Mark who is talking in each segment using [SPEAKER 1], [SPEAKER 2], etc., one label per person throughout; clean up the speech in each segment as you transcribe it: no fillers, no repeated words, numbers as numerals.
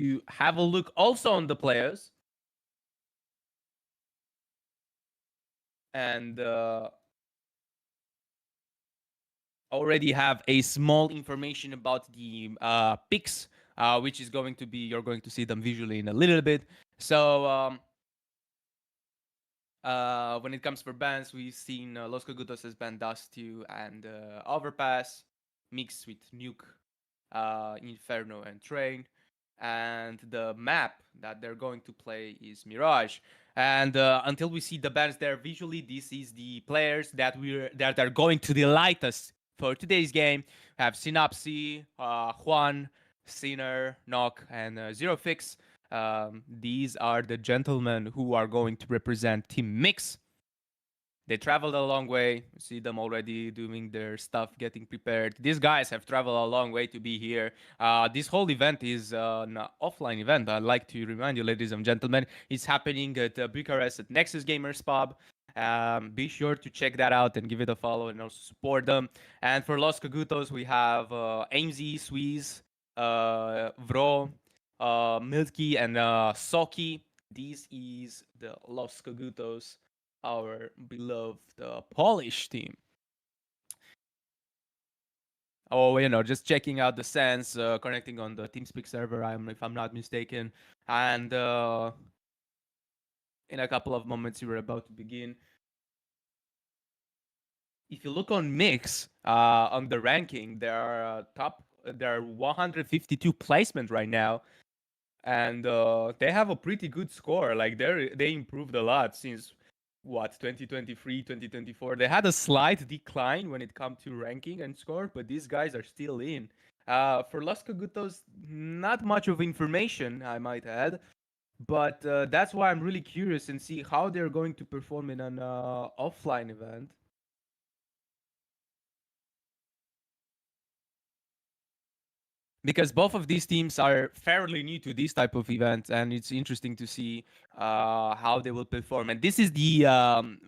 [SPEAKER 1] to have a look also on the players and already have a small information about the picks, which is going to be, you're going to see them visually in a little bit. So when it comes for bans, we've seen Los Cogutos as ban Dust 2 and Overpass mixed with Nuke, Inferno, and Train. And the map that they're going to play is Mirage. And until we see the bans there visually, this is the players that are going to delight us for today's game. We have Synapsi, Juan, Sinner, Knock, and Zero Fix. These are the gentlemen who are going to represent Team Mix. They traveled a long way. You see them already doing their stuff, getting prepared. These guys have traveled a long way to be here. This whole event is an offline event. I'd like to remind you, ladies and gentlemen, it's happening at Bucharest at Nexus Gamers Pub. Be sure to check that out and give it a follow and also support them. And for Los Cagutos, we have AIMZ, Swiss, Vro, Milky, and Soki. This is the Los Cagutos, our beloved Polish team. Oh, just checking out the sense, connecting on the TeamSpeak server, if I'm not mistaken. And in a couple of moments, we're about to begin. If you look on Mix, on the ranking, there are 152 placement right now. And they have a pretty good score. Like they improved a lot since 2023, 2024. They had a slight decline when it comes to ranking and score, but these guys are still in. For Los Cagutos, not much of information, I might add, but that's why I'm really curious and see how they're going to perform in an offline event. Because both of these teams are fairly new to this type of event, and it's interesting to see how they will perform. And this is the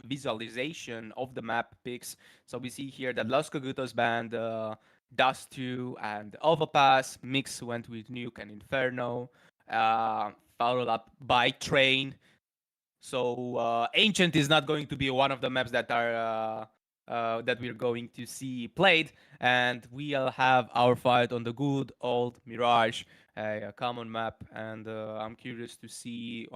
[SPEAKER 1] visualization of the map picks. So we see here that Los Cagutos banned Dust 2 and Overpass. Mix went with Nuke and Inferno, followed up by Train. So Ancient is not going to be one of the maps that are that we're going to see played, and we'll have our fight on the good old Mirage, a common map, and I'm curious to see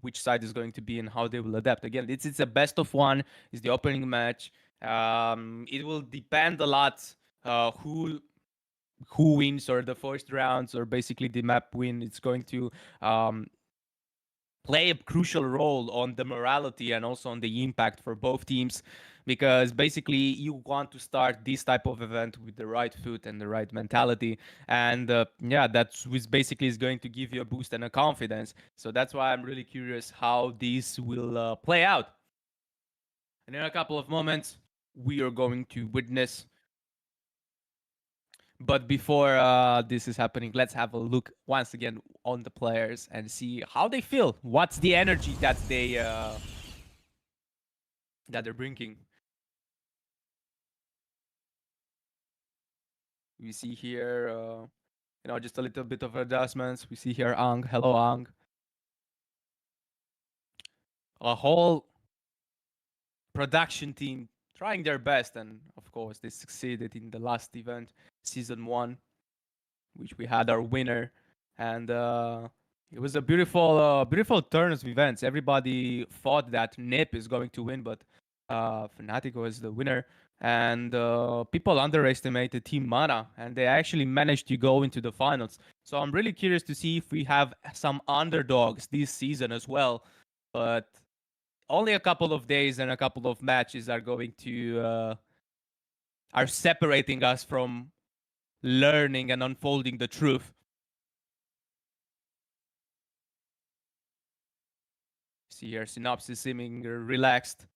[SPEAKER 1] which side is going to be and how they will adapt. Again, it's a best of one. It's the opening match. It will depend a lot who wins or the first rounds or basically the map win. It's going to play a crucial role on the morality and also on the impact for both teams, because basically you want to start this type of event with the right foot and the right mentality, and that's which basically is going to give you a boost and a confidence. So that's why I'm really curious how this will play out. And in a couple of moments we are going to witness. But before this is happening, let's have a look once again on the players and see how they feel. What's the energy that they're bringing? We see here, just a little bit of adjustments. We see here Ang. Hello, Ang. A whole production team trying their best, and of course they succeeded in the last event, season 1, which we had our winner, and it was a beautiful turn of events. Everybody thought that Nip is going to win, but Fanatico is the winner, and people underestimated Team Mana, and they actually managed to go into the finals. So I'm really curious to see if we have some underdogs this season as well, but only a couple of days and a couple of matches are going to are separating us from learning and unfolding the truth. See here, Synopsis seeming relaxed,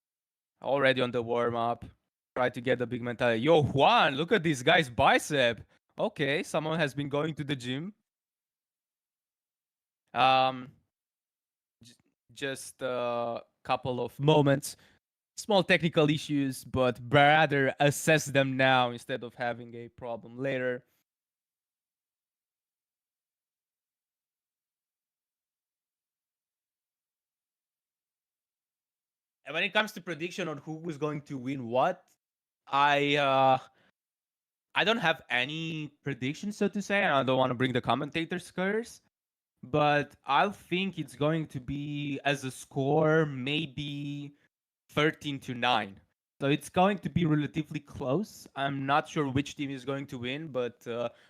[SPEAKER 1] already on the warm-up. Try to get the big mentality. Yo, Juan, look at this guy's bicep. Okay, someone has been going to the gym. Um, just a couple of moments. Small technical issues, but rather assess them now instead of having a problem later. when it comes to prediction on who is going to win what, I uh, I don't have any predictions, so to say. And I don't want to bring the commentators' curse, but I think it's going to be as a score maybe 13-9. So it's going to be relatively close. I'm not sure which team is going to win, but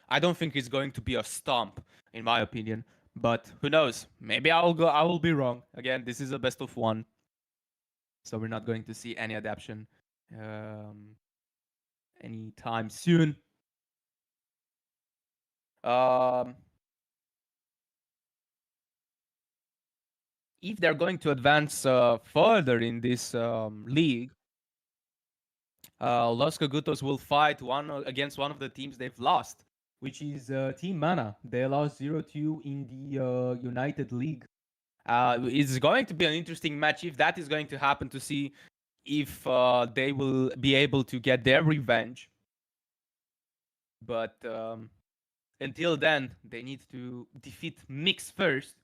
[SPEAKER 1] I don't think it's going to be a stomp, in my opinion. But who knows? Maybe I'll go. I will be wrong. Again, this is a best of one, so we're not going to see any adaptation um, anytime soon. Um, if they're going to advance further in this league, Los Cogutos will fight against one of the teams they've lost, which is Team Mana. They lost 0-2 in the United League. It's going to be an interesting match if that is going to happen, to see if they will be able to get their revenge. But until then, they need to defeat Mix first.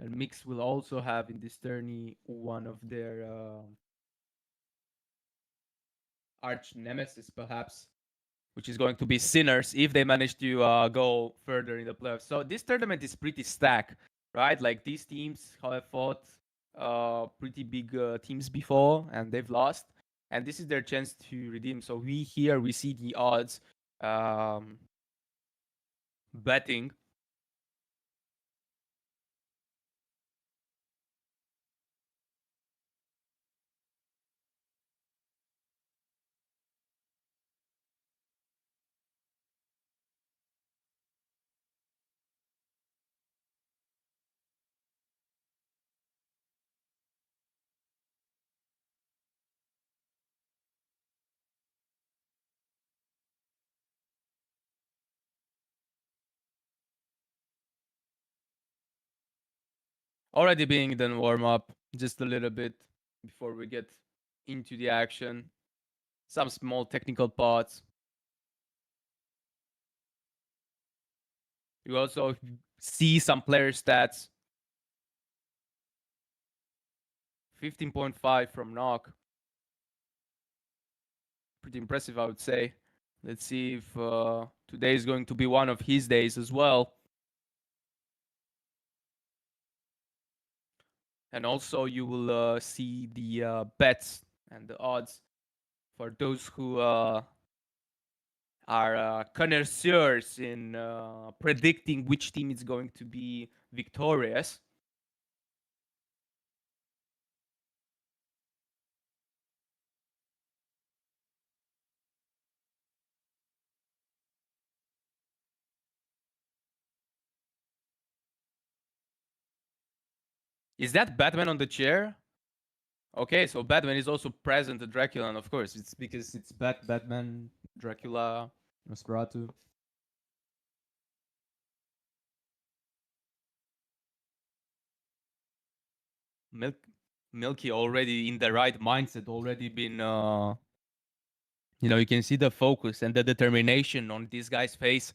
[SPEAKER 1] And Mix will also have in this tourney one of their arch nemesis, perhaps, which is going to be Sinners if they manage to go further in the playoffs. So this tournament is pretty stacked, right? Like these teams have fought pretty big teams before and they've lost, and this is their chance to redeem. So we see the odds betting. Already being done warm up just a little bit before we get into the action. Some small technical parts. You also see some player stats. 15.5 from Knock. Pretty impressive, I would say. Let's see if today is going to be one of his days as well. And also, you will see the bets and the odds for those who are connoisseurs in predicting which team is going to be victorious. Is that Batman on the chair? Okay, so Batman is also present at DraculaN, of course. It's because it's Batman, Dracula, Nosferatu. Milky already in the right mindset, already been you can see the focus and the determination on this guy's face.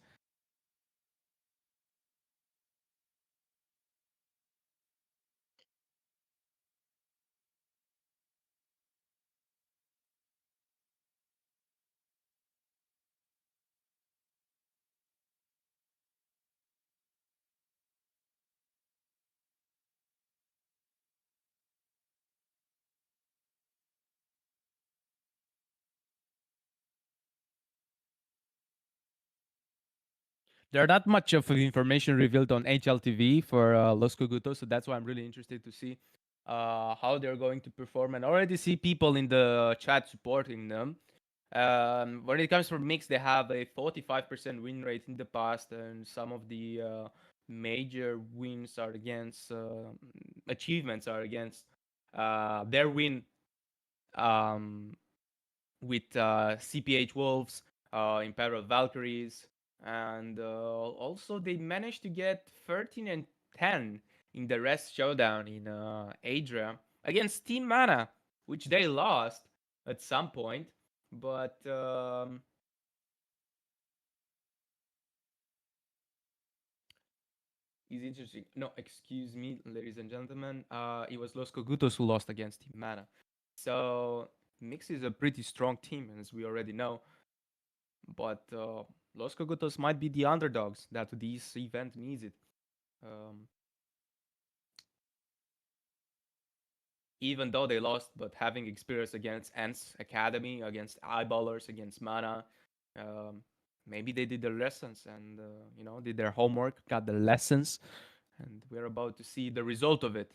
[SPEAKER 1] There are not much of information revealed on HLTV for Los Cogutos, so that's why I'm really interested to see how they're going to perform, and already see people in the chat supporting them. When it comes for mix, they have a 45% win rate in the past, and some of the major wins are against achievements are against their win um, with CPH Wolves, Imperial Valkyries, and also they managed to get 13 and 10 in the rest showdown in Adria against Team Mana, which they lost at some point. But is interesting. No, excuse me, ladies and gentlemen. It was Los Cogutos who lost against Team Mana. So Mix is a pretty strong team, as we already know. But Los Cogutos might be the underdogs that this event needs it. Um, Even though they lost, but having experience against Ants Academy, against Eyeballers, against Mana, um, maybe they did their lessons and did their homework, got the lessons, and we're about to see the result of it.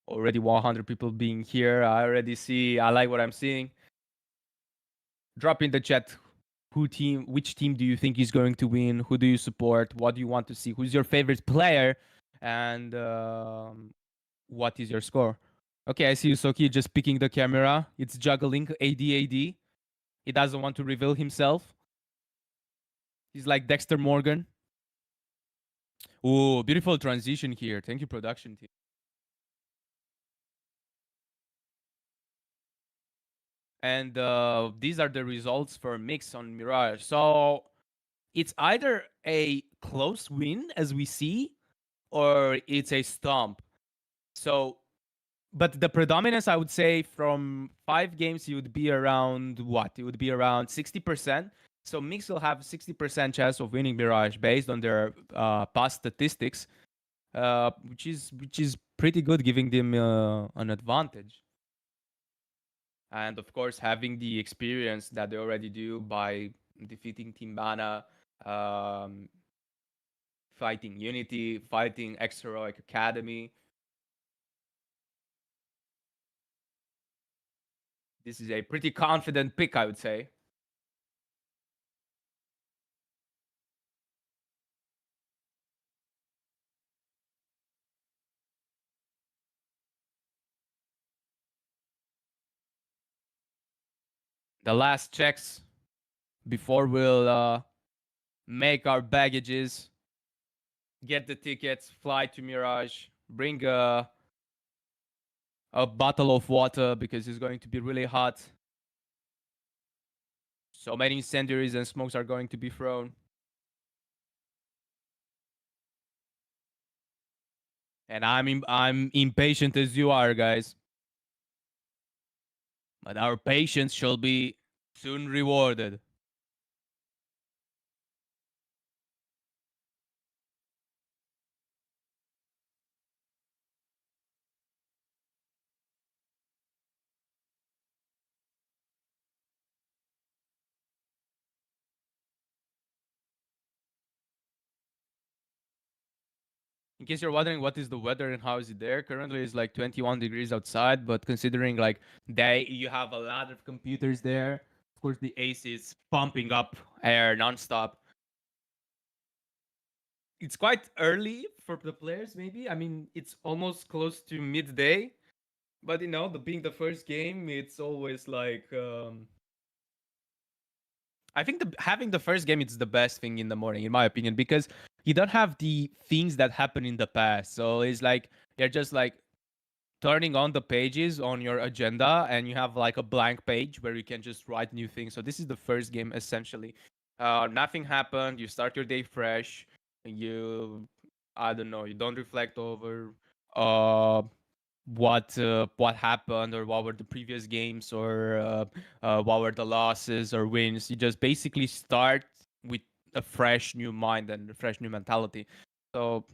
[SPEAKER 1] Already 100 people being here. I already see. I like what I'm seeing. Drop in the chat which team do you think is going to win? Who do you support? What do you want to see? Who's your favorite player? And what is your score? Okay, I see Usoki just picking the camera. It's juggling AD. He doesn't want to reveal himself. He's like Dexter Morgan. Oh, beautiful transition here. Thank you, production team. And these are the results for Mix on Mirage. So it's either a close win, as we see, or it's a stomp. So, but the predominance, I would say, from 5 games, it would be around what? It would be around 60%. So Mix will have 60% chance of winning Mirage based on their past statistics, which is pretty good, giving them an advantage. And of course, having the experience that they already do by defeating Team Mana, um, fighting Unity, fighting X Heroic Academy. This is a pretty confident pick, I would say. The last checks before we'll make our baggages, get the tickets, fly to Mirage, bring a bottle of water because it's going to be really hot. So many incendiaries and smokes are going to be thrown. And I'm impatient as you are, guys. But our patience shall be soon rewarded. In case you're wondering what is the weather and how is it there, currently it's like 21 degrees outside, but considering like you have a lot of computers there, of course the AC is pumping up air nonstop. It's quite early for the players, maybe. I mean, it's almost close to midday, but being the first game, it's always like I think having the first game is the best thing in the morning, in my opinion, because you don't have the things that happen in the past. So it's like you're just like turning on the pages on your agenda, and you have like a blank page where you can just write new things. So this is the first game essentially. Nothing happened. You start your day fresh. You, I don't know. You don't reflect over uh what happened or what were the previous games or what were the losses or wins. You just basically start with a fresh new mind and a fresh new mentality. So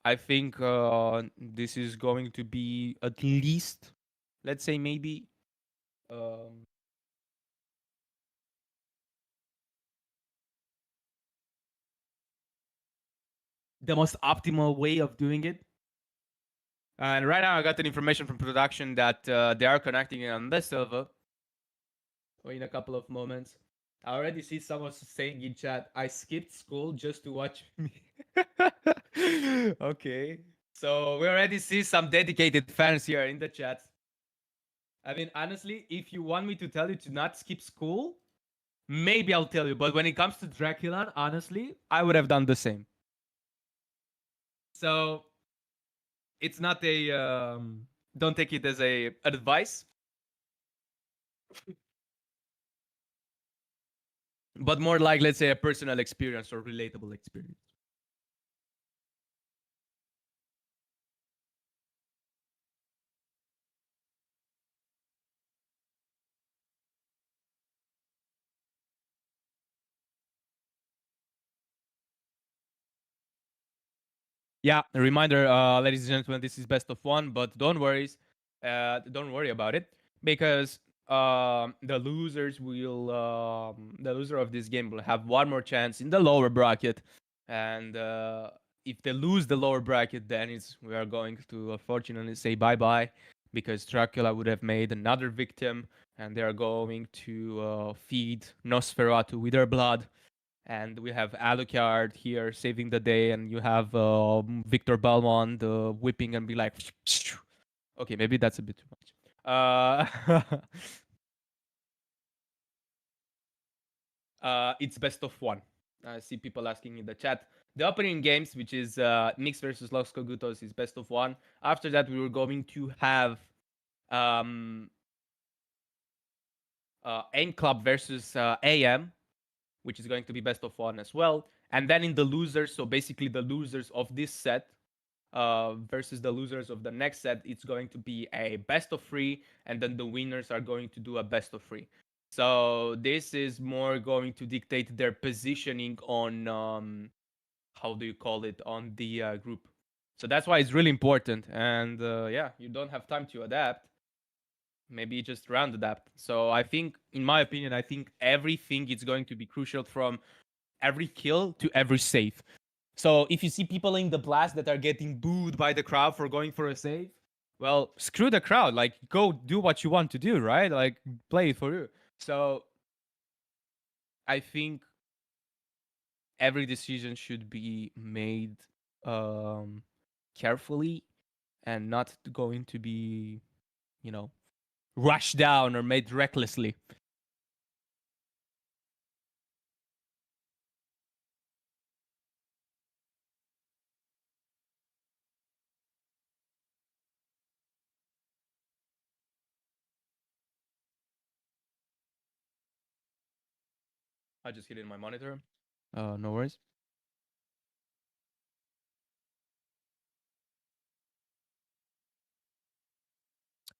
[SPEAKER 1] I think this is going to be at least, let's say maybe um, the most optimal way of doing it. And right now, I got an information from production that they are connecting on this server in a couple of moments. I already see someone saying in chat, I skipped school just to watch me. Okay. So we already see some dedicated fans here in the chat. I mean, honestly, if you want me to tell you to not skip school, maybe I'll tell you. But when it comes to DraculaN, honestly, I would have done the same. So it's not a don't take it as a advice. but more like, let's say, a personal experience or relatable experience. Yeah, a reminder, ladies and gentlemen, this is best of one, but don't worry about it because the loser of this game will have one more chance in the lower bracket, and if they lose the lower bracket, then we are going to unfortunately say bye bye because Dracula would have made another victim, and they are going to feed Nosferatu with their blood, and we have Alucard here saving the day, and you have Victor Belmont whipping and be like, okay, maybe that's a bit too much. It's best of one. I see people asking in the chat. The opening games, which is Nyx versus Los Cogutos, is best of one. After that, we were going to have um, Aim Club versus AM, which is going to be best of one as well. And then in the losers, so basically the losers of this set versus the losers of the next set, it's going to be a best of three, and then the winners are going to do a best of three. So this is more going to dictate their positioning on how do you call it, on the group. So that's why it's really important. And yeah, you don't have time to adapt. Maybe just round adapt. So I think, in my opinion, I think everything is going to be crucial from every kill to every save. So if you see people in the blast that are getting booed by the crowd for going for a save, well, screw the crowd. Like, go do what you want to do, right? Like, play it for you. So I think every decision should be made um, carefully and not going to be, you know, rushed down or made recklessly. I just hit it in my monitor. No worries.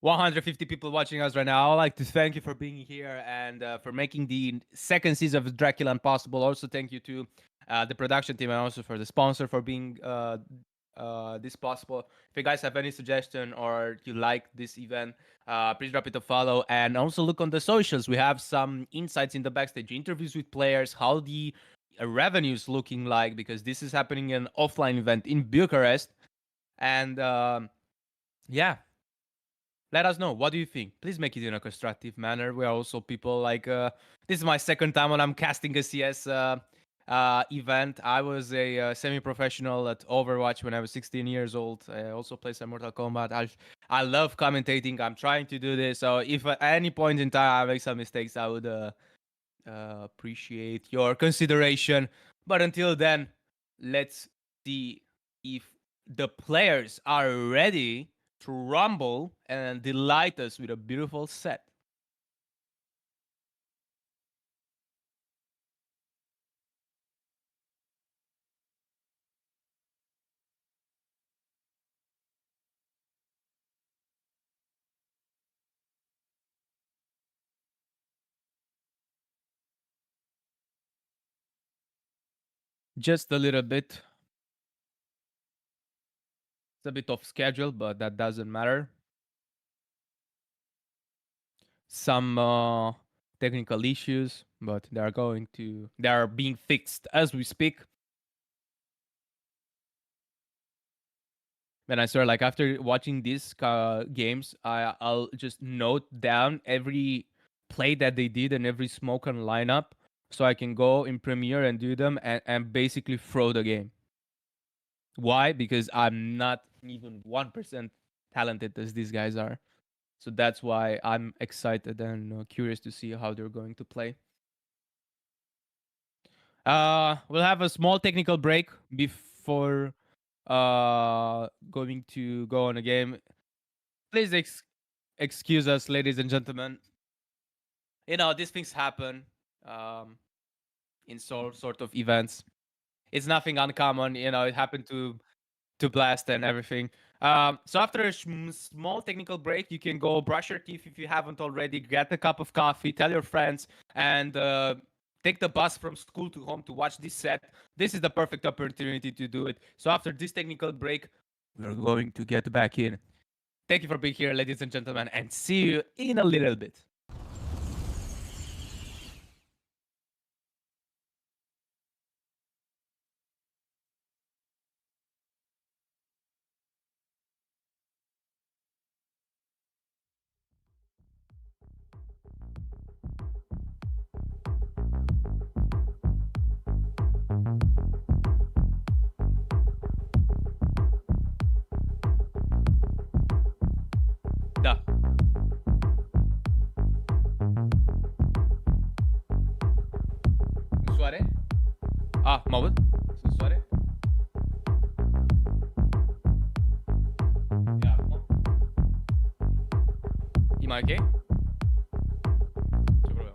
[SPEAKER 1] 150 people watching us right now. I'd like to thank you for being here and for making the second season of DraculaN possible. Also, thank you to the production team and also for the sponsor for being this possible. If you guys have any suggestion or you like this event, please drop it a follow and also look on the socials. We have some insights in the backstage, interviews with players, how the revenues looking like, because this is happening in an offline event in Bucharest. And yeah, let us know, what do you think? Please make it in a constructive manner. We are also people like this is my second time when I'm casting a CS event. I was a semi-professional at Overwatch when I was 16 years old. I also play some Mortal Kombat. I love commentating. I'm trying to do this, so if at any point in time I make some mistakes, I would appreciate your consideration. But until then, let's see if the players are ready to rumble and delight us with a beautiful set. Just a little bit. It's a bit off schedule, but that doesn't matter. Some technical issues, but they are being fixed as we speak. And I swear, like after watching these games, I'll just note down every play that they did and every smoke and lineup, so I can go in Premiere and do them and basically throw the game. Why? Because I'm not even 1% talented as these guys are. So that's why I'm excited and curious to see how they're going to play. We'll have a small technical break before going to go on a game. Please excuse us, ladies and gentlemen. You know, these things happen. Um, in sort of events. It's nothing uncommon, it happened to Blast and everything. So after a small technical break, you can go brush your teeth if you haven't already, get a cup of coffee, tell your friends, and take the bus from school to home to watch this set. This is the perfect opportunity to do it. So after this technical break, we're going to get back in. Thank you for being here, ladies and gentlemen, and see you in a little bit. Da. În soare? Mă aud? Sunt soare? Ia acum. E mai ok? Ce problemă?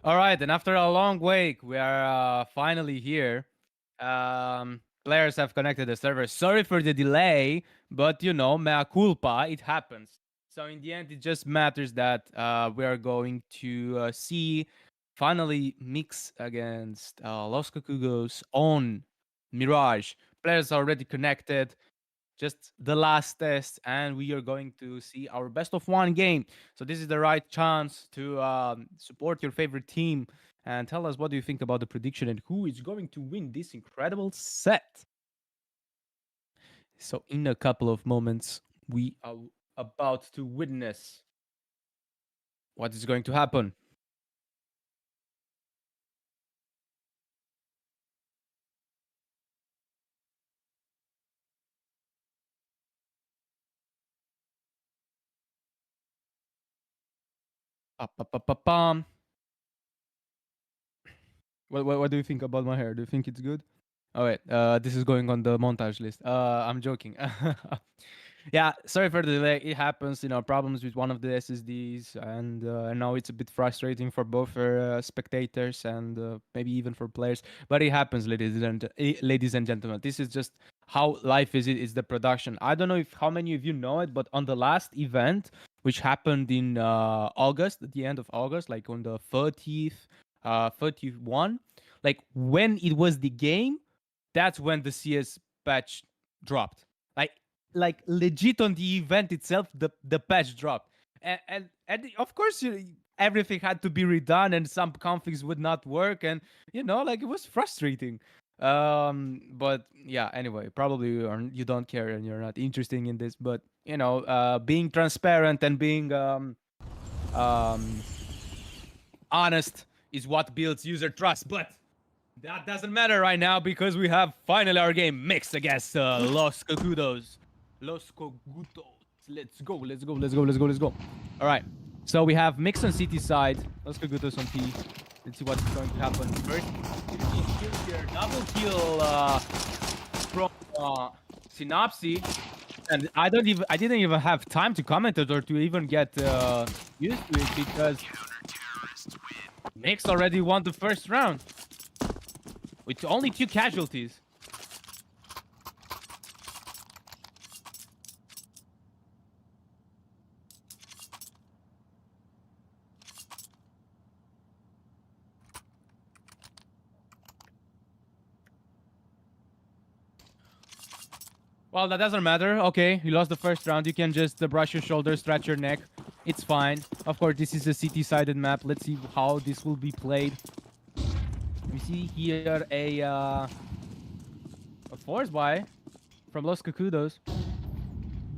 [SPEAKER 1] All right, and after a long wait, we are finally here. Players have connected the server. Sorry for the delay, but you know, mea culpa, it happens. So in the end, it just matters that we are going to see finally mix against Los Cocugos on Mirage. Players are already connected, just the last test, and we are going to see our best of one game. So this is the right chance to support your favorite team and tell us what do you think about the prediction and who is going to win this incredible set. So in a couple of moments, we are about to witness what is going to happen. Ba-ba-ba-ba-bam. What do you think about my hair? Do you think it's good? Oh wait, this is going on the montage list. I'm joking. Yeah, sorry for the delay. It happens, you know, problems with one of the SSDs, and I know it's a bit frustrating for both spectators and maybe even for players. But it happens, ladies and gentlemen. This is just how life is. It is the production. I don't know if how many of you know it, but on the last event, which happened in August, at the end of August, like on the 30th, 31, like when it was the game, that's when the CS patch dropped. Like legit on the event itself, the patch dropped, and of course everything had to be redone, and some configs would not work, and you know, like it was frustrating. But yeah, anyway, probably you don't care and you're not interested in this, but you know, being transparent and being um honest is what builds user trust. But that doesn't matter right now because we have finally our game mixed against Los Cocudos. Los Cocudos. Let's go, let's go, let's go, let's go, let's go. All right. So we have mix on CT side. Los Cocudos on T. Let's see what's going to happen. First, kill here. Double kill from Synopsy. And I didn't even have time to comment it or to even get used to it because Mix already won the first round with only 2 casualties. Well, that doesn't matter. Okay, you lost the first round. You can just brush your shoulders, stretch your neck. It's fine. Of course, this is a CT-sided map. Let's see how this will be played. We see here a force buy from Los Cocudos.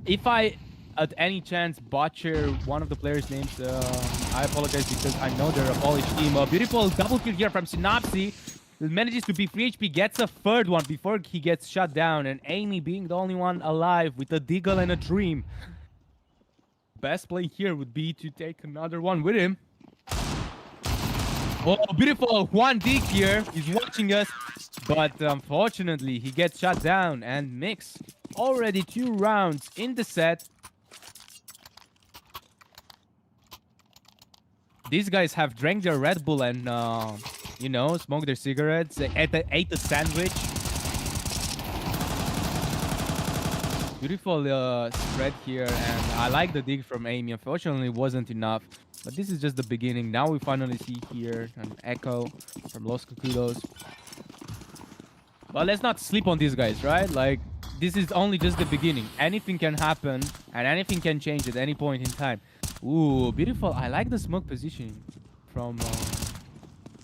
[SPEAKER 1] If I, at any chance, butcher one of the players' names, I apologize because I know they're a Polish team. A beautiful double kill here from Synopsy. Manages to be free HP, gets a third one before he gets shut down, and Amy being the only one alive with a Deagle and a Dream. Best play here would be to take another one with him. Oh, beautiful Juan Dig here. He's watching us, but unfortunately, he gets shut down, and Mix already 2 rounds in the set. These guys have drank their Red Bull and, you know, smoked their cigarettes, ate a sandwich. Beautiful spread here, and I like the dig from Amy. Unfortunately, it wasn't enough, but this is just the beginning. Now we finally see here an echo from Los Cocudos. But let's not sleep on these guys, right? Like, this is only just the beginning. Anything can happen, and anything can change at any point in time. Ooh, beautiful. I like the smoke positioning from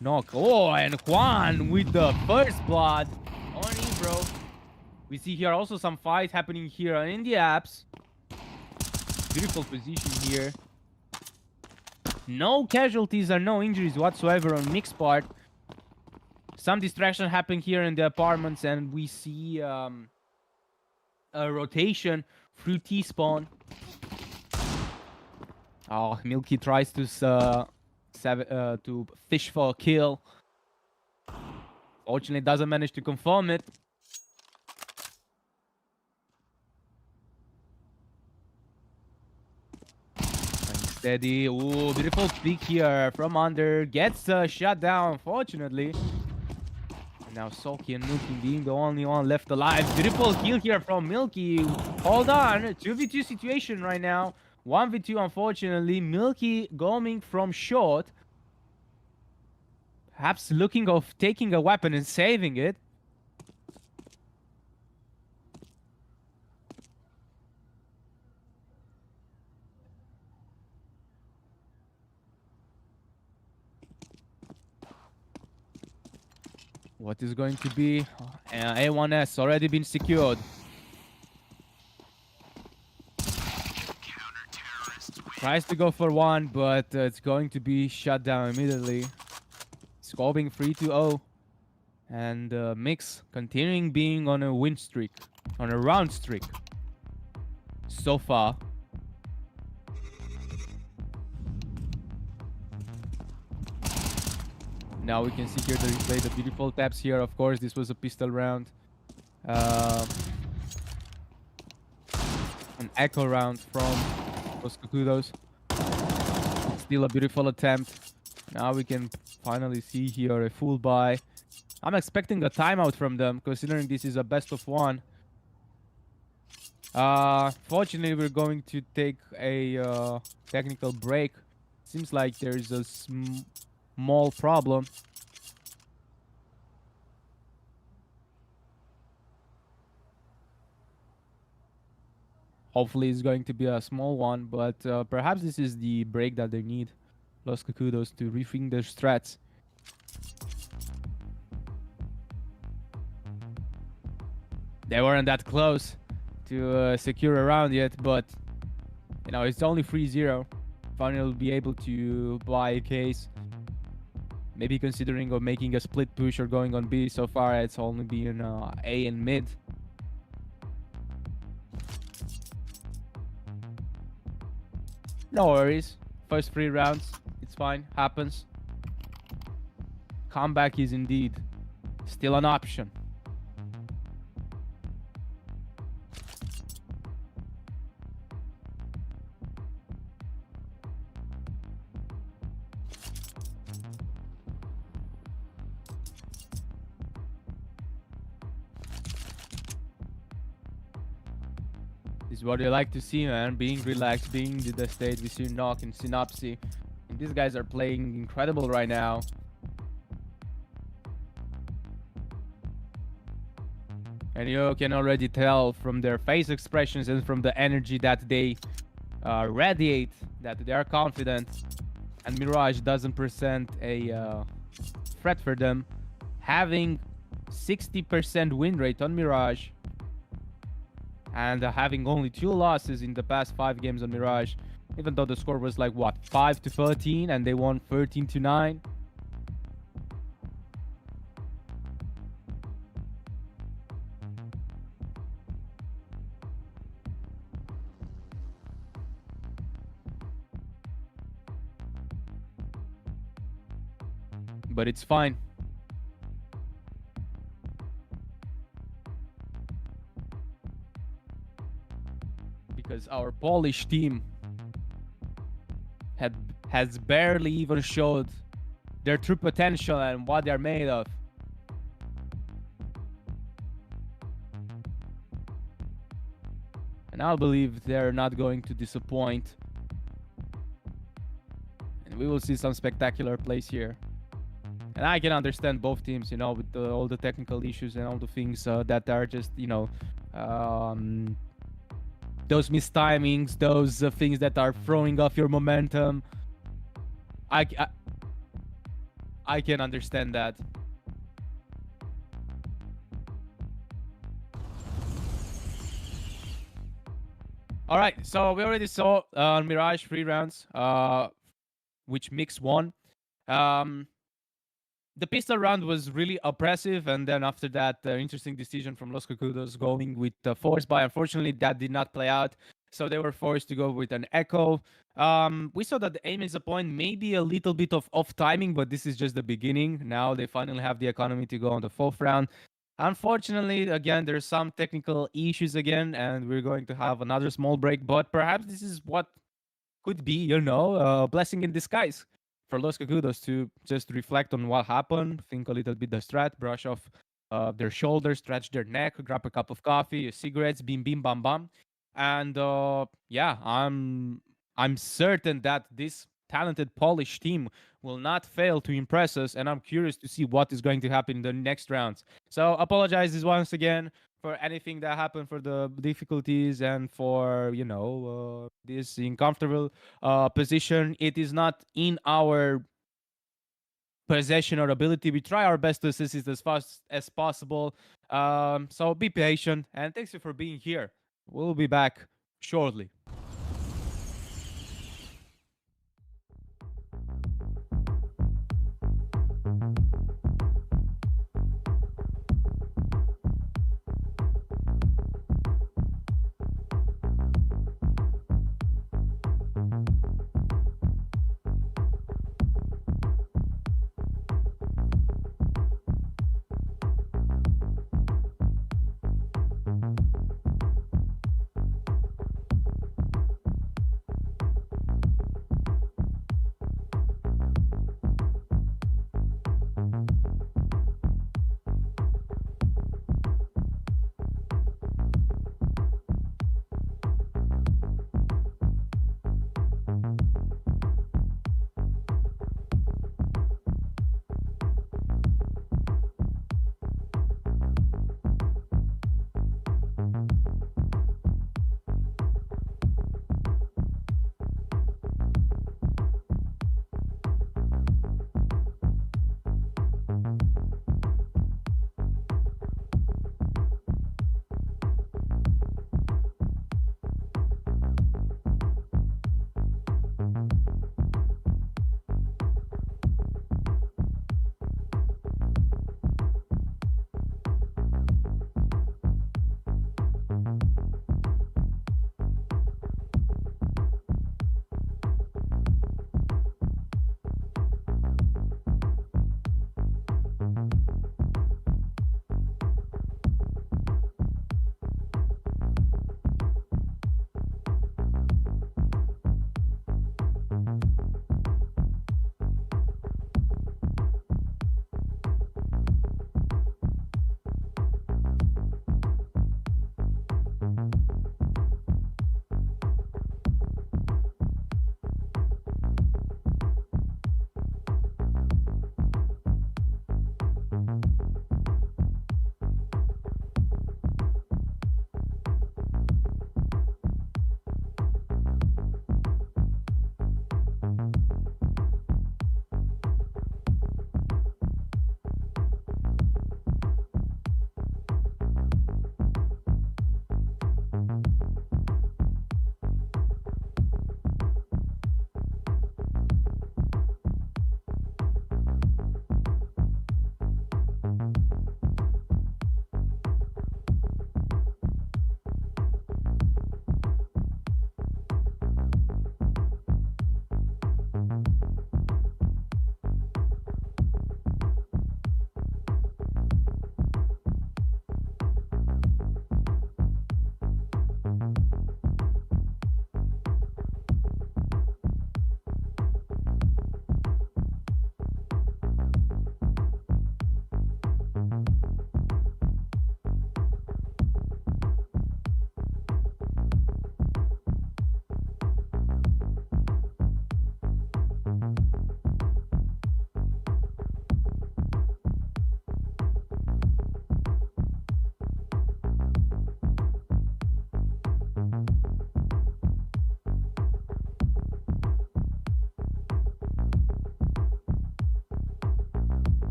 [SPEAKER 1] Knock. Oh, and Juan with the first blood on Ebro. We see here also some fight happening here in the apps. Beautiful position here. No casualties or no injuries whatsoever on Mix part. Some distraction happening here in the apartments, and we see a rotation through T-spawn. Oh, Milky tries to fish for a kill. Fortunately, doesn't manage to confirm it. steady. Ooh, beautiful peek here from under. Gets shut down, unfortunately. And now Sulky and Milky being the only one left alive. Beautiful kill here from Milky. Hold on. 2v2 situation right now. 1v2, unfortunately. Milky going from short. Perhaps looking of taking a weapon and saving it. What is going to be? A1S already been secured. Tries to go for one, but it's going to be shut down immediately. Scoping 3-0. And Mix continuing being on a win streak. On a round streak. So far. Now we can see here the replay, the beautiful taps here. Of course, this was a pistol round. An echo round from Los Cocudos. Still a beautiful attempt. Now we can finally see here a full buy. I'm expecting a timeout from them, considering this is a best of one. Fortunately, we're going to take a technical break. Seems like there's a small problem. Hopefully it's going to be a small one, but perhaps this is the break that they need. Los Cocudos to rethink their strats. They weren't that close to secure a round yet, but you know, it's only 3-0. Finally will be able to buy a case. Maybe considering of making a split push or going on B. So far it's only been A and mid. No worries. First 3 rounds, it's fine, happens. Comeback is indeed still an option. This is what you like to see, man. Being relaxed, being in the state. We see Knock and Synopsy. And these guys are playing incredible right now. And you can already tell from their face expressions and from the energy that they radiate, that they are confident. And Mirage doesn't present a threat for them. Having 60% win rate on Mirage. And having only 2 losses in the past 5 games on Mirage. Even though the score was like, what, 5-13 and they won 13-9. But it's fine. Because our Polish team has barely even showed their true potential and what they're made of. And I believe they're not going to disappoint. And we will see some spectacular plays here. And I can understand both teams, you know, with all the technical issues and all the things that are just, you know, those missed timings, those things that are throwing off your momentum. I can understand that. All right, so we already saw Mirage 3 rounds, which Mix won. The pistol round was really oppressive, and then after that, interesting decision from Los Cocudos going with the force buy. Unfortunately, that did not play out, so they were forced to go with an echo. We saw that the aim is a point, maybe a little bit of off timing, but this is just the beginning. Now they finally have the economy to go on the 4th round. Unfortunately, again, there's some technical issues again, and we're going to have another small break, but perhaps this is what could be, you know, a blessing in disguise for Los Cacudos to just reflect on what happened, think a little bit the strat, brush off their shoulders, stretch their neck, grab a cup of coffee, cigarettes, bim bim bam bam, and yeah, I'm certain that this talented Polish team will not fail to impress us, and I'm curious to see what is going to happen in the next rounds. So apologizes once again for anything that happened, for the difficulties, and for, you know, this uncomfortable position. It is not in our possession or ability. We try our best to assist it as fast as possible. So be patient, and thanks you for being here. We'll be back shortly.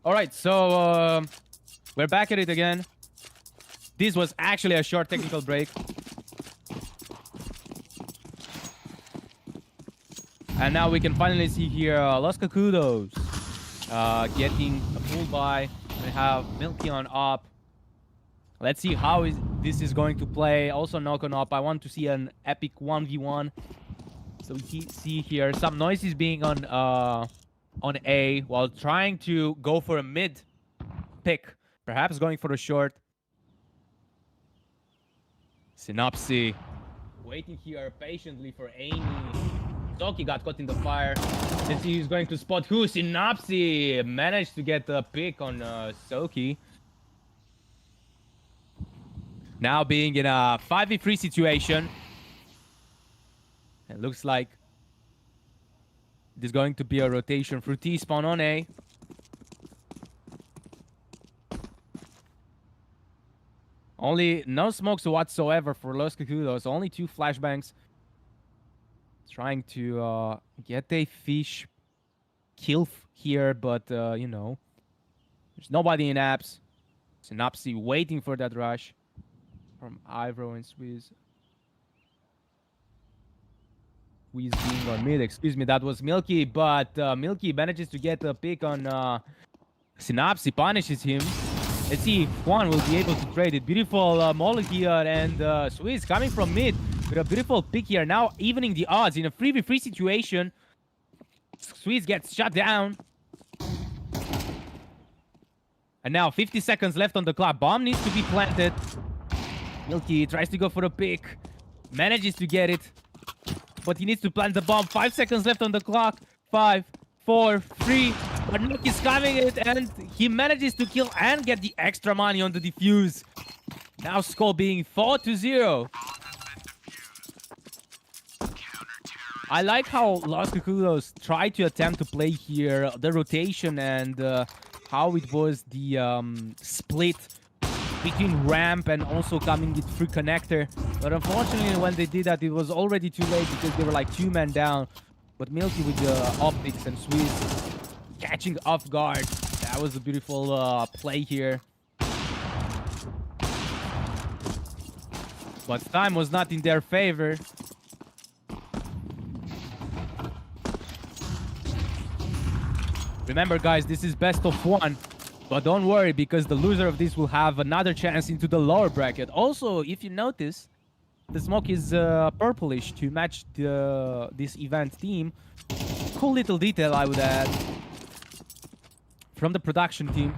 [SPEAKER 1] All right, so we're back at it again. This was actually a short technical break. And now we can finally see here Los Cacudos getting a full buy. We have Milky on up. Let's see how this is going to play. Also Knock on up. I want to see an epic 1v1. So we see here some noises being on
[SPEAKER 2] on A while trying to go for a mid pick. Perhaps going for a short. Synopsy waiting here patiently for Amy. Soki got caught in the fire. Let's see who's going to spot who. Synopsy managed to get a pick on Soki. Now being in a 5v3 situation. It looks like there's going to be a rotation for T-spawn on A. Only no smokes whatsoever for Los Cacudos. Only 2 flashbangs. Trying to get a fish kill here, but you know, there's nobody in apps. Synopsy waiting for that rush from Ivro and Squeeze. Squeeze being on mid. Excuse me, that was Milky, but Milky manages to get a pick on Synopsy, punishes him. Let's see if Juan will be able to trade it. Beautiful molly here, and Squeeze coming from mid with a beautiful pick here. Now evening the odds in a 3v3 situation. Squeeze gets shut down. And now 50 seconds left on the clock. Bomb needs to be planted. Milky tries to go for a pick. Manages to get it. But he needs to plant the bomb. 5 seconds left on the clock. 5, 4, 3. But Milky is coming it, and he manages to kill and get the extra money on the defuse. Now score being 4-0. I like how Los Cacudos tried to attempt to play here the rotation and how it was the split between ramp and also coming with free connector. But unfortunately, when they did that, it was already too late because they were like 2 men down. But Milky with the optics and Swiss catching off guard. That was a beautiful play here. But time was not in their favor. Remember, guys, this is best of 1. But don't worry, because the loser of this will have another chance into the lower bracket. Also, if you notice, the smoke is purplish to match this event theme. Cool little detail, I would add. From the production team.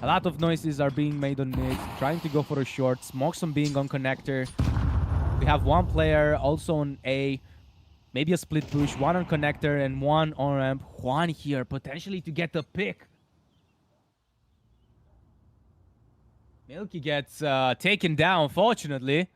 [SPEAKER 2] A lot of noises are being made on mid, trying to go for a short. Smokeson being on connector. We have 1 player also on A. Maybe a split push, 1 on connector and 1 on ramp. Juan here, potentially to get the pick. Milky gets taken down, fortunately.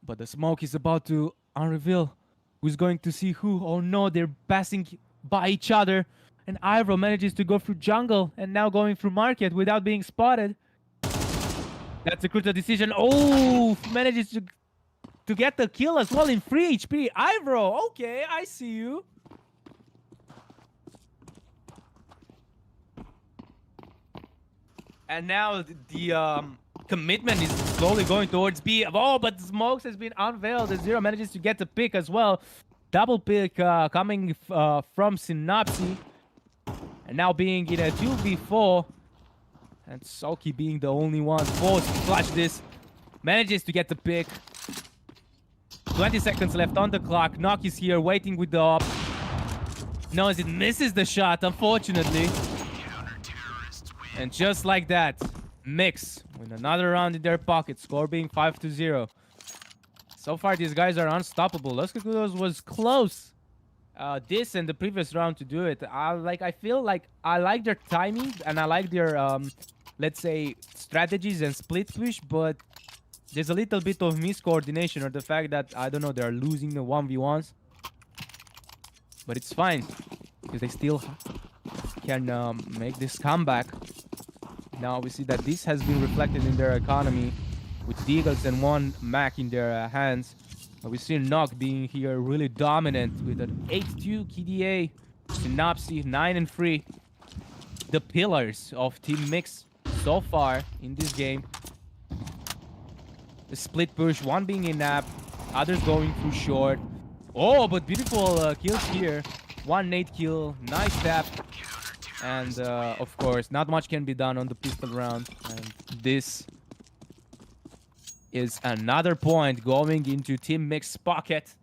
[SPEAKER 2] But the smoke is about to unreveal who's going to see who. Oh no, they're passing by each other. And Ivro manages to go through jungle and now going through market without being spotted. That's a crucial decision. Oh, manages to get the kill as well in 3 HP. Ivro, okay, I see you. And now the commitment is slowly going towards B. Oh, but Smokes has been unveiled. And Zero manages to get the pick as well. Double pick coming from Synopsy. And now being in a 2v4. And Soki being the only one forced to clutch this. Manages to get the pick. 20 seconds left on the clock. Nock is here waiting with the op. Knows it misses the shot, unfortunately. And just like that, Mix with another round in their pocket. Score being 5-0. So far, these guys are unstoppable. Los Cacudos was close. This and the previous round to do it. I feel like I like their timing and I like their, let's say, strategies and split push, but there's a little bit of miscoordination or the fact that, I don't know, they're losing the 1v1s. But it's fine, because they still can make this comeback. Now we see that this has been reflected in their economy with Deagles and 1 Mac in their hands. But we see Nock being here really dominant with an 8-2 KDA. Synopsy 9-3. The pillars of Team Mix so far in this game. The split push, 1 being in nap, others going through short. Oh, but beautiful kills here. 1 nade kill, nice tap. And of course, not much can be done on the pistol round. And this is another point going into Team Mix pocket.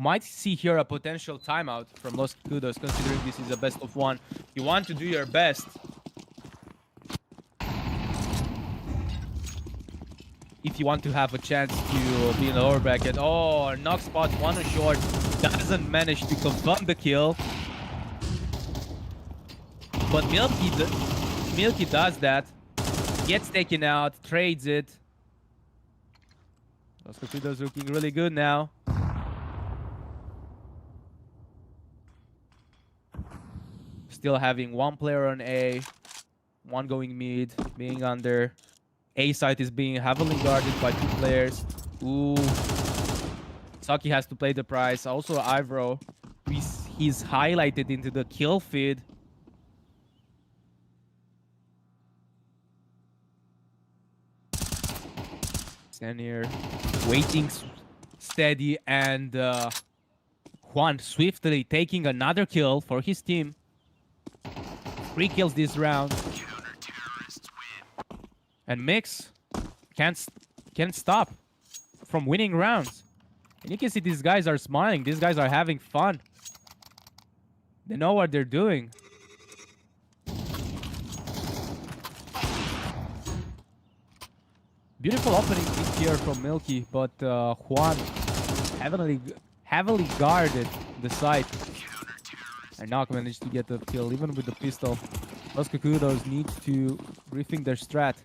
[SPEAKER 2] Might see here a potential timeout from Los Kudos, considering this is a best of one. You want to do your best. If you want to have a chance to be in the lower bracket. Oh, knock spots one short. Doesn't manage to confirm the kill. But Milky does that. Gets taken out, trades it. Los Kudos looking really good now. Still having one player on A, one going mid, being under. A site is being heavily guarded by 2 players. Ooh. Saki has to play the price. Also, Ivro, he's highlighted into the kill feed. Stand here, waiting steady, and Juan swiftly taking another kill for his team. 3 kills this round. And Mix can't stop from winning rounds. And you can see these guys are smiling. These guys are having fun. They know what they're doing. Beautiful opening pick here from Milky, but Juan heavily guarded the site. And Knock managed to get the kill, even with the pistol. Los Kudos need to rethink their strat.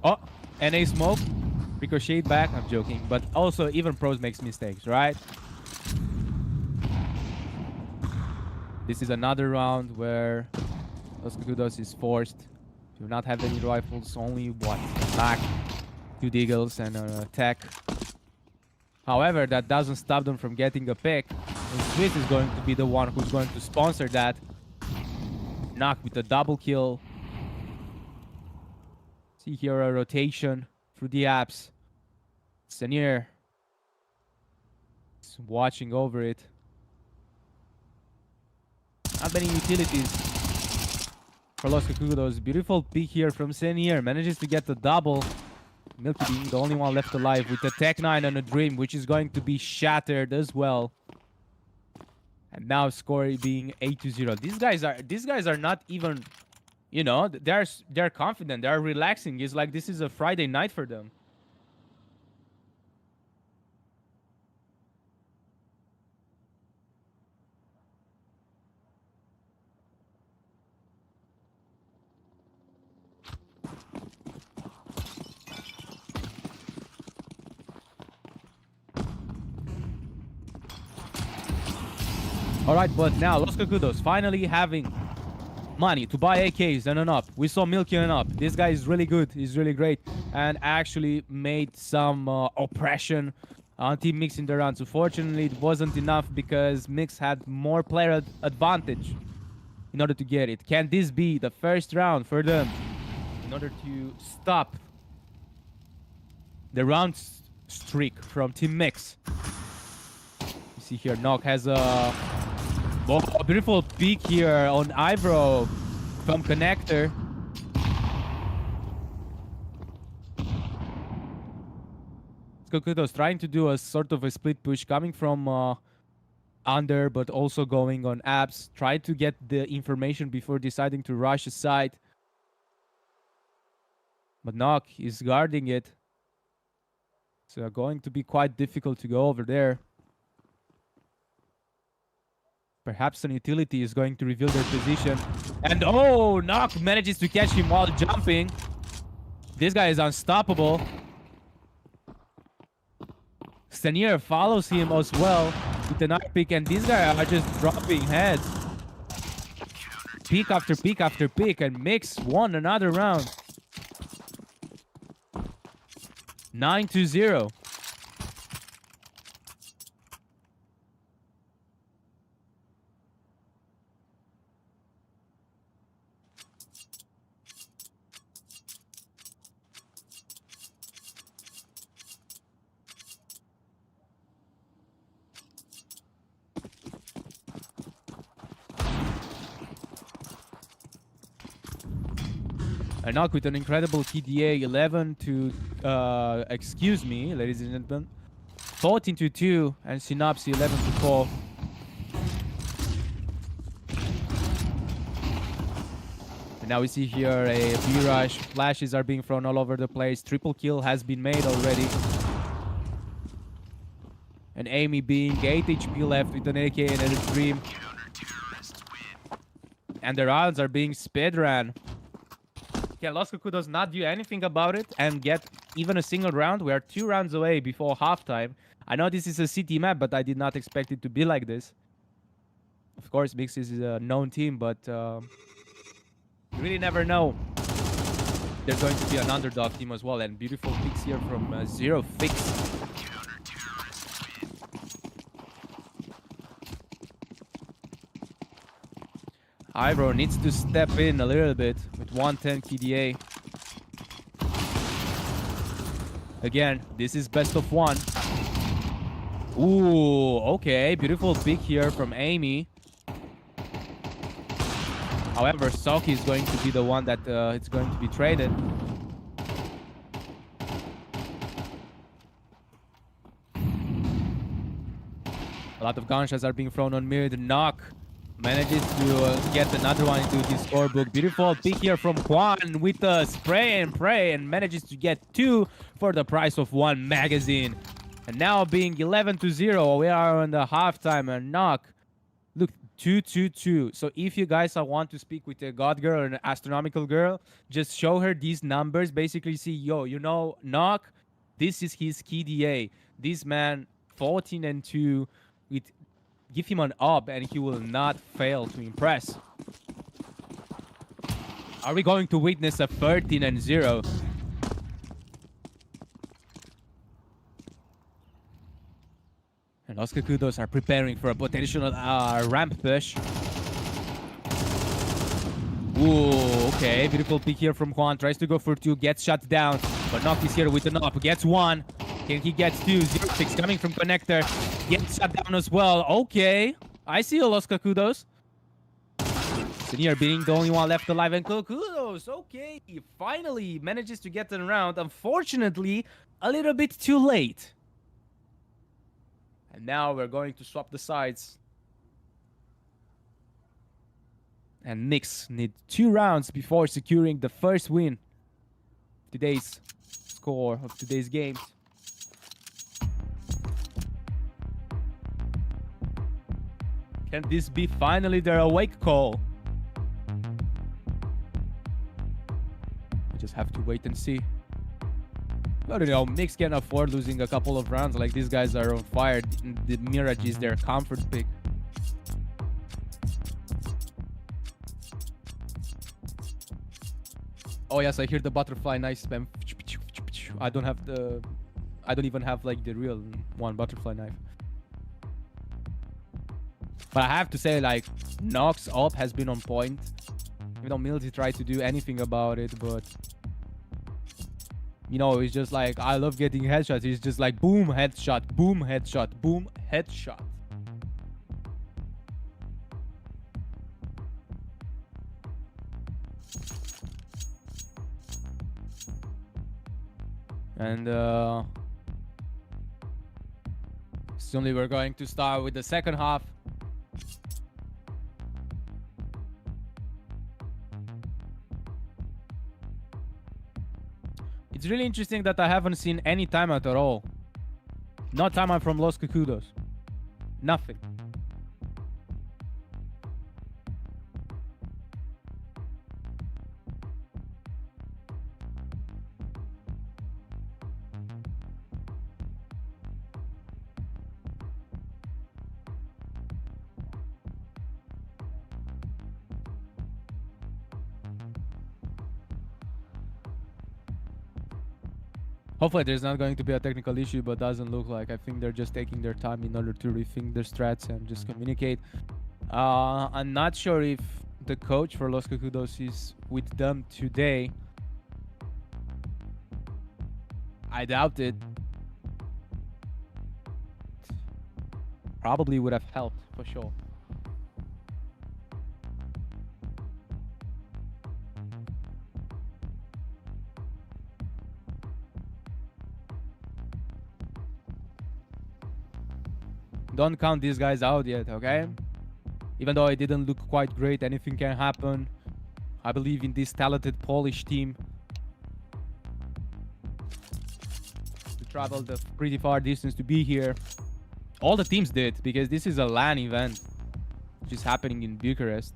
[SPEAKER 2] Oh, NA smoke. Ricochet back. I'm joking. But also, even pros makes mistakes, right? This is another round where Los Kudos is forced to not have any rifles. Only, what? Back, 2 deagles, and an attack. However, that doesn't stop them from getting a pick. And Swift is going to be the one who's going to sponsor that. Knock with a double kill. See here a rotation through the apps. Senior is watching over it. Not many utilities for Los Kudos. Beautiful pick here from Senior. Manages to get the double. Milky being the only one left alive with a Tech 9 and a Dream, which is going to be shattered as well. And now score being 8-0. These guys are not even, you know, they're confident, they're relaxing. It's like this is a Friday night for them. Alright, but now Los Kudos finally having money to buy AKs and an up. We saw Milky and an up. This guy is really good. He's really great. And actually made some oppression on Team Mix in the rounds. Unfortunately, it wasn't enough because Mix had more player advantage in order to get it. Can this be the first round for them in order to stop the round streak from Team Mix? You see here, Knock has a beautiful peek here on Ivro from Connector. Kudos trying to do a sort of a split push coming from under, but also going on apps. Try to get the information before deciding to rush aside. But Knock is guarding it. So going to be quite difficult to go over there. Perhaps an utility is going to reveal their position. And oh, Knock manages to catch him while jumping. This guy is unstoppable. Stanier follows him as well with the knife pick, and these guys are just dropping heads. Peek after peek after peek, and Mix won another round. 9-0. Knock with an incredible TDA, 11 to excuse me, ladies and gentlemen. 14-2 and Synopsy 11-4. And now we see here a B-Rush. Flashes are being thrown all over the place. Triple kill has been made already. And Amy being 8 HP left with an AK and a Dream. And the rounds are being speedrun. Can Los Cucudos not do anything about it and get even a single round? We are 2 rounds away before halftime. I know this is a city map, but I did not expect it to be like this. Of course, Mix is a known team, but you really never know. There's going to be an underdog team as well. And beautiful picks here from Zero Fix. Ivro needs to step in a little bit with 110 KDA. Again, this is best of 1. Ooh, okay. Beautiful pick here from Amy. However, Soki is going to be the one that it's going to be traded. A lot of gunshots are being thrown on mid. Knock manages to get another one into his scorebook. Beautiful pick here from Quan with a spray and pray and manages to get 2 for the price of 1 magazine. And now being 11-0, we are on the halftime and Knock. Look, 2-2-2. So if you guys want to speak with a god girl or an astronomical girl, just show her these numbers. Basically see, yo, you know, Knock, this is his KDA. This man, 14-2 with... Give him an up and he will not fail to impress. Are we going to witness a 13-0? And Los Cucudos are preparing for a potential ramp push. Ooh, okay. Beautiful pick here from Juan. Tries to go for 2. Gets shut down. But Knock is here with an up. Gets 1. Can he get 2? 0-6 coming from Connector. Gets shut down as well. Okay. I see you, Los Cucudos. Senior being the only one left alive. And Cucudos, okay. He finally manages to get them around. Unfortunately, a little bit too late. And now we're going to swap the sides. And Nix need 2 rounds before securing the first win. Today's score of today's games. Can this be finally their awake call? We just have to wait and see. I don't know, Mix can afford losing a couple of rounds. Like, these guys are on fire. The Mirage is their comfort pick. Oh yes, I hear the butterfly knife spam. I don't even have like the real one butterfly knife. But I have to say, like, Nox up has been on point. Even though Milty tried to do anything about it, but... You know, it's just like, I love getting headshots. It's just like, boom, headshot, boom, headshot, boom, headshot. And, soonly we're going to start with the second half. It's really interesting that I haven't seen any timeout at all. No timeout from Los Cucudos. Nothing. Hopefully there's not going to be a technical issue, but doesn't look like. I think they're just taking their time in order to rethink their strats and just communicate. I'm not sure if the coach for Los Cucudos is with them today. I doubt it. Probably would have helped for sure. Don't count these guys out yet, okay? Even though it didn't look quite great, anything can happen. I believe in this talented Polish team. To travel the pretty far distance to be here. All the teams did, because this is a LAN event, which is happening in Bucharest.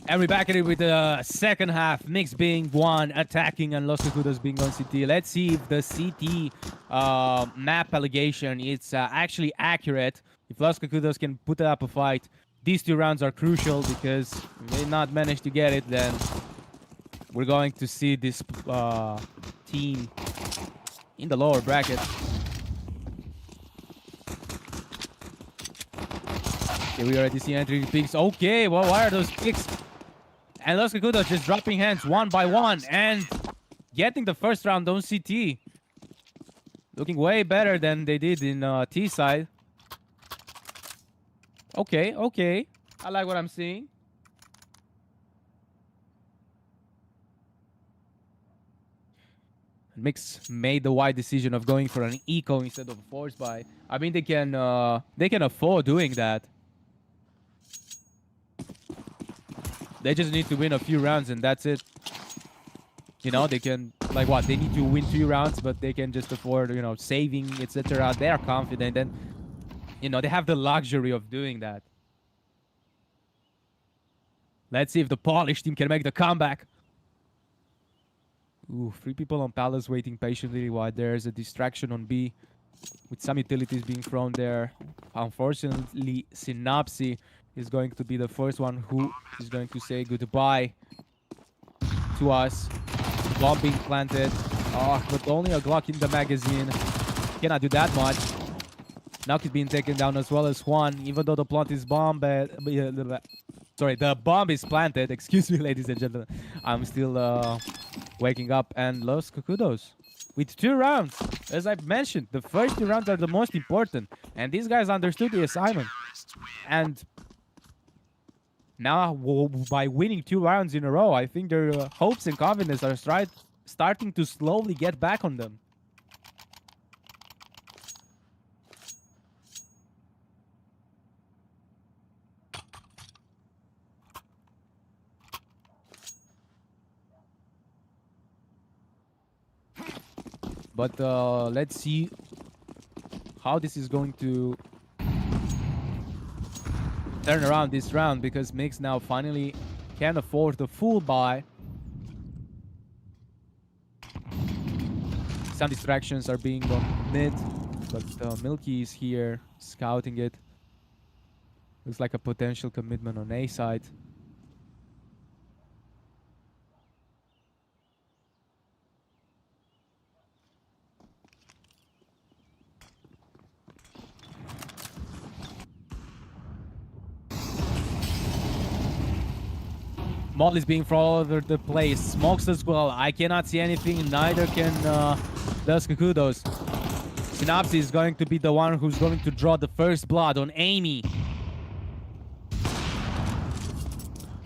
[SPEAKER 2] And we're back at it with the second half. Mix being one, attacking, and Los Cacudos being on CT. Let's see if the CT map allegation is actually accurate. If Los Cacudos can put up a fight, these 2 rounds are crucial, because if they not manage to get it, then we're going to see this team in the lower bracket. Okay, we already see entry picks. Okay, well, why are those picks? And Los Cacudos just dropping hands one by one and getting the first round on CT. Looking way better than they did in T side. Okay, okay. I like what I'm seeing. Mix made the wide decision of going for an eco instead of a force buy. I mean, they can afford doing that. They just need to win a few rounds and that's it. You know, they can, like what? They need to win 2 rounds, but they can just afford, you know, saving, etc. They are confident and, you know, they have the luxury of doing that. Let's see if the Polish team can make the comeback. Ooh, 3 people on Palace waiting patiently while there's a distraction on B. With some utilities being thrown there. Unfortunately, Synapsi is going to be the first one who is going to say goodbye to us. Bomb being planted. Oh, but only a Glock in the magazine. Cannot do that much. Knock is being taken down as well as Juan, even though the plant is bomb. Sorry, the bomb is planted. Excuse me, ladies and gentlemen. I'm still waking up. And Los Cacudos with 2 rounds. As I've mentioned, the first 2 rounds are the most important. And these guys understood the assignment. And now, by winning 2 rounds in a row, I think their hopes and confidence are starting to slowly get back on them. But let's see how this is going to turn around this round, because Mix now finally can afford the full buy. Some distractions are being on mid, but Milky is here scouting it. Looks like a potential commitment on A side. Moll is being thrown all over the place. Smokes as well. I cannot see anything. Neither can Los Cacudos. Synapse is going to be the one who's going to draw the first blood on Amy.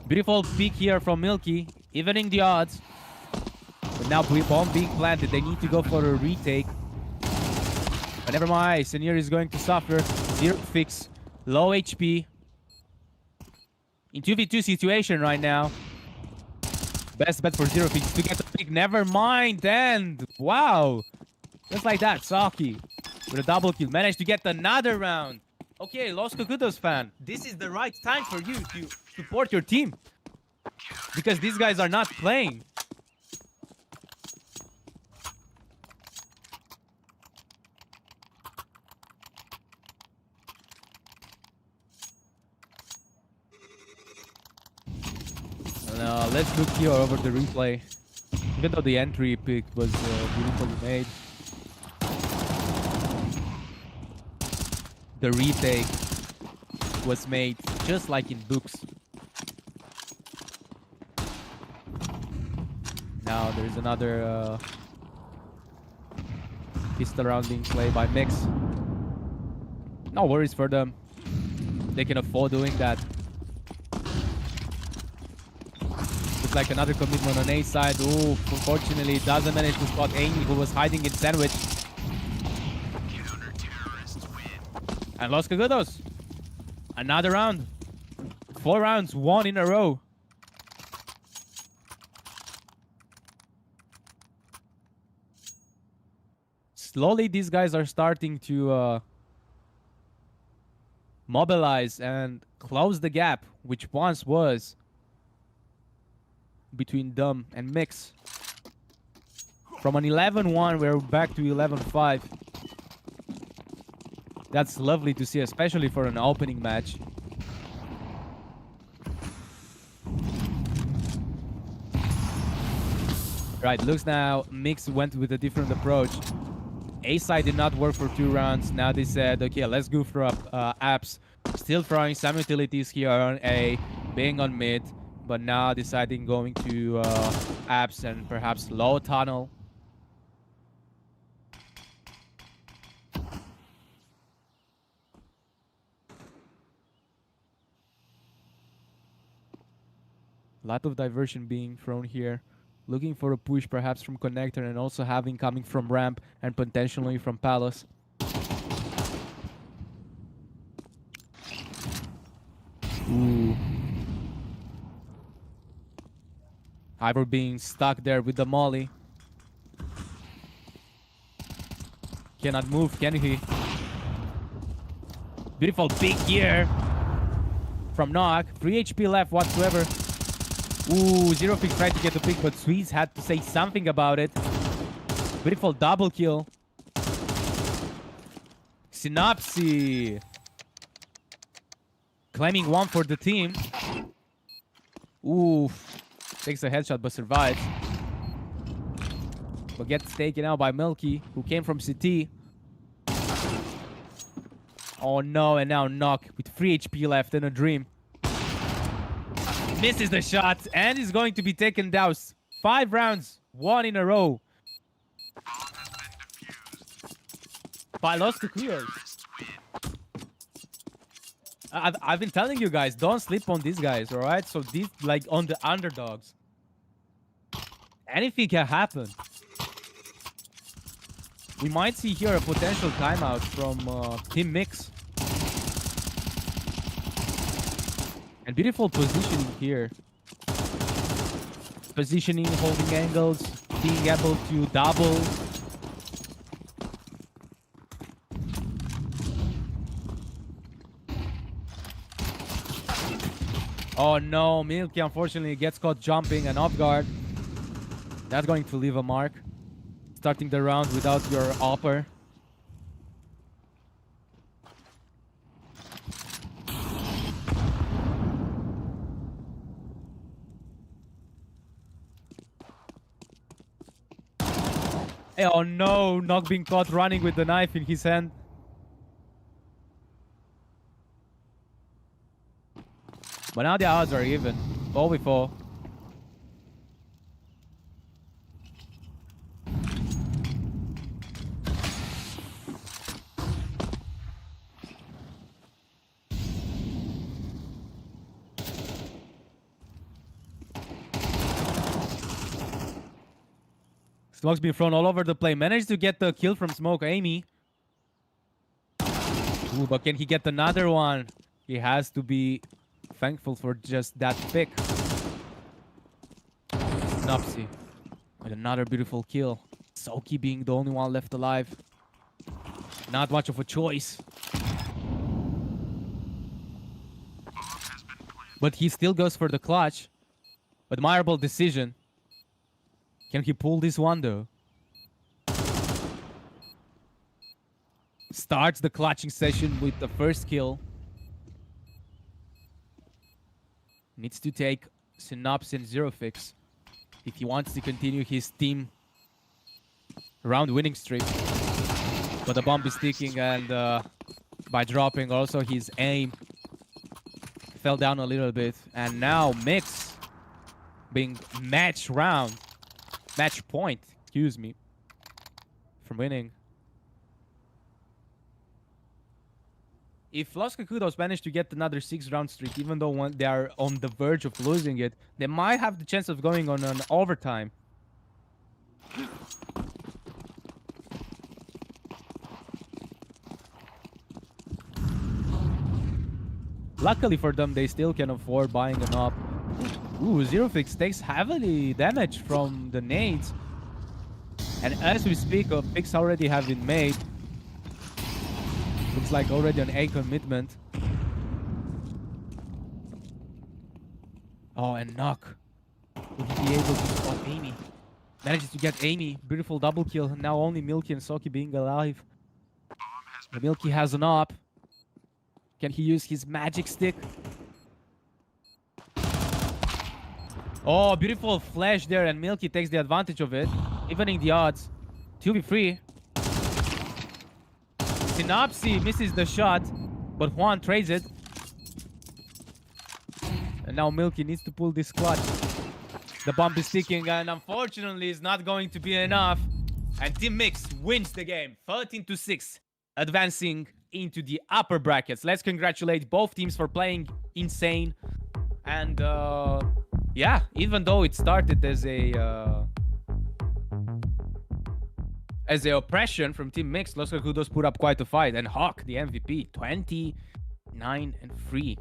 [SPEAKER 2] Beautiful pick here from Milky, evening the odds. But now bomb being planted. They need to go for a retake. But never mind. Senior is going to suffer. 0 fix. Low HP. In 2v2 situation right now. Best bet for 0 fix to get the pick. Never mind. And wow. Just like that, Saki with a double kill. Managed to get another round. Okay, Los Cacudos fan. This is the right time for you to support your team. Because these guys are not playing. Let's look here over the replay. Even though the entry pick was beautifully made, the retake was made just like in books. Now there's another pistol round being played by Mix. No worries for them. They can afford doing that. Looks like another commitment on A side. Ooh, unfortunately, doesn't manage to spot Amy, who was hiding in Sandwich. And Los Cagudos. Another round. 4 rounds, 1 in a row. Slowly, these guys are starting to mobilize and close the gap, which once was between them and Mix. From an 11-1, we're back to 11-5. That's lovely to see, especially for an opening match. Right, looks now Mix went with a different approach. A side did not work for 2 rounds. Now they said, okay, let's go for apps. Still throwing some utilities here on A, being on mid, but now deciding going to apps and perhaps low tunnel. Lot of diversion being thrown here. Looking for a push perhaps from Connector and also having coming from Ramp and potentially from Palace. Ooh. Ivor being stuck there with the molly. Cannot move, can he? Beautiful big gear from Nog. 3 HP left whatsoever. Ooh, Zero Fix tried to get the pick, but Swedes had to say something about it. Beautiful double kill. Synopsy claiming 1 for the team. Ooh, takes a headshot but survives. But gets taken out by Milky, who came from CT. Oh no, and now Knock with 3 HP left and a dream. Misses the shot and is going to be taken down. 5 rounds, 1 in a row. By Los Cagudos. I've been telling you guys, don't sleep on these guys, alright? So these, like, on the underdogs. Anything can happen. We might see here a potential timeout from Team Mix. And beautiful positioning here. Positioning, holding angles, being able to double. Oh no, Milky unfortunately gets caught jumping and off guard. That's going to leave a mark. Starting the round without your upper. Oh no, Nog being caught running with the knife in his hand. But now the odds are even. 4v4. Smoke's been thrown all over the play. Managed to get the kill from Smoke Amy. Ooh, but can he get another one? He has to be thankful for just that pick. Snopsy with another beautiful kill. Soki being the only one left alive. Not much of a choice. But he still goes for the clutch. Admirable decision. Can he pull this one though? Starts the clutching session with the first kill. Needs to take Synops and Zero Fix if he wants to continue his team round winning streak. But the bomb is sticking, and by dropping also his aim fell down a little bit. And now Mix being match round. match point, excuse me, from winning. If Los Cacudos manage to get another 6-round streak, even though they are on the verge of losing it, they might have the chance of going on an overtime. Luckily for them, they still can afford buying an op. Ooh, Zero Fix takes heavily damage from the nades. And as we speak, a fix already have been made. Looks like already an A commitment. Oh, and Knock. Will he be able to spot Amy? Manages to get Amy. Beautiful double kill. Now only Milky and Soki being alive. The Milky has an op. Can he use his magic stick? Oh, beautiful flash there, and Milky takes the advantage of it, evening the odds. 2v3. Synopsy misses the shot, but Juan trades it. And now Milky needs to pull this clutch. The bomb is ticking, and unfortunately, it's not going to be enough. And Team Mix wins the game, 13-6, advancing into the upper brackets. Let's congratulate both teams for playing insane. And yeah, even though it started as a oppression from Team Mix, Los Cacudos put up quite a fight. And Hawk, the MVP, 29-3.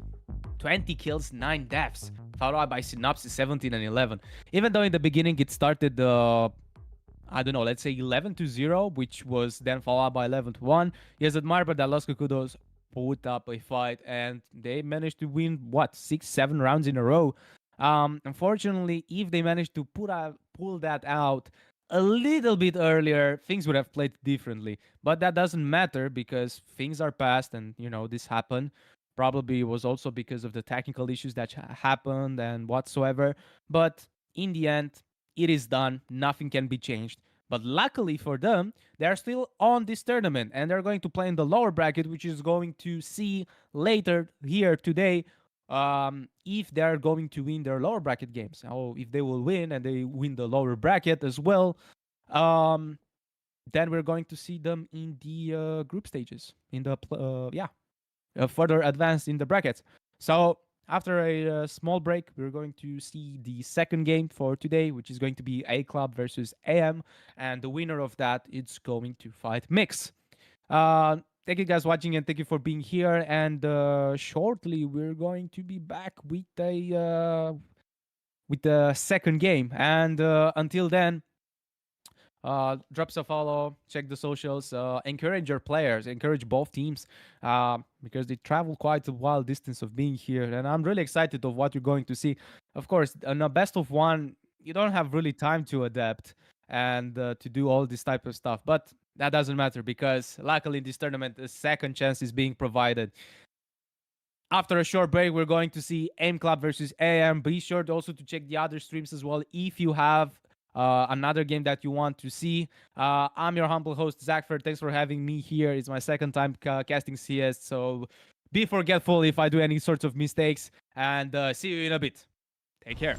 [SPEAKER 2] 20 kills, 9 deaths. Followed up by Synopsis, 17-11. Even though in the beginning it started, I don't know, let's say 11-0, which was then followed by 11-1. Yes, admirable that Los Cacudos put up a fight and they managed to win, what, 6-7 rounds in a row. Unfortunately, if they managed to pull that out a little bit earlier, things would have played differently. But that doesn't matter because things are past and, you know, this happened. Probably it was also because of the technical issues that happened and whatsoever. But in the end, it is done. Nothing can be changed. But luckily for them, they're still on this tournament and they're going to play in the lower bracket, which is going to see later here today if they're going to win their lower bracket games. Or if they will win and they win the lower bracket as well, then we're going to see them in the group stages, in the, further advanced in the brackets. So after a small break, we're going to see the second game for today, which is going to be A Club versus AM. And the winner of that is going to fight Mix. Thank you guys watching and thank you for being here. And shortly, we're going to be back with the second game. And until then, drop us a follow, check the socials, encourage your players, encourage both teams because they travel quite a wild distance of being here. And I'm really excited of what you're going to see. Of course, on a best of one, you don't have really time to adapt and to do all this type of stuff. But that doesn't matter because luckily in this tournament, a second chance is being provided. After a short break, we're going to see AIM Club versus AM. Be sure also to check the other streams as well if you have another game that you want to see. I'm your humble host, Zachfer. Thanks for having me here. It's my second time casting CS, so be forgetful if I do any sorts of mistakes. And see you in a bit. Take care.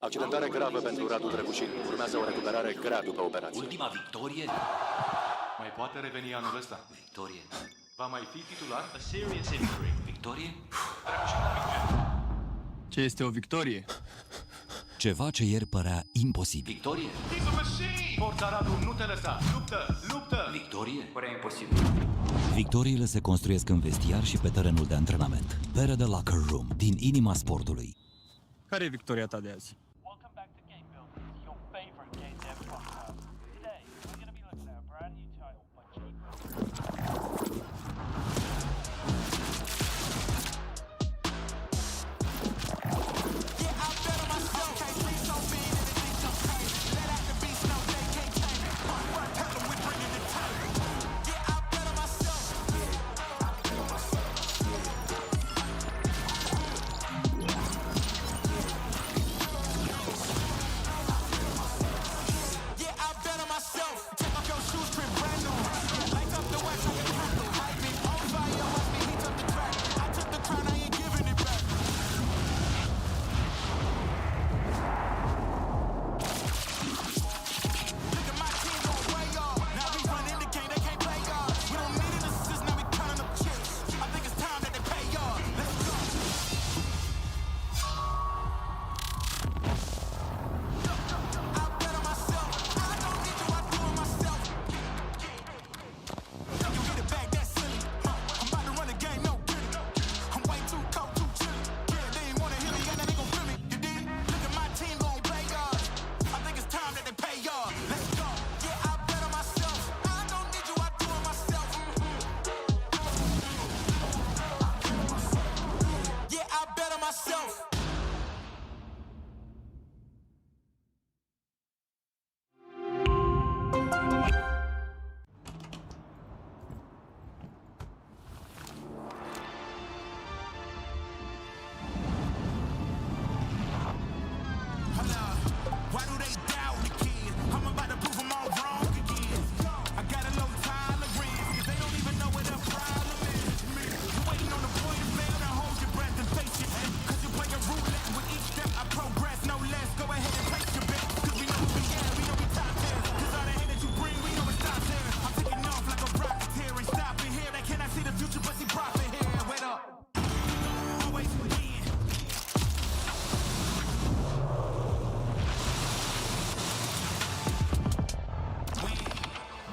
[SPEAKER 3] Accidentare gravă pentru Radu Drăgușin. Urmează o recuperare grea după operație.
[SPEAKER 4] Ultima victorie?
[SPEAKER 5] Mai poate reveni anul ăsta.
[SPEAKER 4] Victorie.
[SPEAKER 5] Va mai fi titular?
[SPEAKER 4] A serious injury. Victorie?
[SPEAKER 6] Ce este o victorie?
[SPEAKER 7] Ceva ce ieri părea imposibil.
[SPEAKER 4] Victorie?
[SPEAKER 5] Forța Radu, nu te lăsa! Luptă! Luptă!
[SPEAKER 4] Victorie?
[SPEAKER 1] Părea imposibil.
[SPEAKER 7] Victoriile se construiesc în vestiar și pe terenul de antrenament. Pere de Locker Room, din inima sportului.
[SPEAKER 6] Care e victoria ta de azi?
[SPEAKER 8] Welcome back to Game Builders, your favorite Ingest F podcast. Today, we're going to be looking at a brand new title by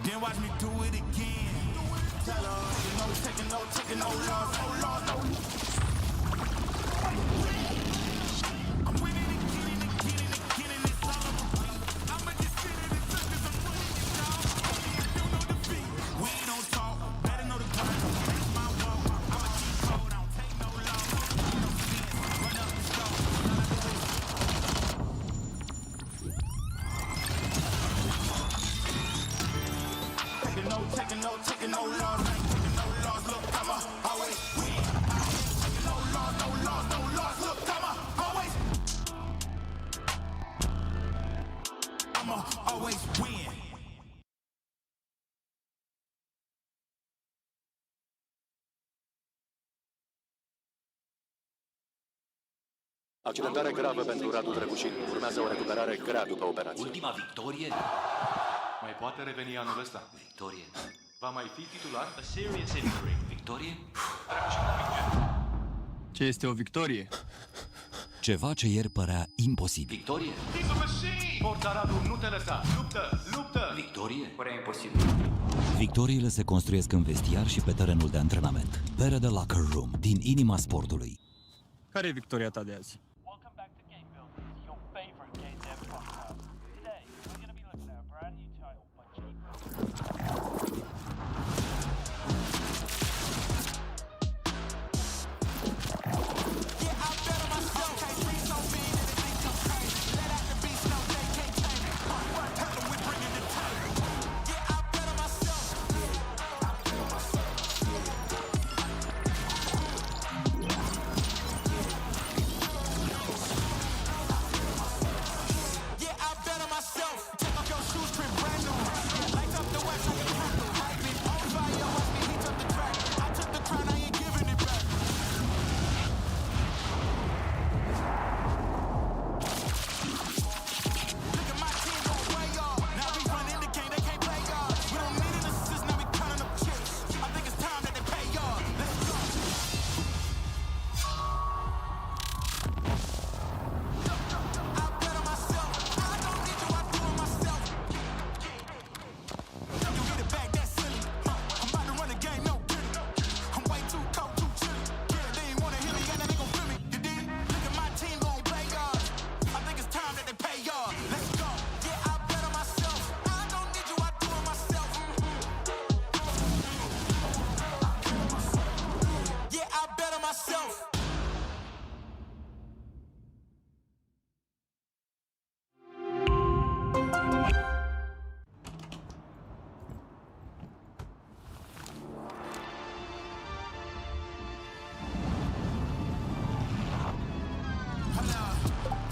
[SPEAKER 9] Then watch me do it again. Tell her, taking no loss, no loss, no. I'm winning again and again and again, and it's all over me. I'ma just sit in the circus, I'm winning it, dog. I don't know defeat. We don't talk, better know the grind. That's my walk. I'ma keep cold, I don't take no loss. No sins, run up the score. Taking no loss, ain't taking no loss. Look, I'ma always win. Taking no loss, no loss, no loss. Look, I'ma always win.
[SPEAKER 3] Accidentare gravă pentru Radu Drăgușin. Urmează o recuperare grea după operație.
[SPEAKER 4] Ultima victorie?
[SPEAKER 5] Mai poate reveni anul ăsta.
[SPEAKER 4] Victorie.
[SPEAKER 5] Va mai fi titular?
[SPEAKER 4] A serious injury. Victorie?
[SPEAKER 6] Ce este o victorie?
[SPEAKER 7] Ceva ce ieri părea imposibil.
[SPEAKER 4] Victorie?
[SPEAKER 5] He's a machine! Forța Radu, nu te lăsa! Luptă! Luptă!
[SPEAKER 4] Victorie?
[SPEAKER 5] Părea imposibil.
[SPEAKER 7] Victoriile se construiesc în vestiar și pe terenul de antrenament. Pere de Locker Room, din inima sportului.
[SPEAKER 6] Care e victoria ta de azi?
[SPEAKER 8] Welcome back to Game Builders, your favorite game dev podcast. Today, we're going to be looking at a brand new title by DraculaN.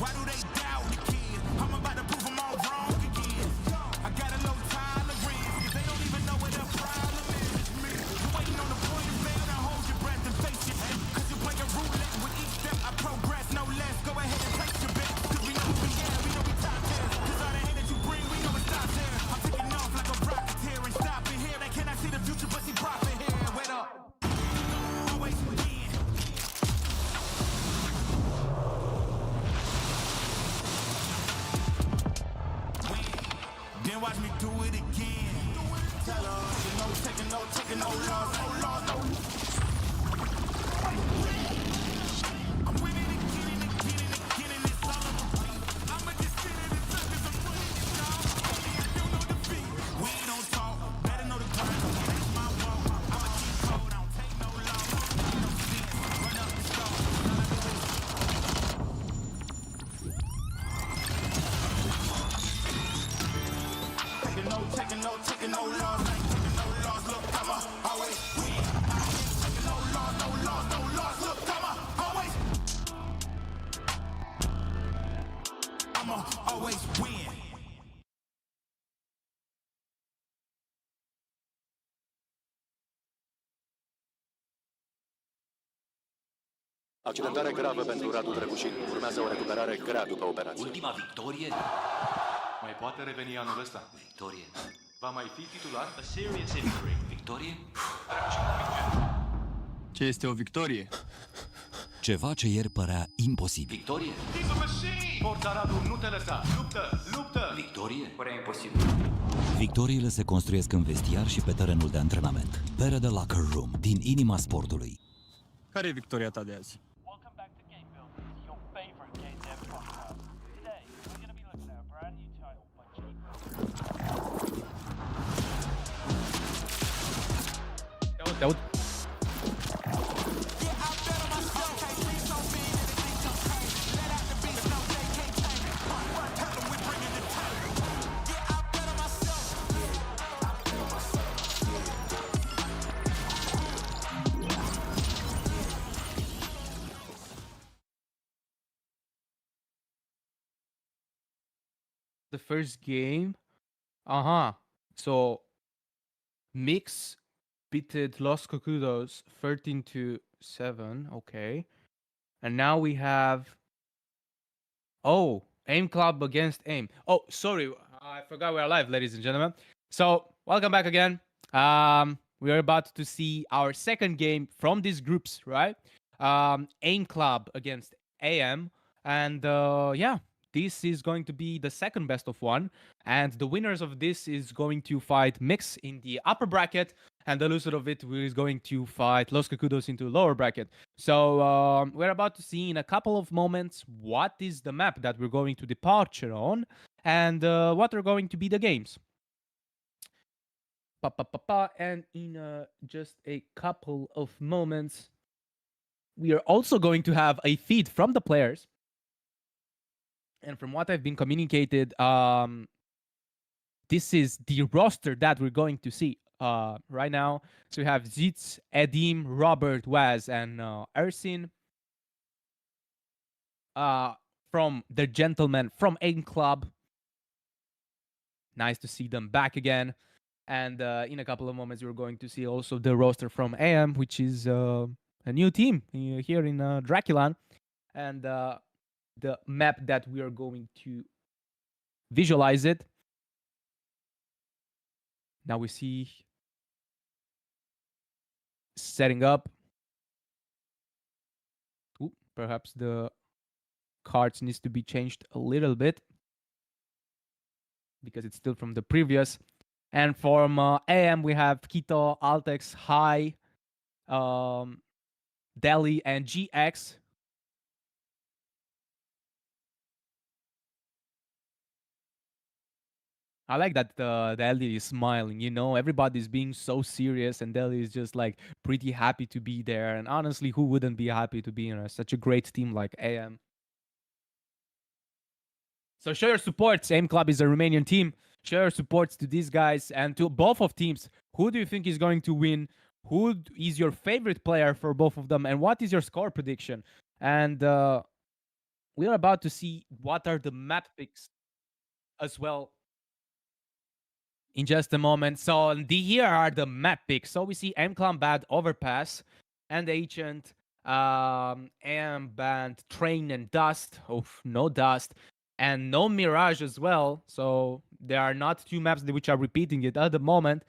[SPEAKER 9] Why do they doubt the kid? I'm about to prove them all wrong again. I got a low tolerance, cause they don't even know what the problem is. You're waiting on the point of fail, now hold your breath and face it. Cause you're playing roulette with each step I progress, no less. Go ahead and place your bet, cause we know we yeah, we know we top tier. Cause all the hate that you bring, we know it stops here. I'm taking off like a rocket here and stopping here. They cannot see the future, but see profit here. Wait up. Always win. Then watch me do it again. Tell her, no taking no loss, no loss, no. I'm winning again and again and again, and it's all on repeat. I'ma just sit in the circus, I'm running this dog. I don't know defeat. We don't talk, better know the grind. That's my walk. I'ma keep cold, I don't take no loss. No sense, run up the star. All I do is taking no loss, I ain't taking no loss. Look, I'ma always win. I ain't taking no loss, no loss, no loss. Look, I'ma always win.
[SPEAKER 3] Accidentare gravă pentru Radu Drăgușin. Urmează o recuperare grea după operație.
[SPEAKER 4] Ultima victorie?
[SPEAKER 5] Mai poate reveni anul ăsta.
[SPEAKER 4] Victorie.
[SPEAKER 5] Va mai fi titular?
[SPEAKER 8] A serious injury.
[SPEAKER 4] Victorie?
[SPEAKER 6] Ce este o victorie?
[SPEAKER 7] Ceva ce ieri părea imposibil.
[SPEAKER 4] Victorie?
[SPEAKER 5] He's a machine! Forța Radu, nu te lăsa! Luptă! Luptă!
[SPEAKER 4] Victorie?
[SPEAKER 5] Părea imposibil.
[SPEAKER 7] Victoriile se construiesc în vestiar și pe terenul de antrenament. Pere de Locker Room, din inima sportului.
[SPEAKER 6] Care e victoria ta de azi?
[SPEAKER 8] Welcome back to Game Builders, your favorite game dev podcast. Today, we're going to be looking at a brand new title by DraculaN.
[SPEAKER 2] Te aud. The first game. So Mix beated Los Cocudos 13-7. Okay. And now we have Aim Club against Aim. Oh, sorry. I forgot we're live, ladies and gentlemen. So welcome back again. We are about to see our second game from these groups, right? Aim Club against AM. And yeah, this is going to be the second best of one. And the winners of this is going to fight Mix in the upper bracket. And the loser of it is going to fight Los Cacudos into lower bracket. So we're about to see in a couple of moments what is the map that we're going to departure on and what are going to be the games. And in just a couple of moments, we are also going to have a feed from the players. And from what I've been communicated, this is the roster that we're going to see right now. So we have Zitz, Edim, Robert, Waz, and Ersin. From the gentlemen from Aim Club. Nice to see them back again. And in a couple of moments, you're going to see also the roster from AM, which is a new team here in DraculaN. And the map that we are going to visualize it. Now we see setting up. Ooh, perhaps the cards needs to be changed a little bit because it's still from the previous. And from AM, we have Quito, Altex, High, Delhi, and GX. I like that Delhi is smiling, you know, everybody's being so serious and Delhi is just like pretty happy to be there. And honestly, who wouldn't be happy to be in such a great team like AM? So show your supports. Aim Club is a Romanian team. Show your supports to these guys and to both of teams. Who do you think is going to win? Who is your favorite player for both of them? And what is your score prediction? And we are about to see what are the map picks as well in just a moment. So here are the map picks. So we see M Clan Bad Overpass and Ancient, AM Band Train and Dust. Oh, no Dust. And no Mirage as well. So there are not two maps which are repeating it at the moment.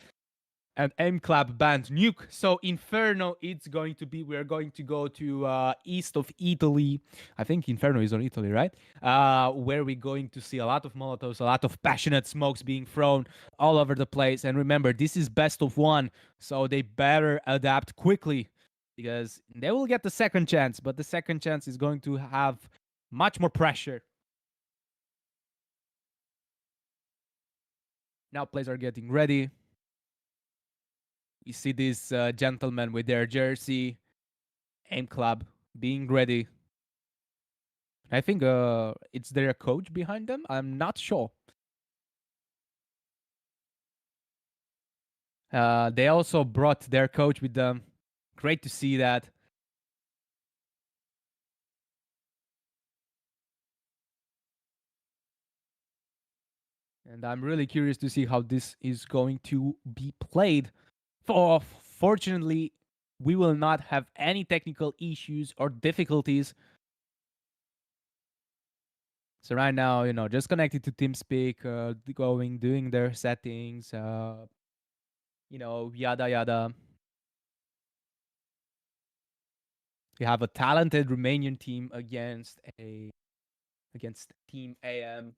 [SPEAKER 2] And M Club Band Nuke. So Inferno, it's going to be, we're going to go to east of Italy. I think Inferno is on Italy, right? Where we're going to see a lot of Molotovs, a lot of passionate smokes being thrown all over the place. And remember, this is best of one. So they better adapt quickly because they will get the second chance. But the second chance is going to have much more pressure. Now players are getting ready. You see these gentlemen with their jersey, Aim Club, being ready. I think it's their coach behind them. I'm not sure. They also brought their coach with them. Great to see that. And I'm really curious to see how this is going to be played. Fortunately, we will not have any technical issues or difficulties. So right now, you know, just connected to TeamSpeak, doing their settings, you know, yada yada. We have a talented Romanian team against Team AM.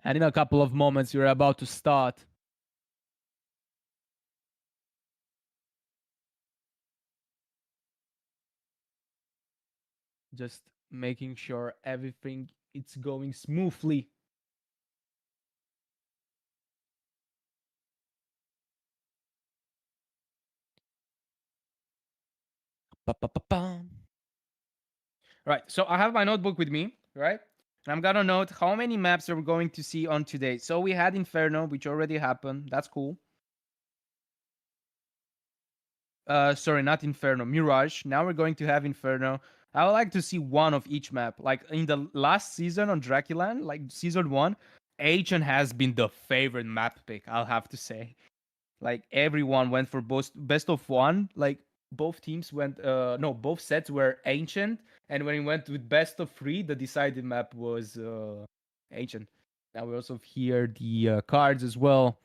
[SPEAKER 2] And in a couple of moments, you're about to start. Just making sure everything it's going smoothly. Right, so I have my notebook with me, right? And I'm gonna note how many maps are we going to see on today. So we had Inferno, which already happened. That's cool. Sorry, not Inferno, Mirage. Now we're going to have Inferno. I would like to see one of each map. Like in the last season on DraculaN, like season 1, Ancient has been the favorite map pick, I'll have to say. Like everyone went for both best of one. Like both teams went. No, both sets were ancient, and when it went with best of three, the decided map was ancient. Now we also have here the cards as well.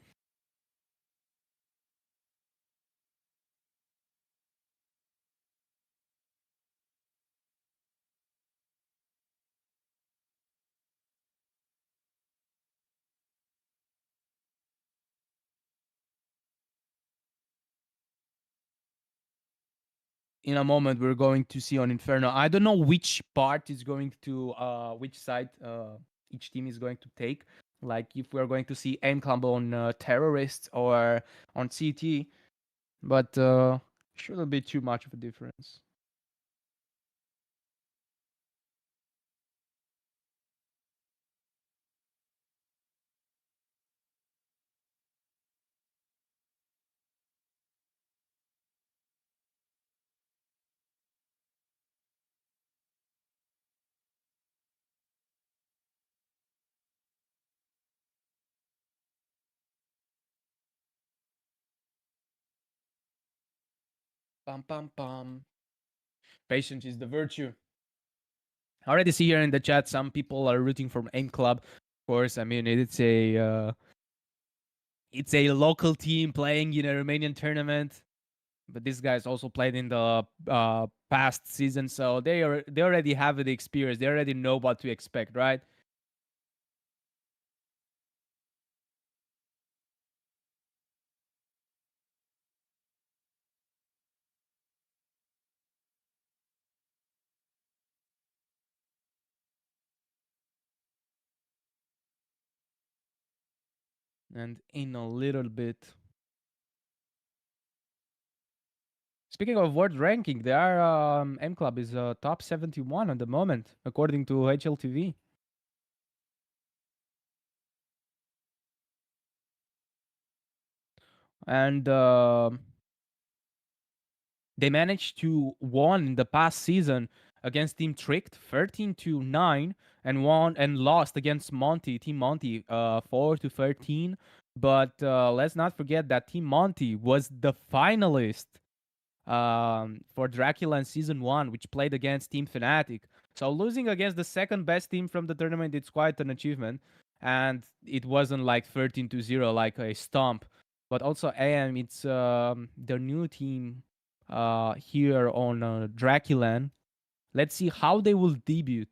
[SPEAKER 2] In a moment, we're going to see on Inferno. I don't know which part is going to, which side each team is going to take. Like if we're going to see aim combo on terrorists or on CT, but shouldn't be too much of a difference. Pam pam pam. Patience is the virtue. I already see here in the chat some people are rooting for Aim Club. Of course, I mean it's a local team playing in a Romanian tournament, but these guys also played in the past season, so they already have the experience. They already know what to expect, right? And in a little bit. Speaking of world ranking, their M Club is top 71 at the moment, according to HLTV. And they managed to won in the past season against Team Tricked 13-9 and won and lost against Team Monty 4-13. But let's not forget that Team Monty was the finalist for DraculaN Season 1, which played against Team Fnatic. So losing against the second best team from the tournament, it's quite an achievement. And it wasn't like 13-0 like a stomp. But also AM, it's their new team here on DraculaN. Let's see how they will debut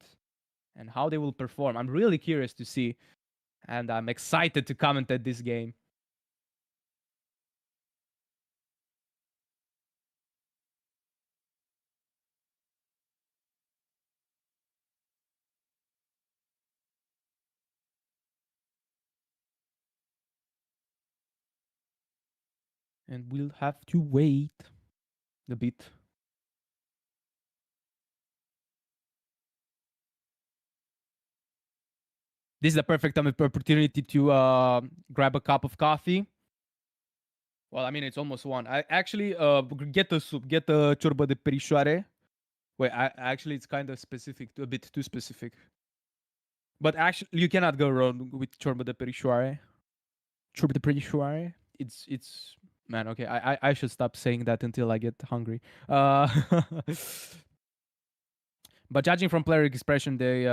[SPEAKER 2] and how they will perform. I'm really curious to see. And I'm excited to comment at this game. And we'll have to wait a bit. This is the perfect time opportunity to grab a cup of coffee. Well, I mean, it's almost one. I actually get the soup, get the ciorba de perișoare. Wait, actually, it's kind of specific, a bit too specific. But actually, you cannot go wrong with ciorba de perișoare. Ciorba de perișoare. It's man. Okay, I should stop saying that until I get hungry. But judging from player expression, they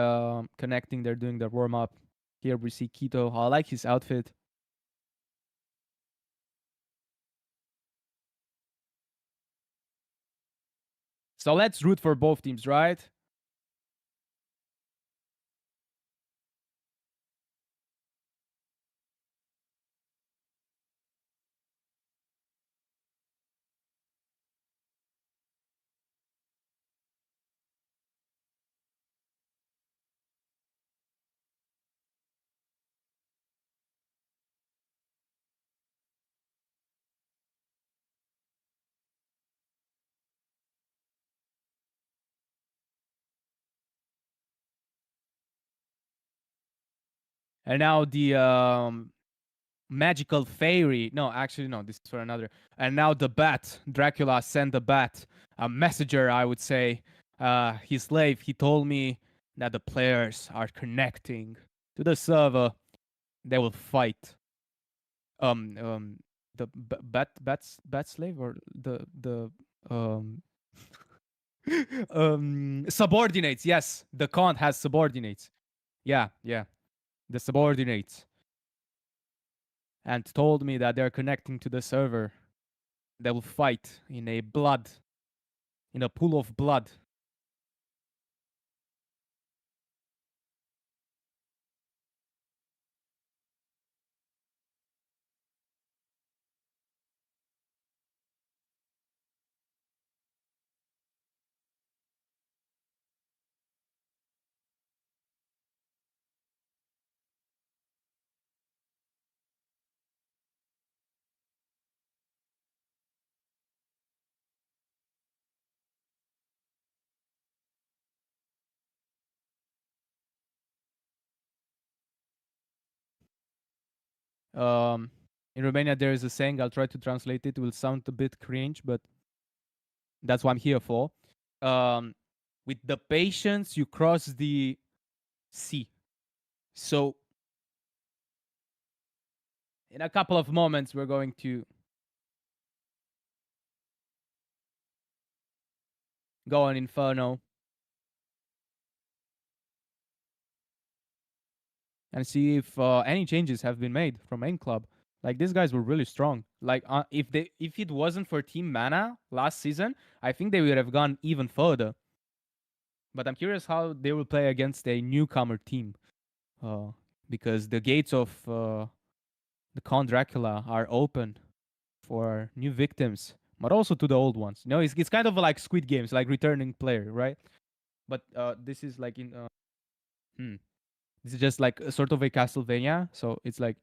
[SPEAKER 2] connecting. They're doing their warm up. Here we see Keto. I like his outfit. So let's root for both teams, right? And now the magical fairy. No, actually, no, this is for another. And now the bat. Dracula sent the bat. A messenger, I would say. His slave, he told me that the players are connecting to the server. They will fight. The the bat slave or the um subordinates. Yes, the Khan has subordinates. Yeah, yeah, the subordinates, and told me that they're connecting to the server. They will fight in a pool of blood. Um, in Romania, there is a saying. I'll try to translate it. It will sound a bit cringe, but that's what I'm here for. Um, with the patience, you cross the sea. So, in a couple of moments, we're going to go on Inferno and see if any changes have been made from main club. Like these guys were really strong. Like if it wasn't for Team Mana last season, I think they would have gone even further. But I'm curious how they will play against a newcomer team, because the gates of the Count Dracula are open for new victims, but also to the old ones. You know, it's kind of like Squid Games, like returning player, right? But this is like in this is just like a sort of a Castlevania. So it's like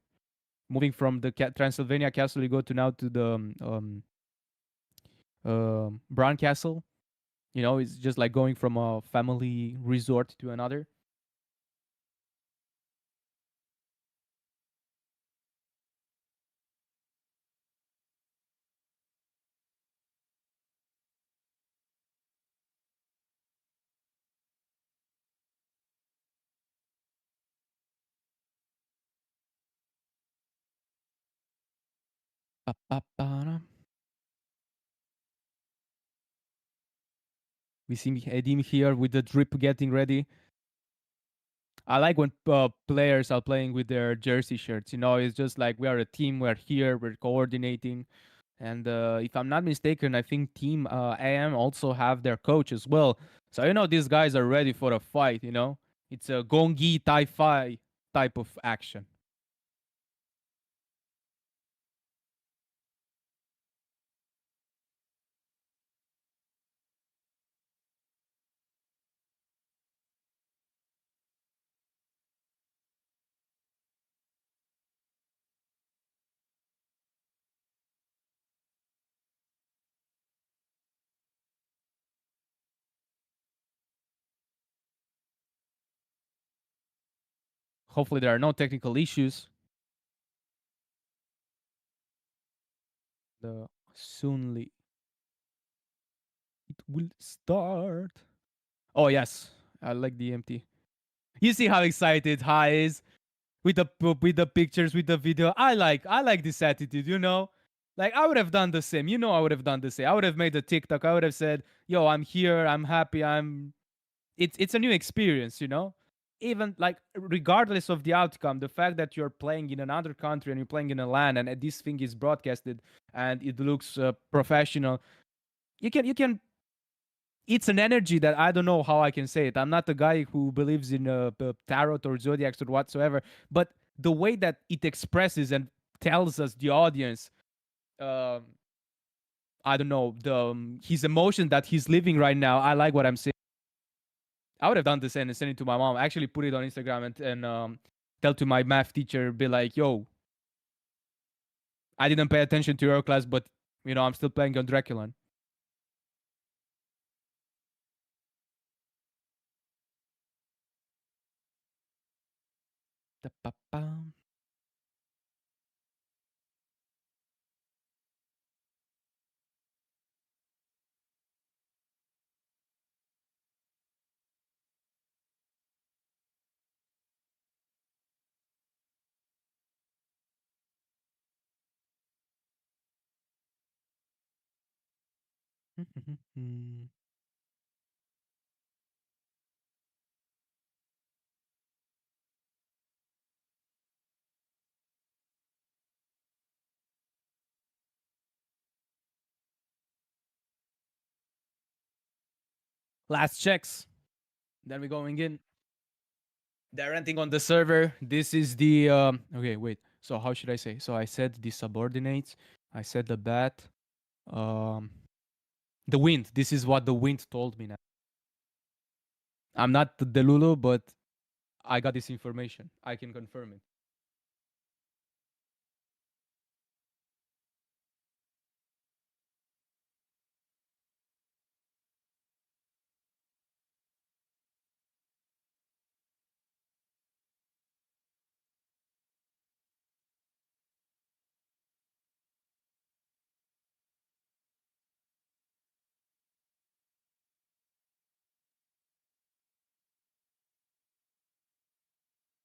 [SPEAKER 2] moving from the Transylvania castle, you go to now to the Bran Castle. You know, it's just like going from a family resort to another. Ba-ba-ba-da. We see Edim here with the drip getting ready. I like when players are playing with their jersey shirts. You know, it's just like we are a team. We're here. We're coordinating. And if I'm not mistaken, I think Team AM also have their coach as well. So you know these guys are ready for a fight. You know, it's a Gongi Tai Fi type of action. Hopefully there are no technical issues. The soonly it will start. Oh yes, I like the empty. You see how excited Hai is with the pictures, with the video. I like this attitude. You know, like I would have done the same. You know, I would have done the same. I would have made a TikTok. I would have said, "Yo, I'm here. I'm happy. I'm." It's a new experience. You know, even like regardless of the outcome, the fact that you're playing in another country and you're playing in a LAN and this thing is broadcasted and it looks professional, you can it's an energy that I don't know how I can say it. I'm not a guy who believes in tarot or zodiacs or whatsoever, but the way that it expresses and tells us the audience, um, I don't know, the his emotion that he's living right now. I like what I'm saying. I would have done the same and send it to my mom. Actually, put it on Instagram and tell to my math teacher, be like, "Yo, I didn't pay attention to your class, but you know, I'm still playing on DraculaN." Da-ba-bam. Last checks. Then we're going in. They're renting on the server. This is the okay, wait. So how should I say? So I said the subordinates. I said the bat. Um the wind. This is what the wind told me now. I'm not the Delulu, but I got this information. I can confirm it.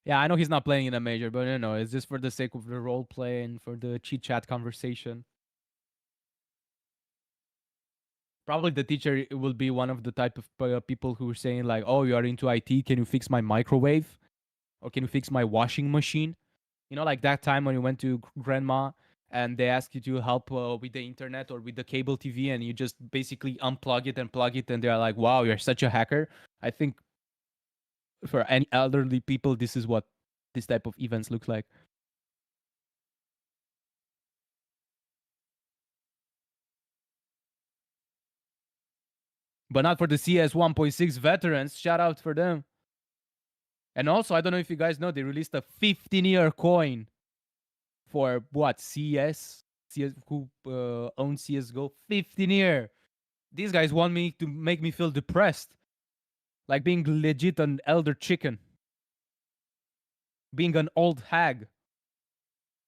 [SPEAKER 2] Yeah, I know he's not playing in a major, but it's just for the sake of the role play and for the chit chat conversation. Probably the teacher will be one of the type of people who are saying like, "Oh, you are into IT. Can you fix my microwave? Or can you fix my washing machine?" Like that time when you went to grandma and they asked you to help with the internet or with the cable TV, and you just basically unplug it and plug it, and they're like, "Wow, you're such a hacker." I think for any elderly people, this is what this type of events look like. But not for the CS 1.6 veterans. Shout out for them. And also, I don't know if you guys know, they released a 15-year coin for what? CS, who owns CSGO? 15-year. These guys want me to make me feel depressed. Like being legit an elder chicken. Being an old hag.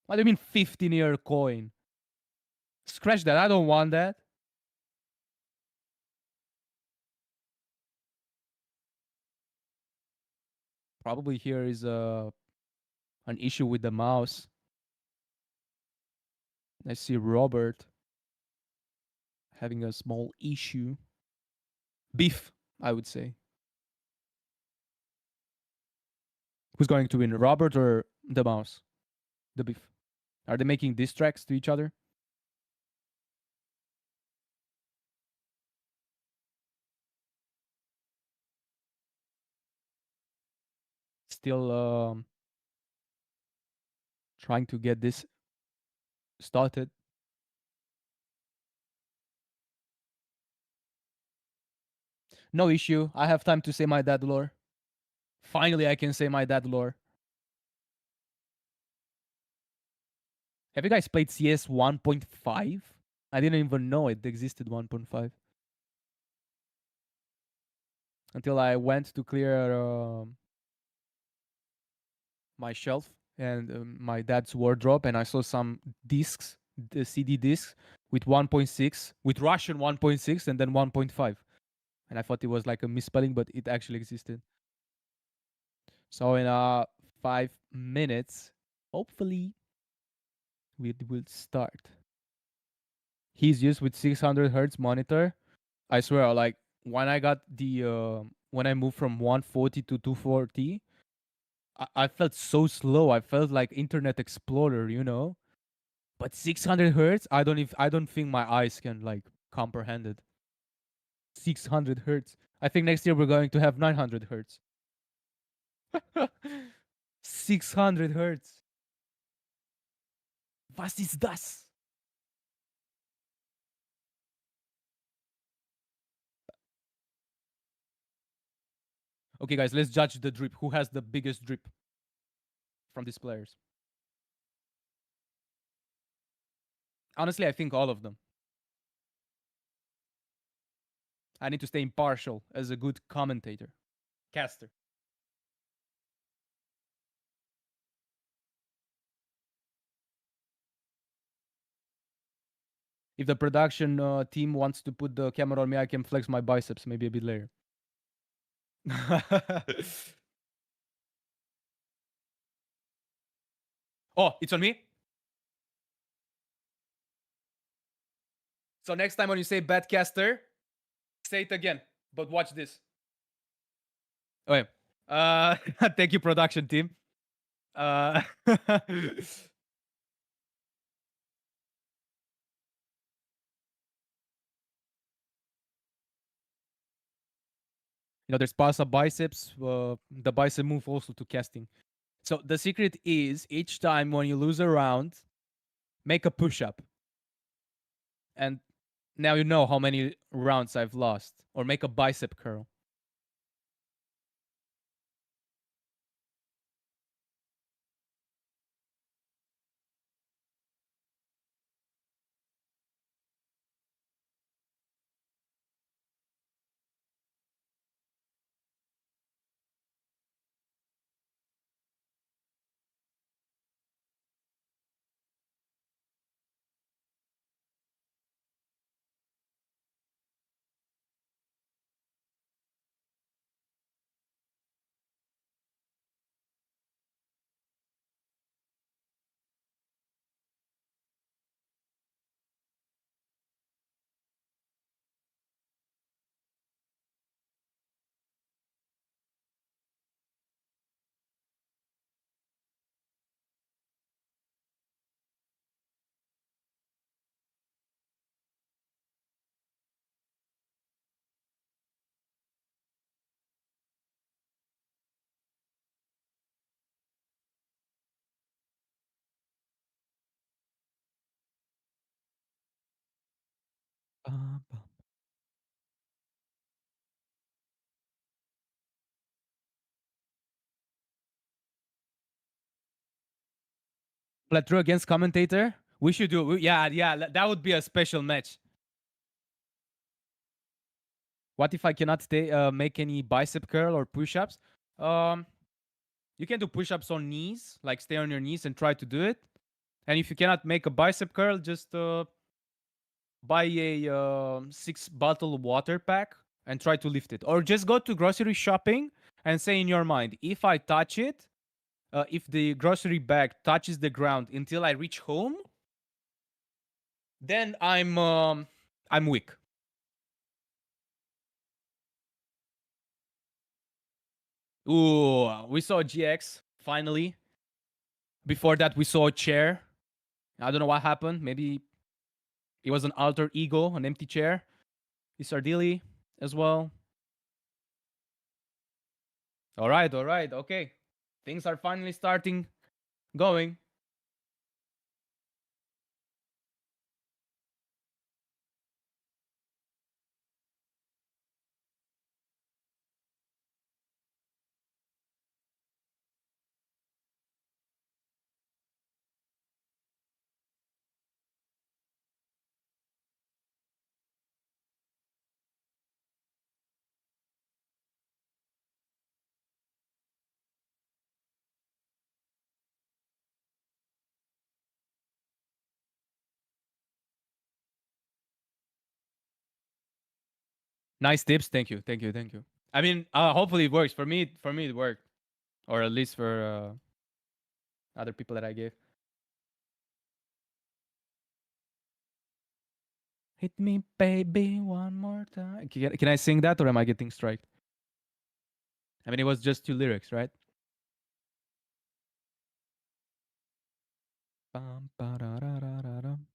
[SPEAKER 2] What do you mean 15-year coin? Scratch that. I don't want that. Probably here is an issue with the mouse. I see Robert having a small issue. Beef, I would say. Who's going to win, Robert or the mouse? The beef. Are they making diss tracks to each other? Still trying to get this started. No issue. I have time to say my dad lore. Finally, I can say my dad lore. Have you guys played CS 1.5? I didn't even know it existed 1.5. Until I went to clear my shelf and my dad's wardrobe, and I saw some discs, the CD discs with 1.6, with Russian 1.6 and then 1.5. And I thought it was like a misspelling, but it actually existed. So in 5 minutes, hopefully, we will start. He's used with 600 hertz monitor. I swear, like when I got the when I moved from 140 to 240, I felt so slow. I felt like Internet Explorer, But 600 hertz, I don't think my eyes can like comprehend it. 600 hertz. I think next year we're going to have 900 hertz. 600 hertz. Was ist das? Okay, guys, let's judge the drip. Who has the biggest drip from these players? Honestly, I think all of them. I need to stay impartial as a good commentator. Caster. If the production team wants to put the camera on me, I can flex my biceps maybe a bit later. Oh, it's on me? So next time when you say Badcaster, say it again. But watch this. Okay. Thank you, production team. There's pasa biceps, the bicep move also to casting. So the secret is each time when you lose a round, make a push up. And now you know how many rounds I've lost. Or make a bicep curl. Pletro against commentator? We should do. Yeah, that would be a special match. What if I cannot make any bicep curl or push-ups? You can do push-ups on knees, like stay on your knees and try to do it. And if you cannot make a bicep curl, just buy a 6-bottle water pack and try to lift it. Or just go to grocery shopping and say in your mind, if I touch it, if the grocery bag touches the ground until I reach home, then I'm weak. Ooh, we saw GX finally. Before that, we saw a chair. I don't know what happened. Maybe it was an alter ego, an empty chair. Isardili as well. All right. Okay. Things are finally starting going. Nice tips. Thank you. I mean, hopefully it works. For me, it worked. Or at least for other people that I gave. Hit me, baby, one more time. Can I sing that or am I getting striked? I mean, it was just 2 lyrics, right? Bum, ba-da-da-da-da-dum.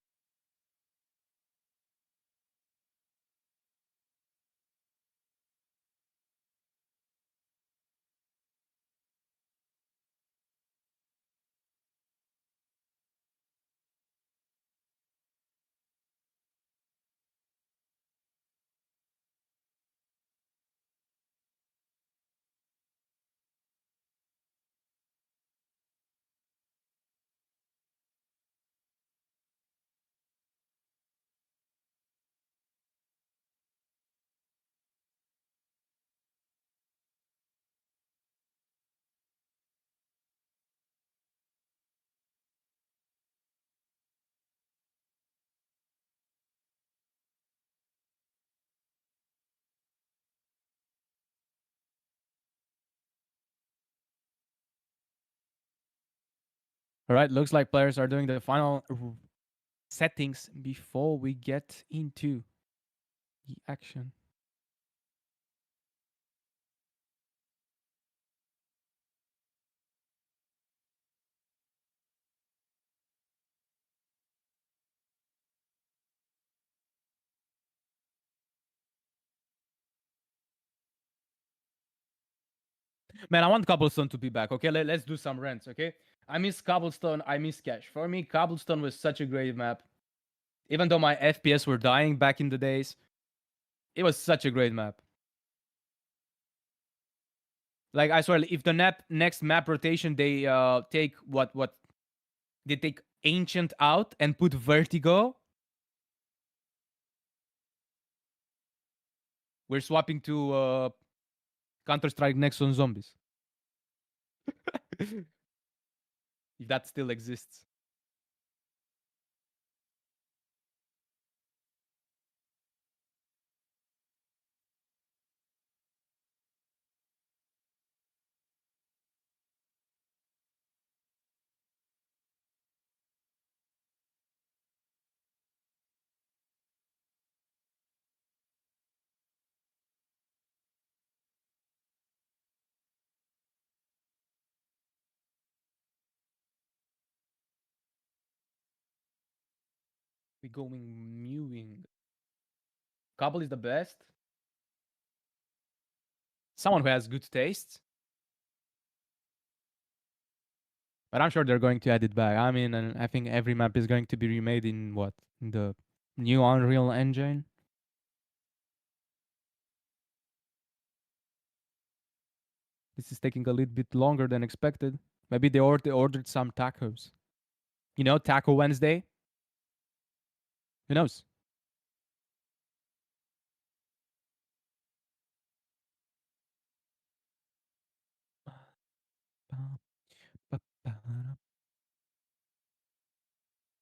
[SPEAKER 2] All right, looks like players are doing the final settings before we get into the action. Man, I want Cobblestone to be back. Okay, let's do some rents. Okay, I miss Cobblestone. I miss Cash. For me, Cobblestone was such a great map. Even though my FPS were dying back in the days, it was such a great map. Like I swear, if the next map rotation they take what they take Ancient out and put Vertigo, we're swapping to Counter-Strike Next on Zombies. If that still exists. We're going mewing. Cobble is the best. Someone who has good taste. But I'm sure they're going to add it back. I mean, and I think every map is going to be remade in what? In the new Unreal Engine? This is taking a little bit longer than expected. Maybe they ordered some tacos. You know, Taco Wednesday? Who knows?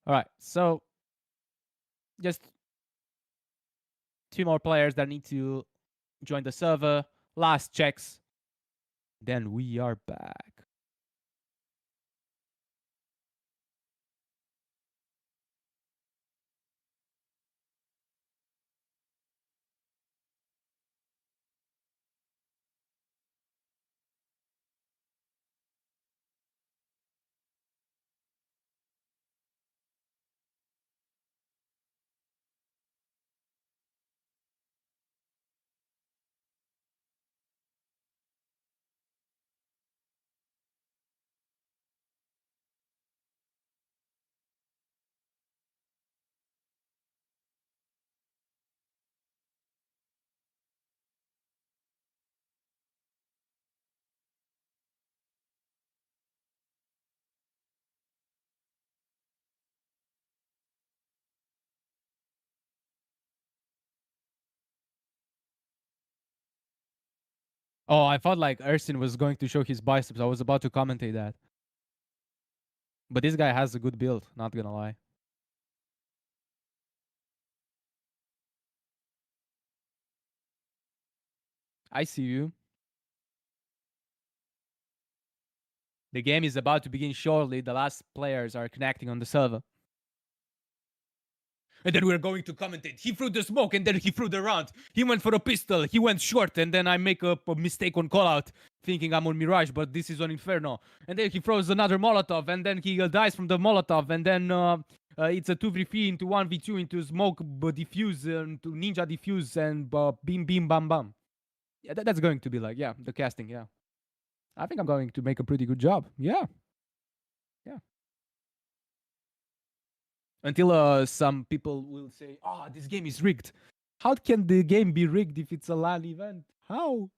[SPEAKER 2] All right, so just 2 more players that need to join the server. Last checks. Then we are back. Oh, I thought like Ersin was going to show his biceps. I was about to commentate that. But this guy has a good build, not gonna lie. I see you. The game is about to begin shortly. The last players are connecting on the server. And then we're going to commentate. He threw the smoke and then he threw the round. He went for a pistol. He went short and then I make a mistake on callout, thinking I'm on Mirage, but this is on Inferno. And then he throws another Molotov and then he dies from the Molotov. And then it's a 2v3 into 1v2 into smoke diffuse, into ninja diffuse and beam, beam, bam, bam. Yeah, that's going to be like, yeah, the casting, yeah. I think I'm going to make a pretty good job. Yeah. Yeah. Until some people will say, "Oh, this game is rigged." How can the game be rigged if it's a LAN event? How?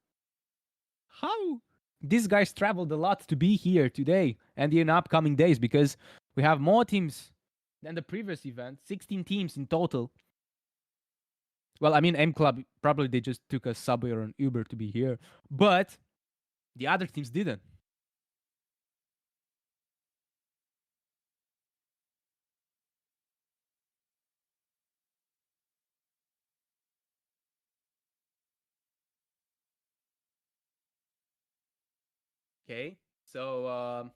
[SPEAKER 2] How? These guys traveled a lot to be here today and in upcoming days because we have more teams than the previous event. 16 teams in total. Well, I mean, M Club probably they just took a subway or an Uber to be here, but the other teams didn't. Okay, so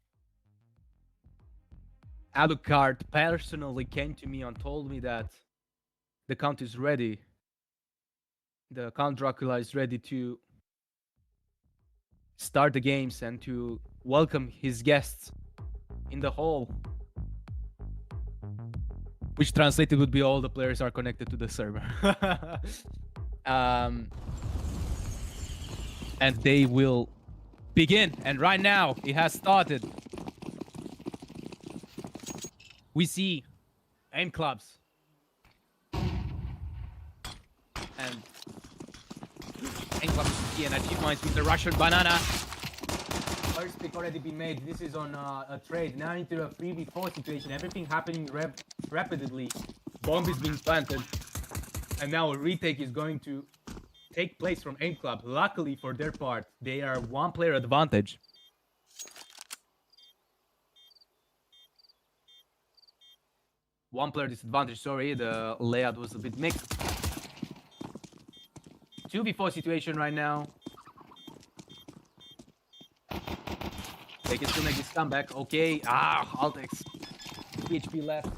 [SPEAKER 2] Alucard personally came to me and told me that the Count is ready. The Count Dracula is ready to start the games and to welcome his guests in the hall. Which translated would be all the players are connected to the server. And they will begin. And right now, it has started. We see aim clubs. And aim clubs and achievements with the Russian banana. First pick already been made. This is on a trade. Now into a 3v4 situation. Everything happening rapidly. Bomb is being planted. And now a retake is going to take place from aim club. Luckily for their part, they are one player advantage. One player disadvantage, sorry, the layout was a bit mixed. 2v4 situation right now. They can still make this comeback. Okay, Altex. 3 HP left.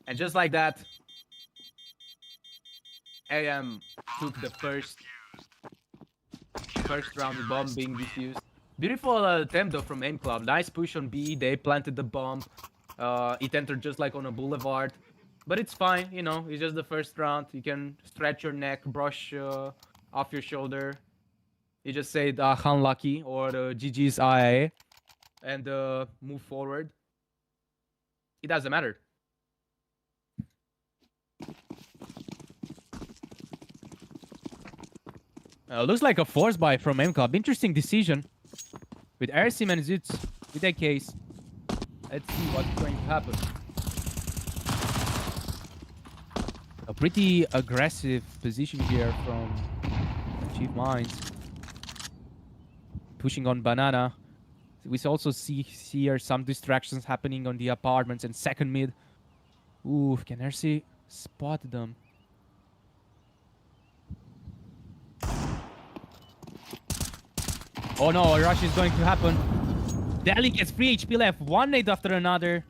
[SPEAKER 2] And just like that, AM took the first round with bomb being defused. Beautiful attempt though from aim club. Nice push on B. They planted the bomb. It entered just like on a boulevard. But it's fine, you know, it's just the first round. You can stretch your neck, brush off your shoulder. You just say the unlucky or the GG's IA and move forward. It doesn't matter. Looks like a force buy from M Club. Interesting decision. With Ersim and Zutz with that case. Let's see what's going to happen. A pretty aggressive position here from Chief Minds. Pushing on Banana. We also see here some distractions happening on the apartments and second mid. Ooh, can Ersi spot them? Oh no, a rush is going to happen. Deli gets 3 HP left, one nade after another.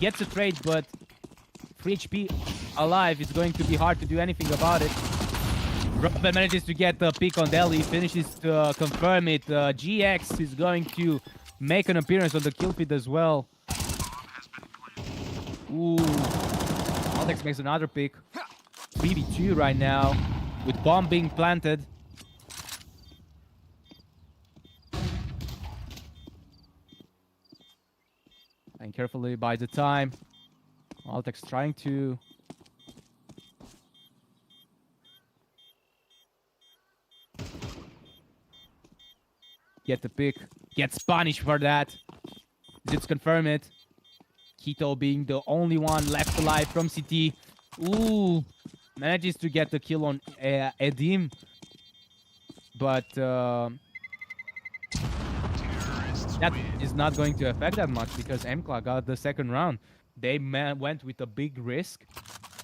[SPEAKER 2] Gets a trade, but 3 HP alive is going to be hard to do anything about it. Robin manages to get the pick on Deli, finishes to confirm it. GX is going to make an appearance on the kill feed as well. Ooh. Altex makes another pick. 3v2 right now, with bomb being planted. And carefully by the time. Altex trying to get the pick. Gets punished for that. Zips confirm it. Keto being the only one left alive from CT. Ooh. Manages to get the kill on Edim. But that is not going to affect that much because MCLA got the second round. They went with a big risk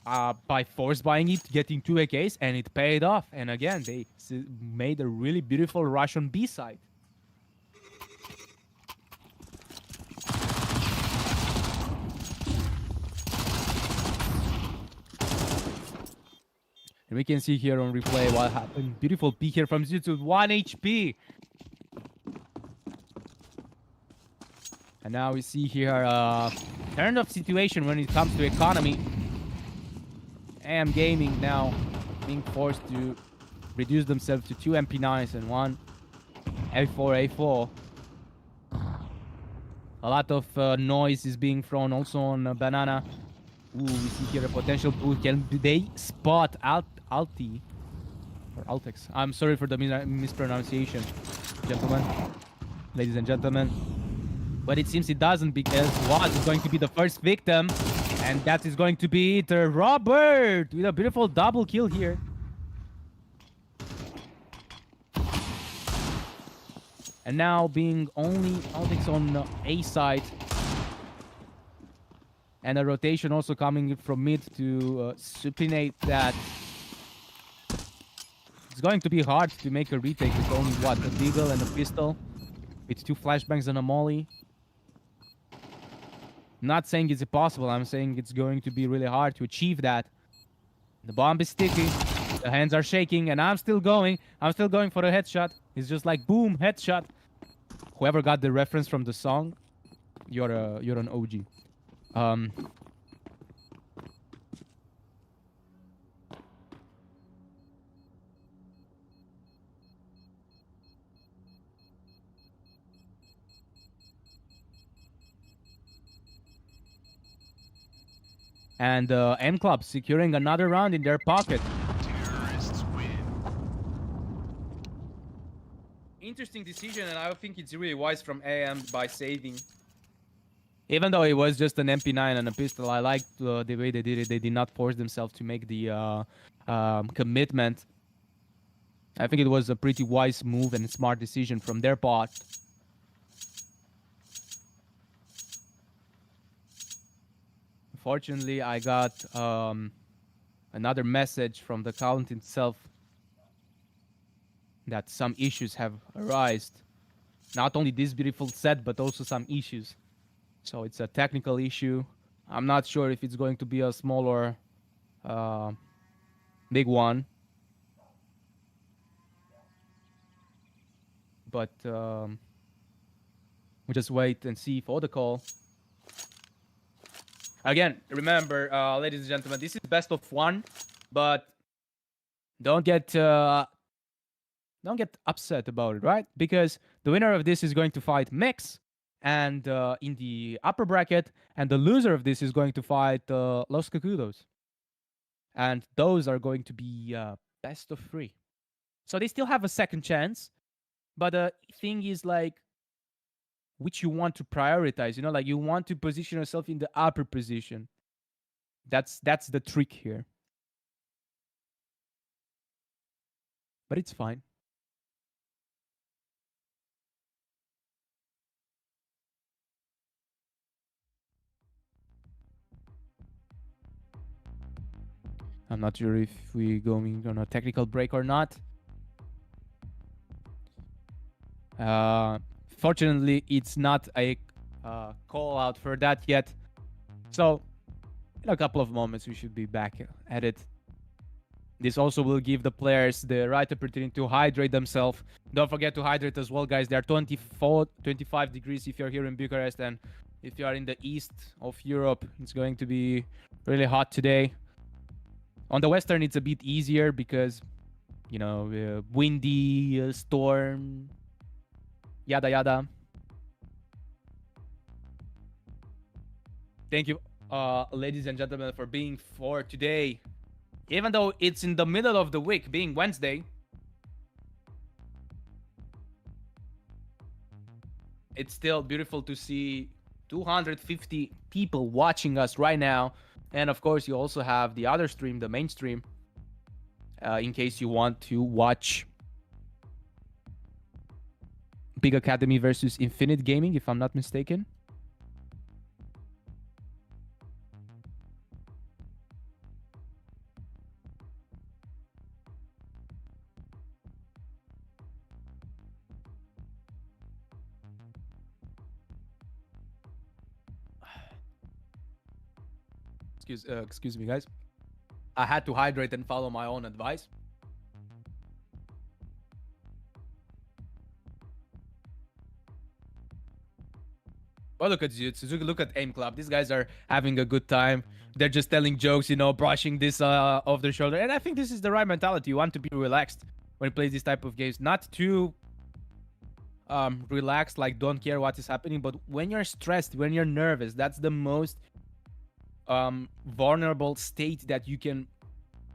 [SPEAKER 2] by force buying it, getting 2 AKs, and it paid off. And again, they made a really beautiful rush on B side. And we can see here on replay what happened. Beautiful peek here from Zutz with 1 HP. And now we see here a turn-off situation when it comes to economy. AM Gaming now being forced to reduce themselves to 2 MP9s and 1 A4A4. A lot of noise is being thrown also on Banana. Ooh, we see here a potential pull. Can they spot Alti? Or Altex. I'm sorry for the mispronunciation, gentlemen. Ladies and gentlemen. But it seems it doesn't because Waz is going to be the first victim. And that is going to be it. Robert with a beautiful double kill here. And now being only Altex on A side. And a rotation also coming from mid to supinate that. It's going to be hard to make a retake with only, what, a deagle and a pistol. with 2 flashbangs and a molly. Not saying it's impossible. I'm saying it's going to be really hard to achieve that. The bomb is sticky. The hands are shaking, and I'm still going. I'm still going for a headshot. It's just like boom, headshot. Whoever got the reference from the song, you're an OG. And M Club securing another round in their pocket.
[SPEAKER 5] Terrorists win.
[SPEAKER 2] Interesting decision, and I think it's really wise from AM by saving. Even though it was just an MP9 and a pistol, I liked the way they did it. They did not force themselves to make the commitment. I think it was a pretty wise move and smart decision from their part. Fortunately, I got another message from the account itself that some issues have arisen. Not only this beautiful set, but also some issues. So it's a technical issue. I'm not sure if it's going to be a small or big one. But we'll just wait and see for the call. Again, remember, ladies and gentlemen, this is best of 1, but don't get upset about it, right? Because the winner of this is going to fight Mix, and in the upper bracket, and the loser of this is going to fight Los Cacudos, and those are going to be best of 3. So they still have a second chance, but the thing is like, which you want to prioritize, you know, like you want to position yourself in the upper position. That's the trick here. But it's fine. I'm not sure if we're going on a technical break or not. Fortunately, it's not a call out for that yet. So, in a couple of moments, we should be back at it. This also will give the players the right opportunity to hydrate themselves. Don't forget to hydrate as well, guys. They are 25 degrees if you're here in Bucharest, and if you are in the east of Europe, it's going to be really hot today. On the western, it's a bit easier because, you know, windy, storm, yada yada. Thank you, ladies and gentlemen, for being for today. Even though it's in the middle of the week, being Wednesday, it's still beautiful to see 250 people watching us right now. And of course, you also have the other stream, the main stream, in case you want to watch Big Academy versus Infinite Gaming, if I'm not mistaken. Excuse me, guys. I had to hydrate and follow my own advice. Well, look at Jutsu. Look at Aim Club. These guys are having a good time. They're just telling jokes, you know, brushing this off their shoulder. And I think this is the right mentality. You want to be relaxed when you play this type of games. Not too relaxed, like don't care what is happening. But when you're stressed, when you're nervous, that's the most vulnerable state that you can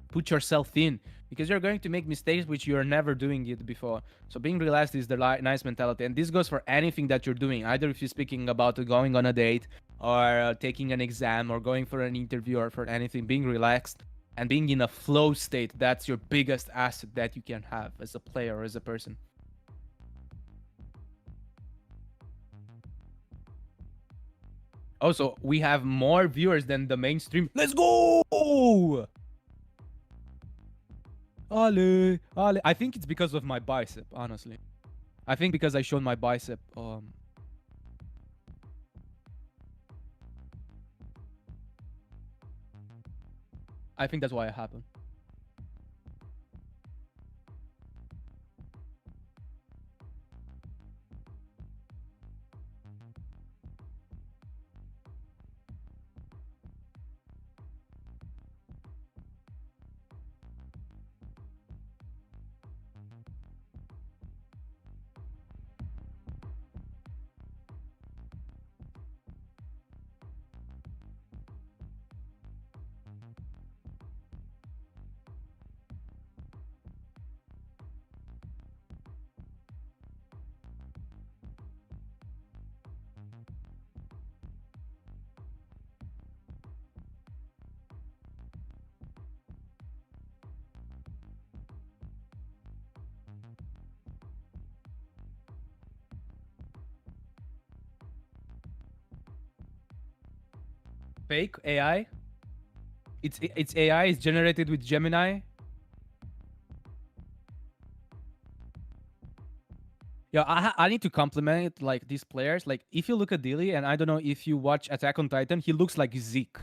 [SPEAKER 2] put yourself in, because you're going to make mistakes which you're never doing it before. So being relaxed is the nice mentality, and this goes for anything that you're doing, either if you're speaking about going on a date or taking an exam or going for an interview or for anything. Being relaxed and being in a flow state, that's your biggest asset that you can have as a player or as a person. Also, we have more viewers than the mainstream. Let's go! Ale, Ale. I think it's because of my bicep, honestly. I think because I showed my bicep. I think that's why it happened. Fake AI. It's AI is generated with Gemini. Yeah, I need to compliment like these players. Like if you look at Dilly, and I don't know if you watch Attack on Titan, he looks like Zeke.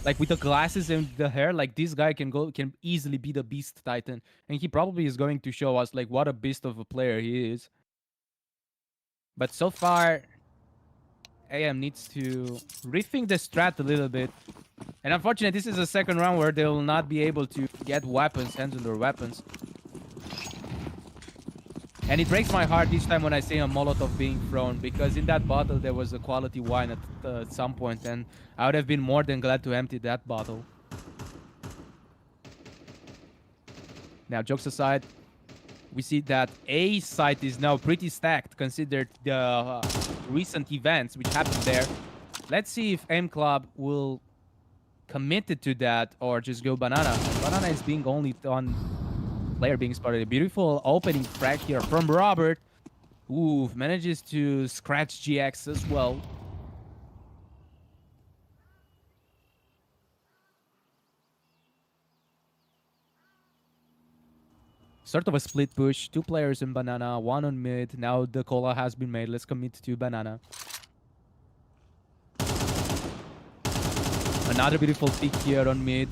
[SPEAKER 2] Like with the glasses and the hair, like this guy can easily be the Beast Titan, and he probably is going to show us like what a beast of a player he is. But so far, AM needs to rethink the strat a little bit. And unfortunately, this is a second round where they will not be able to get weapons, hands on their weapons. And it breaks my heart each time when I see a Molotov being thrown, because in that bottle there was a quality wine at some point, and I would have been more than glad to empty that bottle. Now, jokes aside, we see that A site is now pretty stacked, considered the recent events which happened there. Let's see if M Club will commit it to that or just go banana. Banana is being only on player being spotted. A beautiful opening frag here from Robert. Ooh, manages to scratch GX as well. Sort of a split push. 2 players in banana, 1 on mid. Now the cola has been made. Let's commit to banana. Another beautiful pick here on mid.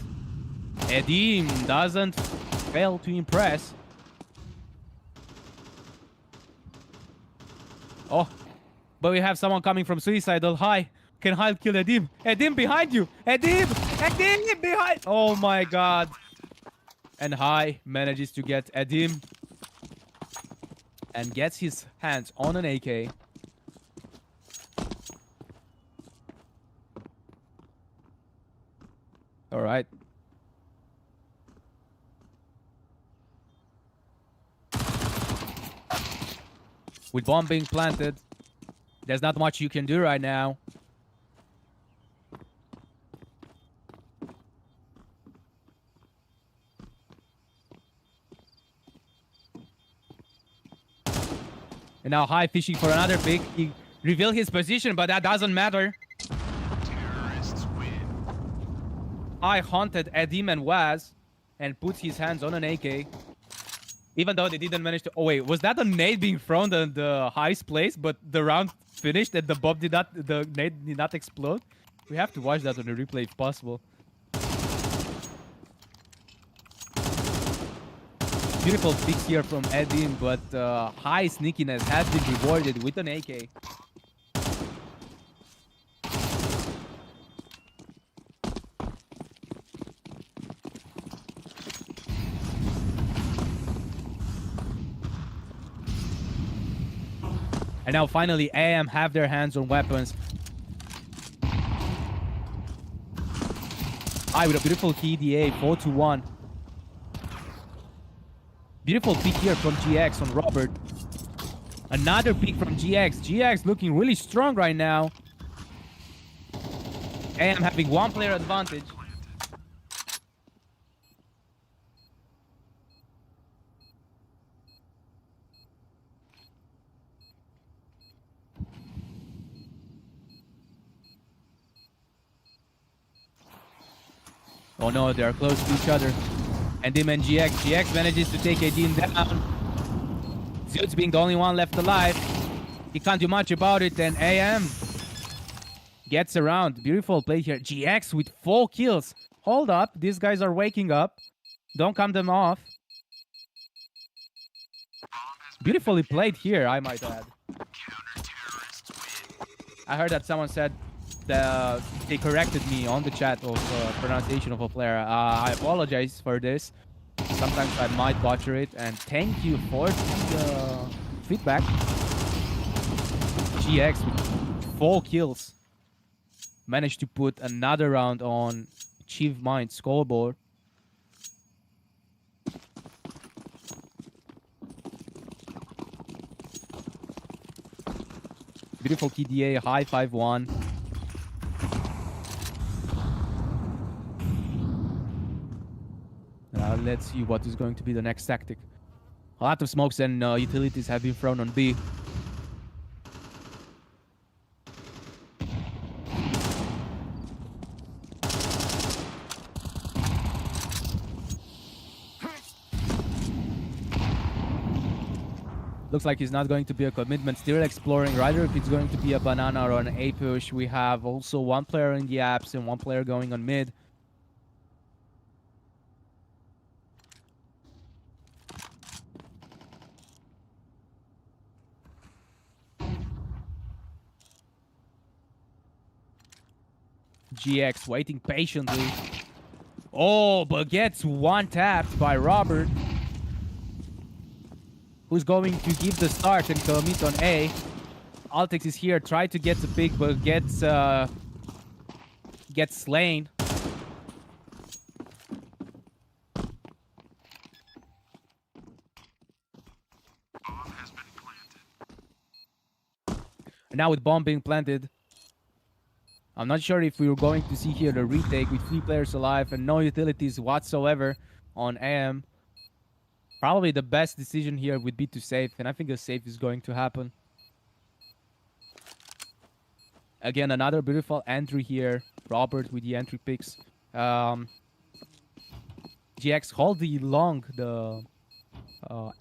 [SPEAKER 2] Edim doesn't fail to impress. Oh, but we have someone coming from Suicidal. Hi, can Hyde kill Edim? Edim behind you! Edim! Edim behind! Oh my god. And High manages to get Edim and gets his hands on an AK. All right. With bomb being planted, there's not much you can do right now. And now High fishing for another pick. He revealed his position, but that doesn't matter.
[SPEAKER 5] Terrorists win.
[SPEAKER 2] High haunted Edim and Waz and puts his hands on an AK. Even though they didn't manage to... Oh wait, was that a nade being thrown in the High's place, but the round finished and the bomb the nade did not explode? We have to watch that on the replay if possible. Beautiful pick here from Edim, but High sneakiness has been rewarded with an AK. And now finally AM have their hands on weapons. High with a beautiful KDA, 4-1. Beautiful pick here from GX on Robert. Another pick from GX. GX looking really strong right now. AM having 1 player advantage. Oh no, they are close to each other. Edim and GX. GX manages to take Edim down. Dudes being the only one left alive. He can't do much about it, and AM gets around. Beautiful play here. GX with 4 kills. Hold up. These guys are waking up. Don't count them off. Beautifully played here, I might add. I heard that someone said they corrected me on the chat of pronunciation of a player. I apologize for this. Sometimes I might butcher it, and thank you for the feedback. GX with 4 kills. Managed to put another round on Chief Mind scoreboard. Beautiful KDA, high 5-1. Let's see what is going to be the next tactic. A lot of smokes and utilities have been thrown on B. Looks like it's not going to be a commitment. Still exploring. Rather if it's going to be a banana or an A push. We have also one player in the apps and one player going on mid. GX waiting patiently. Oh, but gets one tapped by Robert, who's going to give the start and commit on A. Altix is here, try to get the pick, but gets slain. And now with bomb being planted, I'm not sure if we were going to see here the retake with 3 players alive and no utilities whatsoever on AM. Probably the best decision here would be to save, and I think a save is going to happen. Again, another beautiful entry here. Robert with the entry picks. GX hold the long, the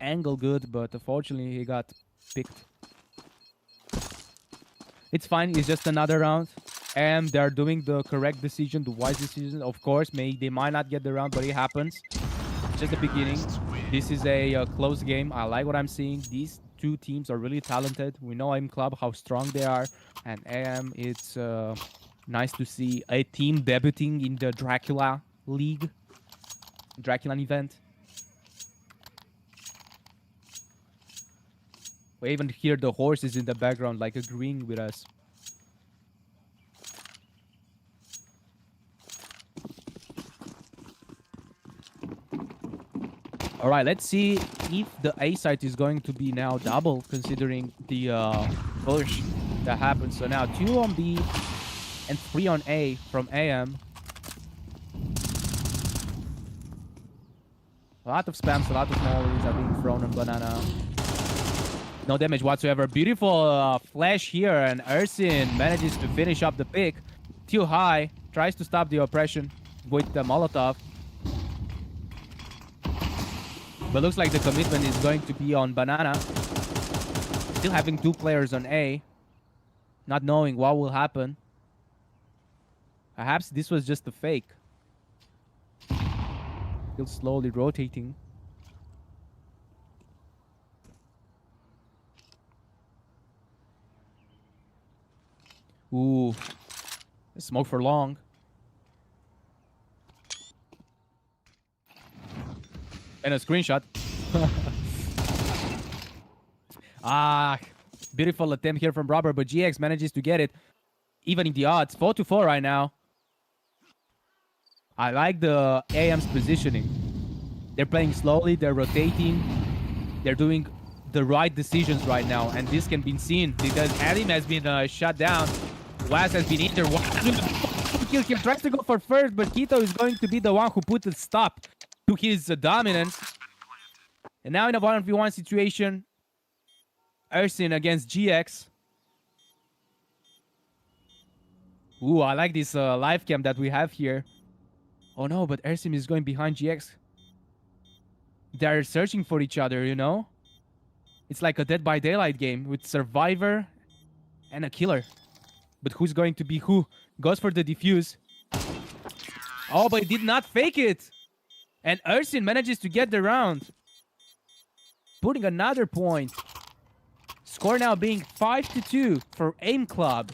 [SPEAKER 2] angle good, but unfortunately he got picked. It's fine, it's just another round. And they're doing the correct decision, the wise decision. Of course, they might not get the round, but it happens. Just the beginning. This is a close game. I like what I'm seeing. These two teams are really talented. We know AM Club how strong they are, and AM, it's nice to see a team debuting in the Dracula League, DraculaN event. We even hear the horses in the background, like agreeing with us. All right, let's see if the A site is going to be now double, considering the push that happened. So now 2 on B and 3 on A from AM. A lot of spams, a lot of mollies are being thrown on banana. No damage whatsoever. Beautiful flash here, and Ersin manages to finish up the pick. Too high, tries to stop the oppression with the Molotov. But looks like the commitment is going to be on banana. Still having 2 players on A. Not knowing what will happen. Perhaps this was just a fake. Still slowly rotating. Ooh. Smoke for long. And a screenshot. Beautiful attempt here from Robert, but GX manages to get it. Even in the odds. 4-4 right now. I like the AM's positioning. They're playing slowly, they're rotating. They're doing the right decisions right now. And this can be seen because Adim has been shut down. Was has been injured. He tries to go for first, but Kito is going to be the one who put a stop to his dominance. And now in a 1v1 situation, Ersin against GX. Ooh, I like this live cam that we have here. Oh no, but Ersin is going behind GX. They're searching for each other, you know? It's like a Dead by Daylight game with survivor and a killer. But who's going to be who? Goes for the defuse. Oh, but he did not fake it. And Ersin manages to get the round. Putting another point. Score now being 5-2 for Aim Club.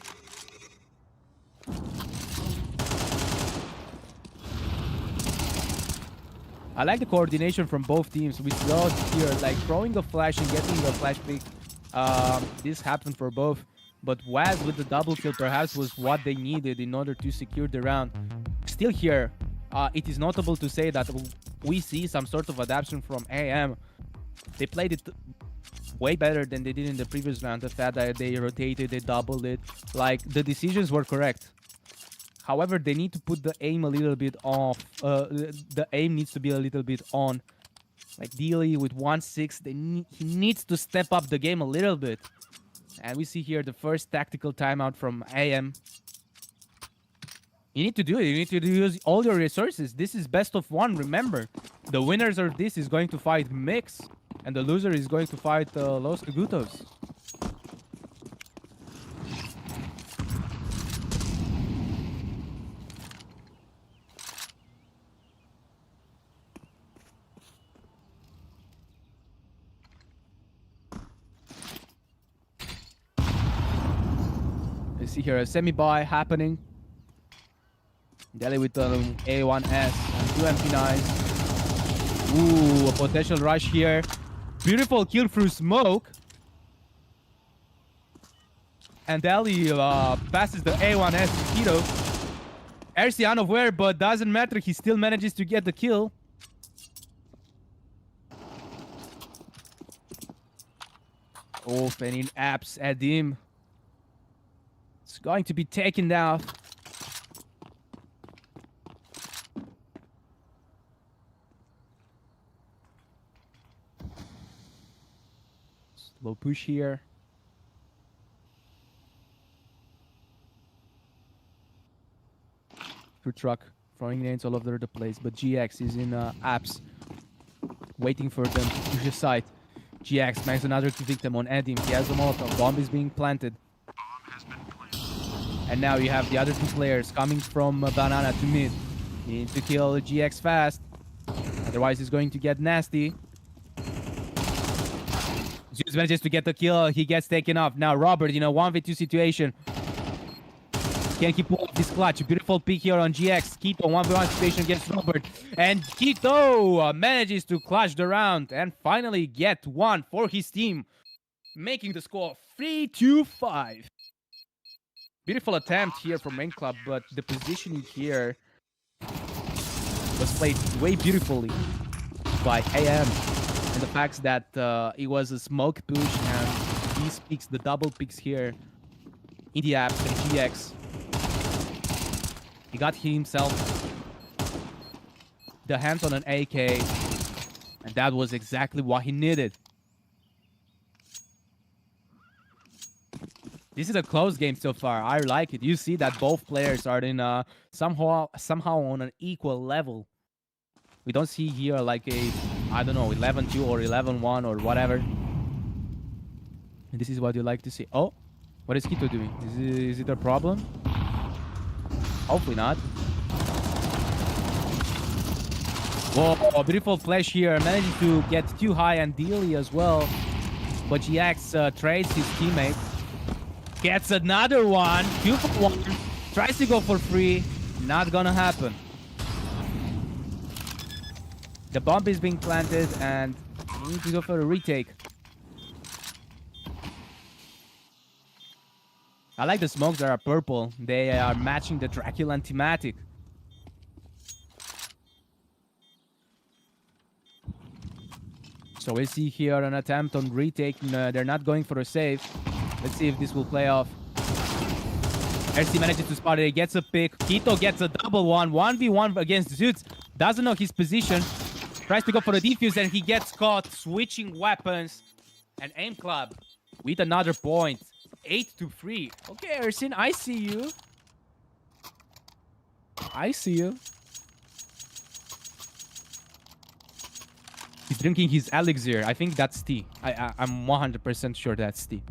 [SPEAKER 2] I like the coordination from both teams. We saw here, like throwing a flash and getting a flash pick. This happened for both. But Waz with the double kill perhaps was what they needed in order to secure the round. Still here, it is notable to say that we see some sort of adaptation from AM. They played it way better than they did in the previous round. The fact that they rotated, they doubled it. Like, the decisions were correct. However, they need to put the aim a little bit off. The aim needs to be a little bit on. Like, Dealy with 1-6, he needs to step up the game a little bit. And we see here the first tactical timeout from AM. You need to do it. You need to use all your resources. This is best of one, remember. The winners of this is going to fight Mix. And the loser is going to fight Los Cagutos. You see here a semi-buy happening. Delhi with the A1S and 2 MP9s. Ooh, a potential rush here. Beautiful kill through smoke. And Delhi passes the A1S to Tito. RC unaware, but doesn't matter. He still manages to get the kill. Oh, Fenin apps at him. It's going to be taken down. Slow push here. Food truck throwing names all over the place, but GX is in apps, waiting for them to push aside. GX makes another victim on Edim. He has a Molotov. Bomb is being planted. And now you have the other two players coming from Banana to mid. You need to kill GX fast. Otherwise, he's going to get nasty. Zeus manages to get the kill. He gets taken off. Now, Robert in a 1v2 situation. Can he pull off this clutch? Beautiful pick here on GX. Keto 1v1 situation against Robert. And Keto manages to clutch the round and finally get one for his team. Making the score 3-5. Beautiful attempt here from Main Club, but the positioning here was played way beautifully by AM. And the fact that it was a smoke push and these picks, the double picks here in the apps and GX. He got himself the hands on an AK, and that was exactly what he needed. This is a close game so far. I like it. You see that both players are in somehow on an equal level. We don't see here like a, I don't know, 11-2 or 11-1 or whatever. And this is what you like to see. Oh, what is Kito doing? Is it a problem? Hopefully not. Whoa, a beautiful flash here. Managing to get too high and Dealy as well. But GX trades his teammate. Gets another one. 2 for 1. Tries to go for free. Not gonna happen. The bomb is being planted and we need to go for a retake. I like the smokes that are purple. They are matching the DraculaN thematic. So we'll see here an attempt on retake. They're not going for a save. Let's see if this will play off. RC manages to spot it. He gets a pick. Kito gets a double one. 1v1 against Zutz. Doesn't know his position. Tries to go for a defuse and he gets caught switching weapons. And Aim Club with another point. 8-3. Okay, Ersin, I see you. I see you. He's drinking his elixir. I think that's tea. I'm 100% sure that's tea.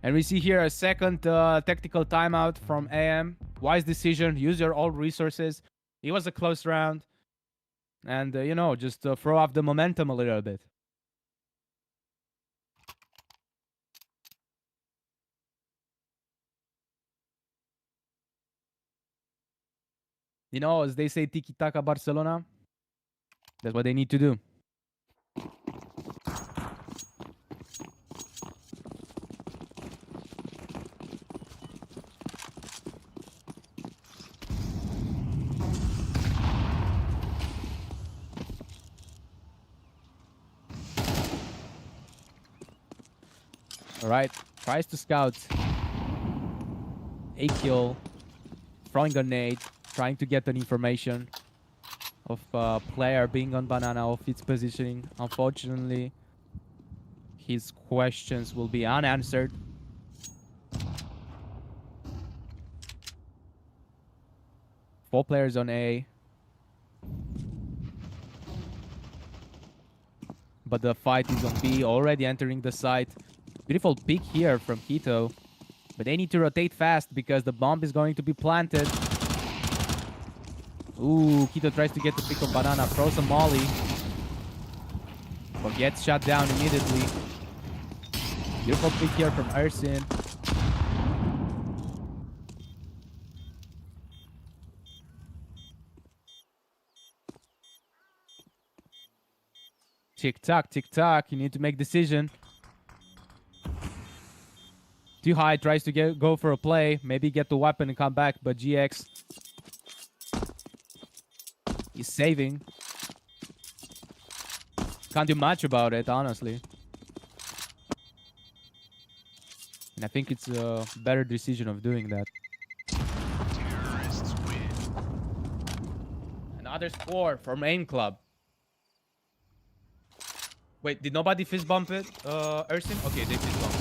[SPEAKER 2] And we see here a second tactical timeout from AM. Wise decision. Use your all resources. It was a close round. And, you know, just throw off the momentum a little bit. You know, as they say, tiki-taka Barcelona. That's what they need to do. Alright, tries to scout. A kill. Throwing a nade. Trying to get an information of player being on banana, of its positioning. Unfortunately, his questions will be unanswered. Four players on A. But the fight is on B, already entering the site. Beautiful pick here from Quito. But they need to rotate fast because the bomb is going to be planted. Ooh, Quito tries to get the pick of banana, throws a molly. But gets shot down immediately. Beautiful pick here from Ersin. Tick-tock, tick-tock. You need to make decision. Too high, tries to go for a play. Maybe get the weapon and come back, but GX is saving. Can't do much about it, honestly. And I think it's a better decision of doing that.
[SPEAKER 5] Terrorists win.
[SPEAKER 2] Another score from Aim Club. Wait, did nobody fist bump it, Ersin? Okay, they fist bumped.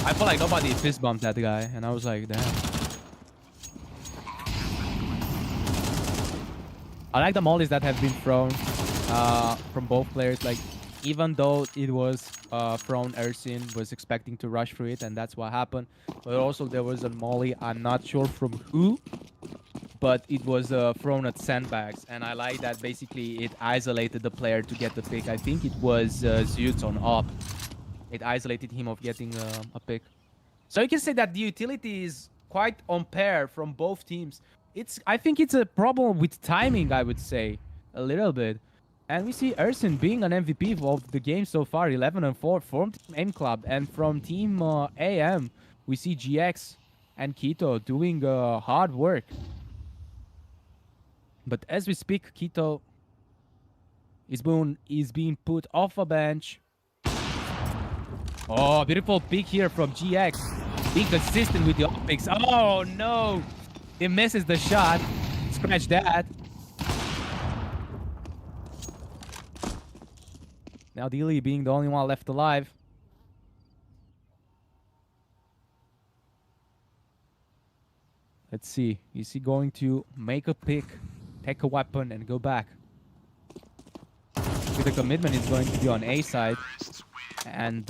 [SPEAKER 2] I felt like nobody fist bumped that guy, and I was like, damn. I like the mollies that have been thrown from both players. Like, even though it was thrown, Ersin was expecting to rush through it, and that's what happened. But also there was a molly, I'm not sure from who, but it was thrown at sandbags, and I like that basically it isolated the player to get the pick. I think it was Zutz on op. It isolated him of getting a pick. So you can say that the utility is quite on pair from both teams. I think it's a problem with timing, I would say, a little bit. And we see Ersin being an MVP of the game so far, 11-4 from Team Aim Club. And from Team AM, we see GX and Quito doing hard work. But as we speak, Quito is being put off a bench. Oh, beautiful pick here from GX. Being consistent with the optics. Oh, no. He misses the shot. Scratch that. Now Dealey being the only one left alive. Let's see. Is he going to make a pick, take a weapon, and go back? The commitment is going to be on A side. And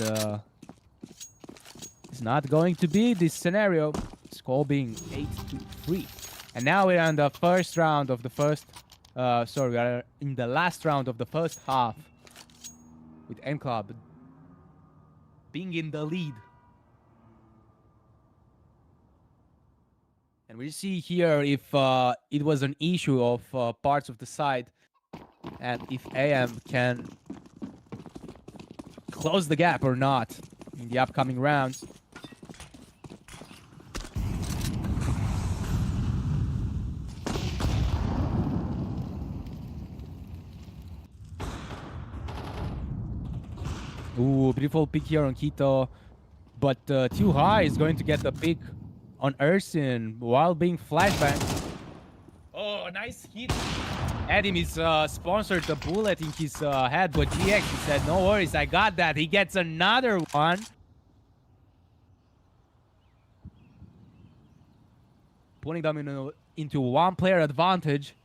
[SPEAKER 2] it's not going to be this scenario. Score being 8-3. And now we're in the first round of the first... sorry, we are in the last round of the first half. With Aim Club being in the lead. And we see here if it was an issue of parts of the side. And if AM can close the gap or not in the upcoming rounds. Ooh, beautiful pick here on Quito. But too high is going to get the pick on Ursin while being flashbang. Oh, nice hit. Edim is sponsored the bullet in his head, but GX, he said, no worries, I got that. He gets another one. Putting them into one-player advantage.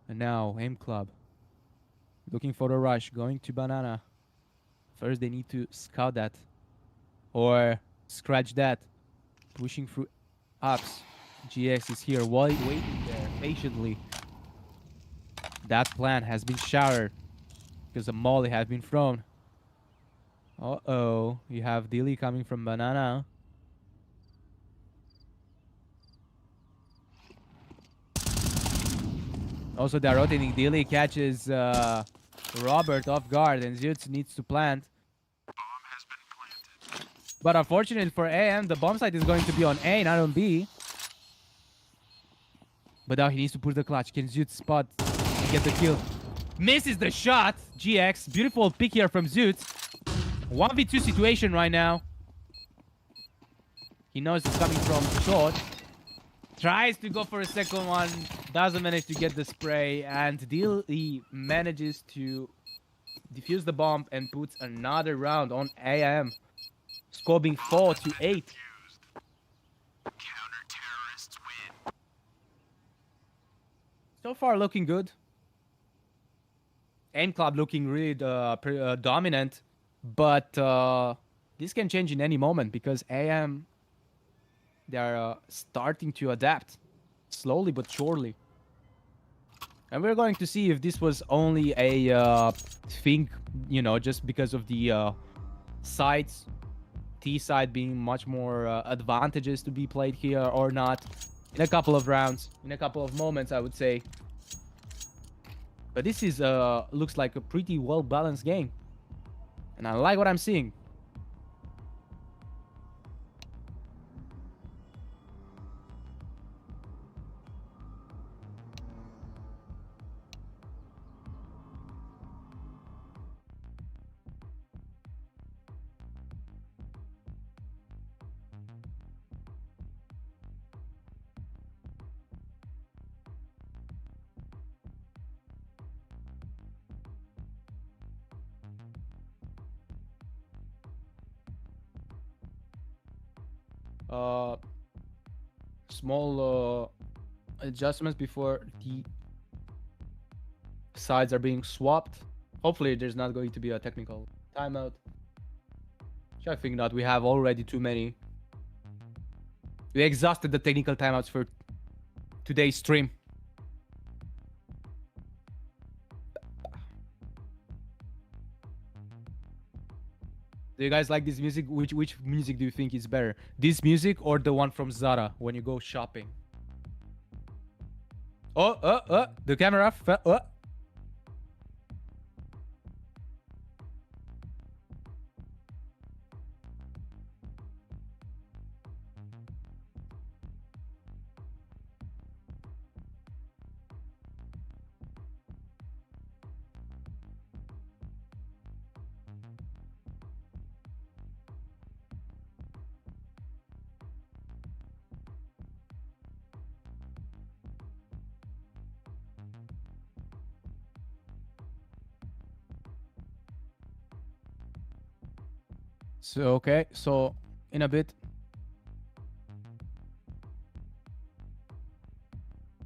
[SPEAKER 2] And now, Aim Club. Looking for the rush, going to Banana. First, they need to scout that. Or scratch that. Pushing through ups. GX is here, waiting there patiently. That plan has been shattered because a molly has been thrown. Uh-oh, you have Dilly coming from Banana. Also, they're rotating. Dilly catches Robert off guard, and Zutz needs to plant. But unfortunately for AM, the bomb site is going to be on A, not on B. But now he needs to push the clutch. Can Zutz spot and get the kill? Misses the shot. GX, beautiful pick here from Zutz. 1v2 situation right now. He knows it's coming from short. Tries to go for a second one. Doesn't manage to get the spray. And Dilly manages to defuse the bomb and puts another round on AM. Score being 4-8. So far looking good. Aim Club looking really dominant. But this can change in any moment because AM, they're starting to adapt slowly but surely. And we're going to see if this was only a thing, you know, just because of the sides, T side being much more advantages to be played here or not. In a couple of rounds, in a couple of moments, I would say. But this is looks like a pretty well-balanced game. And I like what I'm seeing. Small adjustments before the sides are being swapped. Hopefully there's not going to be a technical timeout. I think not. We have already too many. We exhausted the technical timeouts for today's stream. Do you guys like this music? Which music do you think is better? This music or the one from Zara when you go shopping? The camera fell. So, okay, so in a bit.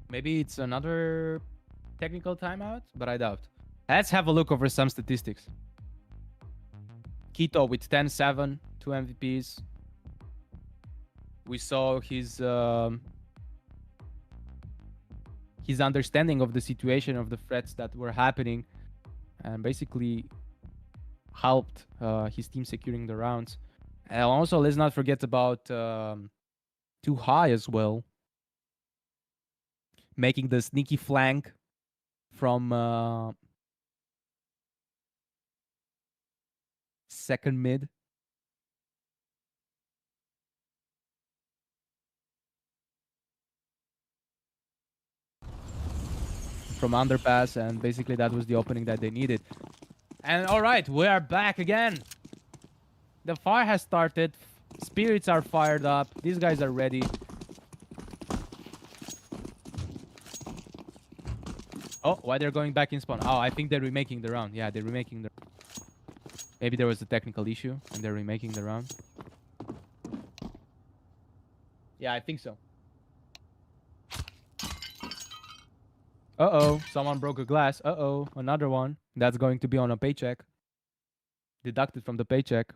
[SPEAKER 2] Maybe it's another technical timeout, but I doubt. Let's have a look over some statistics. Keto with 10-7, 2 MVPs. We saw his understanding of the situation, of the threats that were happening, and basically helped his team securing the rounds. And also, let's not forget about Too High as well, making the sneaky flank from second mid. From underpass, and basically that was the opening that they needed. And all right, we are back again. The fire has started. Spirits are fired up. These guys are ready. Oh, why they're going back in spawn? Oh, I think they're remaking the round. Yeah, they're remaking the... Maybe there was a technical issue and they're remaking the round. Yeah, I think so. Uh-oh, someone broke a glass. Uh-oh, another one. That's going to be on a paycheck. Deducted from the paycheck.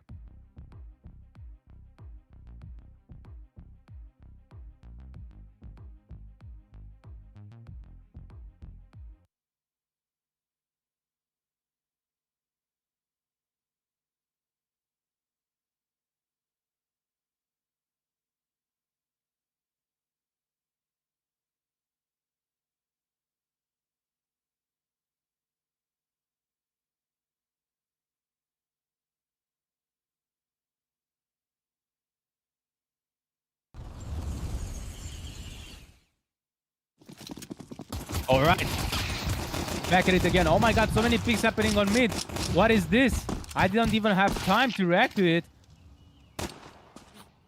[SPEAKER 2] All right. Back at it again. Oh my god, so many picks happening on mid. What is this? I didn't even have time to react to it.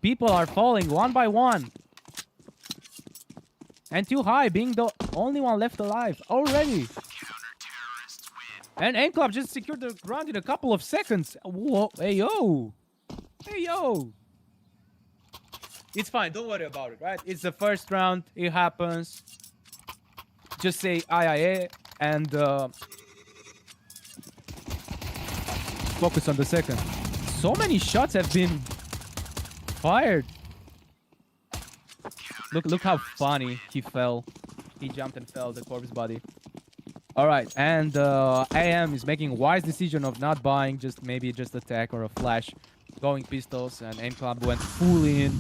[SPEAKER 2] People are falling one by one. And too high, being the only one left alive already. And Aim Club just secured the ground in a couple of seconds. Whoa, hey yo. Hey yo. It's fine, don't worry about it, right? It's the first round, it happens. Just say IIA and focus on the second. So many shots have been fired. Look how funny he fell. He jumped and fell, the corpse body. All right, and AM is making a wise decision of not buying maybe just attack or a flash. Going pistols, and Aim Club went full in.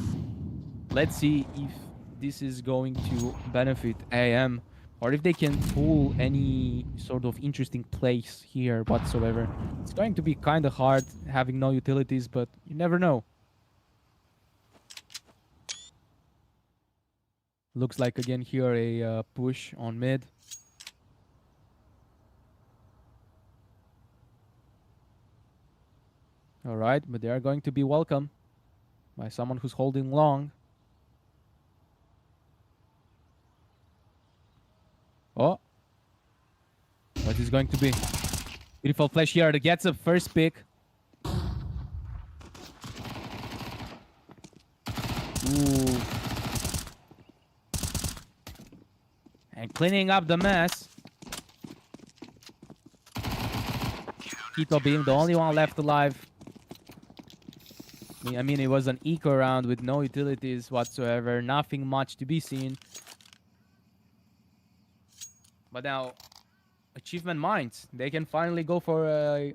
[SPEAKER 2] Let's see if this is going to benefit AM, or if they can pull any sort of interesting place here whatsoever. It's going to be kind of hard having no utilities, but you never know. Looks like again here a push on mid. All right, but they are going to be welcome by someone who's holding long. Oh, what is going to be? Beautiful flash here that gets a first pick. Ooh. And cleaning up the mess. Kito being the only one left alive. I mean, it was an eco round with no utilities whatsoever. Nothing much to be seen. But now, achievement mines. They can finally go for a...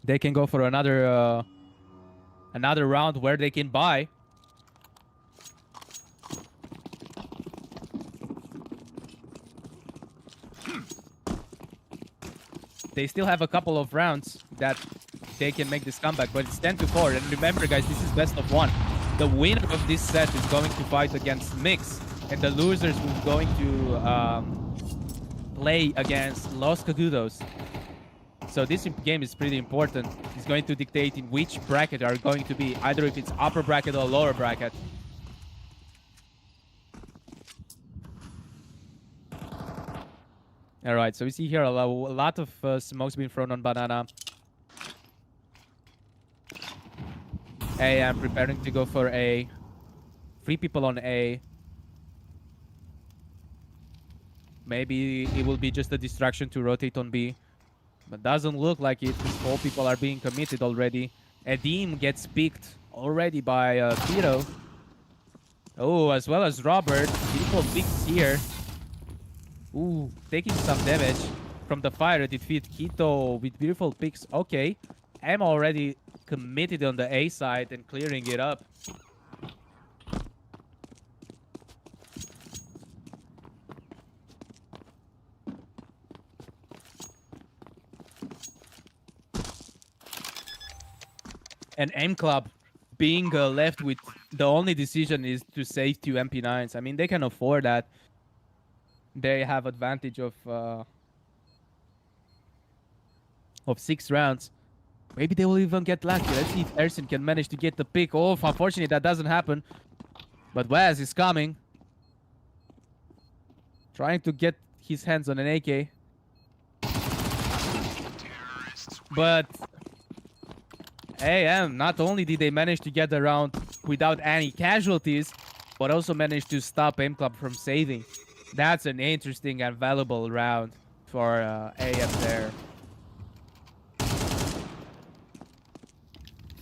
[SPEAKER 2] They can go for another round where they can buy. They still have a couple of rounds that they can make this comeback, but it's 10-4. And remember, guys, this is best of one. The winner of this set is going to fight against Mix, and the losers will going to play against Los Cagudos. So this game is pretty important. It's going to dictate in which bracket are going to be, either if it's upper bracket or lower bracket. All right, so we see here a lot of smokes being thrown on Banana. A, I'm preparing to go for A. 3 people on A. Maybe it will be just a distraction to rotate on B. But doesn't look like it, because 4 people are being committed already. Edim gets picked already by Tito. Oh, as well as Robert. Beautiful picks here. Ooh, taking some damage from the fire defeat. Kito with beautiful picks. Okay, I'm already committed on the A side and clearing it up. And Aim Club being left with the only decision is to save 2 MP9s. I mean, they can afford that. They have advantage of of 6 rounds. Maybe they will even get lucky. Let's see if Ersin can manage to get the pick. Oh, unfortunately, that doesn't happen. But Waz is coming. Trying to get his hands on an AK. But AM, not only did they manage to get the round without any casualties, but also managed to stop AM Club from saving. That's an interesting and valuable round for AM there.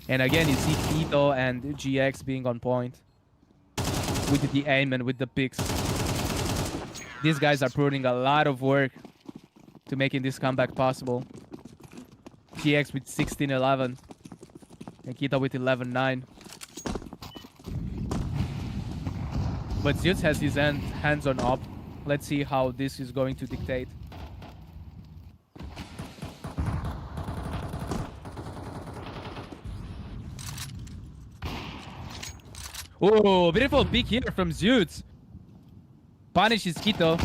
[SPEAKER 2] And again, you see Tito and GX being on point with the aim and with the picks. These guys are putting a lot of work to making this comeback possible. GX with 16-11 and Kita with 11-9. But Zeus has his hands on up. Let's see how this is going to dictate. Oh, beautiful pick here from Zeus. Punishes Kito.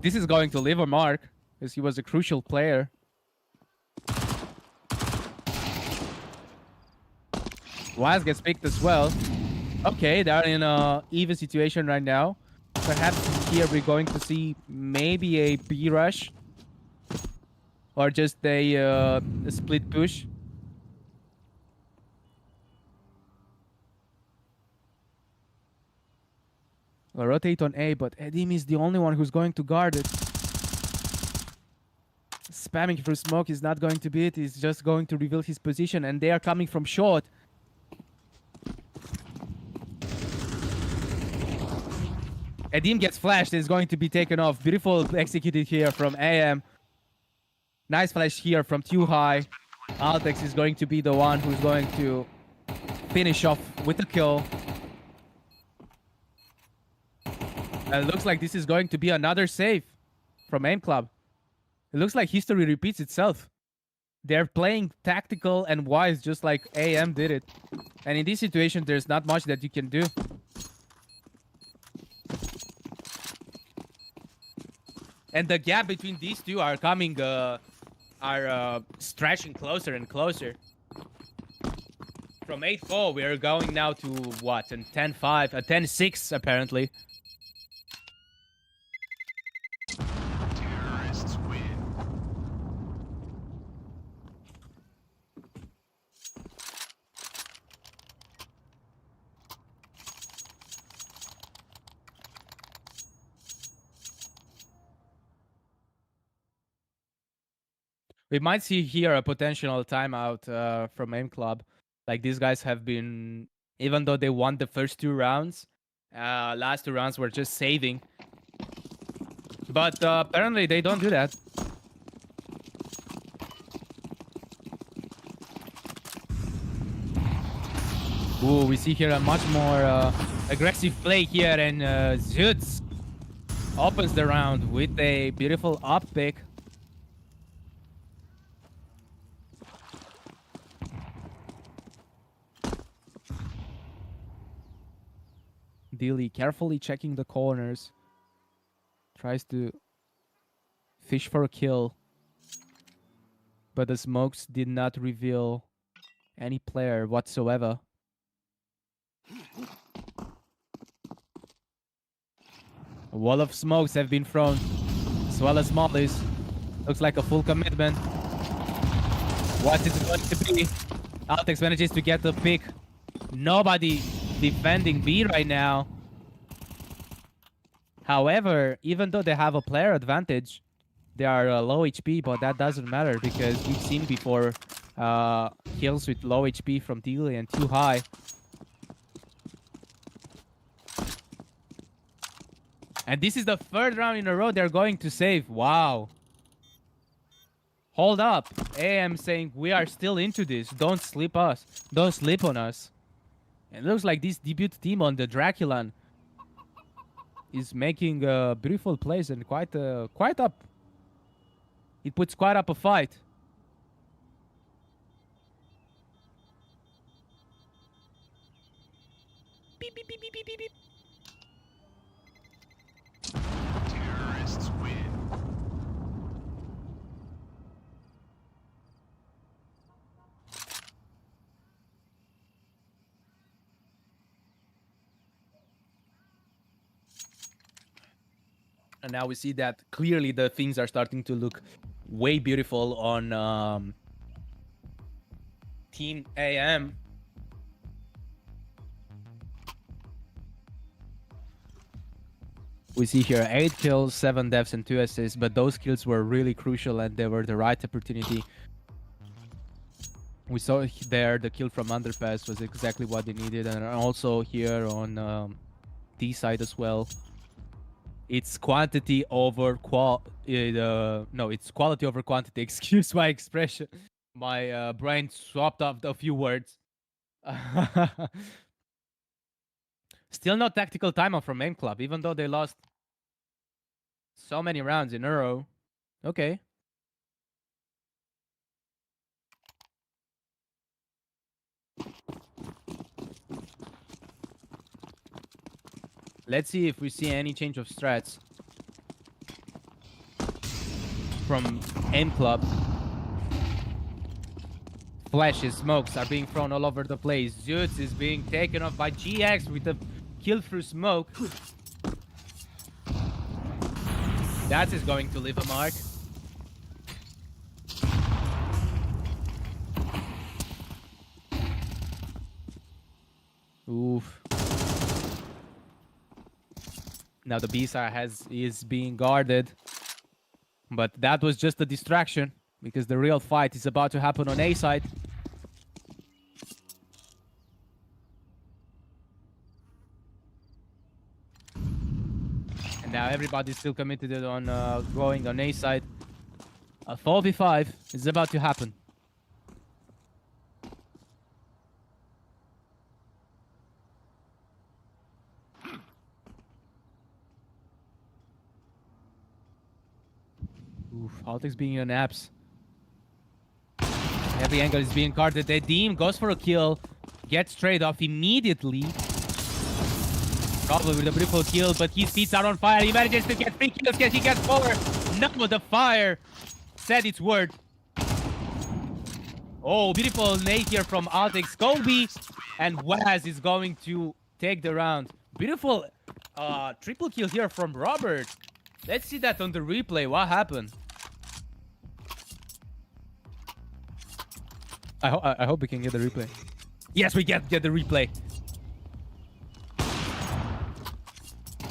[SPEAKER 2] This is going to leave a mark, because he was a crucial player. Waz gets picked as well. Okay, they're in a even situation right now. Perhaps here we're going to see maybe a B rush. Or just a split push. We'll rotate on A, but Edim is the only one who's going to guard it. Spamming through smoke is not going to be it. He's just going to reveal his position, and they are coming from short. Edim gets flashed. It's going to be taken off. Beautiful executed here from AM. Nice flash here from Too High. Altex is going to be the one who's going to finish off with the kill. It looks like this is going to be another save from AIM Club. It looks like history repeats itself. They're playing tactical and wise just like AM did it. And in this situation, there's not much that you can do. And the gap between these two are coming, stretching closer and closer. From 8-4, we are going now to what? And 10-5, 10-6 apparently.
[SPEAKER 5] Terrorists win.
[SPEAKER 2] We might see here a potential timeout from AIM Club. Like, these guys have been, even though they won the first 2 rounds, last 2 rounds were just saving. But apparently they don't do that. Ooh, we see here a much more aggressive play here, and Zutz opens the round with a beautiful up pick. Dilly carefully checking the corners. Tries to fish for a kill. But the smokes did not reveal any player whatsoever. A wall of smokes have been thrown, as well as mollies. Looks like a full commitment. What is it going to be? Altex manages to get the pick. Nobody defending B right now. However, even though they have a player advantage, they are low HP, but that doesn't matter because we've seen before kills with low HP from Dilly and Too High. And this is the 3rd round in a row they're going to save. Wow. Hold up. AM saying we are still into this. Don't sleep us. Don't sleep on us. It looks like this debut team on the DraculaN is making beautiful plays and quite up. It puts quite up a fight. Beep, beep, beep, beep, beep, beep, beep.
[SPEAKER 5] Terrorists win.
[SPEAKER 2] And now we see that clearly the things are starting to look way beautiful on Team AM. We see here 8 kills, 7 deaths, and 2 assists, but those kills were really crucial and they were the right opportunity. We saw there the kill from Underpass was exactly what they needed, and also here on D side as well. It's quantity over no, it's quality over quantity. Excuse my expression. My brain swapped off a few words. Still no tactical timeout from Main Club, even though they lost so many rounds in a row. Okay. Let's see if we see any change of strats from Aim Club. Flashes, smokes are being thrown all over the place. Zutz is being taken off by GX with a kill through smoke. That is going to leave a mark. Oof. Now the B side is being guarded. But that was just a distraction, because the real fight is about to happen on A side. And now everybody's still committed on going on A side. A 4v5 is about to happen. Oof, Altix being on apps. Every angle is being guarded. Edim goes for a kill, gets trade off immediately. Probably with a beautiful kill, but his feet are on fire. He manages to get 3 kills. Can he get 4? No, the fire said its word. Oh, beautiful nade here from Altix. Kobe and Waz is going to take the round. Beautiful triple kill here from Robert. Let's see that on the replay. What happened? I hope we can get the replay. Yes, we get the replay.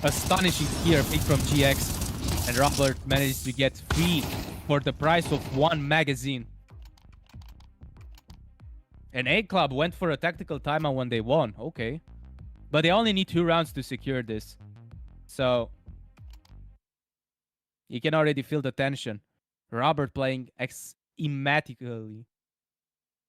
[SPEAKER 2] Astonishing here, pick from GX. And Robert managed to get 3 for the price of 1 magazine. And A Club went for a tactical timeout when they won. Okay. But they only need 2 rounds to secure this. So you can already feel the tension. Robert playing immaculately.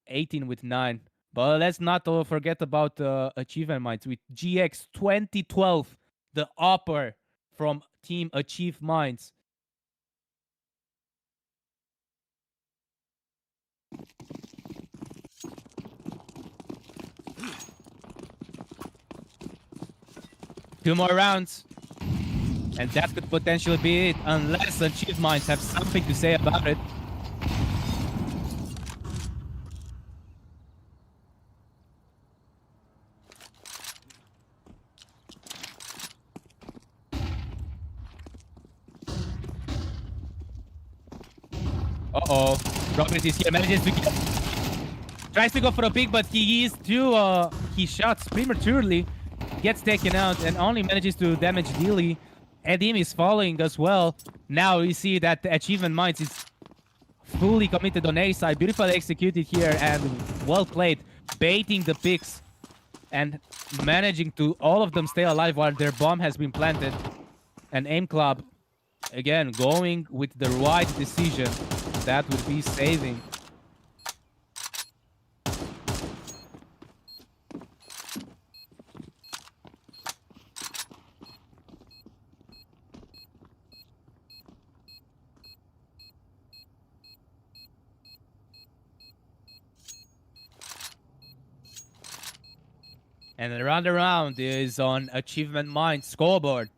[SPEAKER 2] 18 with 9. But let's not forget about achievement minds with GX 2012, the upper from Team Achieve Minds. Two more rounds. And that could potentially be it, unless Achieve Minds have something to say about it. Uh-oh. Robert is here, manages to get... Tries to go for a pick, but he is too... he shots prematurely. Gets taken out and only manages to damage Dilly. Edim is following as well. Now we see that the Achievement Minds is fully committed on A side. Beautifully executed here and well played. Baiting the picks and managing to all of them stay alive while their bomb has been planted. And Aim Club, again, going with the right decision. That would be saving. And another round is on Achievement Mind scoreboard.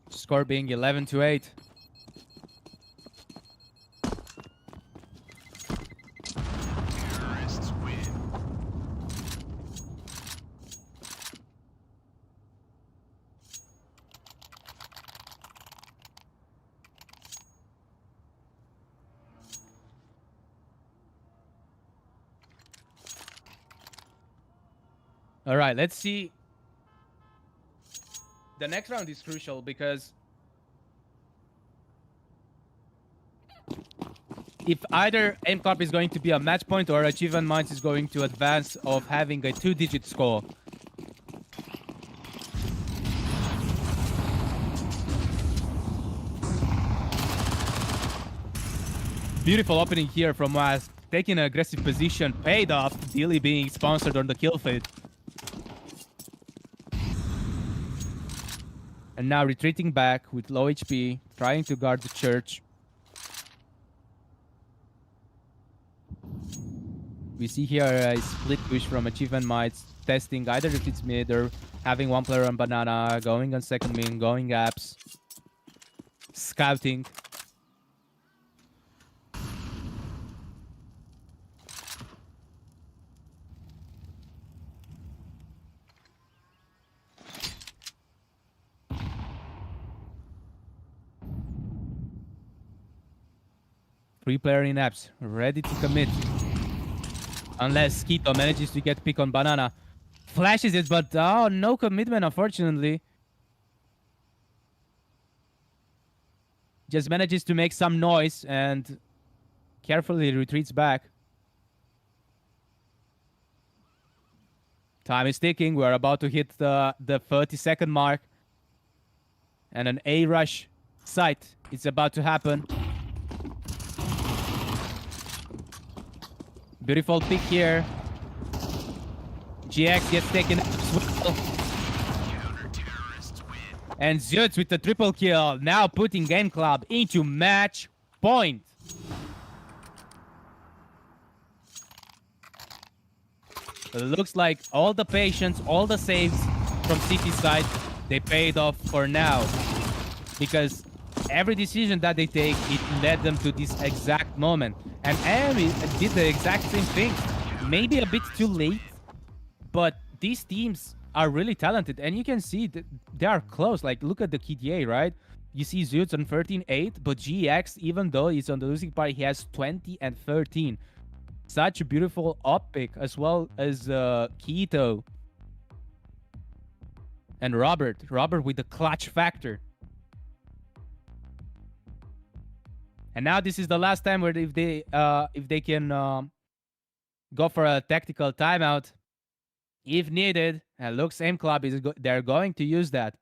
[SPEAKER 2] Score being 11-8.
[SPEAKER 5] Terrorists win.
[SPEAKER 2] All right, let's see. The next round is crucial because if either M Club is going to be a match point or Achievement Minds is going to advance of having a 2-digit score. Beautiful opening here from Waz. Taking an aggressive position, paid off. Dilly being sponsored on the kill feed. And now retreating back with low HP, trying to guard the church. We see here a split push from Achievement Mites, testing either if it's mid or having one player on banana, going on second main, going apps, scouting. Three player in apps, ready to commit. Unless Skito manages to get pick on banana. Flashes it, but oh, no commitment, unfortunately. Just manages to make some noise and carefully retreats back. Time is ticking. We're about to hit the 30-second mark. And an A rush sight is about to happen. Beautiful pick here. GX gets taken out as well. And Zutz with the triple kill. Now putting Game Club into match point. It looks like all the patience, all the saves from City side, they paid off for now. Because every decision that they take, it led them to this exact moment. And Miami did the exact same thing. Maybe a bit too late, but these teams are really talented. And you can see that they are close. Like, look at the KDA, right? You see Zutz on 13-8, but GX, even though he's on the losing party, he has 20 and 13. Such a beautiful up pick, as well as Keto. And Robert with the clutch factor. And now this is the last time where if they can go for a tactical timeout, if needed, and looks M Club they're going to use that.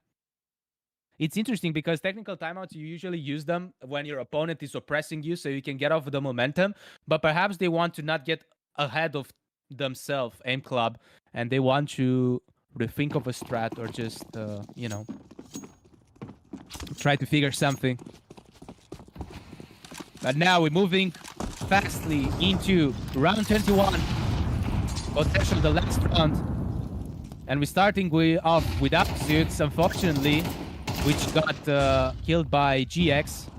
[SPEAKER 2] It's interesting because technical timeouts, you usually use them when your opponent is oppressing you, so you can get off the momentum. But perhaps they want to not get ahead of themselves, M Club, and they want to rethink of a strat or just you know, try to figure something. But now we're moving fastly into round 21. Potentially the last round. And we're starting off without Zutz, unfortunately, which got killed by GX.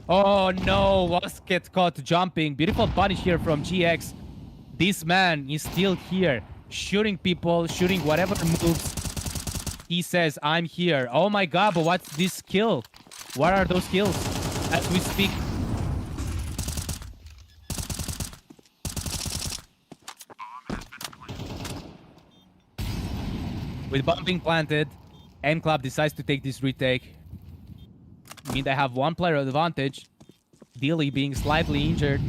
[SPEAKER 2] Oh no, was get caught jumping. Beautiful punish here from GX. This man is still here, shooting people, shooting whatever moves. He says, I'm here. Oh my god, but what's this kill? What are those kills? As we speak. With bomb being planted, M Club decides to take this retake. I mean, they have one player advantage. Dilly being slightly injured.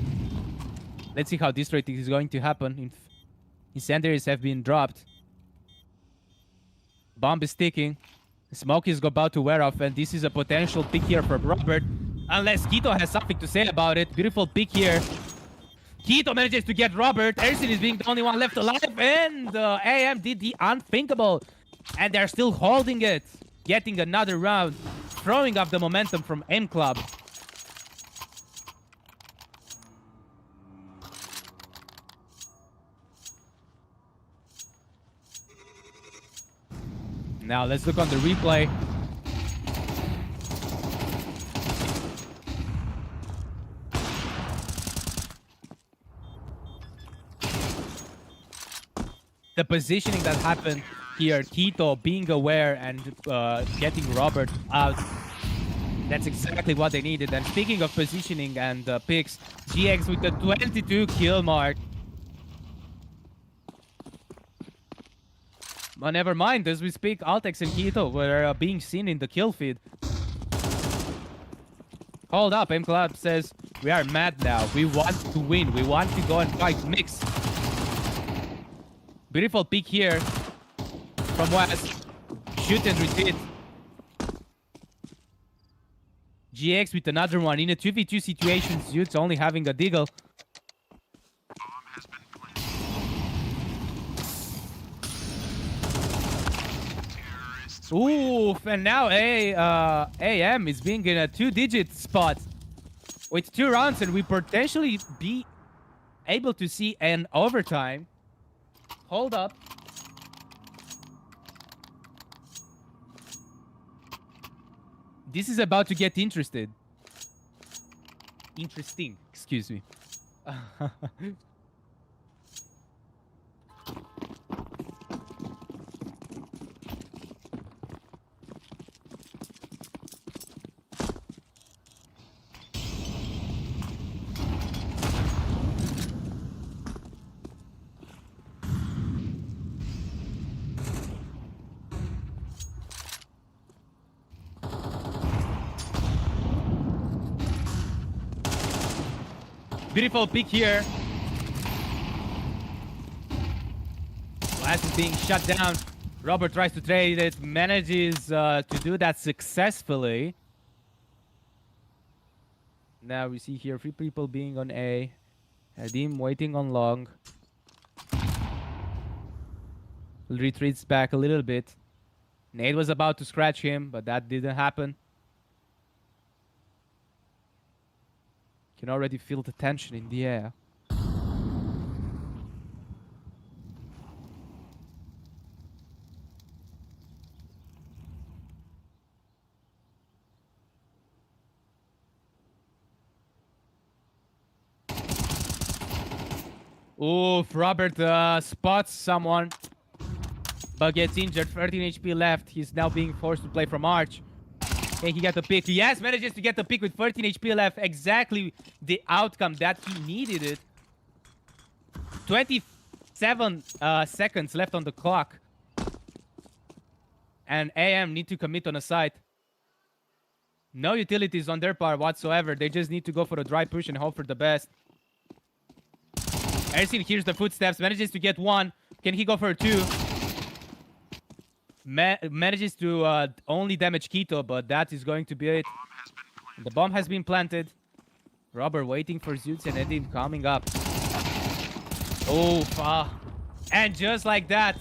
[SPEAKER 2] Let's see how this retake is going to happen. Incendiaries have been dropped. Bomb is ticking. Smoke is about to wear off, and this is a potential pick here for Robert. Unless Keto has something to say about it. Beautiful pick here. Keto manages to get Robert. Ersin is being the only one left alive. And AM did the unthinkable. And they're still holding it. Getting another round. Throwing off the momentum from M Club. Now let's look on the replay. The positioning that happened here, Keto being aware and getting Robert out. That's exactly what they needed. And speaking of positioning and picks, GX with the 22 kill mark. But never mind, as we speak, Altex and Keto were being seen in the kill feed. Hold up, M Club says, we are mad now. We want to win. We want to go and fight Mix. Beautiful peek here from West. Shoot and retreat. GX with another one. In a 2v2 situation, Zut's only having a Deagle. Oof, and now AM is being in a 2-digit spot with 2 rounds, and we potentially be able to see an overtime. Hold up. This is about to get interesting, excuse me. Beautiful pick here. Blast is being shut down. Robert tries to trade it, manages to do that successfully. Now we see here 3 people being on A. Adim waiting on long. Retreats back a little bit. Nate was about to scratch him, but that didn't happen. Can already feel the tension in the air. Oof, Robert spots someone, but gets injured. 13 HP left. He's now being forced to play from Arch. Okay, he got the pick. Yes, manages to get the pick with 13 HP left. Exactly the outcome that he needed it. 27 seconds left on the clock. And AM need to commit on a site. No utilities on their part whatsoever. They just need to go for a dry push and hope for the best. Ersin hears the footsteps, manages to get 1. Can he go for a 2? Manages to only damage Keto, but that is going to be it. The bomb has been planted. Robert waiting for Zutz and Edim coming up. Oh, and just like that,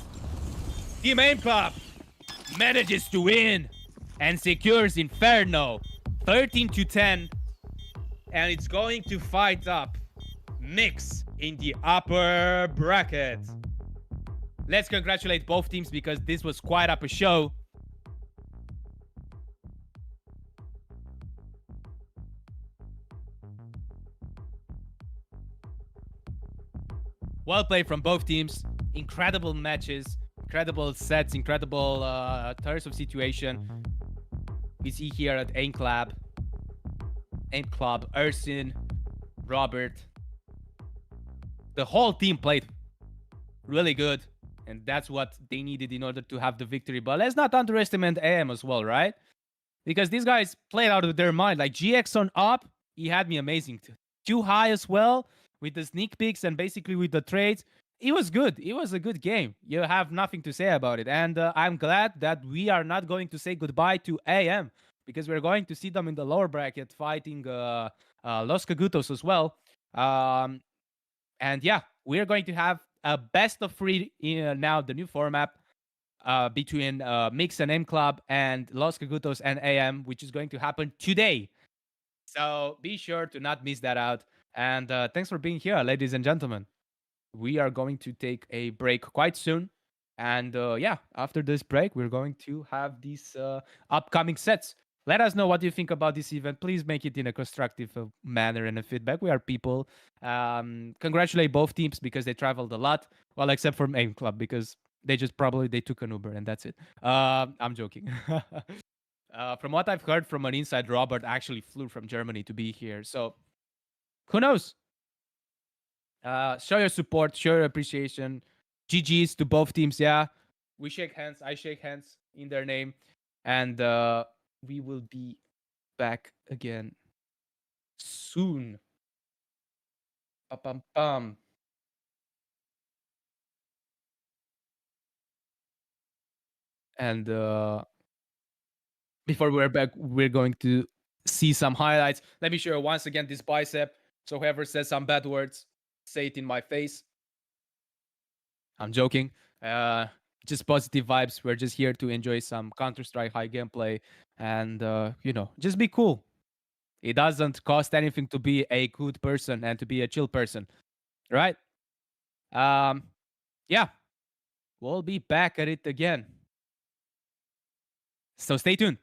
[SPEAKER 2] Team Aim Club manages to win and secures Inferno 13-10, and it's going to fight up Mix in the upper bracket. Let's congratulate both teams because this was quite up a show. Well played from both teams. Incredible matches, incredible sets, incredible turns of situation. We see here at Aim Club, Ersin, Robert. The whole team played really good, and that's what they needed in order to have the victory. But let's not underestimate AM as well, right? Because these guys played out of their mind. Like GX on up, he had me amazing. Too high as well with the sneak peeks and basically with the trades. It was good. It was a good game. You have nothing to say about it. And I'm glad that we are not going to say goodbye to AM because we're going to see them in the lower bracket fighting Los Cagutos as well. And yeah, we're going to have a best of 3 in now, the new format between Mix and M Club and Los Cagutos and AM, which is going to happen today. So be sure to not miss that out. And thanks for being here, ladies and gentlemen. We are going to take a break quite soon. And yeah, after this break, we're going to have these upcoming sets. Let us know what you think about this event. Please make it in a constructive manner and a feedback. We are people. Congratulate both teams because they traveled a lot. Well, except for Aim Club because they took an Uber and that's it. I'm joking. From what I've heard from an inside, Robert actually flew from Germany to be here. So who knows? Show your support, show your appreciation. GG's to both teams. Yeah, We shake hands. I shake hands in their name, and we will be back again soon. Pam pam. And before we're back, we're going to see some highlights. Let me show you once again this bicep. So whoever says some bad words, say it in my face. I'm joking. Just positive vibes. We're just here to enjoy some Counter-Strike high gameplay and, just be cool. It doesn't cost anything to be a good person and to be a chill person, right? Yeah, we'll be back at it again. So stay tuned.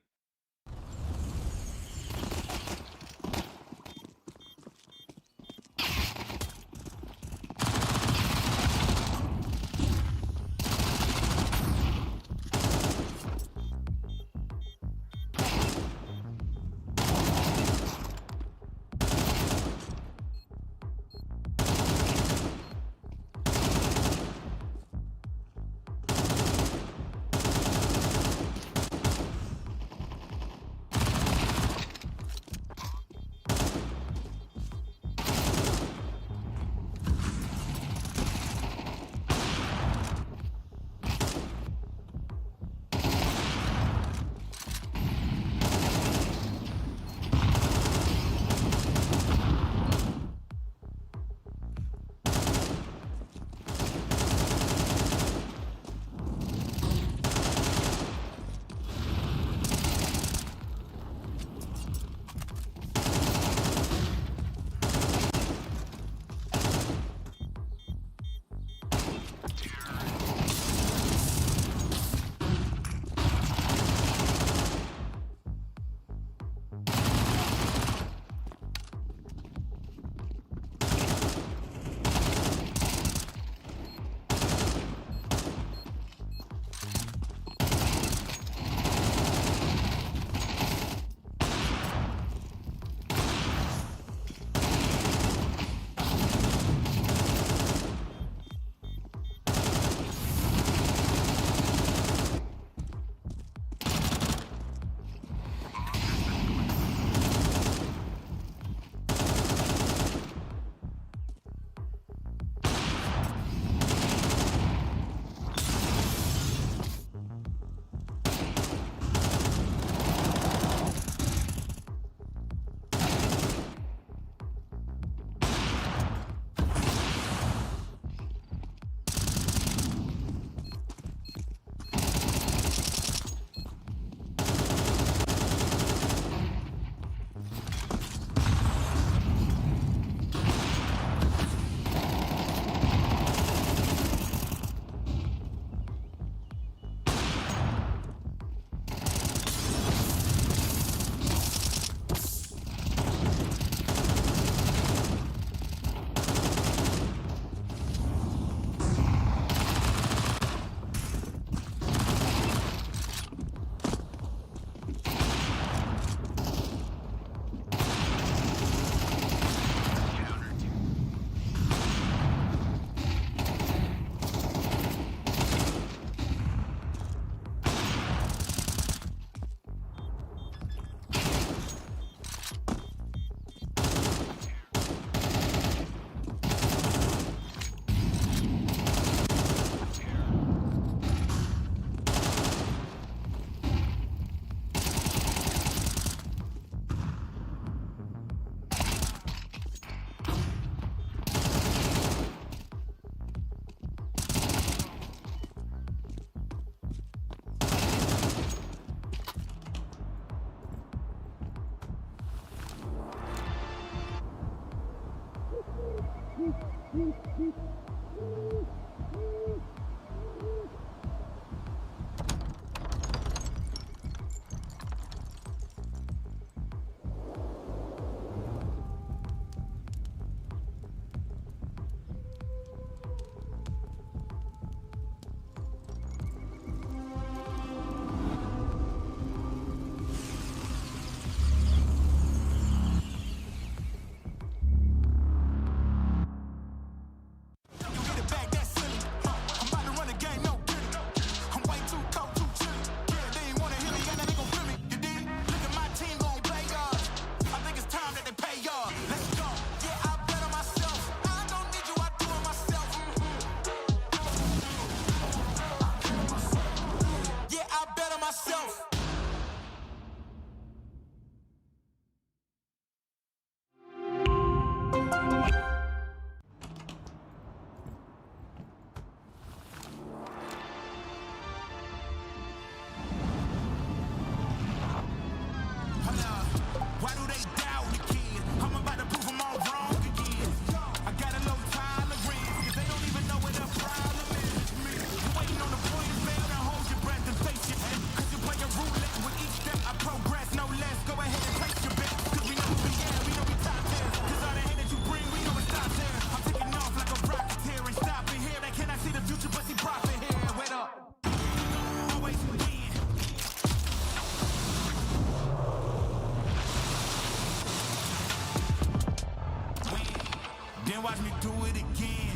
[SPEAKER 9] do it again.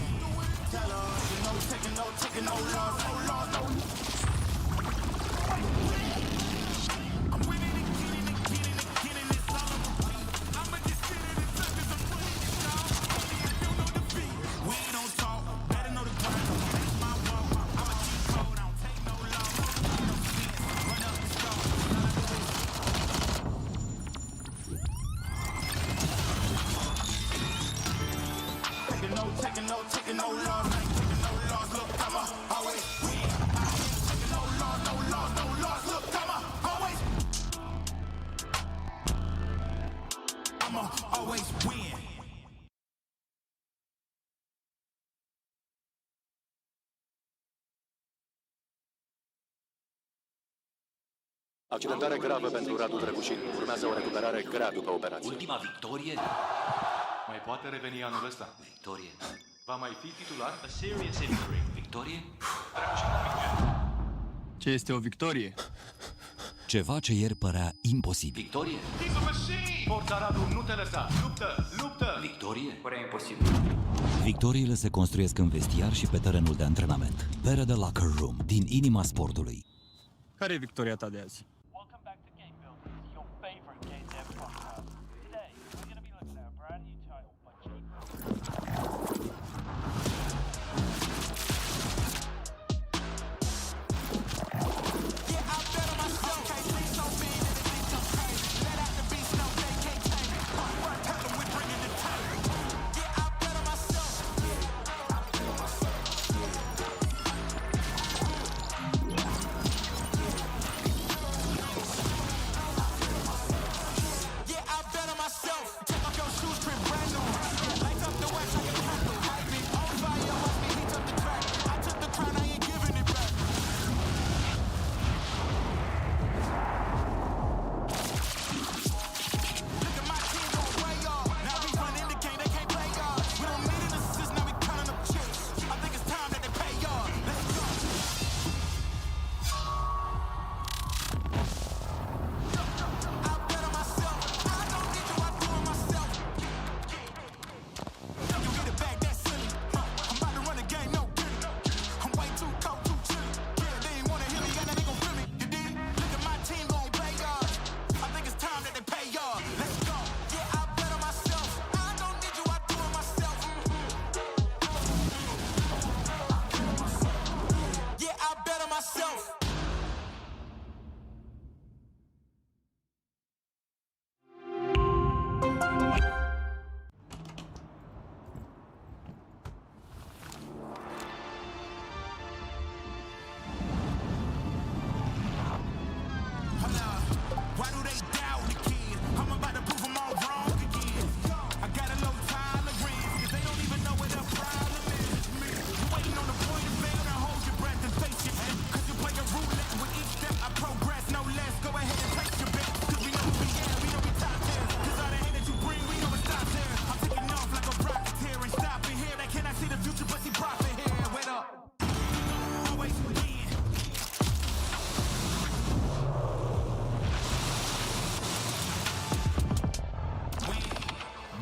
[SPEAKER 9] Tell her, no taking no loss, no loss, no. I'm winning again and again and again, and it's all on repeat. I'ma just sit in the circus, I'm winning this dog. Only I don't know defeat. We don't talk, better know the grind. That's my walk. I'ma keep cold, I don't take no loss. No sense, run up the score. Taking no loss, I ain't taking no loss. Look, I'ma always win. I ain't taking no loss, no loss, no loss. Look, I'ma always win.
[SPEAKER 3] Accidentare gravă pentru Radu Drăgușin. Urmează o recuperare grea după operație.
[SPEAKER 4] Ultima victorie?
[SPEAKER 5] Mai poate reveni anul ăsta.
[SPEAKER 4] Victorie.
[SPEAKER 5] Va mai fi titular?
[SPEAKER 8] A serious injury.
[SPEAKER 4] Victorie?
[SPEAKER 6] Ce este o victorie?
[SPEAKER 7] Ceva ce ieri părea imposibil.
[SPEAKER 4] Victorie?
[SPEAKER 5] He's a machine! Forța Radu, nu te lăsa! Luptă! Luptă!
[SPEAKER 4] Victorie?
[SPEAKER 10] Părea imposibil.
[SPEAKER 7] Victoriile se construiesc în vestiar și pe terenul de antrenament. Pere de Locker Room, din inima sportului.
[SPEAKER 6] Care e victoria ta de azi?
[SPEAKER 8] Welcome back to Game Builders, your favorite Game Dev podcast. Today, we're going to be looking at a brand new title by Jake.
[SPEAKER 9] Yeah, I bet on myself. Can't sleep so big that it thinks I'm crazy. Let out the beast, no, they can't tame me. Tell them we're bringing the table. Yeah, I bet on myself. Yeah, I bet on myself. Take off your shoes, print brand new. Light up the wax like a candle. Hype it, on fire, watch me heat up the track. I took the crown, I ain't giving it back. Look at my team going way off. Now we run indicate they can't play y'all. We don't need an assist, now we counting up chips. I think it's time that they pay y'all. Let's go. I bet on myself. I don't need you, I do it myself. You get it back, that's silly. I'm about to run the game, no kidding. I'm way too cold, too chilly. Yeah, they ain't wanna hear me, yeah, they gon' feel me. You dig? Look at my team gon' play y'all. I think it's time that they pay y'all. Let's go. Yeah, I bet on myself. I don't need you, I do it myself. Yeah, I bet on myself. Why do they doubt the kid? I'm about to prove them all wrong again. I got a low tolerance, cause they don't even know what the problem is. You waiting on the point of fail, now hold your breath and face your end. Cause you play a roulette with each step I progress, no less. Go ahead and take your bet, cause we know we at, we know we top tier. Cause all the hate that you bring, we know it stops here. I'm taking off like a rocket here and stopping here. They cannot see the future, but see profit here. Wait up. Always win.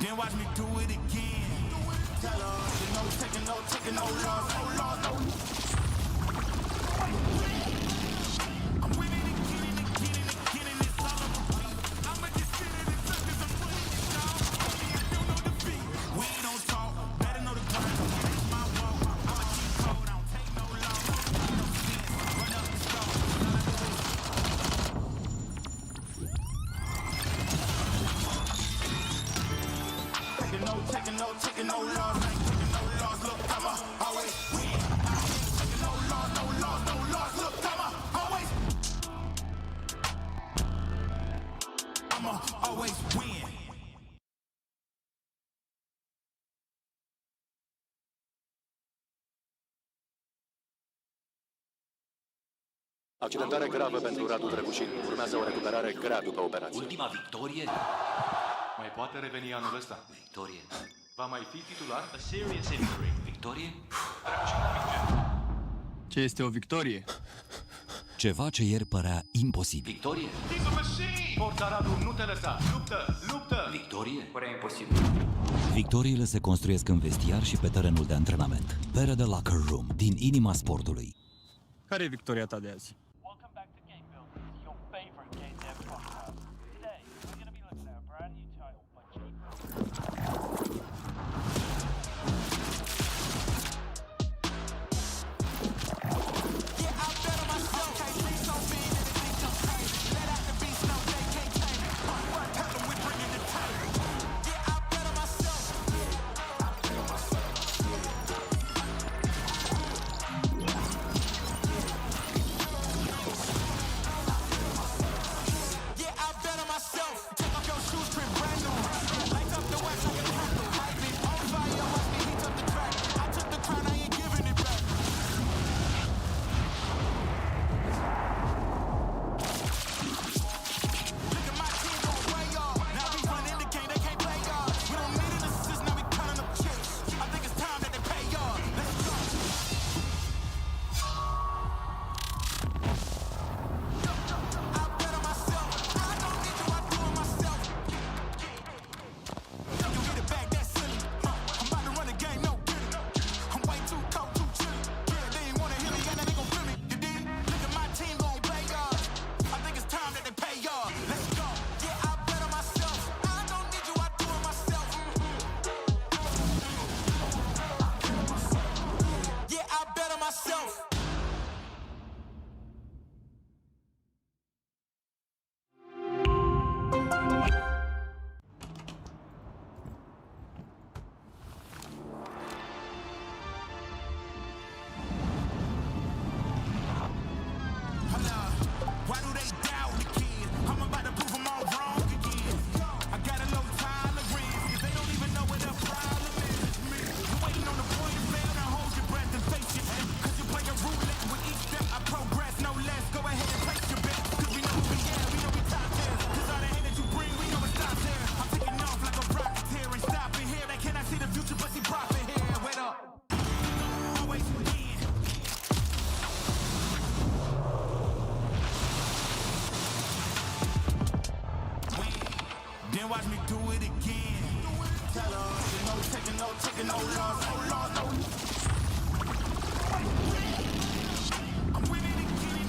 [SPEAKER 9] Then watch me do it again. Tell her, no taking no loss, no loss, no. I'm winning again and again and again, and it's all on repeat. I'ma just sit in the circus, I'm winning this dog. Only I don't know defeat. We don't talk, better know the grind. That's my walk. I'ma keep cold, I don't take no loss. No sense, run up the score. Taking no loss, I ain't taking no loss. Look, I'ma always win. I ain't taking no loss, no loss, no loss. Look, I'ma always win.
[SPEAKER 3] Accidentare gravă pentru Radu Drăgușin. Urmează o recuperare grea după operație.
[SPEAKER 4] Ultima victorie?
[SPEAKER 5] Mai poate reveni anul ăsta.
[SPEAKER 4] Victorie.
[SPEAKER 5] Va mai fi titular?
[SPEAKER 8] A serious injury.
[SPEAKER 4] Victorie?
[SPEAKER 6] Ce este o victorie?
[SPEAKER 7] Ceva ce ieri părea imposibil.
[SPEAKER 4] Victorie!
[SPEAKER 5] He's a machine! Forța Radu, nu te lăsa! Luptă! Luptă!
[SPEAKER 4] Victorie!
[SPEAKER 1] Părea imposibil.
[SPEAKER 7] Victoriile se construiesc în vestiar și pe terenul de antrenament. Pere de Locker Room, din inima sportului.
[SPEAKER 6] Care e victoria ta de azi?
[SPEAKER 8] Welcome back to Game Builders, your favorite game dev podcast. Today, we're going to be looking at a brand new title by Jake.
[SPEAKER 9] Yeah, I bet on myself. Can't be so big that it think I'm crazy. Let out the beast, no, they can't tame it. Tell them we bringing the table. Yeah, I bet on myself. Yeah, I bet on myself. Take off your shoes, print brand new. Lights up the west, I can handle. Hype it on fire, watch me heat up the track. I took the crown, I ain't giving it back. Look at my team going way off. Now we running the game, they can't play y'all. We don't need an assist, now we counting up chips. I think it's time that they pay y'all. Let's go. I bet on myself. I don't need you, I do it myself. You get it back, that's silly. I'm about to run the game, no kidding. I'm way too cold, too chilly. Yeah, they ain't wanna hear me, and they gon' feel me. You dig? Look at my team gon' play y'all. I think it's time that they pay y'all. Let's go. Yeah, I bet on myself. I don't need you, I do it myself. Yeah, I bet on myself. Why do they doubt the kid? I'm about to prove them all wrong again. I got a low tolerance. They don't even know what the problem is. You waiting on the point to fail, now hold your breath and face it. Cause you play a roulette with each step. I progress, no less. Go ahead and place your bet. Cause we know who we are, we know we top tier. Cause all the hate that you bring, we know it stops here. I'm taking off like a rocketeer and stopping here. They cannot see the future, but see profit here. Wait up. Always win. Then watch me do it again. Tell her, taking no loss, no. I'm winning again,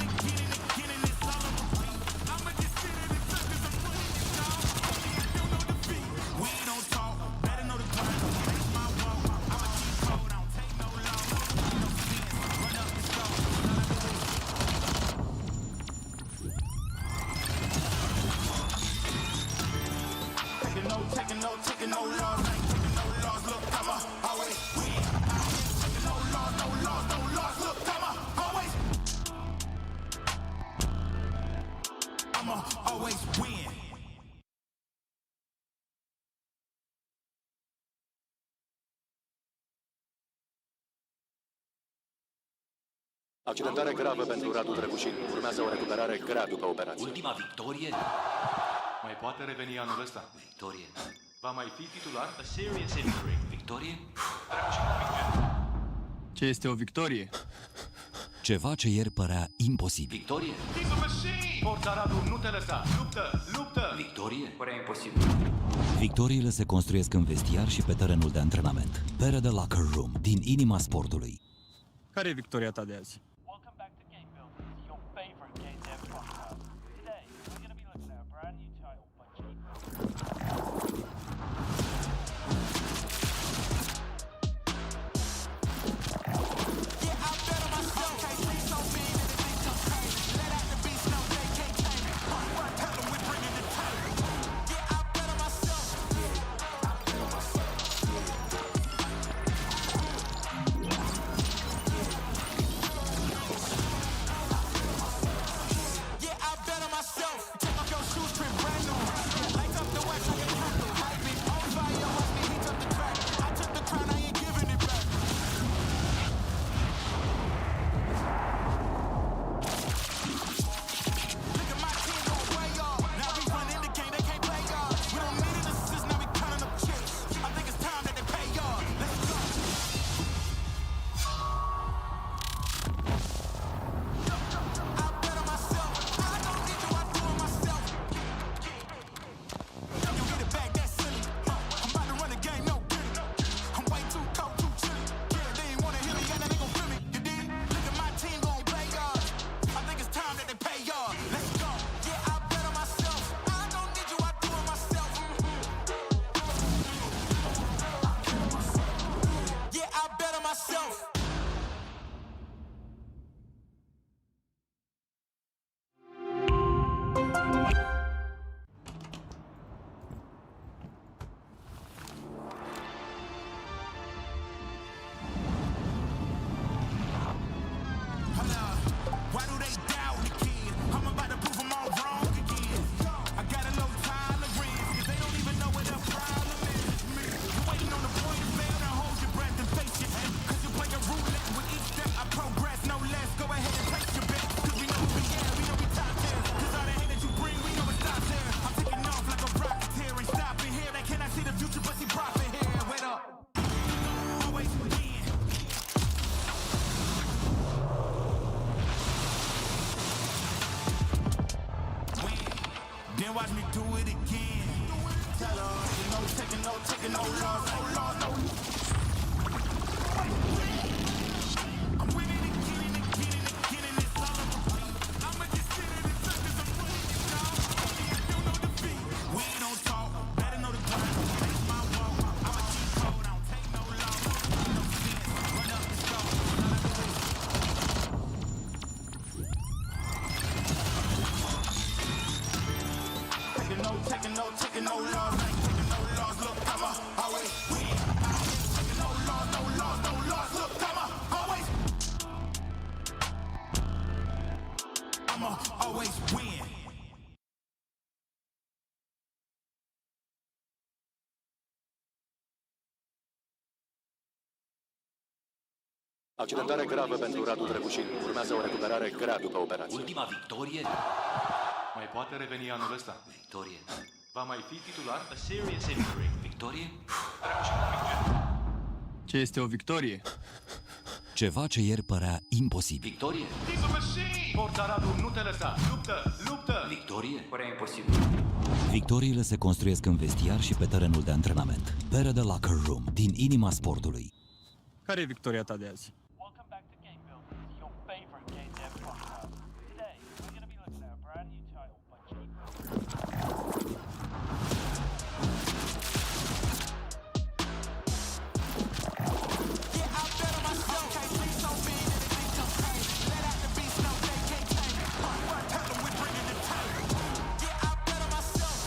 [SPEAKER 9] and it's all on repeat. I'ma just sit in the circles, I'm running it now. I don't know defeat. We don't talk, better know the grind. That's my walk. I'ma keep cold, I don't take no loss. No sense, run up the score. Taking no loss, ain't taking no loss. Look, I'ma always win. Taking no loss. Look, I'ma always. I'ma always win.
[SPEAKER 3] Accidentare gravă pentru Radu DraculaN. Urmează o recuperare grea după operație.
[SPEAKER 4] Ultima victorie?
[SPEAKER 5] Mai poate reveni anul ăsta.
[SPEAKER 4] Victorie!
[SPEAKER 5] Va mai fi titular?
[SPEAKER 8] A serious injury.
[SPEAKER 4] Victorie?
[SPEAKER 6] Ce este o victorie?
[SPEAKER 7] Ceva ce ieri părea imposibil.
[SPEAKER 4] Victorie!
[SPEAKER 5] He's a machine! Forța Radu, nu te lăsa! Luptă! Luptă!
[SPEAKER 4] Victorie!
[SPEAKER 1] Părea imposibil.
[SPEAKER 7] Victoriile se construiesc în vestiar și pe terenul de antrenament. Pere de Locker Room, din inima sportului.
[SPEAKER 6] Care e victoria ta de azi?
[SPEAKER 8] Welcome back to Game Builders, your favorite game dev podcast. Today, we're going to be looking at a brand new title by Jake.
[SPEAKER 9] Yeah, I bet on myself. Can't be so big that it think I'm crazy. Let out the beast, no, they can't tame it. Tell them we bringing the table. Yeah, I bet on myself. Then watch me do it again. Tell her, you know, taking no loss, no. I'm winning again and it's all on repeat. I'ma just sit in the circus, I'm running it down. I don't know defeat. We don't talk, better know the grind. Make my walk, I'm a cheat code, I don't take no loss. No sense, run up the score. Taking no loss, I ain't taking no loss. Look, I'ma always win. Taking no loss. Look, I'ma always win.
[SPEAKER 3] Accidentare gravă pentru Radu DraculaN. Urmează o recuperare grea după operație.
[SPEAKER 4] Ultima victorie?
[SPEAKER 5] Mai poate reveni anul ăsta.
[SPEAKER 4] Victorie.
[SPEAKER 5] Va mai fi titular?
[SPEAKER 8] A serious injury.
[SPEAKER 4] Victorie?
[SPEAKER 6] Ce este o victorie?
[SPEAKER 7] Ceva ce ieri părea imposibil.
[SPEAKER 4] Victorie?
[SPEAKER 5] He's a machine! Forța Radu, nu te lăsa! Luptă!
[SPEAKER 4] Victorie? Părea imposibil.
[SPEAKER 7] Victoriile se construiesc în vestiar și pe terenul de antrenament. Pere de Locker Room, din inima sportului.
[SPEAKER 6] Care e victoria ta de azi?
[SPEAKER 8] Welcome back to Game Builders, your favorite Game Dev podcast. Today, we're going to be looking at a brand new title by
[SPEAKER 9] Yeah, I bet on myself. Can't sleep so big that it thinks I'm pain. Let out the beast, no, they can't tame it. Tell them we're bringing the table. Yeah, I bet on myself.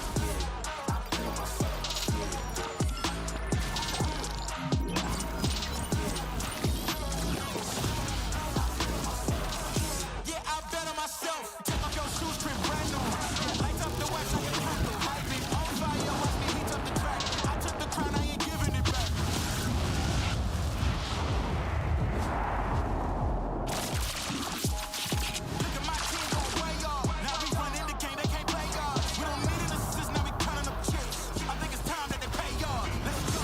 [SPEAKER 9] Yeah, I bet on myself. Take off your shoes, trim brand new. Light up the wax on your candle. I've been on fire, watch me heat up the track. I took the crown, I ain't giving it back. Look at my team going way off. Now we run in the game, they can't play y'all. We don't need an assist, now we counting up chips. I think it's time that they pay y'all. Let's go.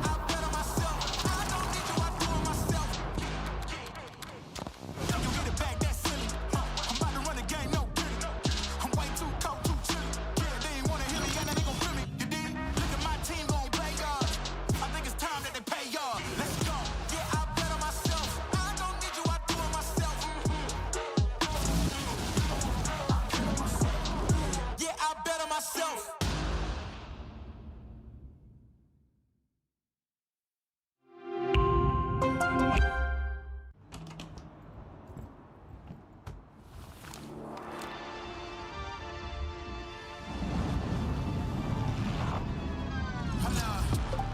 [SPEAKER 9] I bet on myself. I don't need you, I do it myself. You get it back, that's silly. I'm about to run the game, no kidding. I'm way too cold, too chilly. Yeah, they ain't wanna hear me, and they gon' feel me. You dig? Look at my team gon' play y'all. I think it's time that they pay y'all. Let's go. Yeah, I bet on myself. I don't need you, I do it myself. Yeah, I bet on myself.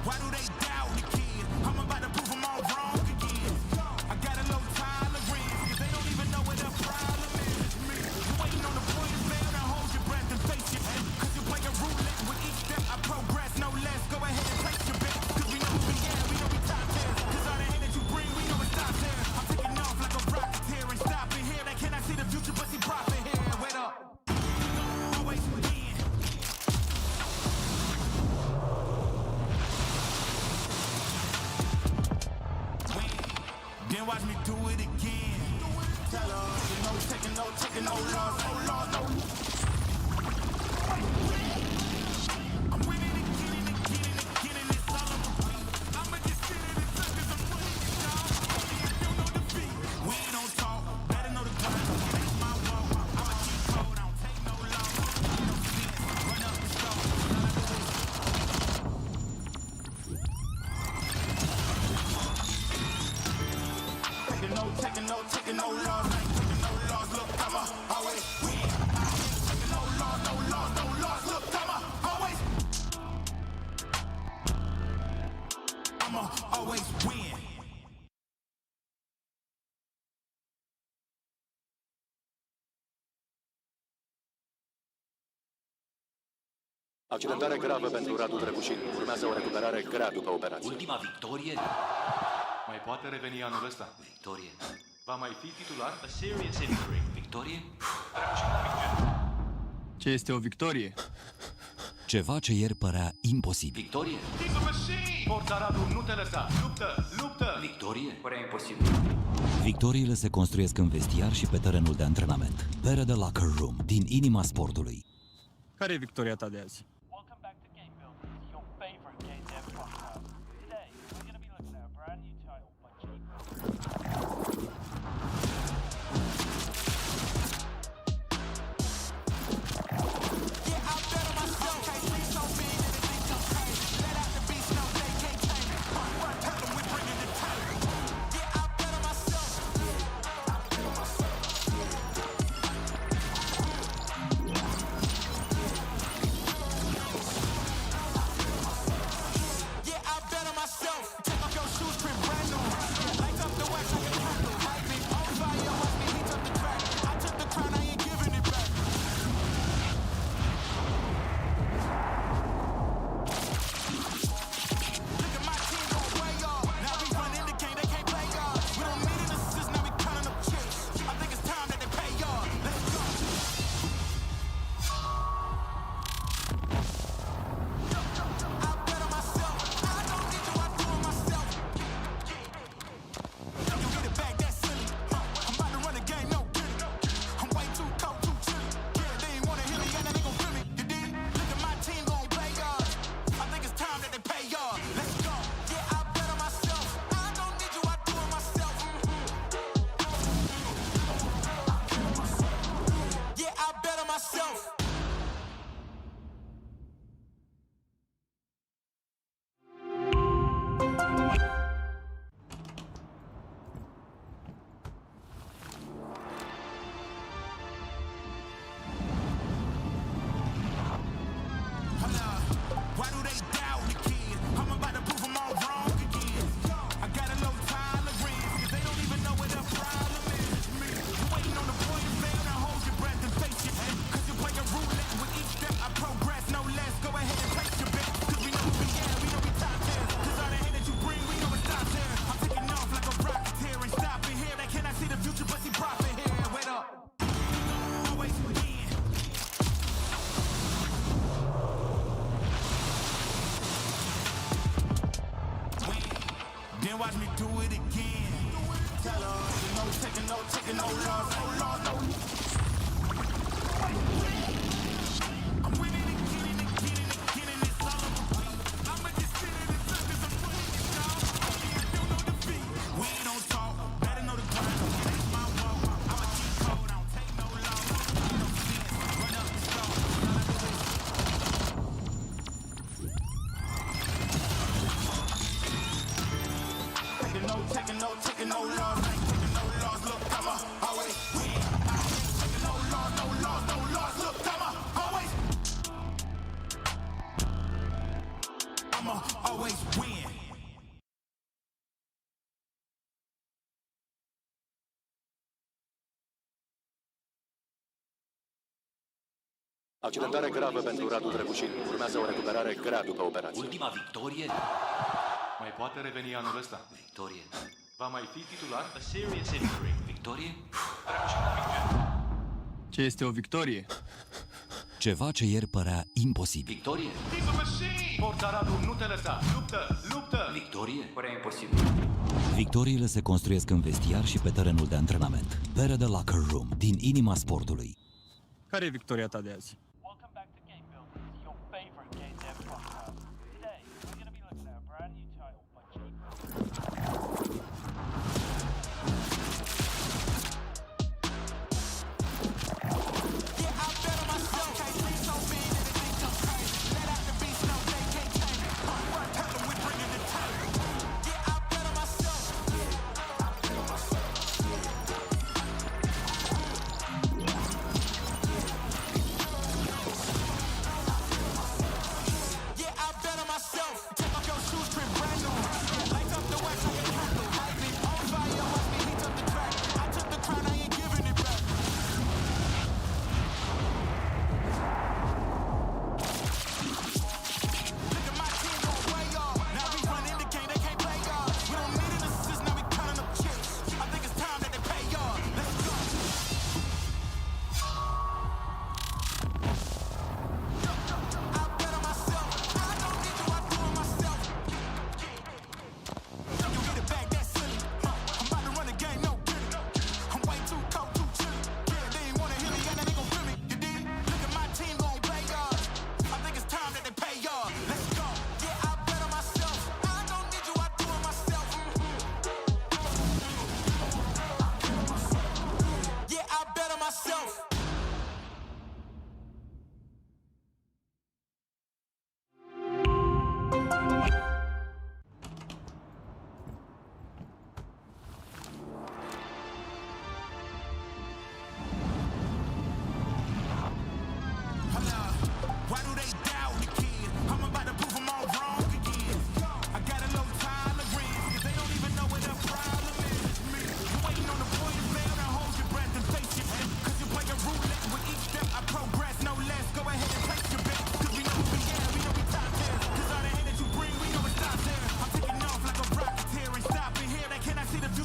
[SPEAKER 9] Why do they doubt the kid? I'm about to prove them all wrong again. I got a low tolerance, cause they don't even know what the problem is. You waiting on the point of fail, now hold your breath and face your head. Cause you play a roulette with each step I progress, no less. Go ahead and place your bet. Cause we know who we are, we know we top tier. Cause all the hate that you bring, we know it stops there. I'm taking off like a rocket here and stopping here. They cannot see the future, but see profit here. Wait up. Always win. Then watch me do it again. Tell her, you know, taking no loss, no. I'm winning again, it's all on repeat. I'ma just sit in the circus, I'm running it down. I don't know defeat. We don't talk, better know the grind. Make my walk, I'm a cheat code, I don't take no loss. No sense, run up the score. Taking no loss, I ain't taking no loss. Look, I'ma always win. Taking no loss. Look, I'ma always win.
[SPEAKER 3] Accidentare gravă pentru Radu DraculaN. Urmează o recuperare grea după operație.
[SPEAKER 4] Ultima victorie?
[SPEAKER 5] Mai poate reveni anul ăsta.
[SPEAKER 4] Victorie.
[SPEAKER 5] Va mai fi titular?
[SPEAKER 8] A serious injury.
[SPEAKER 4] Victorie?
[SPEAKER 6] Ce este o victorie?
[SPEAKER 7] Ceva ce ieri părea imposibil.
[SPEAKER 4] Victorie?
[SPEAKER 5] He's a machine! Forța Radu, nu te lăsa! Luptă!
[SPEAKER 4] Victorie? Părea imposibil.
[SPEAKER 7] Victoriile se construiesc în vestiar și pe terenul de antrenament. Pere de Locker Room, din inima sportului.
[SPEAKER 6] Care e victoria ta de azi?
[SPEAKER 8] Welcome back to Game Builders, your favorite game dev podcast. Today, we're going to be looking at a brand new title by
[SPEAKER 9] Then watch me do it again. Tell her, no taking no loss, no loss, no. I'm winning again and again and again, and it's all on repeat. I'ma just sit in the circus, I'm winning it, y'all. I don't know defeat. We don't talk, better know the grind. That's my walk. I'ma keep cold, I don't take no loss. No sense, run up the start. All I do is taking no loss, ain't taking no loss. Look, I'ma always win. I ain't taking no loss, no loss, no loss. Look, I'ma always win.
[SPEAKER 3] Accidentare gravă pentru Radu Drăgușin. Urmează o recuperare grea după operație.
[SPEAKER 4] Ultima victorie?
[SPEAKER 5] Mai poate reveni anul ăsta.
[SPEAKER 4] Victorie.
[SPEAKER 5] Va mai fi titular?
[SPEAKER 8] A serious injury.
[SPEAKER 4] Victorie?
[SPEAKER 6] Ce este o victorie?
[SPEAKER 7] Ceva ce ieri părea imposibil.
[SPEAKER 4] Victorie?
[SPEAKER 5] Forța Radu, nu te lăsa! Luptă! Luptă!
[SPEAKER 4] Victorie? Părea imposibil.
[SPEAKER 7] Victoriile se construiesc în vestiar și pe terenul de antrenament. Pere de Locker Room, din inima sportului.
[SPEAKER 6] Care e victoria ta de azi?
[SPEAKER 8] Welcome back to Game Builders, your favorite game dev podcast. Today, we're going to be looking at a brand new title by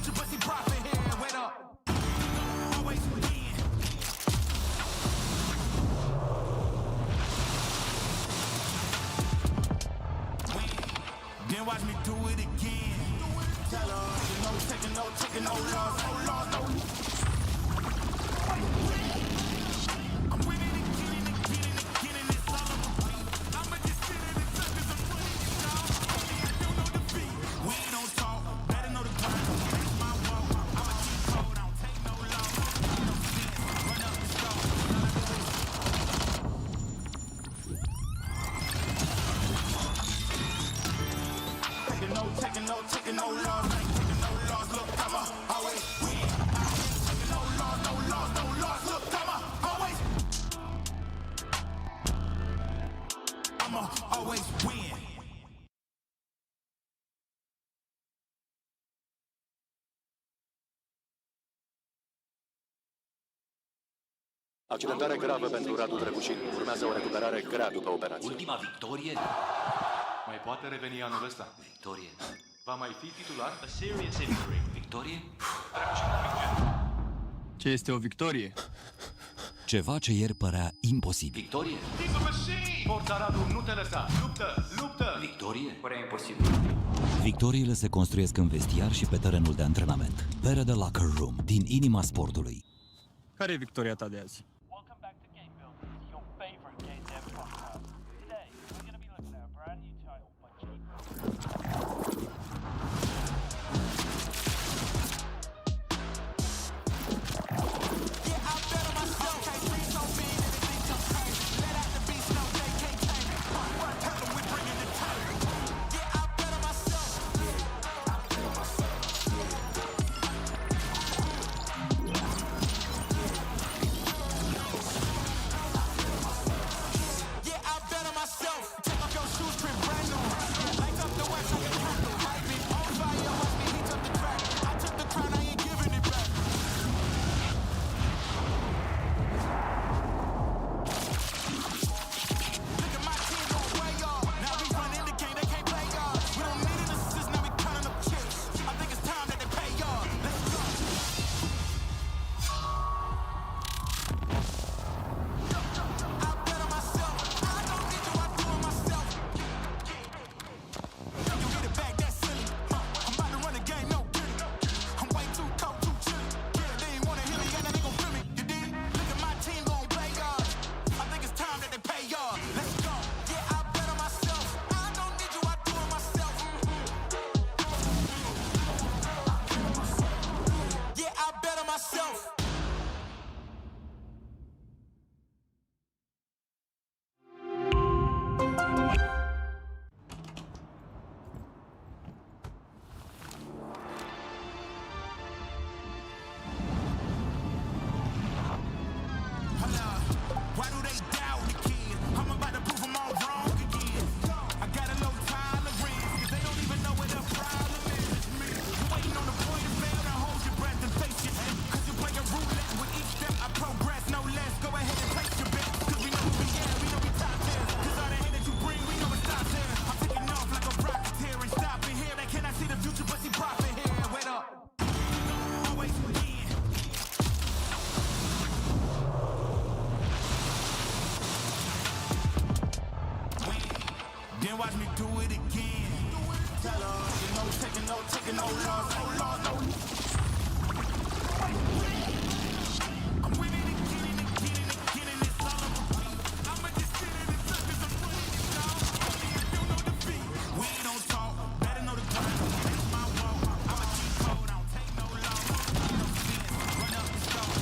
[SPEAKER 9] future, but see profit here. Wait up. Always win. Then watch me do it again. Tell her, taking no loss, no loss, no. I'm winning again and again and again, and it's all of a beat. I'ma just sit in the touch 'cause I'm winning it, y'all. I don't know defeat. We don't talk, better know the grind. That's my walk. I'ma keep cold, I don't take no loss. No sense, run up the score. Taking no loss, ain't taking no loss. Look, I'ma always win. I ain't taking no loss, no loss, no loss. Look, I'ma always win.
[SPEAKER 3] Accidentare gravă pentru Radu Drăgușin. Urmează o recuperare grea după operație.
[SPEAKER 4] Ultima victorie?
[SPEAKER 5] Mai poate reveni anul ăsta.
[SPEAKER 4] Victorie.
[SPEAKER 5] Va mai fi titular?
[SPEAKER 8] A serious injury.
[SPEAKER 4] Victorie?
[SPEAKER 6] Ce este o victorie?
[SPEAKER 7] Ceva ce ieri părea imposibil.
[SPEAKER 4] Victorie?
[SPEAKER 5] He's a machine! Forța Radu, nu te lăsa! Luptă!
[SPEAKER 4] Victorie? Părea imposibil.
[SPEAKER 7] Victoriile se construiesc în vestiar și pe terenul de antrenament. Pere de Locker Room, din inima sportului.
[SPEAKER 6] Care e victoria ta de azi?
[SPEAKER 8] Welcome back to Game Builders, your favorite Game Dev podcast. Today, we're going to be looking at a brand new title by DraculaN.
[SPEAKER 9] Yeah, I bet on myself. Can't breathe so mean that it thinks I'm crazy. Let out the beast, no, they can't tame me. Tell them we bringing the table. Yeah, I bet on myself. Yeah, I bet on myself. Take off your shoes, crib brand new. Light up the west, I can handle. I've been on fire, watch me heat up the track. I took the crown, I ain't giving it back. Look at my team going way off. Now we running the game, they can't play y'all. We don't need an assist, now we counting up chips. I think it's time that they pay y'all. Let's go. I bet on myself. I don't need you, I do it myself. You get it back, that's silly. I'm about to run the game, no kidding. I'm way too cold, too chilly. Yeah, they ain't wanna hear me, and they gon' feel me. You dig? Look at my team gon' play y'all. I think it's time that they pay y'all. Let's go. Yeah, I bet on myself. I don't need you, I do it myself. Yeah, I bet on myself. Why do they doubt the kid? I'm about to prove them all wrong again. I got a low tolerance, cause they don't even know what the problem is. You waiting on the point of fail, now hold your breath and face your head. Cause you play a roulette with each step, I progress no less. Go ahead and place your bet, cause we know who we are, we know we top tier. Cause all the hate that you bring, we know it stops here. I'm taking off like a rocketeer and stopping here. They cannot see the future, but see profit here. Wait up. Always win. Then watch me do it again. Tell her, taking no loss, no loss, no. I'm winning again and again and again, and it's all of a beat. I'ma just sit in the touch 'cause I'm winning it, y'all. I don't know defeat. We don't talk, better know the grind. That's my walk. I'ma keep cold, I don't take no loss. No sense, run up the score.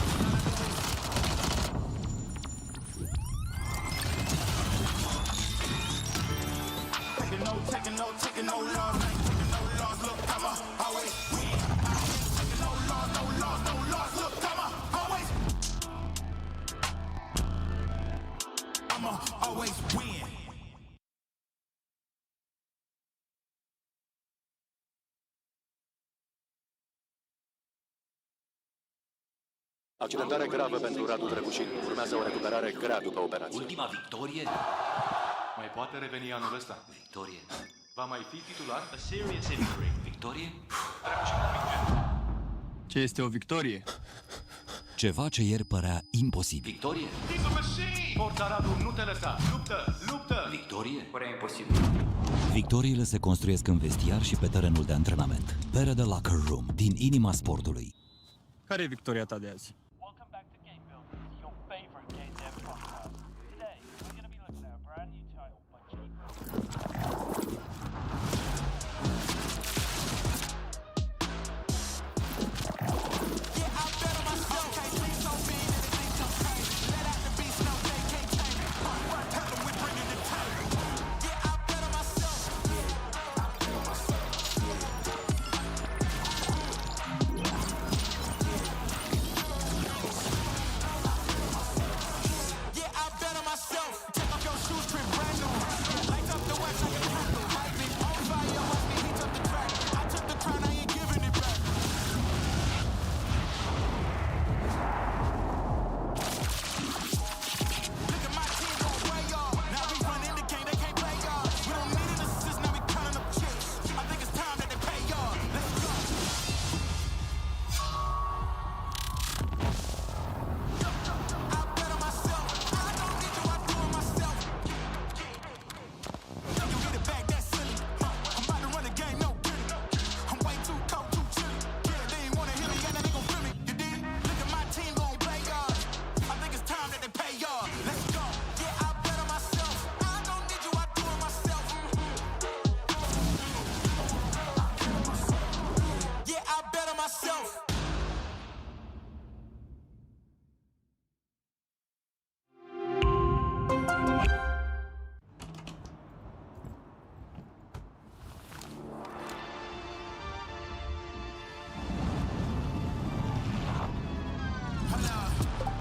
[SPEAKER 9] Taking no loss, ain't taking no loss. Look, I'ma always win. I ain't taking no loss, no loss, no loss. Look, I'ma always win.
[SPEAKER 3] Accidentare gravă pentru Radu Drăgușin. Urmează o recuperare grea după operație.
[SPEAKER 4] Ultima victorie?
[SPEAKER 5] Mai poate reveni anul ăsta.
[SPEAKER 4] Victorie.
[SPEAKER 5] Va mai fi titular?
[SPEAKER 8] A serious injury.
[SPEAKER 4] Victorie?
[SPEAKER 6] Ce este o victorie?
[SPEAKER 7] Ceva ce ieri părea imposibil.
[SPEAKER 4] Victorie?
[SPEAKER 5] He's a machine! Forța Radu, nu te lăsa! Luptă! Luptă!
[SPEAKER 4] Victorie? Părea imposibil.
[SPEAKER 7] Victoriile se construiesc în vestiar și pe terenul de antrenament. Pere de Locker Room, din inima sportului.
[SPEAKER 6] Care e victoria ta de azi?
[SPEAKER 8] Welcome back to Game Builders, your favorite game dev podcast. Today, we're going to be looking at a brand new title by Jake.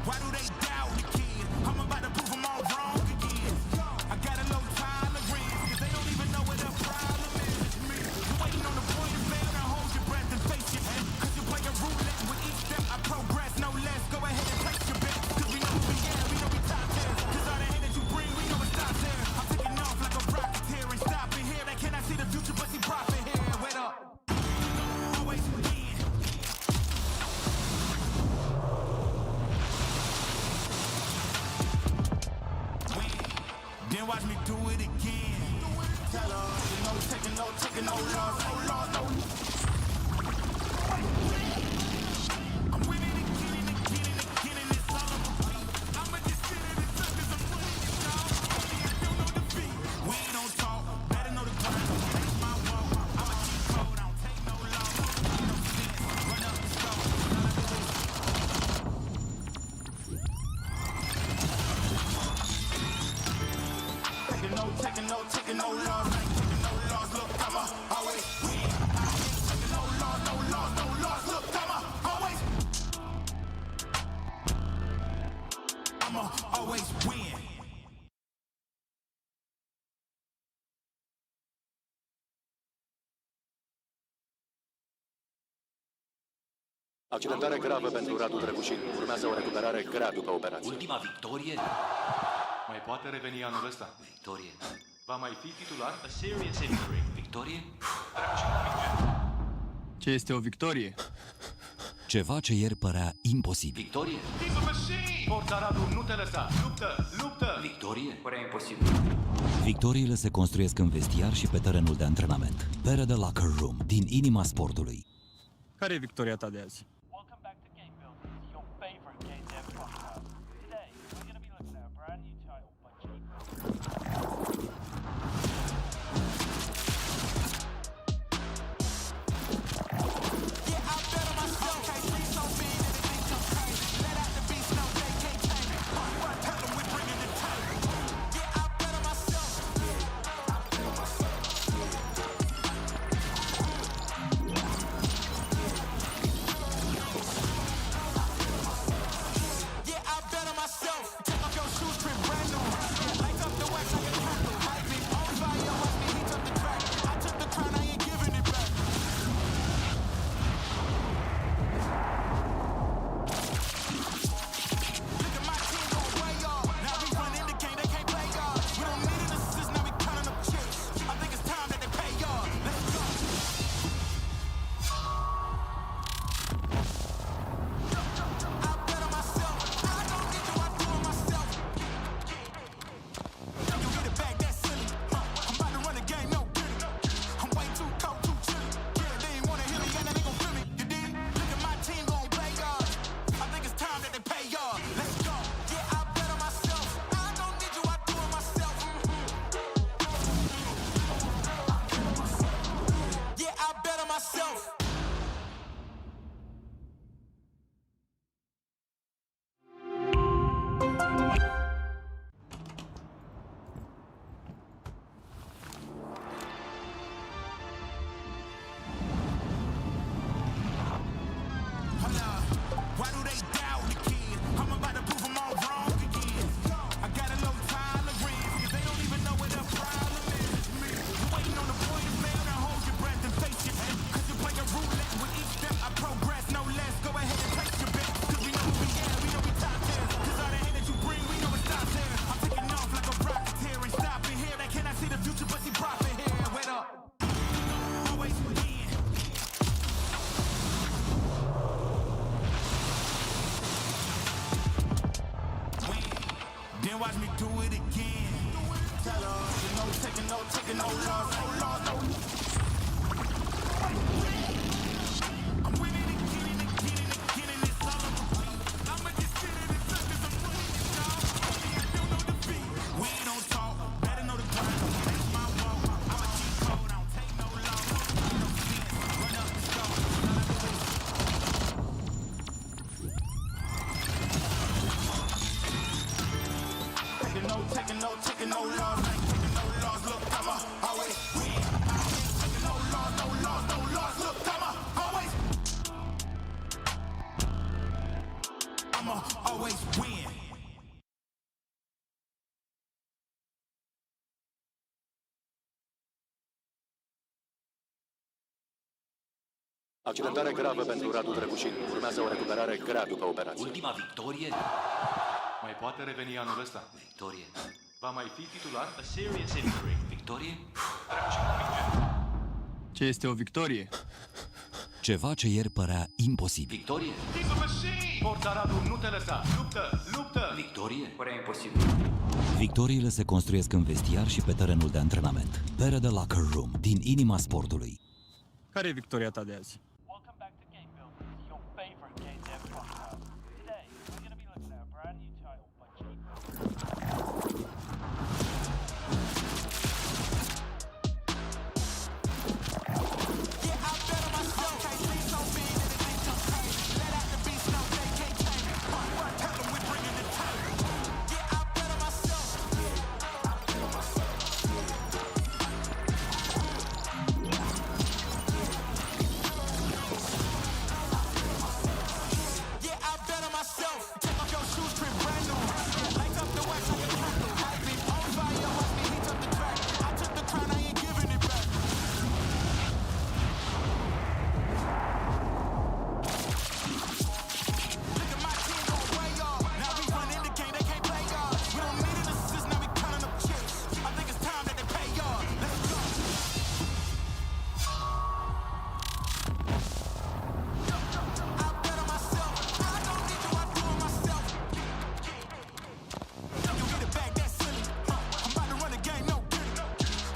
[SPEAKER 9] Why do they doubt the kid? I'm about to prove them all wrong again. I got a low tolerance, cause they don't even know what the problem is. You waiting on the point to fail, now hold your breath and face your head. Cause you're playing roulette with each step I progress, no less. Go ahead and place your bet, cause we know who we are, we know we top tier. Cause all the hate that you bring, we know it stops there. I'm taking off like a rocket here and stopping here. They cannot see the future, but see profit here. Wait up. Always win. Then watch me do it again. Tell her, taking no loss, no. I'm winning again and again, and it's all over me. I'ma just sit in the tuck 'cause I'm winning it, dog. Only I don't know defeat. We don't talk, better know the grind. That's my walk. I'ma keep cold, I don't take no loss. No sense, run up the score. Taking no loss, I ain't taking no loss. Look, I'ma always win. I ain't taking no loss. Look, I'ma always win.
[SPEAKER 3] Accidentare gravă pentru Radu DraculaN. Urmează o recuperare grea după operație.
[SPEAKER 4] Ultima victorie?
[SPEAKER 5] Mai poate reveni anul ăsta.
[SPEAKER 4] Victorie.
[SPEAKER 5] Va mai fi titular?
[SPEAKER 8] A serious injury.
[SPEAKER 4] Victorie?
[SPEAKER 6] Ce este o victorie?
[SPEAKER 7] Ceva ce ieri părea imposibil.
[SPEAKER 4] Victorie?
[SPEAKER 5] He's a machine! Forța Radu, nu te lăsa! Luptă!
[SPEAKER 4] Victorie? Părea imposibil.
[SPEAKER 7] Victoriile se construiesc în vestiar și pe terenul de antrenament. Pere de Locker Room, din inima sportului.
[SPEAKER 6] Care e victoria ta de azi?
[SPEAKER 8] Welcome back to Game Builders, your favorite game dev podcast. Today, we're going to be looking at a brand new title by Jake.
[SPEAKER 9] then watch me do it again. Tell her, no taking no loss, no. I'm winning again, it's all on repeat. I'ma just sit in the circus, I'm winning it, y'all. I don't know defeat. We don't talk, better know the grind. That's my walk. I'm a cheat code, I don't take no loss. No sense, run up the score. Taking no loss, ain't taking no loss. Look, I'ma always win. Taking no loss. Look, I'ma always. I'ma always win.
[SPEAKER 3] Accidentare gravă pentru Radu Drăgușin. Urmează o recuperare grea după operație.
[SPEAKER 4] Ultima victorie?
[SPEAKER 5] Mai poate reveni anul ăsta.
[SPEAKER 4] Victorie.
[SPEAKER 5] Va mai fi titular?
[SPEAKER 8] A serious injury.
[SPEAKER 4] Victorie?
[SPEAKER 6] Ce este o victorie?
[SPEAKER 7] Ceva ce ieri părea imposibil.
[SPEAKER 4] Victorie?
[SPEAKER 5] He's a machine! Forța Radu, nu te lăsa! Luptă!
[SPEAKER 4] Victorie? Părea imposibil.
[SPEAKER 7] Victoriile se construiesc în vestiar și pe terenul de antrenament. Pere de Locker Room, din inima sportului.
[SPEAKER 6] Care e victoria ta de azi?
[SPEAKER 8] Welcome back to Game Builders, your favorite Game Dev podcast. Today, we're going to be looking at a brand new title by DraculaN.
[SPEAKER 9] Yeah, I bet on myself. Can't see so big that it ain't so crazy. Let out the beast, no, they can't tame it. Tell them we bringing the title. Yeah, I bet on myself. Yeah, I bet on myself. Take off your shoes, crib brand new. Light up the wax like a candle. I've been on fire, watch me heat up the track. I took the crown, I ain't giving it back. Look at my team going way off. Now we run in the game, they can't play y'all. We don't need an assist, now we counting up chips. I think it's time that they pay y'all. Let's go. I bet on myself. I don't need you, I do it myself. You get it back, that's silly. I'm about to run the game, no kidding.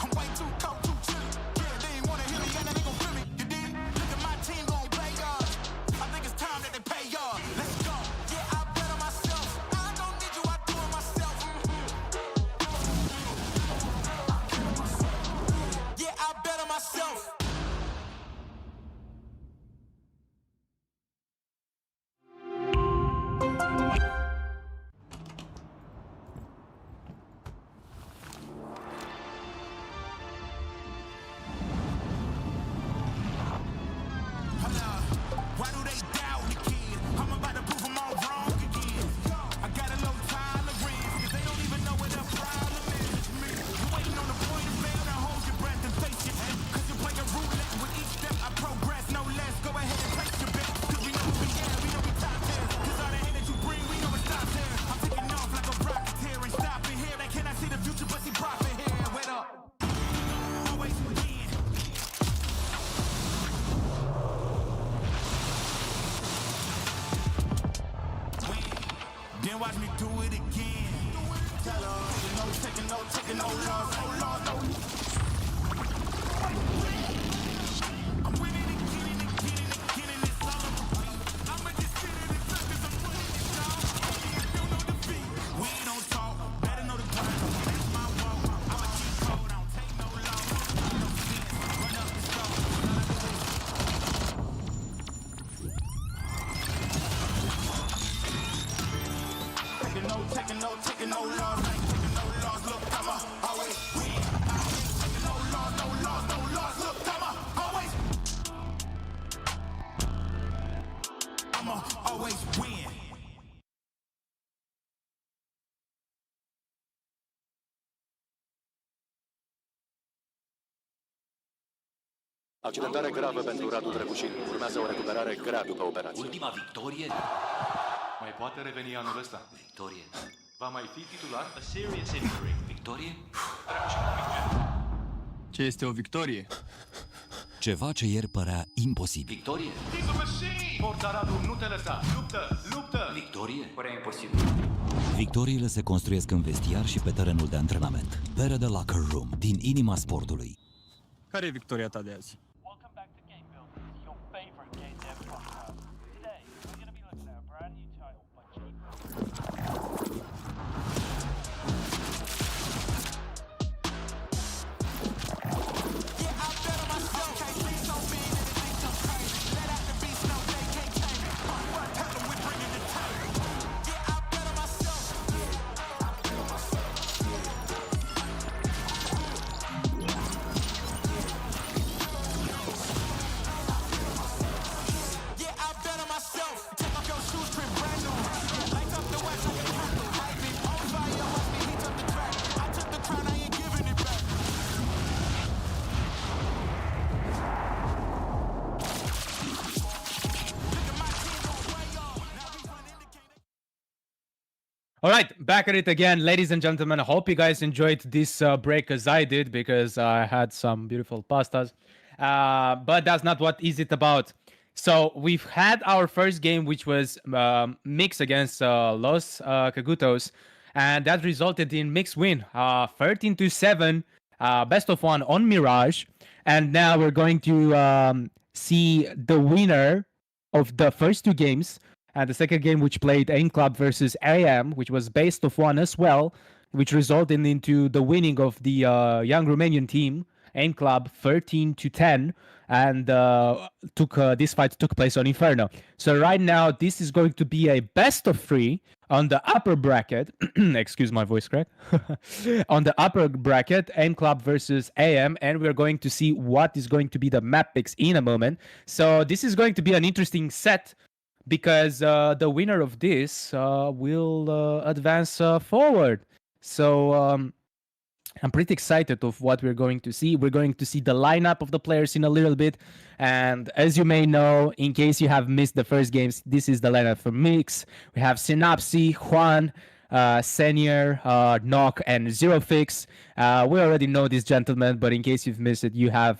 [SPEAKER 9] I'm way too cold, too chilly. Yeah, they ain't wanna hear me, and they gon' feel me. You dig? Look at my team gon' play y'all. I think it's time that they pay y'all. Let's go. Yeah, I bet on myself. I don't need you, I do it myself. Yeah, I bet on myself. Why do they doubt the kid? I'm about to prove them all wrong again. I got a low tolerance, cause they don't even know what the problem is. You waiting on the point of fail, now hold your breath and face your head. Cause you're playing roulette with each step I progress, no less. Go ahead and place your bet. Cause we know who we are, we know we top tier. Cause all the hate that you bring, we know it stops here. I'm taking off like a rocketeer and stopping here. They cannot see the future, but see profit here. Wait up. Always win. Then watch me do it again. Tell her, no taking no loss, no. I'm winning again, it's all on repeat. I'ma just sit in the circus, I'm winning it, y'all. I don't know defeat. We don't talk, better know the grind. That's my walk. I'm a cheat code, I don't take no loss. No sense, run up the score. Taking no loss, ain't taking no loss. Look, I'ma always win. Taking no loss. Look, I'ma always. I'ma always win.
[SPEAKER 3] Accidentare gravă pentru Radu Drăgușin. Urmează o recuperare grea după operație.
[SPEAKER 4] Ultima victorie?
[SPEAKER 5] Mai poate reveni anul ăsta.
[SPEAKER 4] Victorie.
[SPEAKER 5] Va mai fi titular?
[SPEAKER 8] A serious injury.
[SPEAKER 4] Victorie?
[SPEAKER 6] Ce este o victorie?
[SPEAKER 7] Ceva ce ieri părea imposibil.
[SPEAKER 4] Victorie?
[SPEAKER 5] He's a machine! Forța Radu, nu te lăsa! Luptă!
[SPEAKER 4] Victorie? Părea imposibil.
[SPEAKER 7] Victoriile se construiesc în vestiar și pe terenul de antrenament. Pere de Locker Room, din inima sportului.
[SPEAKER 6] Care e victoria ta de azi?
[SPEAKER 8] Welcome back to Game Builders, your favorite game dev podcast. Today, we're going to be looking at a brand new title by Jake.
[SPEAKER 2] All right, back at it again, ladies and gentlemen. I hope you guys enjoyed this break as I did, because I had some beautiful pastas. But that's not what is it about. So we've had our first game, which was Mix against Los Cagutos, and that resulted in Mix win, 13-7, best of 1 on Mirage. And now we're going to see the winner of the first 2 games. And the second game, which played AIM Club versus AM, which was best of 1 as well, which resulted into the winning of the young Romanian team, AIM Club, 13-10. And this fight took place on Inferno. So right now, this is going to be a best of 3 on the upper bracket. Excuse my voice crack. On the upper bracket, AIM Club versus AM. And we're going to see what is going to be the map picks in a moment. So this is going to be an interesting set, because the winner of this will advance forward. So I'm pretty excited of what we're going to see. We're going to see the lineup of the players in a little bit. And as you may know, in case you have missed the first games, this is the lineup for Mix. We have Synapsi, Juan, Senior, Knock, and Zero Fix. We already know these gentlemen, but in case you've missed it, you have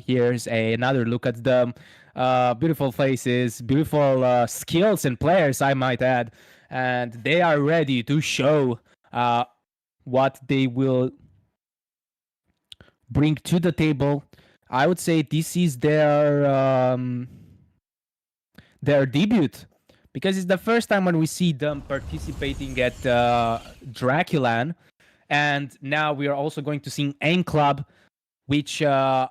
[SPEAKER 2] here's another look at them. Beautiful faces, beautiful skills and players, I might add, and they are ready to show what they will bring to the table. I would say this is their debut, because it's the first time when we see them participating at DraculaN, and now we are also going to see AIM Club, which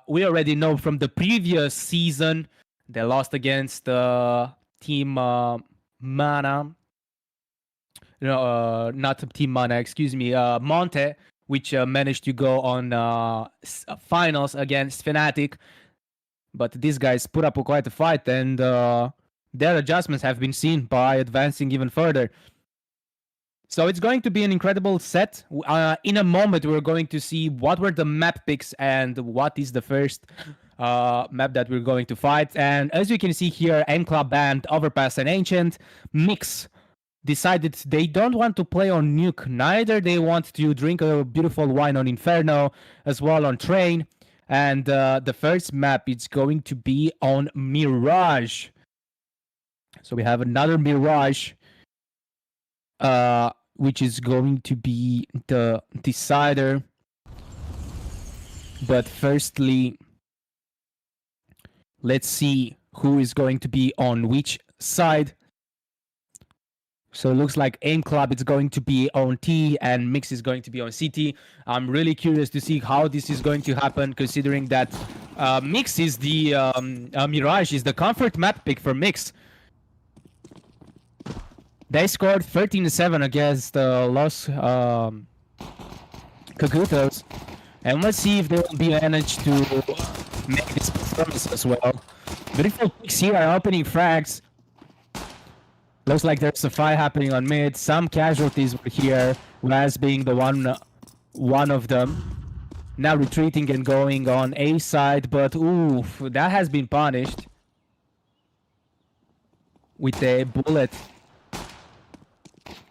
[SPEAKER 2] we already know from the previous season. They lost against Team Mana. No, not Team Mana, excuse me. Monte, which managed to go on finals against Fnatic. But these guys put up quite a fight, and their adjustments have been seen by advancing even further. So it's going to be an incredible set. In a moment, we're going to see what were the map picks and what is the first map that we're going to fight. And as you can see here, AIM Club banned Overpass and Ancient. Mix decided they don't want to play on Nuke. Neither they want to drink a beautiful wine on Inferno, as well on Train. And the first map is going to be on Mirage. So we have another Mirage, which is going to be the decider. But firstly, let's see who is going to be on which side. So it looks like AIM Club is going to be on T and Mix is going to be on CT. I'm really curious to see how this is going to happen, considering that Mix is the Mirage is the comfort map pick for Mix. They scored 13-7 against Los Cagutos. And let's see if they will be managed to make this performance as well. Beautiful picks here are opening frags. Looks like there's a fight happening on mid. Some casualties were here, Raz being the one of them. Now retreating and going on A side, but oof, that has been punished with a bullet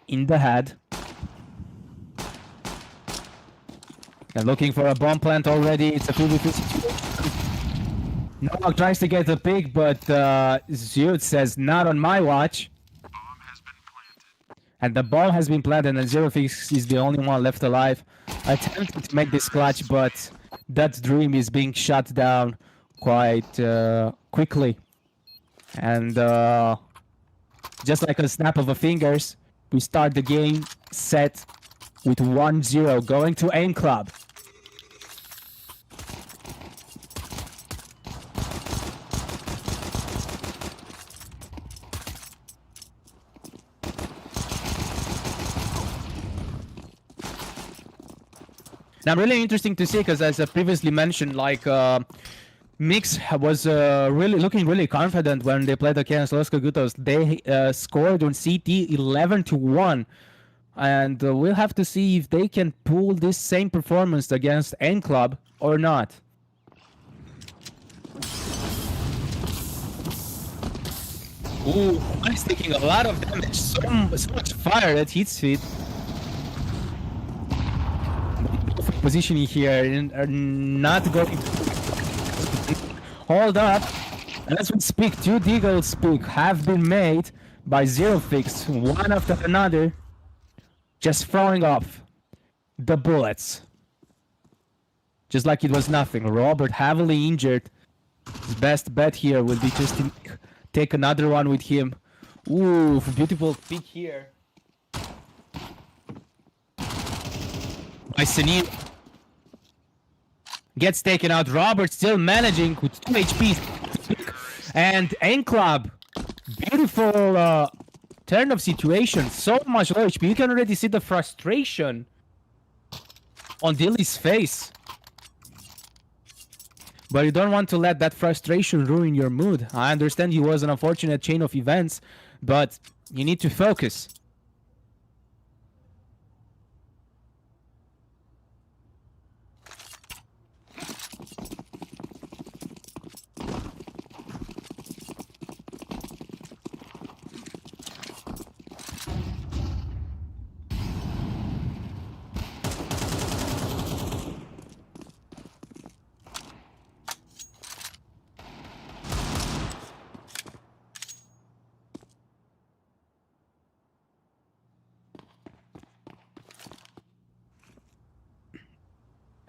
[SPEAKER 2] in the head. They're looking for a bomb plant already. It's a 2v2 situation. Novak tries to get the pick, but Zut says not on my watch. And the ball has been planted, and Zero Fix is the only one left alive. Attempting to make this clutch, but that dream is being shut down quite quickly. And just like a snap of a fingers, we start the game set with 1-0 going to Aim Club. Now, really interesting to see because, as I previously mentioned, like Mix was looking really confident when they played against Los Cogutos. They scored on CT 11-1, and we'll have to see if they can pull this same performance against N Club or not. Ooh, he's taking a lot of damage. So much fire that hits feet. Positioning here and not going to hold up. As we speak, 2 deagles peak have been made by Zero Fix, one after another, just throwing off the bullets. Just like it was nothing. Robert heavily injured. His best bet here will be just to take another one with him. Ooh, beautiful peek here. By Senil. Gets taken out. Robert still managing with 2 HP. And N Club, beautiful turn of situation. So much low HP. You can already see the frustration on Dilly's face. But you don't want to let that frustration ruin your mood. I understand it was an unfortunate chain of events, but you need to focus.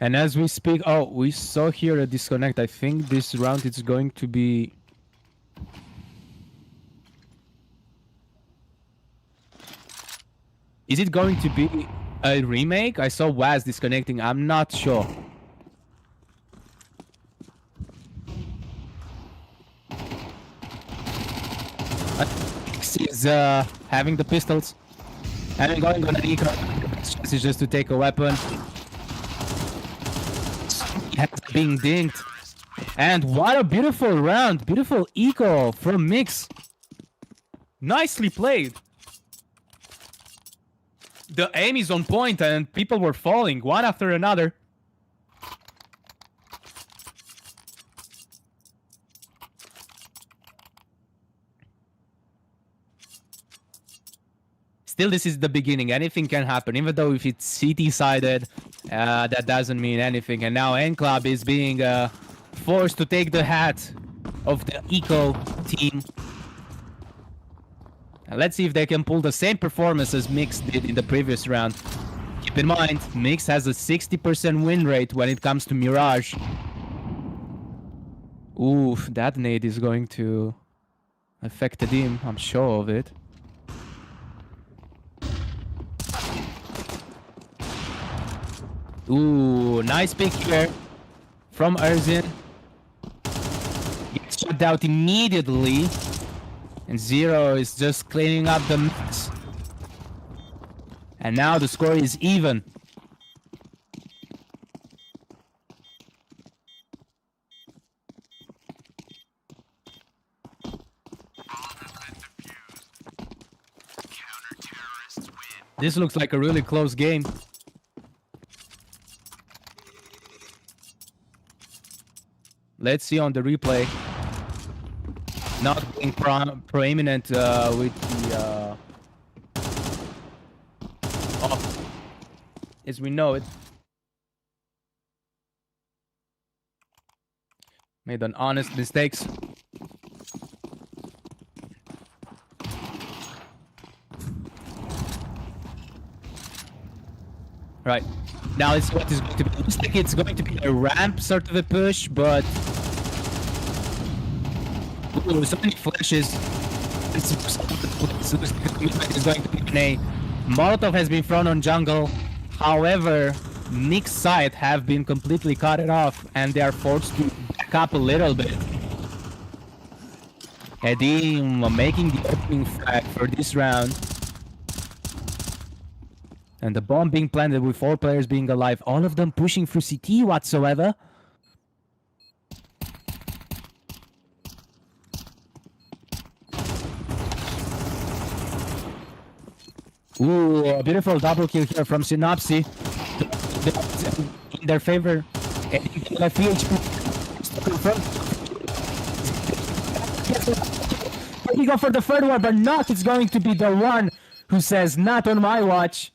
[SPEAKER 2] And as we speak, oh, we saw here a disconnect. I think this round it's going to be... Is it going to be a remake? I saw Waz disconnecting. I'm not sure. He's having the pistols. Having going on an eco. This is just to take a weapon. Being dinged. And what a beautiful round. Beautiful eco from Mix. Nicely played. The aim is on point and people were falling one after another. Still, this is the beginning. Anything can happen. Even though if it's CT-sided, that doesn't mean anything. And now N Club is being forced to take the hat of the Eco team. And let's see if they can pull the same performance as Mix did in the previous round. Keep in mind, Mix has a 60% win rate when it comes to Mirage. Oof, that nade is going to affect the team. I'm sure of it. Ooh, nice pick here from Erzin. Gets shut out immediately. And Zero is just cleaning up the mess. And now the score is even. This looks like a really close game. Let's see on the replay. Not being prominent with the off, as we know it. Made an honest mistakes. Right. Now it's what is going to be. Looks like it's going to be a ramp sort of a push, but ooh, so many flashes. It's going to be a Molotov has been thrown on jungle. However, Nick's side have been completely cut it off, and they are forced to back up a little bit. Edim making the opening frag for this round. And the bomb being planted with 4 players being alive. All of them pushing through CT whatsoever. Ooh, a beautiful double kill here from Synopsy. In their favor. And he go for the third one, but not. It's going to be the one who says, not on my watch.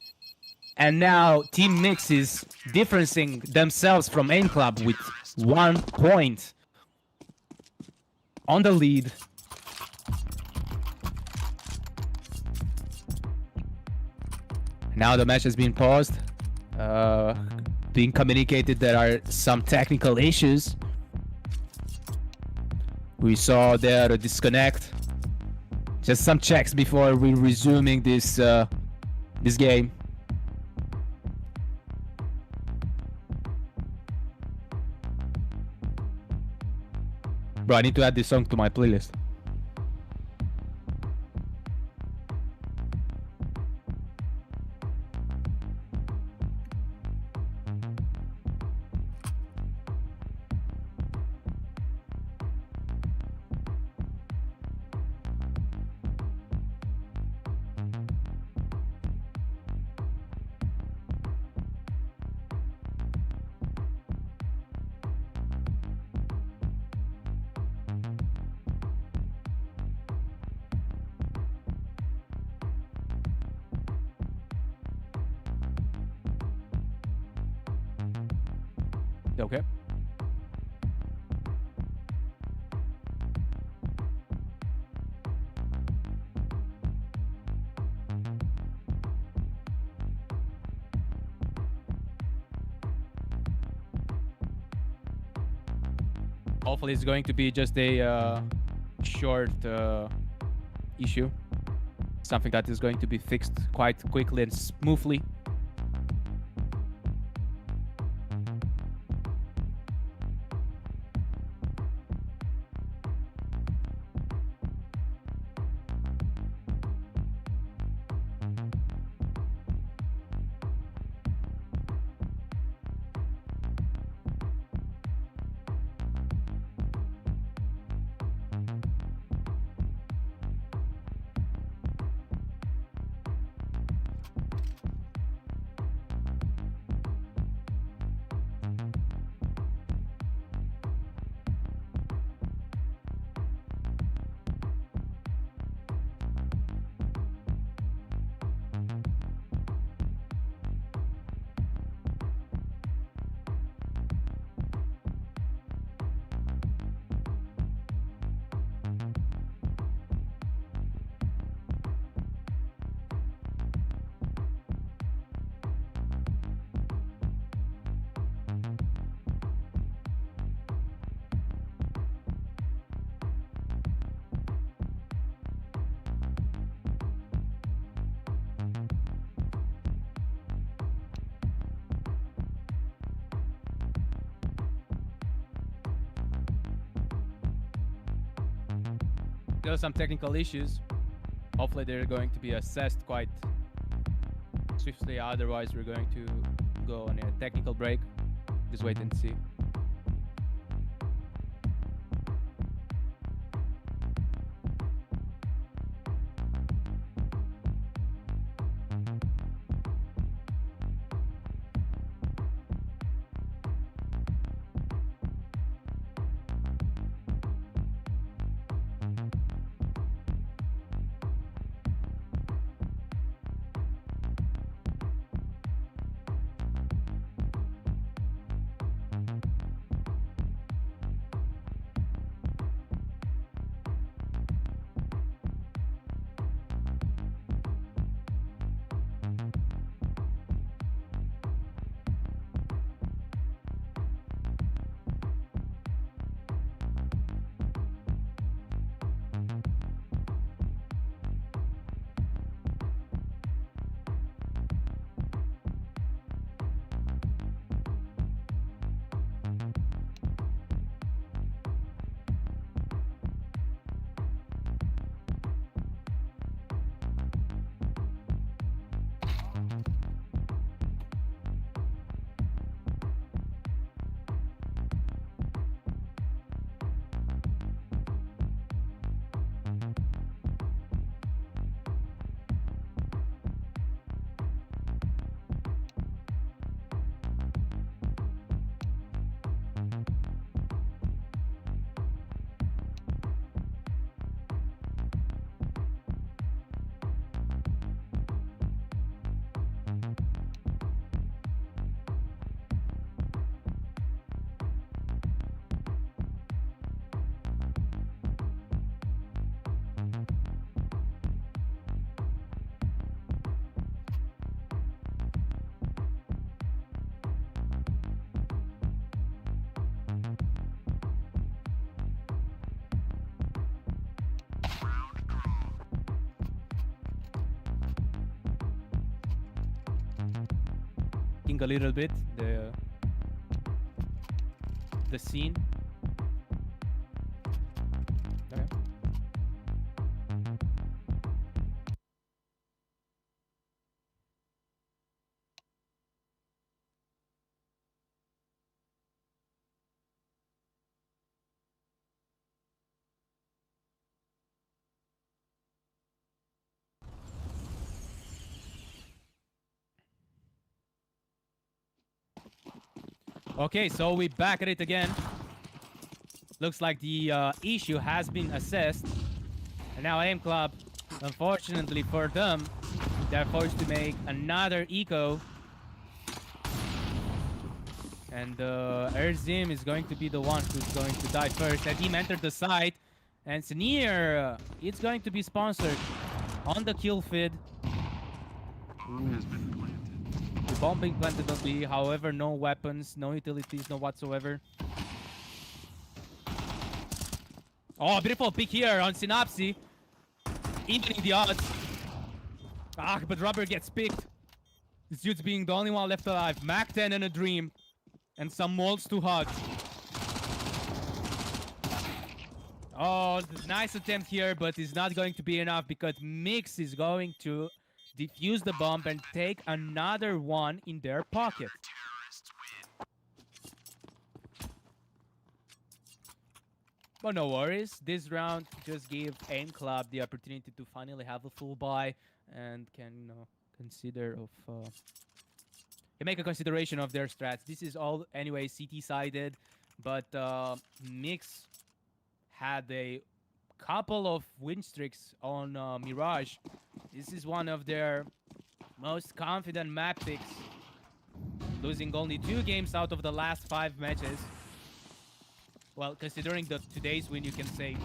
[SPEAKER 2] And now Team Mix is differencing themselves from Aim Club with 1 point on the lead. Now the match has been paused. Being communicated there are some technical issues. We saw there a disconnect. Just some checks before we resuming this game. Bro, I need to add this song to my playlist. Okay. Hopefully it's going to be just a short issue. Something that is going to be fixed quite quickly and smoothly. There are some technical issues. Hopefully they're going to be assessed quite swiftly. Otherwise, we're going to go on a technical break. Just wait and see. a little bit the scene. Okay. Okay, so we back at it again. Looks like the issue has been assessed. And now Aim Club, unfortunately for them, they're forced to make another eco. And Erzim is going to be the one who's going to die first. Edim entered the site. And Sneer, it's going to be sponsored on the kill feed. The bomb being planted on B, however, no weapons, no utilities, no whatsoever. Oh, beautiful pick here on Synapsi. Evening the odds. Ah, but Rubber gets picked. This dude's being the only one left alive. Mac 10 and a dream. And some molds to hug. Oh, nice attempt here, but it's not going to be enough because Mix is going to defuse the bomb and take another one in their pocket. But no worries, this round just gave Aim Club the opportunity to finally have a full buy and can consider of can make a consideration of their strats. This is all anyway CT sided, but Mix had a couple of win streaks on Mirage. This is one of their most confident map picks, losing only 2 games out of the last 5 matches. Well, considering today's win, you can say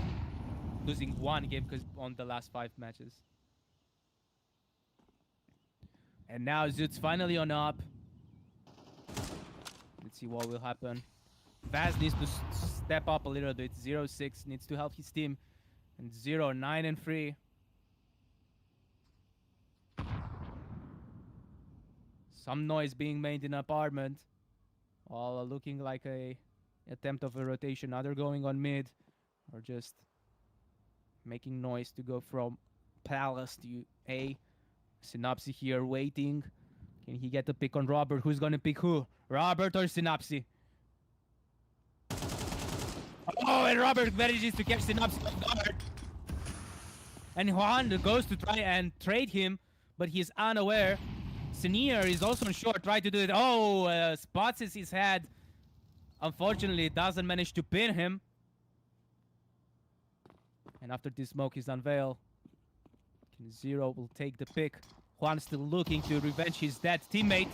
[SPEAKER 2] losing 1 game on the last 5 matches. And now Zoot's finally on up. Let's see what will happen. Vaz needs to step up a little bit. 0-6 needs to help his team. And 0-9-3. Some noise being made in apartment. All looking like a attempt of a rotation. Either going on mid or just making noise to go from Palace to A. Synapsi here waiting. Can he get the pick on Robert? Who's gonna pick who? Robert or Synapsi? Oh, and Robert manages to catch Synapsi off guard. And Juan goes to try and trade him, but he's unaware. Sneer is also on short, try to do it. Oh, spots his head. Unfortunately, doesn't manage to pin him. And after this smoke is unveiled, Zero will take the pick. Juan still looking to revenge his dead teammate.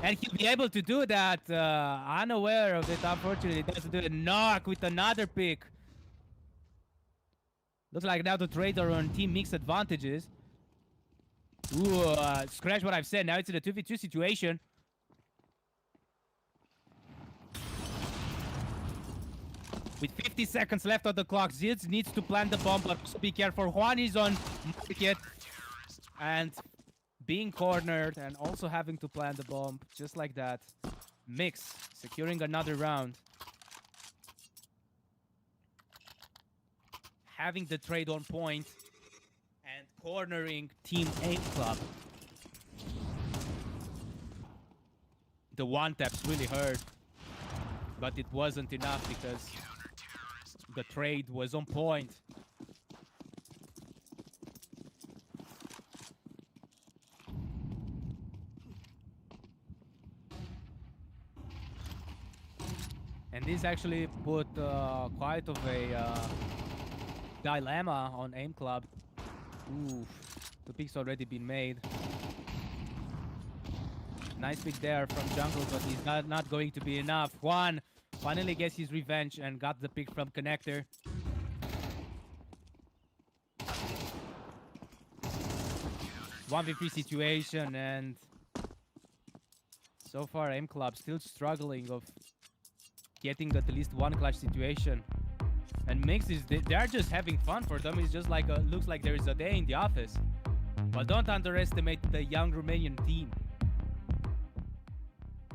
[SPEAKER 2] And he'll be able to do that, unaware of it. Unfortunately, doesn't do it. Knock with another pick. Looks like now the trades are on Team Mix advantages. Ooh, scratch what I've said. Now it's in a 2v2 situation. With 50 seconds left on the clock, Ziz needs to plant the bomb, but also be careful. Juan is on market and being cornered and also having to plant the bomb just like that. Mix securing another round. Having the trade on point and cornering Team Aim Club. The one taps really hurt, but it wasn't enough because the trade was on point. And this actually put quite of a dilemma on Aim Club. Ooh, the pick's already been made. Nice pick there from jungle, but he's not going to be enough. Juan finally gets his revenge and got the pick from Connector. One v3 situation, and so far Aim Club still struggling of getting at least one clutch situation. And Mix is they're just having fun for them. It's just like looks like there is a day in the office. But don't underestimate the young Romanian team.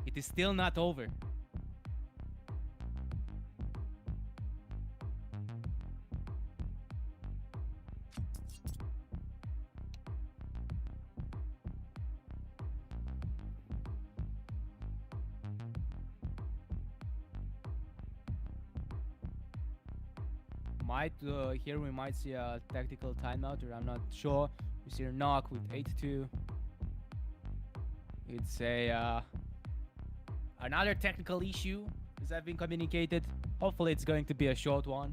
[SPEAKER 2] It is still not over. Here we might see a tactical timeout, or I'm not sure. We see a knock with 8-2. It's a another technical issue, as I've been communicated. Hopefully it's going to be a short one.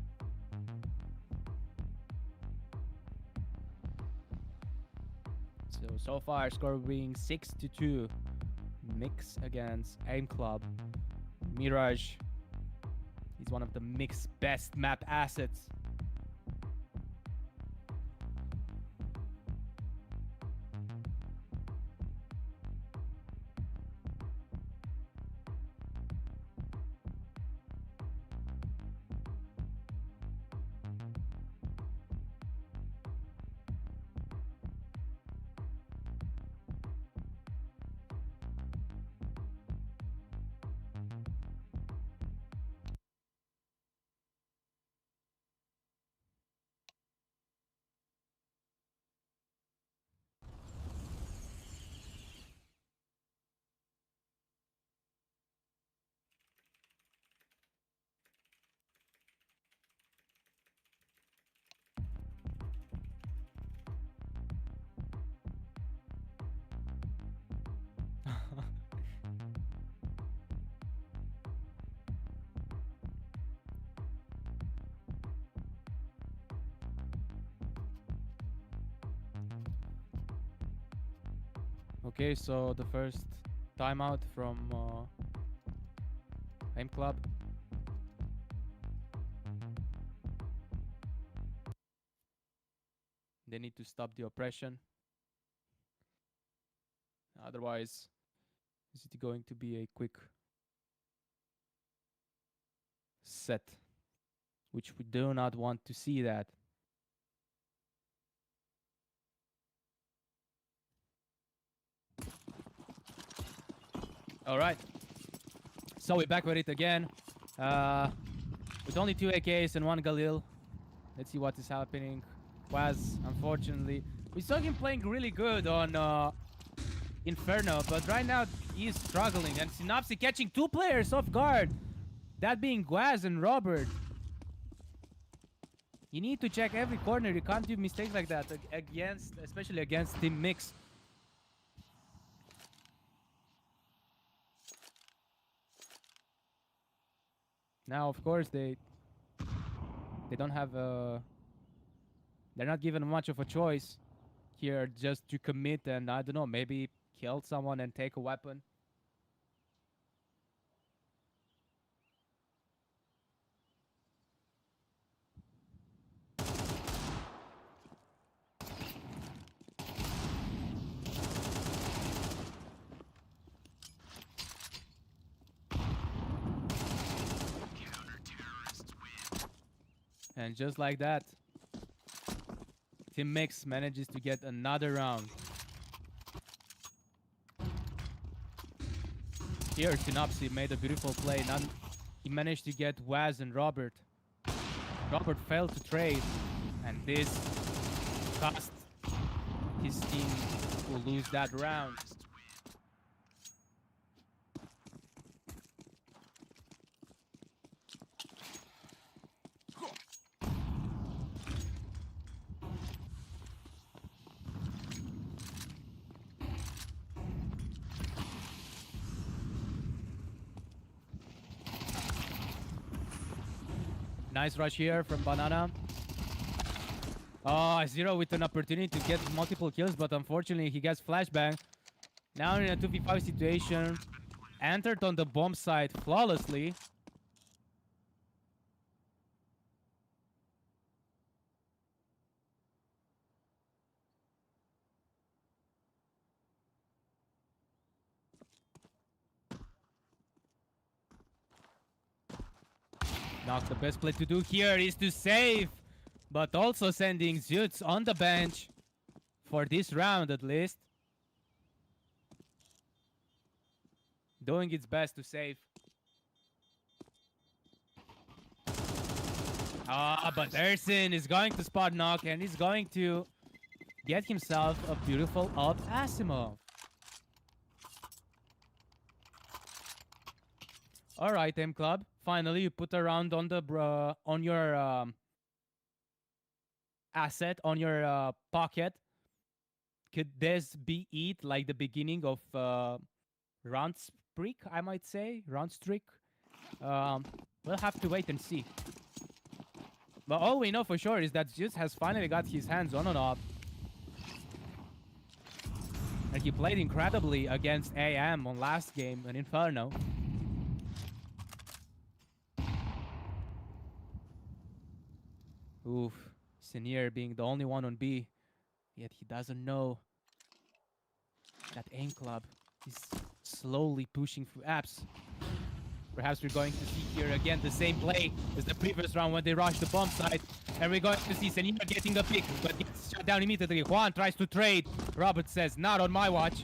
[SPEAKER 2] So far score being 6-2. Mix against Aim Club. Mirage is one of the Mix best map assets. Okay, so the first timeout from Aim Club. They need to stop the oppression. Otherwise, is it going to be a quick set? Which we do not want to see that. All right. So we're back with it again. With only 2 AKs and 1 Galil. Let's see what is happening. Quaz, unfortunately. We saw him playing really good on Inferno, but right now he's struggling. And Synopsy catching 2 players off guard. That being Quaz and Robert. You need to check every corner. You can't do mistakes like that against, especially against Team Mix. Now, of course, they don't have they're not given much of a choice here, just to commit and, I don't know, maybe kill someone and take a weapon. And just like that, Team Mix manages to get another round. Here, Synopsy made a beautiful play. He managed to get Waz and Robert. Robert failed to trade, and this cost his team to lose that round. Nice rush here from Banana. Oh, Zero with an opportunity to get multiple kills, but unfortunately he gets flashbang. Now in a 2v5 situation. Entered on the bomb site flawlessly. Now the best play to do here is to save, but also sending Zutz on the bench for this round at least. doing its best to save. But Ersin is going to spot knock and he's going to get himself a beautiful up Asimov. All right, M Club. Finally, you put a round on the on your asset, on your pocket. Could this be it, like the beginning of round streak? I might say round streak. We'll have to wait and see. But all we know for sure is that Zeus has finally got his hands on an op. And he played incredibly against AM on last game, an Inferno. Oof. Senior being the only one on B. Yet he doesn't know that Aim Club is slowly pushing through apps. Perhaps we're going to see here again the same play as the previous round when they rushed the bomb site. And we're going to see Senior getting a pick, but gets shut down immediately. Juan tries to trade. Robert says, not on my watch.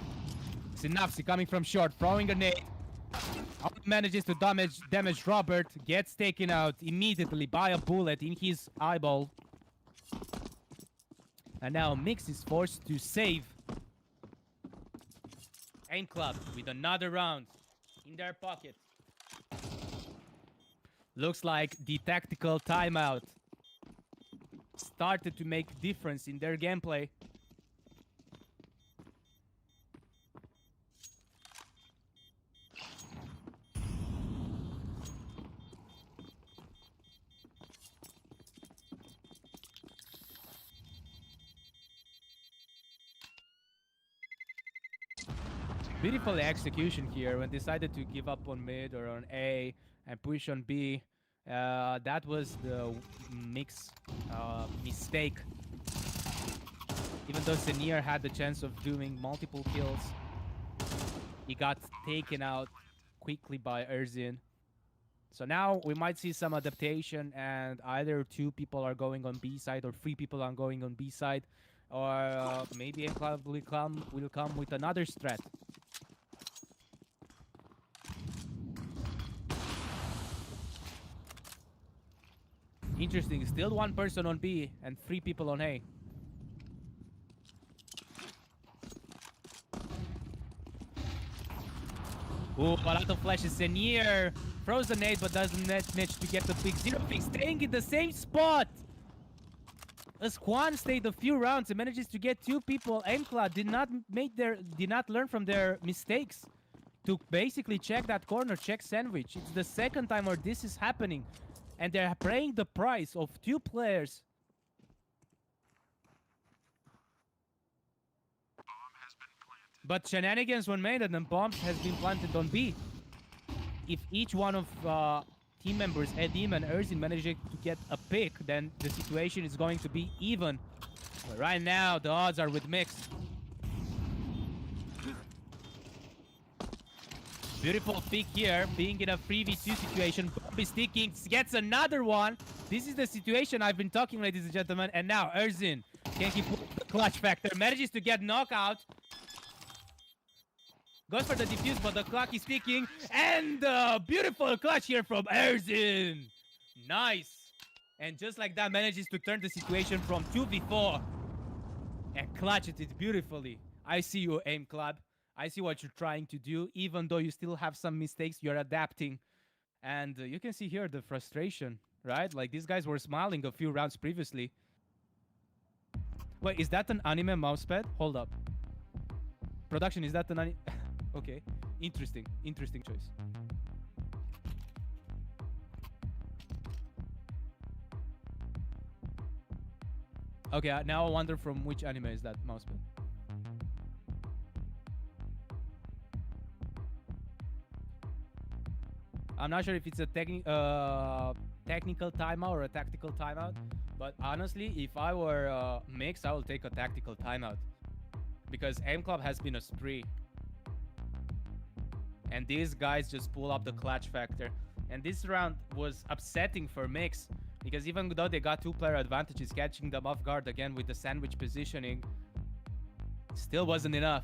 [SPEAKER 2] Sinapsi coming from short, throwing a nade. Manages to damage Robert. Gets taken out immediately by a bullet in his eyeball. And now Mix is forced to save. Aim Club with another round in their pocket. Looks like the tactical timeout started to make difference in their gameplay. Beautiful execution here when decided to give up on mid or on A and push on B. That was the Mix mistake. Even though Senior had the chance of doing multiple kills, he got taken out quickly by Erzin. So now we might see some adaptation and either 2 people are going on B side or 3 people are going on B side. Or maybe M Club will come with another strat. Interesting. Still 1 person on B and 3 people on A. Ooh, a lot of flashes. Senior throws the nade but doesn't manage to get the pick. Zero pick staying in the same spot. As Juan stayed a few rounds and manages to get 2 people. Aimclad did not learn from their mistakes to basically check that corner, check sandwich. It's the second time where this is happening. And they're paying the price of 2 players. But shenanigans were made and the bombs has been planted on B. If each one of team members, Edim and Erzin, manages to get a pick, then the situation is going to be even. But right now, the odds are with Mix. Beautiful pick here, being in a 3v2 situation. Bobby sticking, gets another one. This is the situation I've been talking, ladies and gentlemen. And now Erzin, can he put the clutch factor? Manages to get knockout. Goes for the defuse, but the clock is ticking. And beautiful clutch here from Erzin. Nice. And just like that, manages to turn the situation from 2v4. And clutch it beautifully. I see you, Aim Club. I see what you're trying to do. Even though you still have some mistakes, you're adapting. And you can see here the frustration, right? Like, these guys were smiling a few rounds previously. Wait, is that an anime mousepad? Hold up. Production, is that an anime? Okay. Interesting. Interesting choice. Okay, now I wonder from which anime is that mousepad. I'm not sure if it's a technical timeout or a tactical timeout, but honestly, if I were Mix, I will take a tactical timeout because Aim Club has been a spree, and these guys just pull up the clutch factor. And this round was upsetting for Mix because even though they got 2-player advantages, catching them off guard again with the sandwich positioning still wasn't enough.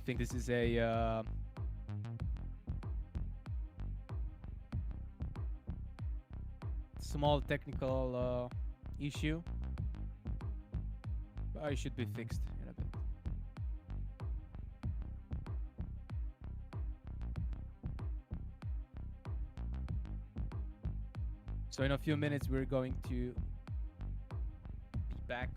[SPEAKER 2] think this is a small technical issue. But it should be fixed in a bit. So in a few minutes we're going to be back.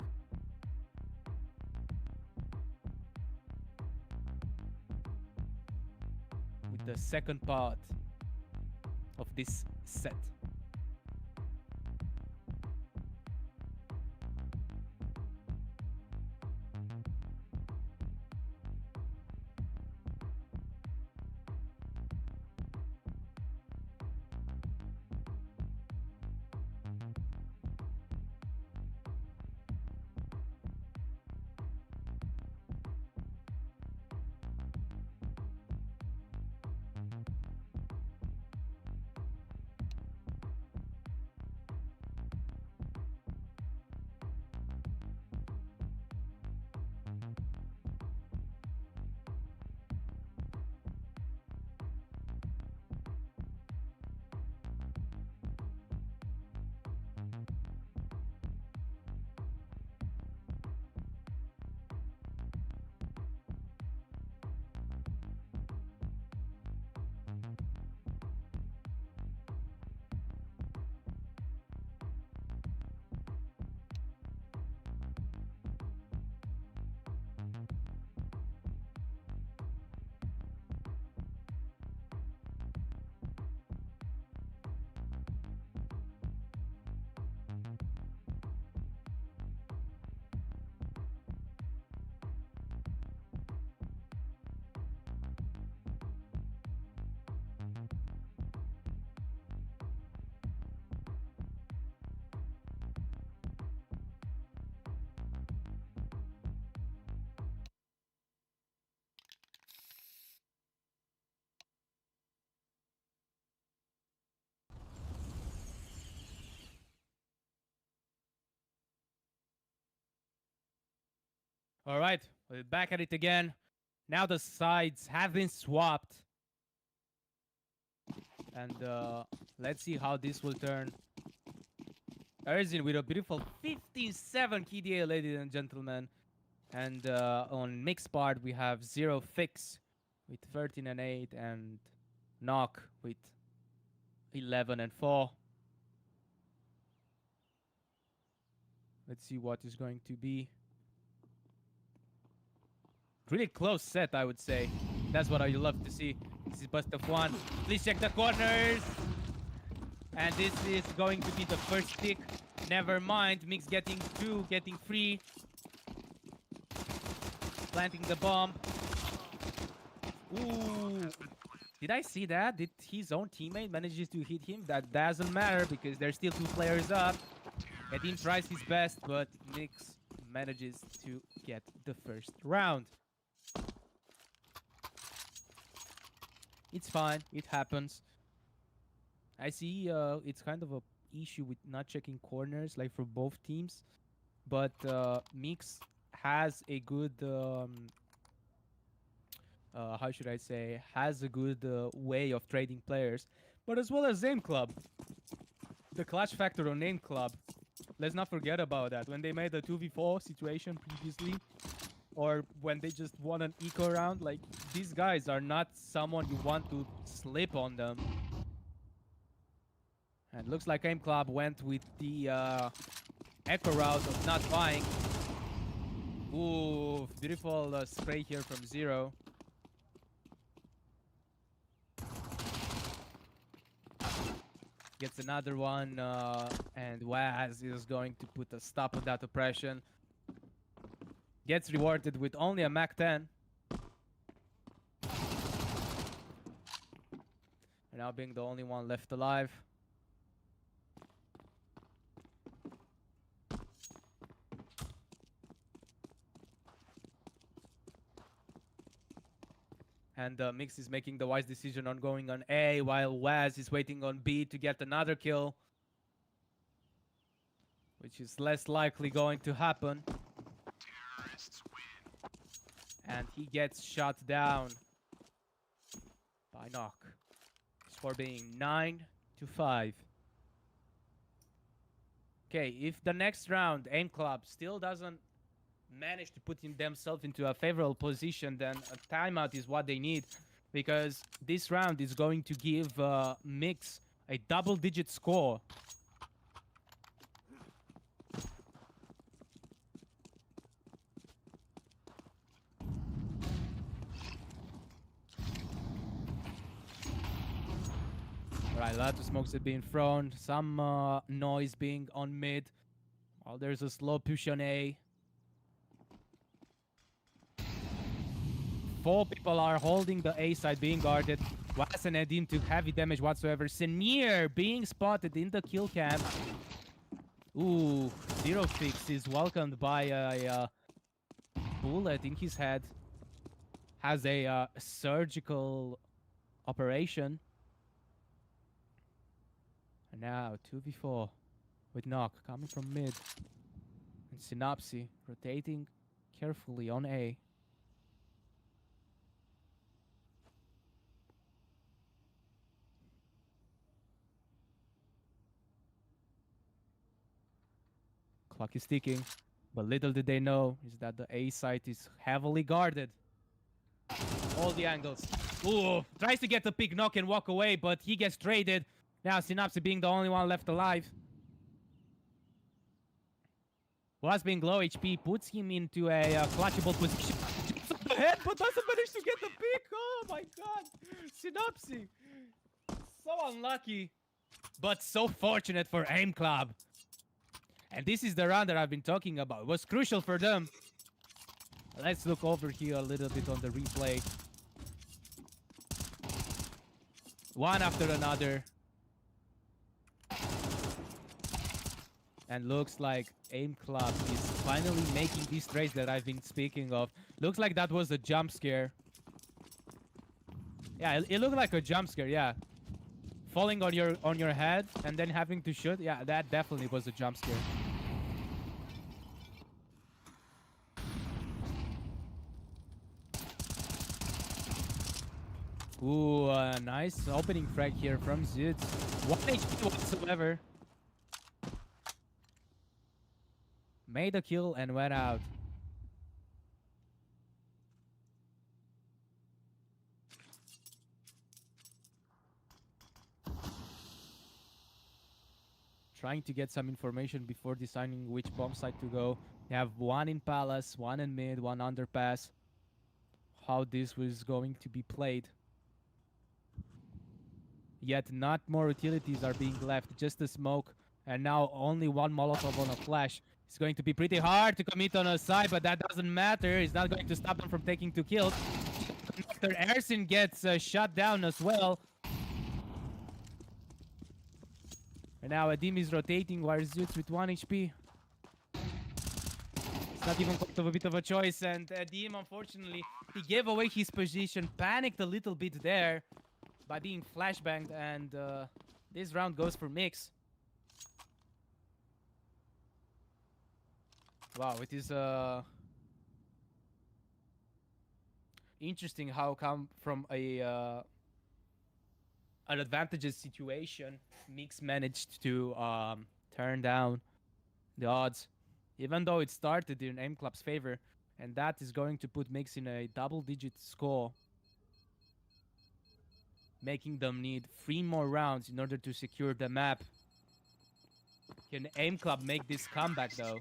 [SPEAKER 2] With the second part of this set. All right, we're back at it again. Now the sides have been swapped. And let's see how this will turn. Erzin with a beautiful 57 KDA, ladies and gentlemen. And on mixed part, we have Zero Fix with 13 and 8 and Knock with 11 and 4. Let's see what is going to be. Really close set, I would say. That's what I love to see. This is bust of one. Please check the corners. And this is going to be the first pick. Never mind. Mix getting 2, getting 3. Planting the bomb. Ooh. Did I see that? Did his own teammate manages to hit him? That doesn't matter because there's still 2 players up. Edim tries his best, but Mix manages to get the first round. It's fine. It happens. I see it's kind of a issue with not checking corners, like for both teams. But Mix has a good, how should I say, has a good way of trading players. But as well as Aim Club. The clutch factor on Aim Club. Let's not forget about that. When they made the 2v4 situation previously, or when they just won an eco round, like, these guys are not someone you want to slip on them. And looks like Aim Club went with the echo route of not buying. Ooh, beautiful spray here from Zero. Gets another one, and Waz is going to put a stop on that oppression. Gets rewarded with only a Mac 10. And now being the only one left alive. And Mix is making the wise decision on going on A, while Waz is waiting on B to get another kill. Which is less likely going to happen. and he gets shot down by Knock. Score being 9-5. Okay, if the next round Aim Club still doesn't manage to put themselves into a favorable position, then a timeout is what they need, because this round is going to give Mix a double-digit score. Alright, lots of smokes are being thrown, some noise being on mid, while there's a slow push on A. 4 people are holding the A side, being guarded. Was and Edim took heavy damage whatsoever. Senir being spotted in the kill cam. Ooh, Zero Fix is welcomed by a bullet in his head. Has a surgical operation. And now 2v4 with Knock coming from mid. And Synapsi rotating carefully on A. Clock is ticking, but little did they know is that the A site is heavily guarded. All the angles. Ooh, tries to get the pick Knock and walk away, but he gets traded. Now Synapse being the only one left alive. Was being low HP puts him into a clutchable position. Jumps off the head, but doesn't manage to get the pick. Oh my god, Synapse. So unlucky, but so fortunate for Aim Club. And this is the round that I've been talking about. It was crucial for them. Let's look over here a little bit on the replay. One after another. And looks like Aim Club is finally making these trades that I've been speaking of. Looks like that was a jump scare. Yeah, it looked like a jump scare, yeah. Falling on your head and then having to shoot. Yeah, that definitely was a jump scare. Ooh, nice opening frag here from Zitz. 1 HP whatsoever. Made a kill and went out. Trying to get some information before deciding which bomb site to go. They have one in Palace, one in mid, one underpass. How this was going to be played. Yet not more utilities are being left, just a smoke. And now only one Molotov on a flash. It's going to be pretty hard to commit on a side, but that doesn't matter. It's not going to stop them from taking 2 kills. After Ersin gets shot down as well. And now Adim is rotating while Zutz with 1 HP. It's not even quite of a bit of a choice, and Adim, unfortunately, he gave away his position, panicked a little bit there by being flashbanged, and this round goes for Mix. Wow, it is interesting how come from a an advantageous situation, Mix managed to turn down the odds, even though it started in Aim Club's favor, and that is going to put Mix in a double-digit score, making them need 3 more rounds in order to secure the map. Can Aim Club make this comeback though?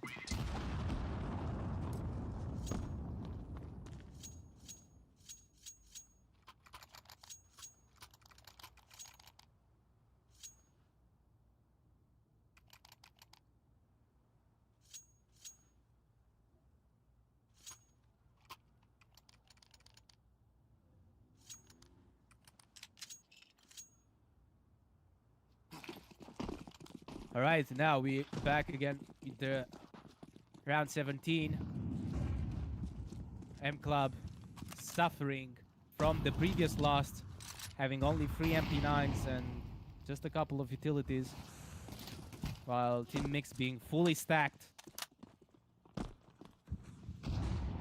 [SPEAKER 2] All right, now we back again with the round 17. M Club suffering from the previous loss, having only 3 MP9s and just a couple of utilities, while Team Mix being fully stacked.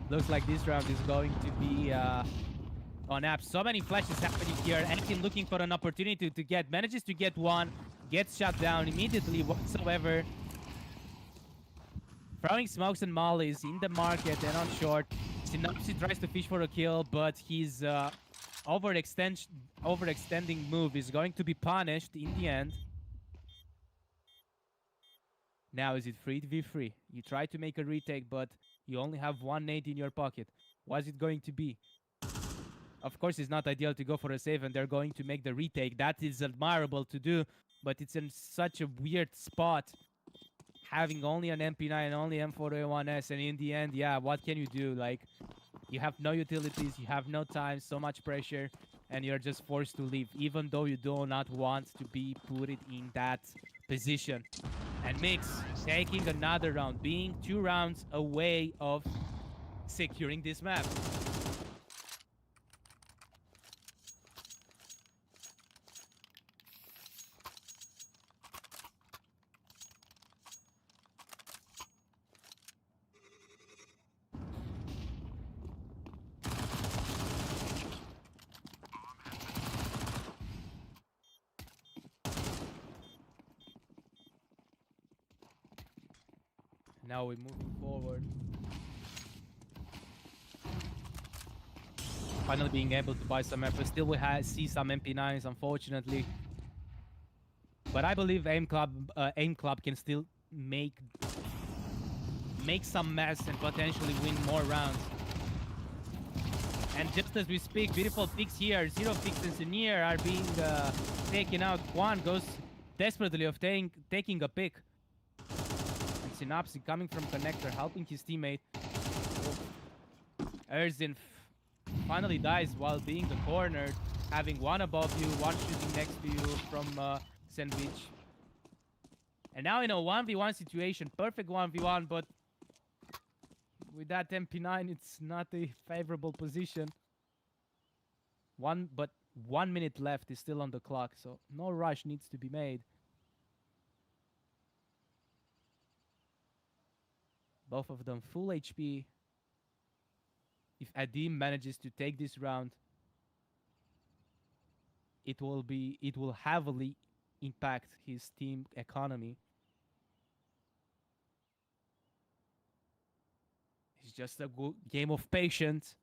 [SPEAKER 2] Looks like this round is going to be on app. So many flashes happening here. Anakin looking for an opportunity to get, manages to get one, gets shut down immediately whatsoever. Throwing smokes and mollies in the market and on short. Synopsy tries to fish for a kill, but his overextending move is going to be punished in the end. Now is it 3v3? You try to make a retake, but you only have one nade in your pocket. What is it going to be? Of course, it's not ideal to go for a save, and they're going to make the retake. That is admirable to do, but it's in such a weird spot. Having only an MP9 and only M4A1S, and in the end, yeah, what can you do? Like, you have no utilities, you have no time, so much pressure, and you're just forced to leave, even though you do not want to be put in that position. And Mix taking another round, being 2 rounds away of securing this map. Now we're moving forward. Finally being able to buy some effort. Still we see some MP9s, unfortunately. But I believe Aim Club can still make some mess and potentially win more rounds. And just as we speak, beautiful picks here. Zero picks and Senior are being taken out. Quan goes desperately of taking a pick. Synopsy coming from connector, helping his teammate. Erzin finally dies while being cornered, having one above you, one shooting next to you from Sandwich. And now in a 1v1 situation, perfect 1v1, but with that MP9, it's not a favorable position. But 1 minute left is still on the clock, so no rush needs to be made. Both of them full HP. If Adim manages to take this round, it will heavily impact his team economy. It's just a good game of patience.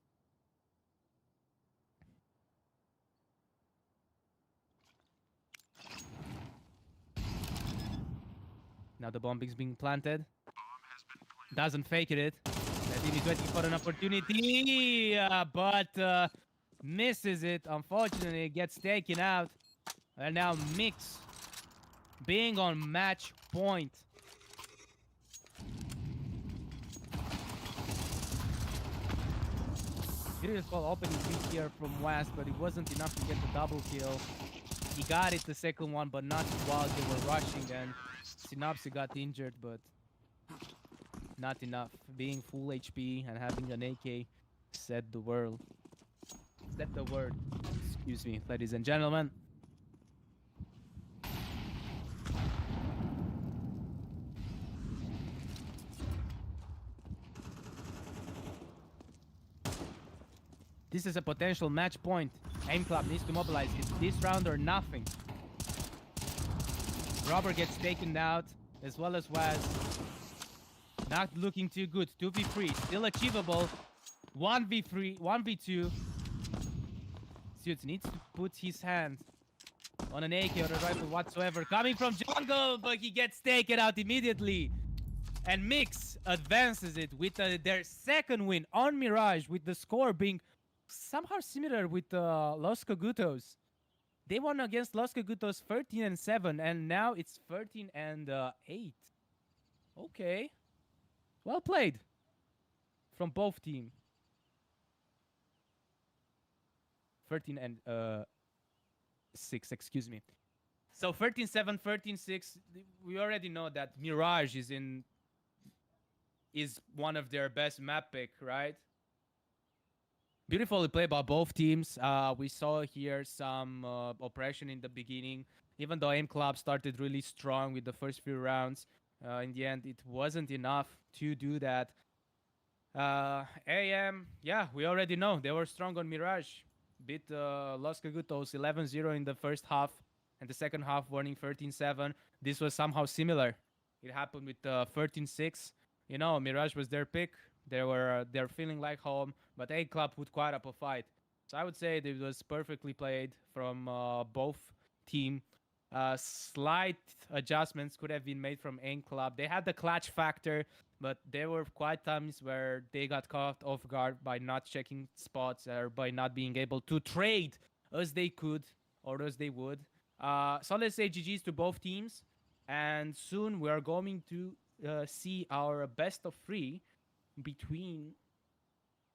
[SPEAKER 2] Now the bomb is being planted. Doesn't fake it. Adim is waiting for an opportunity, but misses it. Unfortunately, gets taken out. And now Mix being on match point. Beautiful opening beat here from West, but it wasn't enough to get the double kill. He got it the second one, but not while they were rushing, and Synopsy got injured, but not enough. Being full HP and having an AK set the word. Excuse me, ladies and gentlemen. This is a potential match point. Aim Club needs to mobilize. It's this round or nothing. Robber gets taken out, as well as Waz. Not looking too good. 2v3, still achievable. 1v3, 1v2. Suits needs to put his hand on an AK or a rifle whatsoever. Coming from jungle, but he gets taken out immediately. And Mix advances it with their second win on Mirage, with the score being somehow similar with Los Cogutos. They won against Los Cogutos 13-7, and now it's 13-8. Okay. Well played from both teams. 13-6, excuse me. So 13-7, 13-6. We already know that Mirage is one of their best map pick, right? Beautifully played by both teams. We saw here some oppression in the beginning. Even though Aim Club started really strong with the first few rounds, in the end, it wasn't enough to do that. AM, yeah, we already know they were strong on Mirage. Beat Los Cagutos 11-0 in the first half, and the second half winning 13-7. This was somehow similar. It happened with 13-6. You know, Mirage was their pick. They're feeling like home, but A Club put quite up a fight. So I would say that it was perfectly played from both team. Slight adjustments could have been made from A Club. They had the clutch factor, but there were quite times where they got caught off guard by not checking spots or by not being able to trade as they could or as they would. So let's say GG's to both teams. And soon we are going to see our best of 3 between...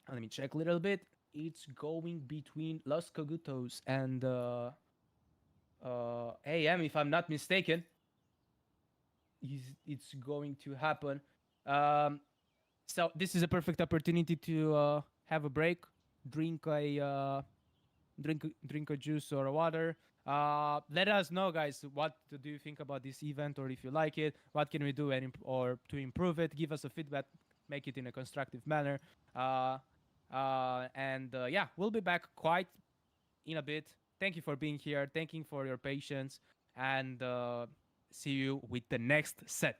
[SPEAKER 2] let me check a little bit. It's going between Los Cagutos and AM, if I'm not mistaken. It's going to happen. So this is a perfect opportunity to have a break, drink a juice or a water. Let us know, guys, what do you think about this event, or if you like it, what can we do or to improve it. Give us a feedback, make it in a constructive manner. Yeah, we'll be back quite in a bit. Thank you for being here. Thank you for your patience, and see you with the next set.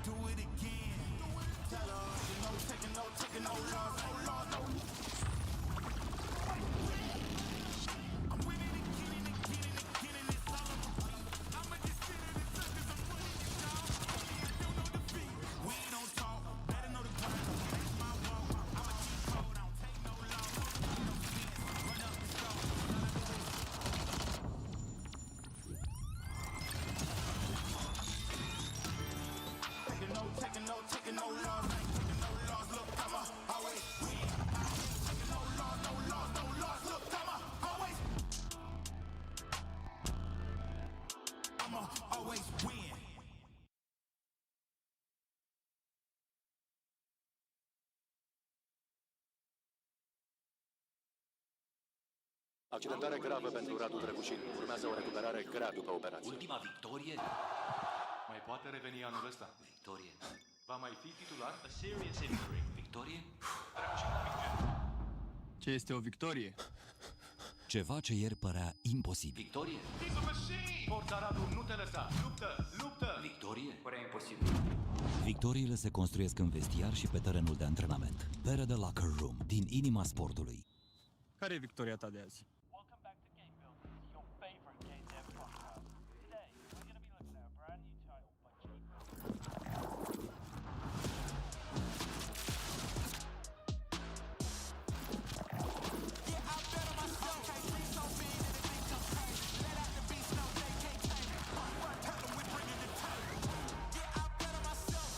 [SPEAKER 9] do it again. Tell her, no taking no loss, no loss, no. I'm winning again and again and again, and it's all on repeat. I'ma just sit in the circus, I'm winning it, y'all. I don't know defeat. We don't talk, better know the grind. That's my walk. I'm a cheat code, I don't take no loss. No sense, run up the score. Taking no loss, ain't taking no loss. Look, I'ma always win. Taking no loss, no loss, no loss. Look, I'ma always win.
[SPEAKER 3] Accidentare gravă pentru Radu Drăgușin. Urmează o recuperare grea după operație.
[SPEAKER 4] Ultima victorie?
[SPEAKER 5] Mai poate reveni anul ăsta.
[SPEAKER 4] Victorie.
[SPEAKER 5] Va mai fi titular?
[SPEAKER 8] A serious injury.
[SPEAKER 4] Victorie?
[SPEAKER 6] Ce este o victorie?
[SPEAKER 7] Ceva ce ieri părea imposibil.
[SPEAKER 4] Victorie?
[SPEAKER 5] He's a machine! Forța Radu, nu te lăsa! Luptă! Luptă!
[SPEAKER 4] Victorie?
[SPEAKER 10] Părea imposibil.
[SPEAKER 7] Victoriile se construiesc în vestiar și pe terenul de antrenament. Pere de Locker Room, din inima sportului.
[SPEAKER 6] Care e victoria ta de azi?
[SPEAKER 8] Welcome back to Game Builders, your favorite Game Dev podcast. Today, we're going to be looking at a brand new title by DraculaN.
[SPEAKER 9] Yeah, I bet on myself. Can't breathe so big that it makes us crazy. Let out the beast, no, they can't tame it. Tell them we bringing the table. Yeah, I bet on myself.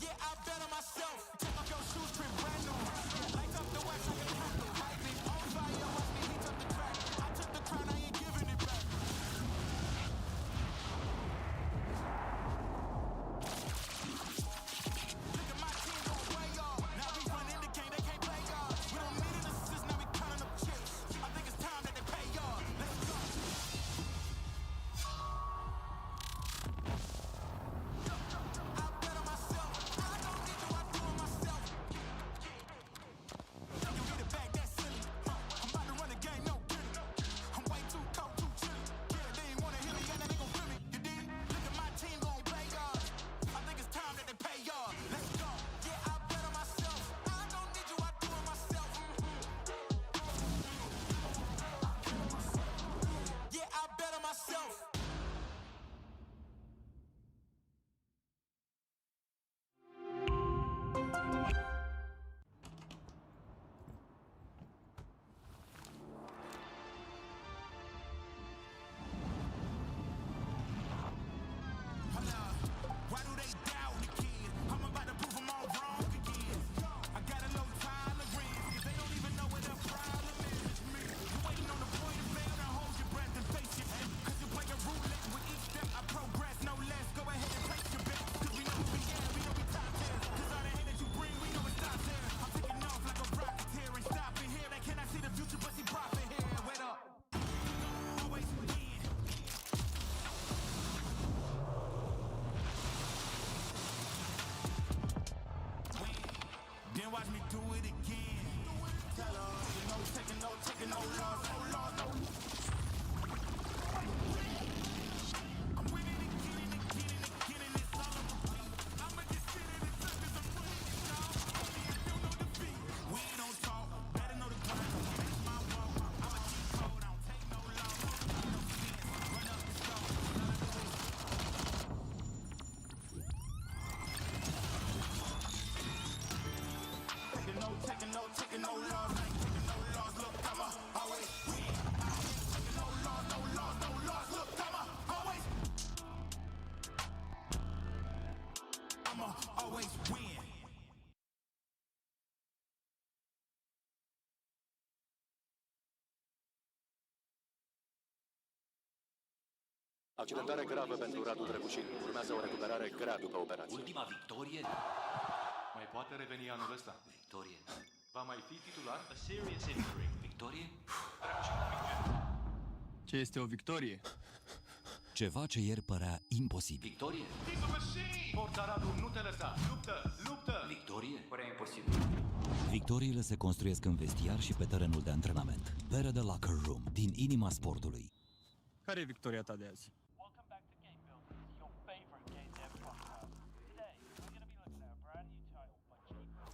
[SPEAKER 9] Yeah, I bet on myself. Take off your shoes, trip brand new. Light up the wax like a candle. Lightning on fire, watch me heat up the track. I took the crown, I ain't giving it back. Look at my team going way off. Now we running the game, they can't play y'all. We don't need an assist, now we counting up chips. I think it's time that they pay y'all. Let's go. I bet on myself. I don't need you, I do it myself. You get it back, that's silly. I'm about to run the game, no kidding. I'm way too cold, too chilly. Yeah, they ain't wanna hear me, and they gon' feel me. You dig? Look at my team gon' play y'all. I think it's time that they pay y'all. Let's go. Yeah, I bet on myself. I don't need you, I do it myself. Yeah, I bet on myself. Why do they doubt the kid? I'm about to prove them all wrong again. I got a low tolerance, cause they don't even know what the problem is. You waiting on the point of fail, now hold your breath and face your end. Cause you play a roulette with each step I progress, no less. Go ahead and place your bet, cause we know who we at, we know we top tier. Cause all the hate that you bring, we know it stops here. I'm taking off like a rocketeer and stopping here. They cannot see the future, but see profit here. Wait up. Always win. Then watch me do it again. Tell her, no taking no loss, no loss, no. I'm winning again and again and again, and it's all on repeat. I'ma just sit in the circus, I'm winning it, y'all. I don't know defeat. We don't talk, better know the grind. That's my walk. I'm a cheat code, I don't take no loss. No sense, run up the score. Taking no loss, ain't taking no loss. Look, I'ma always win. Taking no loss, no loss, no loss. Look, I'ma always win.
[SPEAKER 3] Accidentare gravă pentru Radu Drăgușin. Urmează o recuperare grea după operație.
[SPEAKER 4] Ultima victorie?
[SPEAKER 5] Mai poate reveni anul ăsta.
[SPEAKER 4] Victorie.
[SPEAKER 5] Va mai fi titular?
[SPEAKER 8] A serious injury.
[SPEAKER 4] Victorie?
[SPEAKER 6] Ce este o victorie?
[SPEAKER 7] Ceva ce ieri părea imposibil.
[SPEAKER 4] Victorie!
[SPEAKER 5] Keep the machine! Forța Radu, nu te lăsa! Luptă! Luptă!
[SPEAKER 4] Victorie? Părea imposibil.
[SPEAKER 7] Victoriile se construiesc în vestiar și pe terenul de antrenament. Pere de Locker Room, din inima sportului.
[SPEAKER 6] Care e victoria ta de azi?
[SPEAKER 8] Welcome back to Game Builders, your favorite game dev podcast. Today, we're going to be looking at a brand new title by Jake.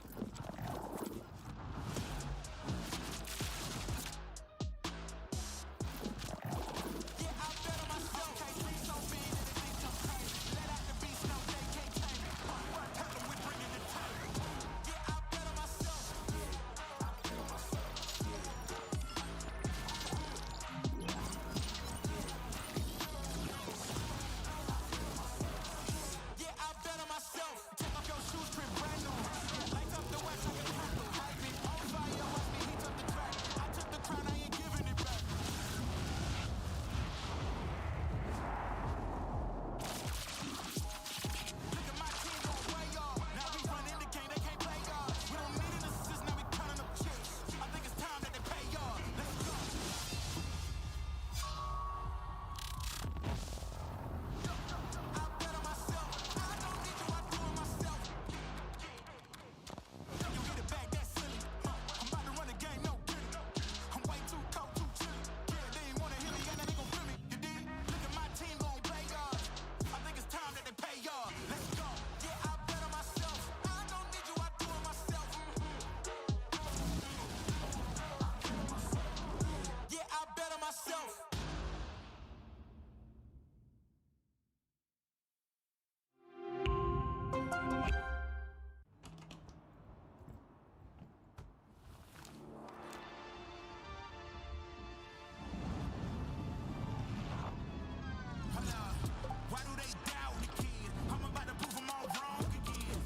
[SPEAKER 9] Why do they doubt the kid? I'm about to prove them all wrong again.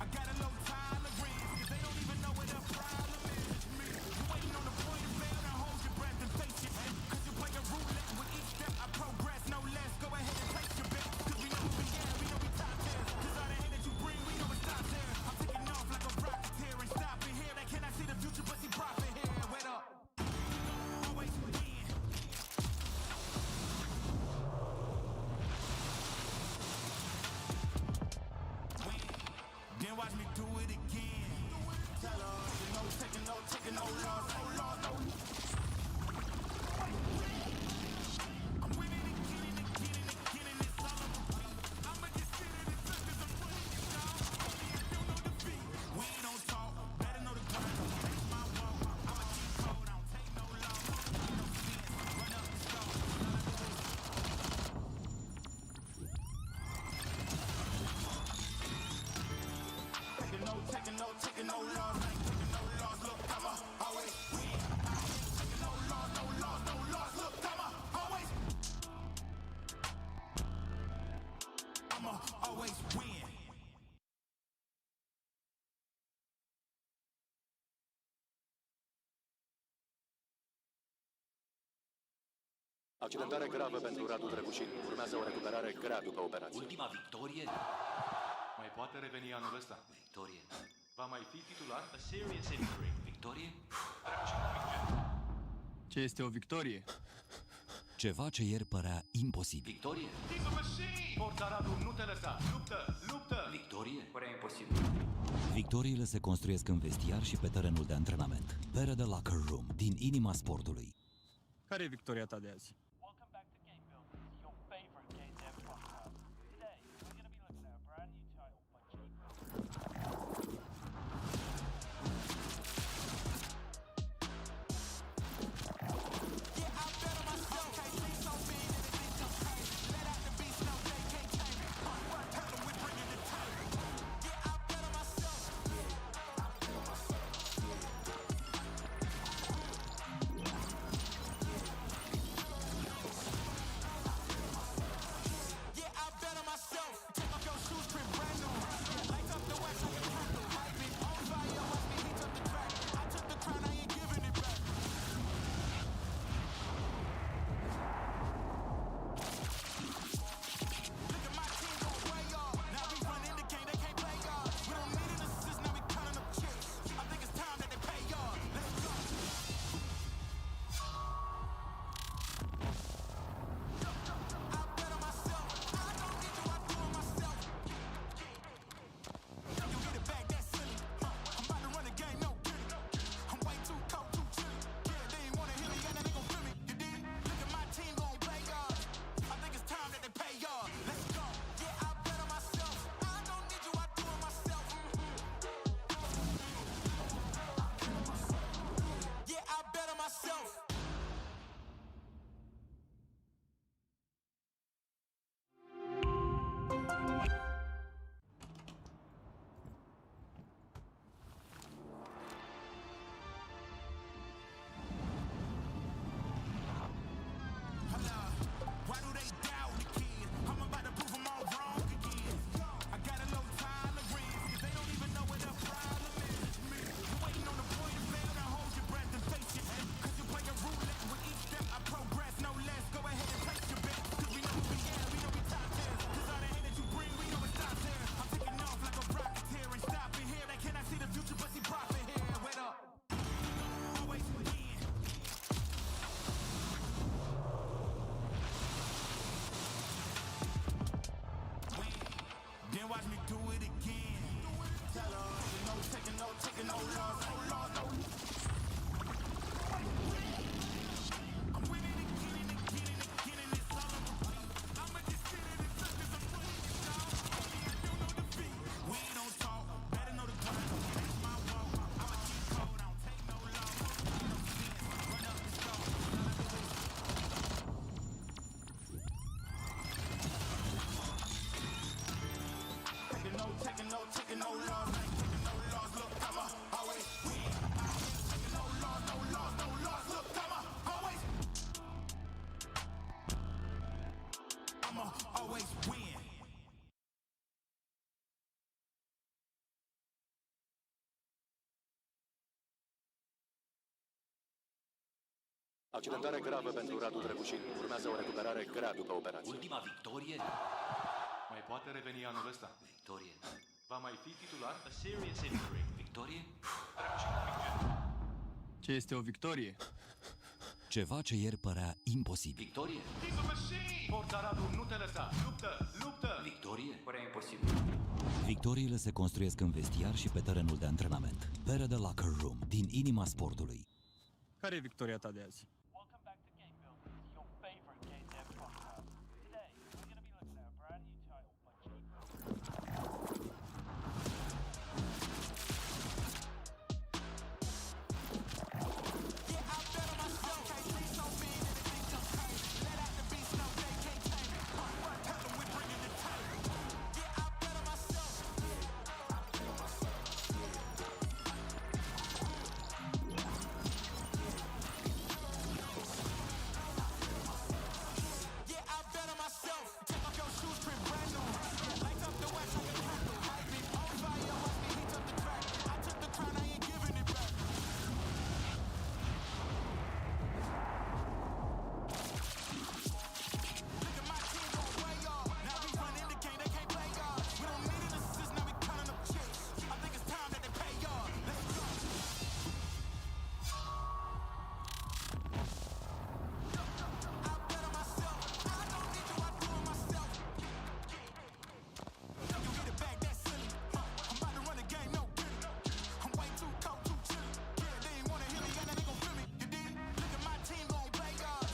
[SPEAKER 9] I got a low tolerance, cause they don't even know what the problem is. You waiting on the point of fail, now hold your breath and face it. Cause you play a roulette with each step I progress, no less. Go ahead and place your bet, cause we know who we are, we know we top tier. Cause all the hate that you bring, we know it stops there. I'm taking off like a rocket here and stopping here. They cannot see the future, but see profit here. Wait up. Always win. Then watch me do it again. Tell her, taking no loss, no loss, no. I'm winning again and again and again, and it's all on repeat. I'ma just sit in the circus, I'm winning it, y'all. Only I don't know defeat. We don't talk, better know the grind. That's my walk. I'ma keep cold, I don't take no loss. No sense, run up the score. Taking no loss, I ain't taking no loss. Look, I'ma always win. I ain't taking no loss, no loss, no loss. Look, I'ma always win.
[SPEAKER 3] Accidentare gravă pentru Radu DraculaN. Urmează o recuperare grea după operație.
[SPEAKER 4] Ultima victorie?
[SPEAKER 5] Mai poate reveni anul ăsta.
[SPEAKER 4] Victorie.
[SPEAKER 5] Va mai fi titular?
[SPEAKER 8] A serious injury.
[SPEAKER 4] Victorie?
[SPEAKER 6] Ce este o victorie?
[SPEAKER 7] Ceva ce ieri părea imposibil.
[SPEAKER 4] Victorie?
[SPEAKER 5] Keep the machine! Forța Radu, nu te lăsa! Luptă! Luptă!
[SPEAKER 4] Victorie? Părea imposibil.
[SPEAKER 7] Victoriile se construiesc în vestiar și pe terenul de antrenament. Pere de Locker Room, din inima sportului.
[SPEAKER 6] Care e victoria ta de azi?
[SPEAKER 8] Welcome back to Game Builders, your favorite game dev podcast. Today, we're going to be looking at a brand new title by Jake.
[SPEAKER 9] I'ma always win.
[SPEAKER 3] Accidentare gravă pentru Radu Drăgușin. Urmează o recuperare grea după operație.
[SPEAKER 4] Ultima victorie?
[SPEAKER 5] Mai poate reveni anul ăsta.
[SPEAKER 4] Victorie.
[SPEAKER 5] Va mai fi titular?
[SPEAKER 8] A serious injury.
[SPEAKER 4] Victorie?
[SPEAKER 6] Ce este o victorie?
[SPEAKER 7] Ceva ce ieri părea imposibil.
[SPEAKER 4] Victorie?
[SPEAKER 5] He's a machine! Forța Radu, nu te lăsa! Luptă! Luptă!
[SPEAKER 4] Victorie? Părea imposibil.
[SPEAKER 7] Victoriile se construiesc în vestiar și pe terenul de antrenament. Pere de Locker Room, din inima sportului.
[SPEAKER 6] Care e victoria ta de azi?
[SPEAKER 8] Welcome back to Game Builders, your favorite game dev podcast. Today, we're going to be looking at a brand new title by
[SPEAKER 9] Yeah, I bet on myself. Can't see so big that it thinks I'm crazy. Let out the beast, no, they can't tame it. Tell them we're bringing the table. Yeah, I bet on myself. Yeah, I bet on myself. Take off your shoes, print brand new. Light up the wax like a candle. Hype it on fire, watch me heat up the track. I took the crown, I ain't giving it back. Look at my team going way off. Now we run indicate they can't play y'all. We don't need an assist, now we counting up chips. I think it's time that they pay y'all. Let's go. I bet on myself. I don't need you, I do it myself. You get it back, that's silly. I'm about to run the game, no kidding. I'm way too cold, too chilly. Yeah, they ain't wanna hear me, yeah, now they gon' feel me. You dig? Look at my team gon' play y'all.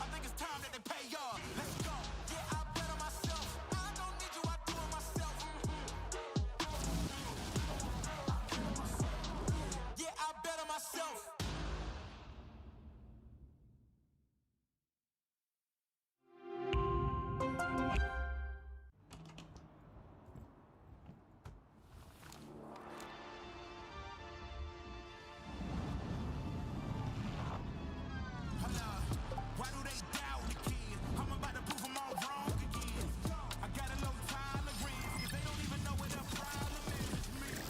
[SPEAKER 9] I think it's time that they pay y'all. Let's go. Yeah, I bet on myself. I don't need you, I do it myself. Yeah, I bet on myself. Why do they doubt the kid? I'm about to prove them all wrong again. I got a little time to grin, cause they don't even know what the problem is.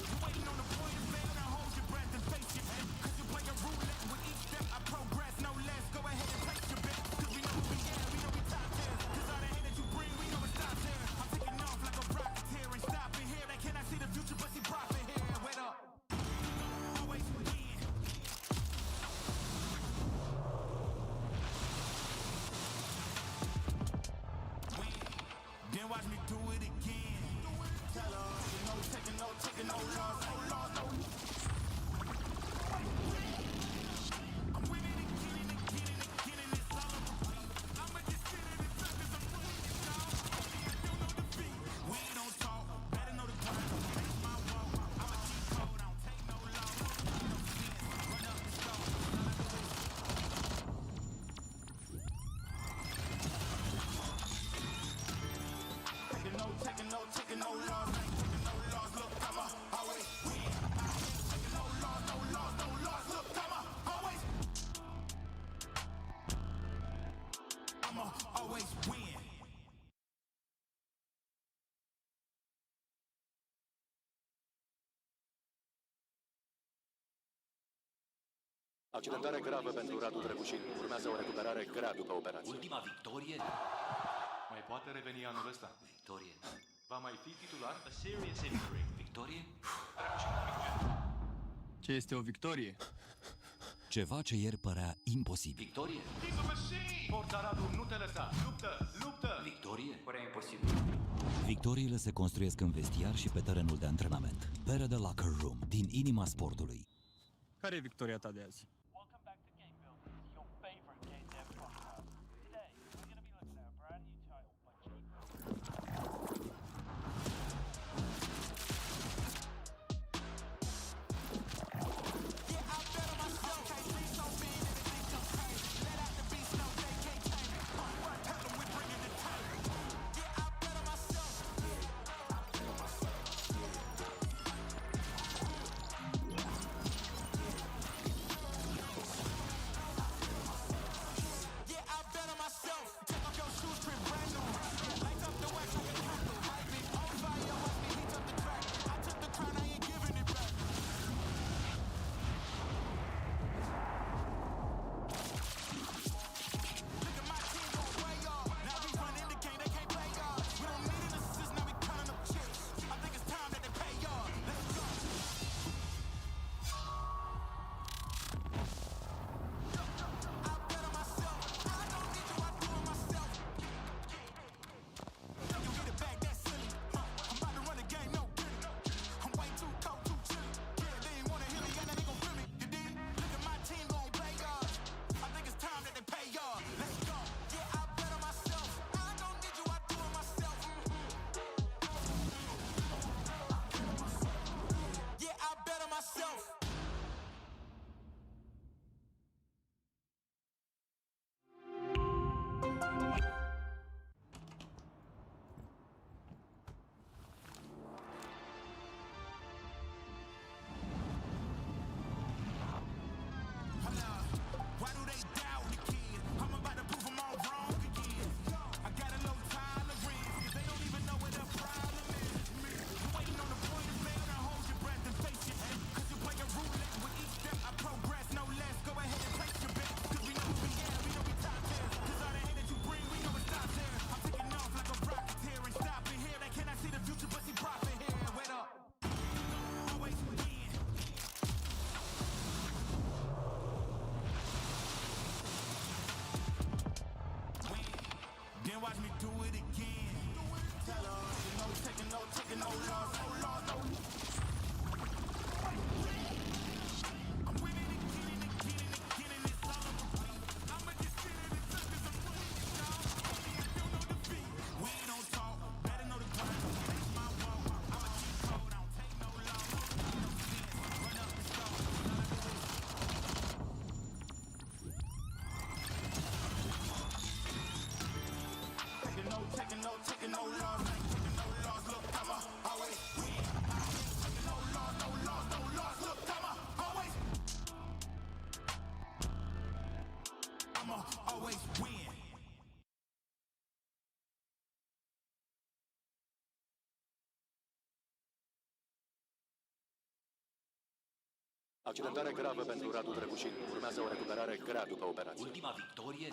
[SPEAKER 9] You waiting on the point of fail, now hold your breath and face your head. Cause you play a roulette with each step I progress, no less. Go ahead and place your bet, cause we know who we are, we know we top tier. Cause all the hate that you bring, we know it stops here. I'm taking off like a rocketeer and stopping here. They cannot see the future, but see profit here. Wait up. Always win. Then watch me do it again. Tell her, no taking no loss, no loss, no. I'm winning again and again and again, and it's all on repeat. I'ma just sit in the truck 'cause I'm winning it, y'all. I don't know defeat. We don't talk, better know the grind. That's my walk. I'm a cheat code, I don't take no loss. No sin, run up the score. All I do is taking no loss, ain't taking no loss. Look, I'ma always win. I ain't taking no loss, no loss, no loss. Look, I'ma always win.
[SPEAKER 3] Accidentare gravă pentru Radu Drăgușin. Urmează o recuperare grea după operație.
[SPEAKER 4] Ultima victorie?
[SPEAKER 5] Mai poate reveni anul ăsta.
[SPEAKER 4] Victorie.
[SPEAKER 5] Va mai fi titular?
[SPEAKER 8] A serious injury.
[SPEAKER 4] Victorie?
[SPEAKER 6] Ce este o victorie?
[SPEAKER 7] Ceva ce ieri părea imposibil.
[SPEAKER 4] Victorie?
[SPEAKER 5] He's a machine! Forța Radu, nu te lăsa! Luptă! Luptă!
[SPEAKER 4] Victorie? Părea imposibil.
[SPEAKER 7] Victoriile se construiesc în vestiar și pe terenul de antrenament. Pere de Locker Room, din inima sportului.
[SPEAKER 6] Care e victoria ta de azi?
[SPEAKER 8] Welcome back to Game Builders, your favorite game dev podcast. Today, we're going to be looking at a brand new title by
[SPEAKER 9] Yeah, I bet on myself. Can't see so big that it thinks I'm crazy. Let out the beast, no, they can't tame it. Tell them we're bringing the table. Yeah, I bet on myself. Then watch me do it again. Tell her, no taking no loss, no loss, no. I'm winning again and again and again, and it's all a repeat. I'ma just sit in the circus, I'm winning it, y'all. I don't know defeat. We don't talk, better know the grind. That's my walk. I'ma keep cold, I don't take no loss. No sense, run up and start. Taking no loss, ain't taking no loss. Look, I'ma always win. Taking no loss, no loss, no loss. Look, I'ma always win.
[SPEAKER 3] Accidentare gravă pentru Radu Drăgușin. Urmează o recuperare grea după operație.
[SPEAKER 4] Ultima victorie?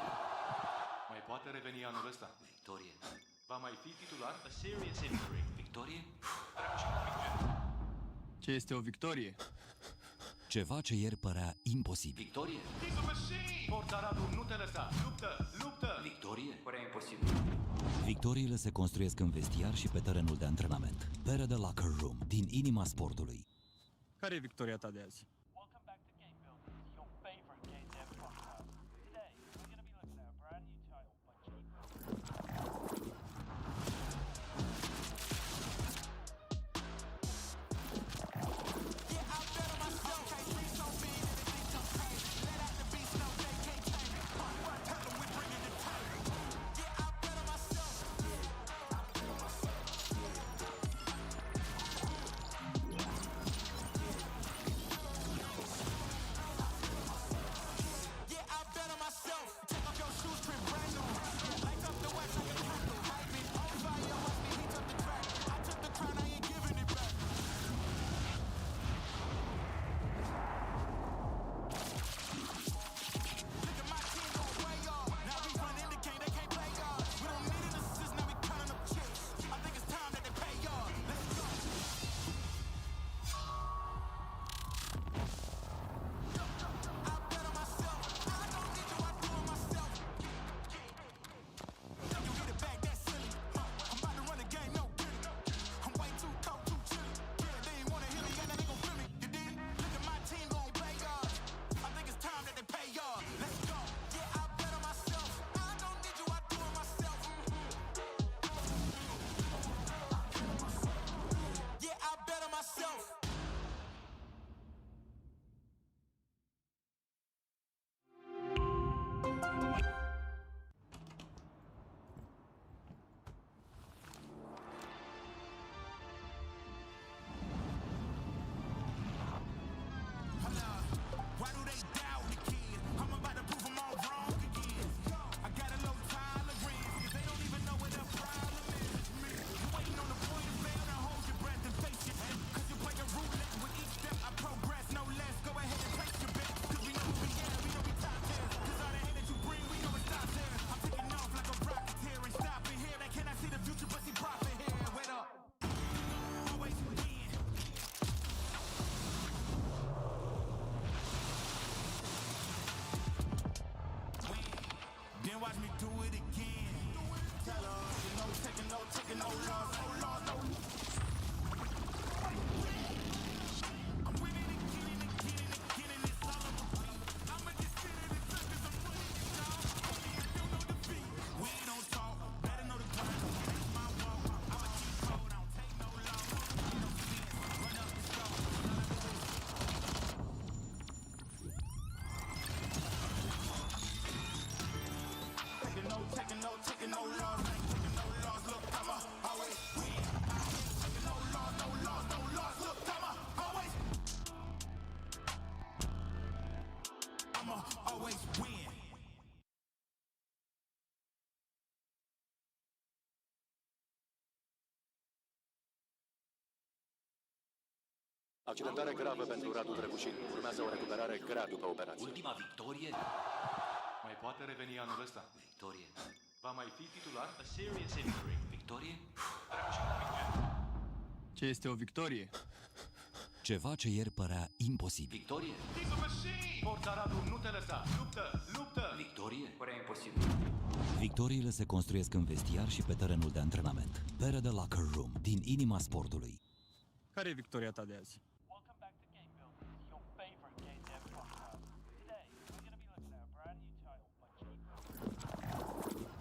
[SPEAKER 5] Mai poate reveni anul ăsta.
[SPEAKER 4] Victorie.
[SPEAKER 5] Va mai fi titular?
[SPEAKER 8] A serious injury.
[SPEAKER 4] Victorie?
[SPEAKER 6] Ce este o victorie?
[SPEAKER 7] Ceva ce ieri părea imposibil.
[SPEAKER 4] Victorie?
[SPEAKER 5] He's a machine! Forța Radu, nu te lăsa! Luptă! Luptă!
[SPEAKER 4] Victorie? Părea imposibil.
[SPEAKER 7] Victoriile se construiesc în vestiar și pe terenul de antrenament. Pere de Locker Room, din inima sportului.
[SPEAKER 6] Care e victoria ta de azi?
[SPEAKER 8] Welcome back to Game Building, your favorite Game Dev podcast. Today, we're going to be looking at a brand new title by DraculaN.
[SPEAKER 9] Why do they doubt the kid? I'm about to prove them all wrong again. I got a low tolerance, cause they don't even know what the problem is. You waiting on the point of fail, now hold your breath and face your head. Cause you're playing roulette with each step I progress, no less. Go ahead and place your bet, cause we know who we are, we know we top tier. Cause all the hate that you bring, we know it stops here. I'm taking off like a rocket here and stopping here. They cannot see the future, but see profit here. Wait up. Always win. Then watch me do it again. Tell her, no taking no loss, no loss, no. I'm winning again and again and again, and it's all a repeat. I'ma just sit in the circus, I'm winning it, y'all. I don't know defeat. We don't talk, better know the grind. That's my walk. I'ma keep cold, I don't take no loss. No sense, run up and start. Taking no loss, ain't taking no loss. Look, I'ma always win. Taking no loss, no loss, no loss. Look, I'ma always win.
[SPEAKER 3] Accidentare gravă pentru Radu Drăgușin. Urmează o recuperare grea după operație.
[SPEAKER 4] Ultima victorie?
[SPEAKER 5] Mai poate reveni anul ăsta.
[SPEAKER 4] Victorie.
[SPEAKER 5] Va mai fi titular?
[SPEAKER 8] A serious injury.
[SPEAKER 4] Victorie?
[SPEAKER 6] Ce este o victorie?
[SPEAKER 7] Ceva ce ieri părea imposibil.
[SPEAKER 4] Victorie!
[SPEAKER 5] He's a machine! Forța Radu, nu te lăsa! Luptă! Luptă!
[SPEAKER 4] Victorie? Părea imposibil.
[SPEAKER 7] Victoriile se construiesc în vestiar și pe terenul de antrenament. Pere de Locker Room, din inima sportului.
[SPEAKER 6] Care e victoria ta de azi?
[SPEAKER 8] Welcome back to Game Building, your favorite game dev podcast. Today, we're going to be looking at a brand new title by Chief.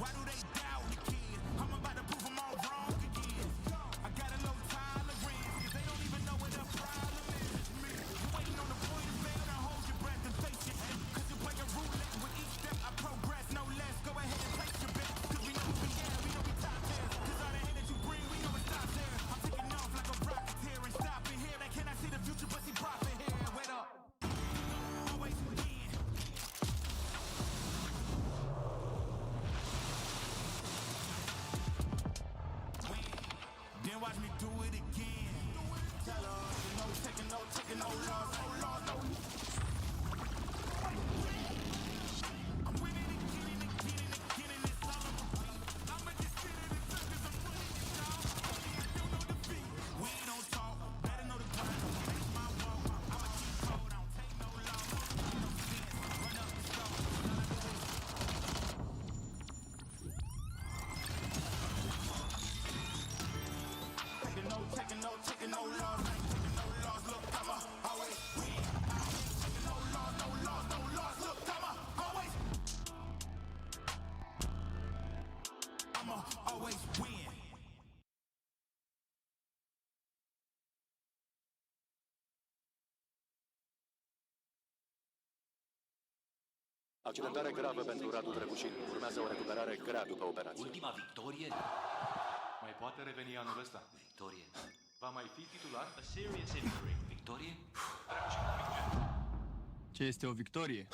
[SPEAKER 9] Why do they doubt the kid? I'm about to prove them all wrong again. I got a low tolerance, cause they don't even know what the problem is. You waiting on the point of fail, now hold your breath and face your end. Cause you're playing roulette with each step I progress, no less. Go ahead and place your bet, cause we know who we at, we know we top tier. Cause all the hate that you bring, we know it stops there. I'm taking off like a rocket here and stopping here. They cannot see the future, but see profit here. Wait up. Always win. Then watch me do it again. Tell her, no taking no loss, no loss, no. I'm winning again and again and again, and it's all on repeat. I'ma just sit in the circus, I'm winning it, y'all. I don't know defeat. We don't talk, better know the grind. Make my walk, I'ma keep cold, I don't take no loss. No sense, run up the score. Taking no loss, ain't taking no loss. Look, I'ma always win. I ain't taking no loss. Look, I'ma always. I'ma always win.
[SPEAKER 3] Accidentare gravă pentru Radu DraculaN. Urmează o recuperare grea după operație.
[SPEAKER 4] Ultima victorie?
[SPEAKER 5] Mai poate reveni anul ăsta.
[SPEAKER 4] Victorie.
[SPEAKER 5] Va mai fi titular?
[SPEAKER 8] A serious injury.
[SPEAKER 4] Victorie?
[SPEAKER 6] Ce este o victorie?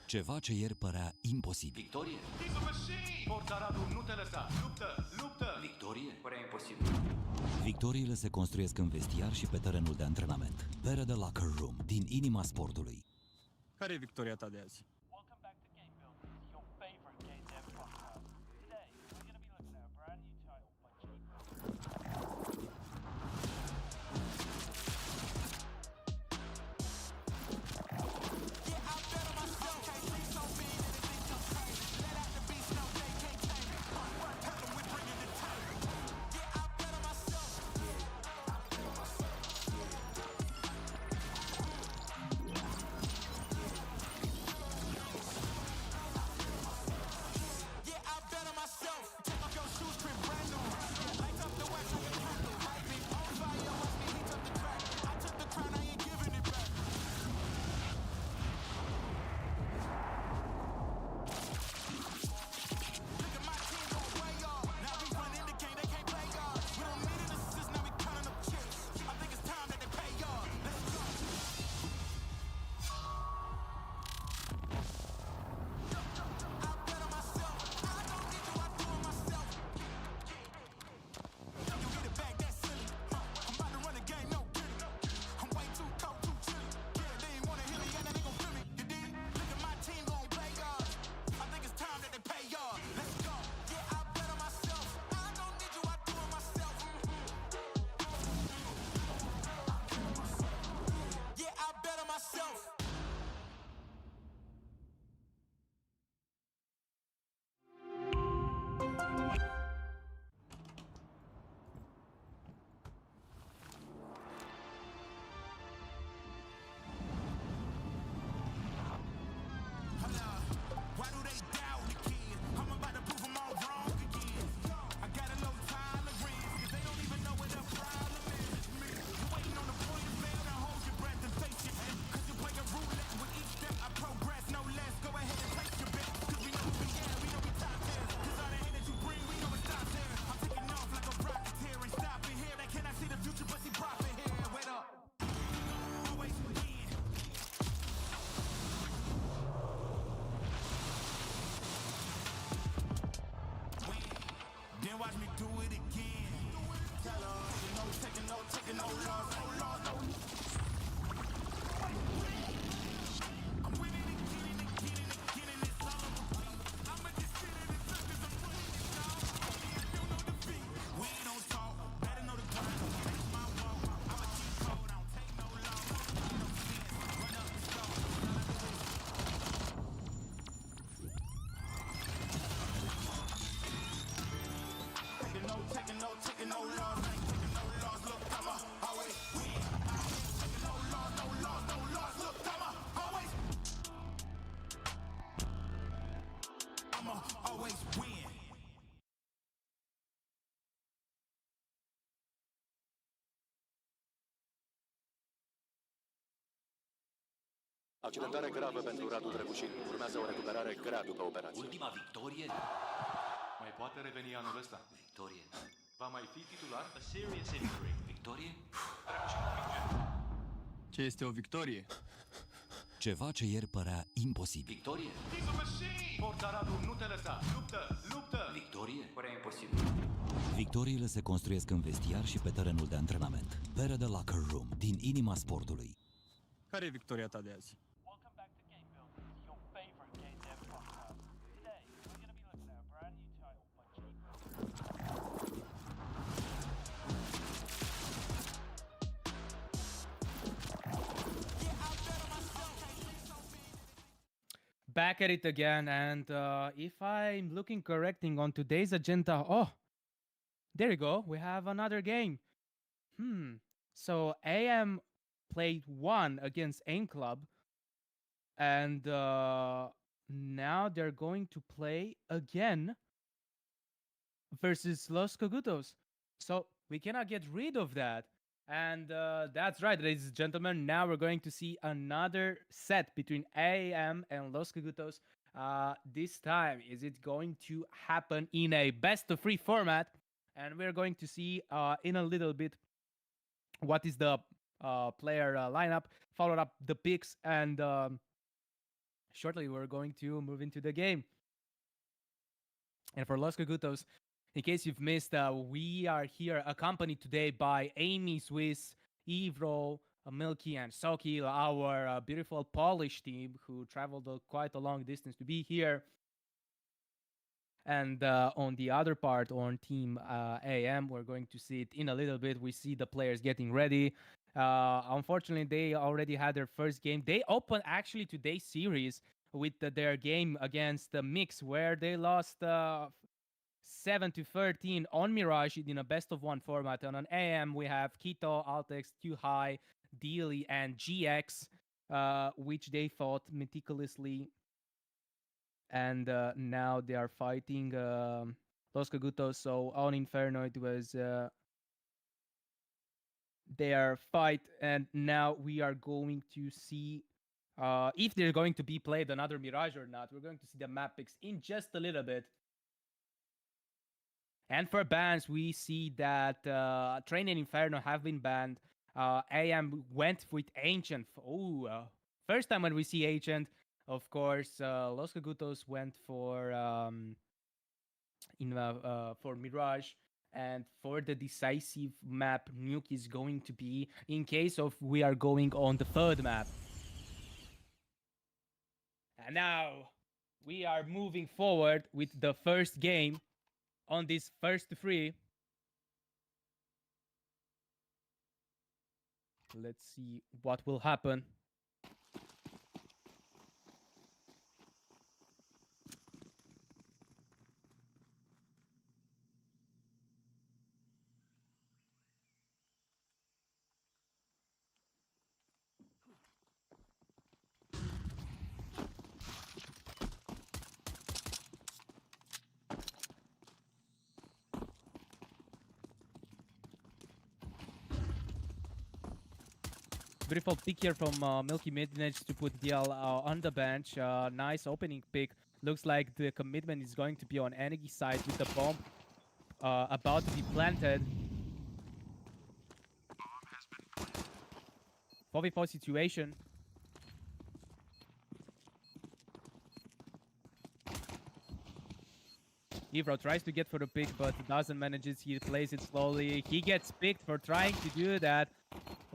[SPEAKER 7] Ceva ce ieri părea imposibil.
[SPEAKER 4] Victorie?
[SPEAKER 5] He's a machine! Forța Radu, nu te lăsa! Luptă! Luptă!
[SPEAKER 4] Victorie? Părea imposibil.
[SPEAKER 7] Victoriile se construiesc în vestiar și pe terenul de antrenament. Pere de Locker Room, din inima sportului.
[SPEAKER 6] Care e victoria ta de azi?
[SPEAKER 8] Welcome back to Game Building, your favorite game dev podcast. Today, we're going to be looking at a brand new title by Chief.
[SPEAKER 3] Accidentare gravă pentru Radu Drăgușin. Urmează o recuperare grea după operație.
[SPEAKER 4] Ultima victorie?
[SPEAKER 5] Mai poate reveni anul ăsta.
[SPEAKER 4] Victorie.
[SPEAKER 5] Va mai fi titular? A serious injury.
[SPEAKER 4] Victorie?
[SPEAKER 6] Ce este o victorie?
[SPEAKER 7] Ceva ce ieri părea imposibil.
[SPEAKER 4] Victorie?
[SPEAKER 5] He's a machine! Forța Radu, nu te lăsa! Luptă! Luptă!
[SPEAKER 4] Victorie? Părea imposibil.
[SPEAKER 7] Victoriile se construiesc în vestiar și pe terenul de antrenament. Pere de Locker Room, din inima sportului.
[SPEAKER 6] Care e victoria ta de azi?
[SPEAKER 8] Welcome back to Game Builders, your favorite game dev podcast. Today, we're going to be looking at a brand new title by
[SPEAKER 2] Back at it again, and if I'm looking correcting on today's agenda, oh, there you go, we have another game. So AM played 1 against AIM Club, and now they're going to play again versus Los Cogutos. So we cannot get rid of that. And that's right, ladies and gentlemen. Now we're going to see another set between AM and Los Cogutos. This time, is it going to happen in a best-of-3 format? And we're going to see in a little bit what is the player lineup, followed up the picks, and shortly we're going to move into the game. And for Los Cogutos, in case you've missed, we are here accompanied today by Amy Swiss, Ivro, Milky, and Soki, our beautiful Polish team who traveled quite a long distance to be here. And on the other part, on Team AM, we're going to see it in a little bit. We see the players getting ready. Unfortunately, they already had their first game. They opened actually today's series with their game against the Mix, where they lost 7-13 on Mirage in a best-of-1 format. And on AM, we have Kito, Altex, Q High, Dealy, and GX, which they fought meticulously. And now they are fighting Los Cogutos. So on Inferno, it was their fight. And now we are going to see if they're going to be played another Mirage or not. We're going to see the map picks in just a little bit. And for bans, we see that Train and Inferno have been banned. AM went with Ancient. First time when we see Ancient. Of course, Los Cogutos went for Mirage. And for the decisive map, Nuke is going to be in case of we are going on the third map. And now we are moving forward with the first game on this first 3. Let's see what will happen. Beautiful pick here from Milky Midnight to put DL on the bench. Nice opening pick. Looks like the commitment is going to be on Energy side with the bomb about to be planted. 4v4 situation. Evro tries to get for the pick, but doesn't manage it. He plays it slowly. He gets picked for trying to do that.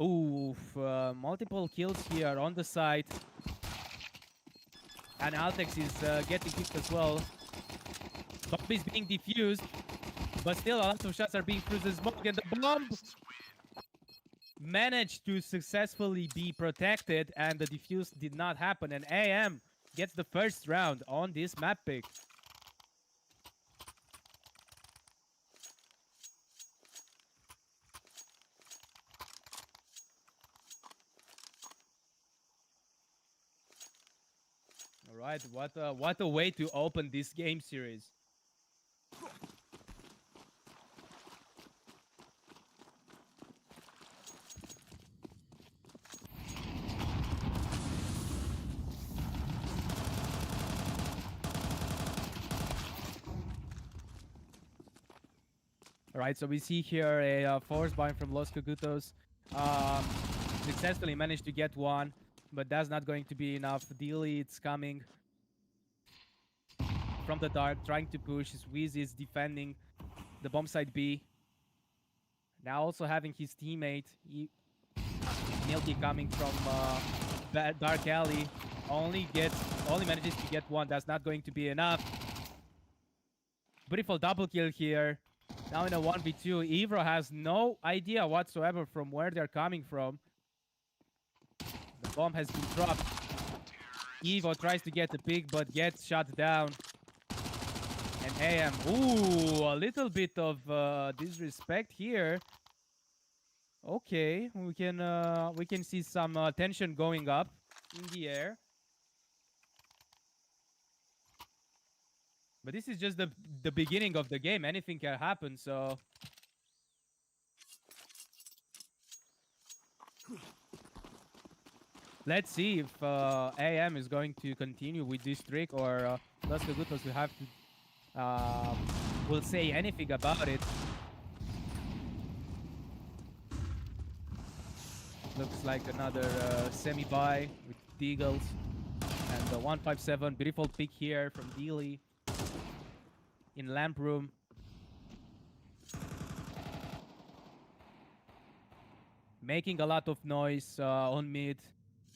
[SPEAKER 2] Oof, multiple kills here on the side. And Altex is getting kicked as well. Bomb is being defused, but still a lot of shots are being through the smoke, and the bomb managed to successfully be protected, and the defuse did not happen, and AM gets the first round on this map pick. Alright, what a way to open this game series. All right, so we see here a force bind from Los Cogutos. Successfully managed to get one, but that's not going to be enough. Dealy, it's coming from the dark, trying to push. Swiss is defending the bomb site B. Now also having his teammate, Milky, coming from dark alley. Only manages to get one. That's not going to be enough. Beautiful double kill here. Now in a 1v2, Evro has no idea whatsoever from where they're coming from. The bomb has been dropped. Evo tries to get the pick, but gets shot down. And AM, ooh, a little bit of disrespect here. Okay, we can see some tension going up in the air. But this is just the beginning of the game. Anything can happen, so... Let's see if AM is going to continue with this trick, or Los Cogutos will have to... will say anything about it. Looks like another semi-buy with Deagles. And the 157, beautiful pick here from Dealy. In lamp room. Making a lot of noise on mid.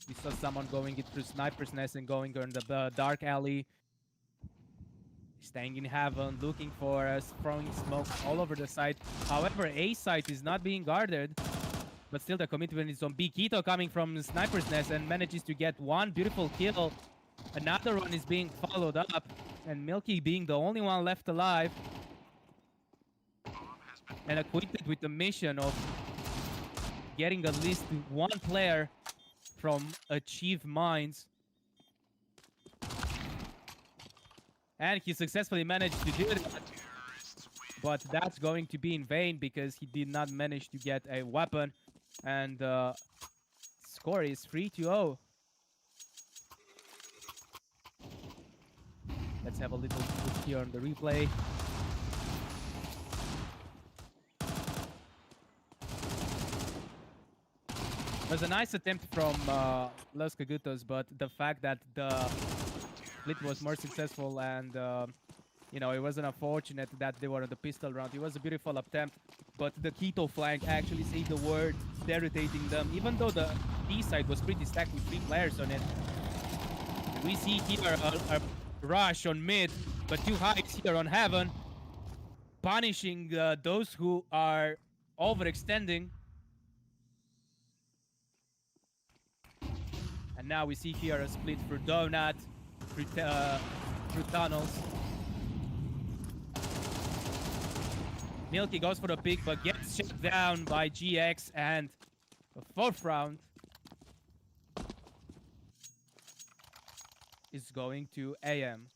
[SPEAKER 2] We saw someone going it through Sniper's Nest and going on the dark alley. Staying in heaven, looking for us, throwing smoke all over the site. However, A site is not being guarded. But still the commitment is on B. Keto coming from Sniper's Nest and manages to get one beautiful kill. Another one is being followed up. And Milky being the only one left alive. And acquitted with the mission of getting at least one player from Achieve Mines. And he successfully managed to do that. But that's going to be in vain because he did not manage to get a weapon. And score is 3-0. Let's have a little look here on the replay. It was a nice attempt from Los Cogutos, but the fact that the split was more successful and, you know, it wasn't unfortunate that they were on the pistol round. It was a beautiful attempt, but the Keto flank actually saved the word, irritating them, even though the B side was pretty stacked with 3 players on it. We see here a rush on mid, but 2 heights here on heaven, punishing those who are overextending. And now we see here a split for Donut through tunnels. Milky goes for the pick, but gets shut down by GX, and the 4th round is going to AM.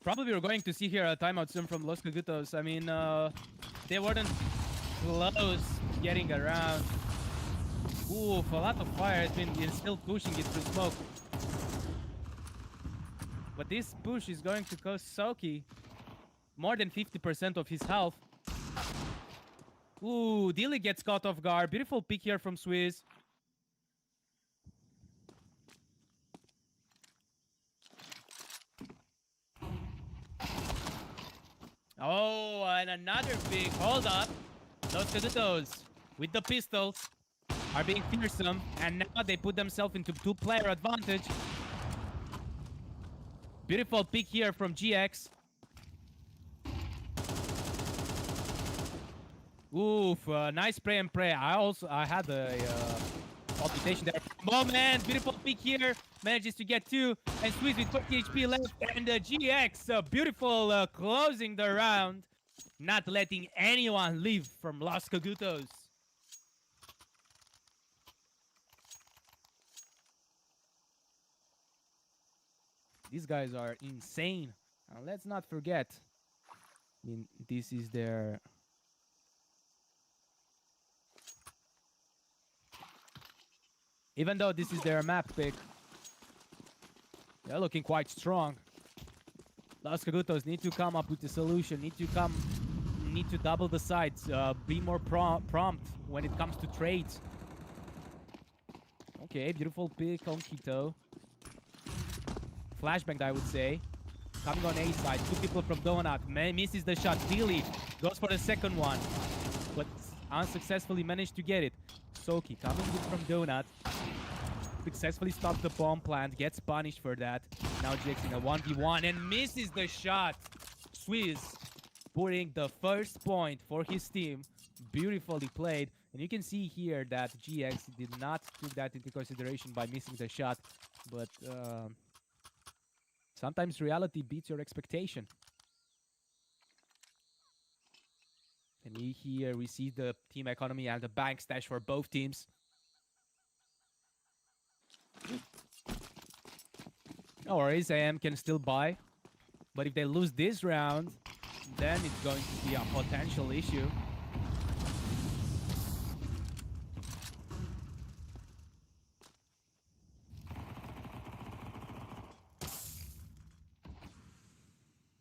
[SPEAKER 2] Probably we're going to see here a timeout soon from Los Cogutos. I mean, they weren't close getting around. Oof, a lot of fire has been still pushing it through smoke. But this push is going to cost Soki more than 50% of his health. Ooh, Dilly gets caught off guard. Beautiful pick here from Swiss. Oh, and another big hold up. Los Cogutos with the pistols are being fearsome, and now they put themselves into 2-player advantage. Beautiful pick here from GX. Oof, nice spray and pray. I had a palpitation there. Moment, beautiful pick here. Manages to get 2, and Swiss with 40 HP left, and GX, beautiful closing the round. Not letting anyone leave from Los Cogutos. These guys are insane And let's not forget, I mean, this is their... Even though this is their map pick, they're looking quite strong. Los Cagutos need to come up with a solution, need to double the sides, be more prompt when it comes to trades. Okay, beautiful pick on Quito. Flashbang, I would say. Coming on A side, 2 people from Donut. Misses the shot. Dilly goes for the second one, but unsuccessfully managed to get it. Soki coming in from Donut. Successfully stops the bomb plant, gets punished for that. Now GX in a 1v1 and misses the shot. Swizz putting the first point for his team. Beautifully played. And you can see here that GX did not take that into consideration by missing the shot. But sometimes reality beats your expectation. And here we see the team economy and the bank stash for both teams. No worries, AM can still buy. But if they lose this round, then it's going to be a potential issue.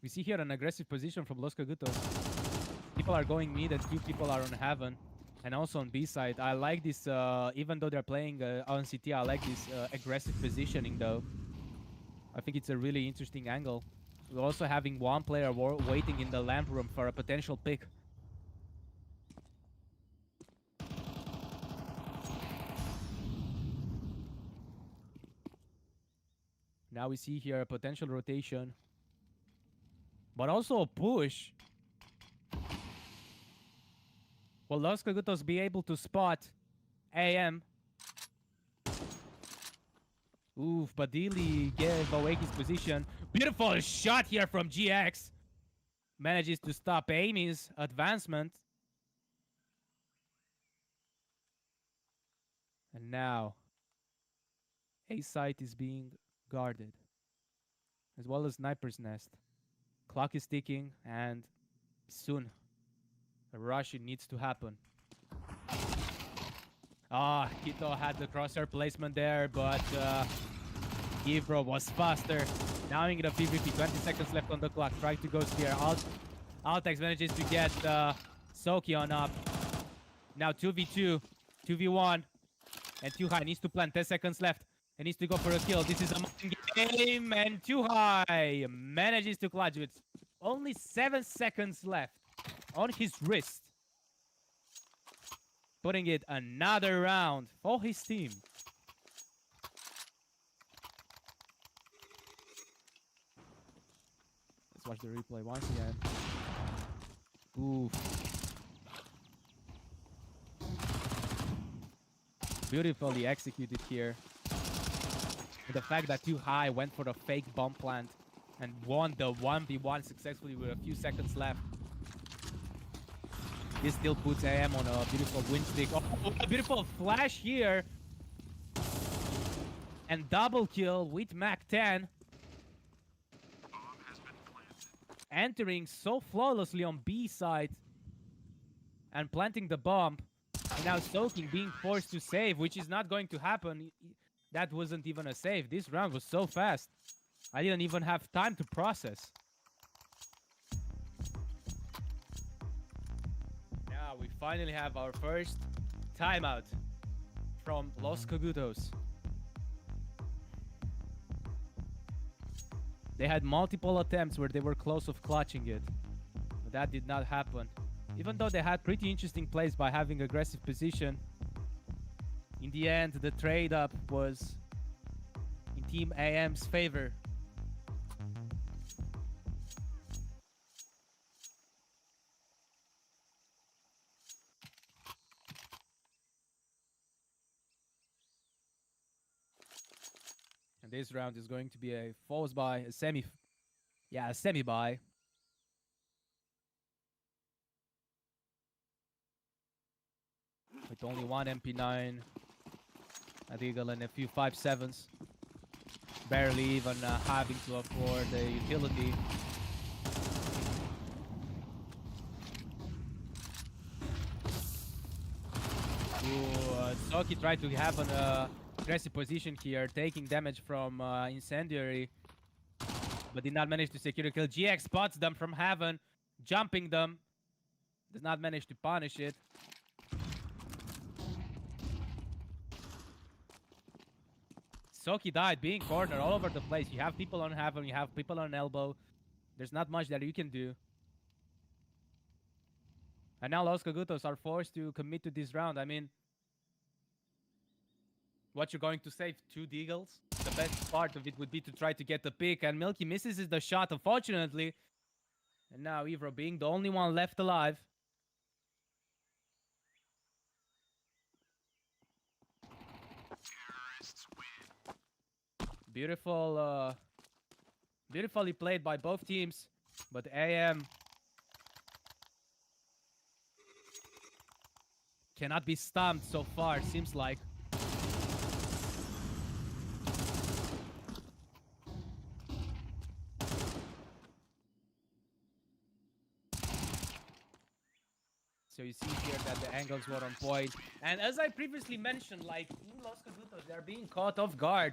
[SPEAKER 2] We see here an aggressive position from Los Cagutos. People are going mid and 2 people are on heaven. And also on B side. I like this, even though they're playing on CT, I like this aggressive positioning though. I think it's a really interesting angle. We're also having one player waiting in the lamp room for a potential pick. Now we see here a potential rotation. But also a push. Will Los Cagutos be able to spot AM? Oof, Badili gave away his position. Beautiful shot here from GX. Manages to stop Amy's advancement. And now, A site is being guarded. As well as Sniper's Nest. Clock is ticking and soon a rush needs to happen. Ah, Quito had the crosshair placement there, but Givro was faster. Now in the PvP, 20 seconds left on the clock. Trying to go here. Altex manages to get Soki on up. Now 2v2, 2v1, and Too High needs to plant. 10 seconds left. He needs to go for a kill. This is a mind game, and Too High manages to clutch with only 7 seconds left on his wrist. Putting it another round for his team. Let's watch the replay once again. Oof. Beautifully executed here. And the fact that Too High went for the fake bomb plant and won the 1v1 successfully with a few seconds left. This still puts AM on a beautiful win streak. Oh, a beautiful flash here. And double kill with Mac 10. Entering so flawlessly on B side. And planting the bomb. And now Soaking being forced to save, which is not going to happen. That wasn't even a save. This round was so fast. I didn't even have time to process. Now we finally have our first timeout from Los Cagutos. They had multiple attempts where they were close of clutching it. But that did not happen. Even though they had pretty interesting plays by having aggressive position. In the end, the trade-up was in Team AM's favor. And this round is going to be a falls by, a semi-buy. With only one MP9, Adigal and a few 5.7s. Barely even having to afford a utility. Soki tried to have an aggressive position here, taking damage from Incendiary, but did not manage to secure a kill. GX spots them from heaven, jumping them. Does not manage to punish it. Soki died, being cornered all over the place. You have people on heaven, you have people on elbow. There's not much that you can do. And now Los Cagutos are forced to commit to this round. I mean, what you're going to save? 2 deagles? The best part of it would be to try to get the pick, and Milky misses the shot, unfortunately. And now Ivro being the only one left alive. Beautiful, beautifully played by both teams, but AM cannot be stumped so far, seems like. So you see here that the angles were on point. And as I previously mentioned, like, in Los Cagutos, they're being caught off guard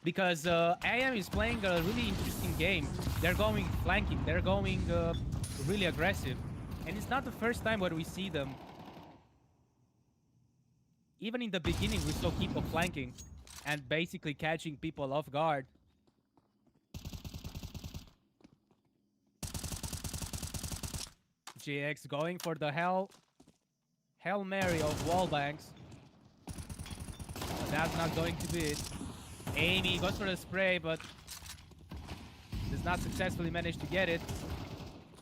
[SPEAKER 2] because AM is playing a really interesting game. They're going flanking. They're going really aggressive. And it's not the first time where we see them. Even in the beginning, we saw people flanking and basically catching people off guard. GX going for the Hail Mary of wallbangs. But that's not going to be it. Amy goes for the spray, but does not successfully manage to get it.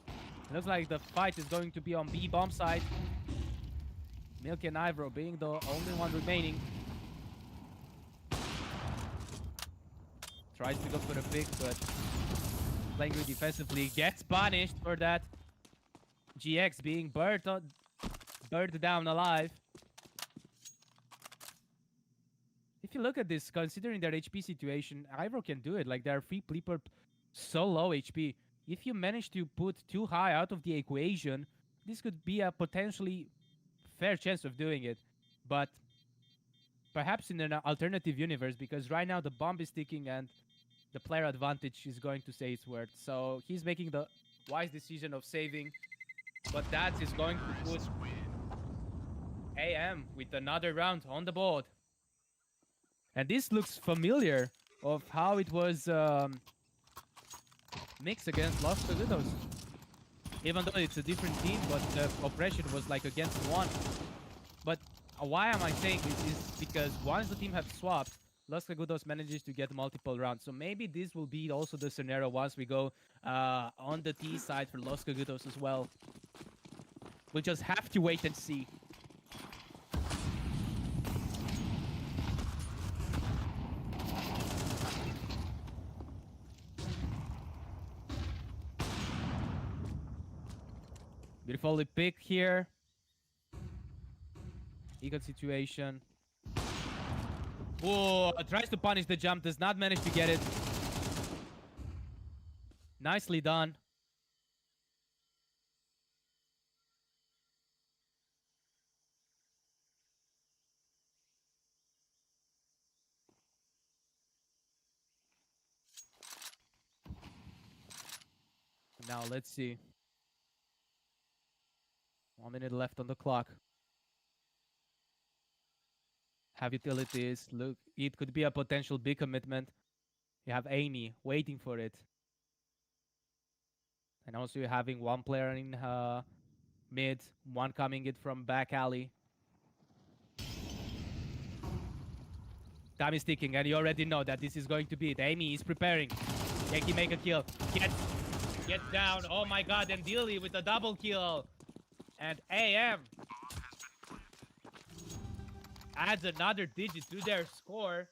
[SPEAKER 2] It looks like the fight is going to be on B bomb side. Milky and Ivro being the only one remaining. Tries to go for the pick, but playing good defensively. Gets punished for that. GX being burnt down alive. If you look at this, considering their HP situation, Ivro can do it. Like, their free Pleeper so low HP. If you manage to put too high out of the equation, this could be a potentially fair chance of doing it. But perhaps in an alternative universe, because right now the bomb is ticking and the player advantage is going to say its word. So he's making the wise decision of saving. But that is going to put AM with another round on the board. And this looks familiar of how it was mixed against Los Cagutos. Even though it's a different team, but the oppression was like against one. But why am I saying this is because once the team have swapped, Los Cagutos manages to get multiple rounds. So maybe this will be also the scenario once we go on the T side for Los Cagutos as well. We'll just have to wait and see. Beautifully picked here. Eagle situation. Oh, tries to punish the jump, does not manage to get it. Nicely done. Now let's see. 1 minute left on the clock. Have utilities. Look, it could be a potential big commitment. You have Amy waiting for it. And also you're having one player in mid, one coming in from back alley. Time is ticking, and you already know that this is going to be it. Amy is preparing. Can he make a kill? Gets down. Oh my god, and Dilly with a double kill. And AM adds another digit to their score.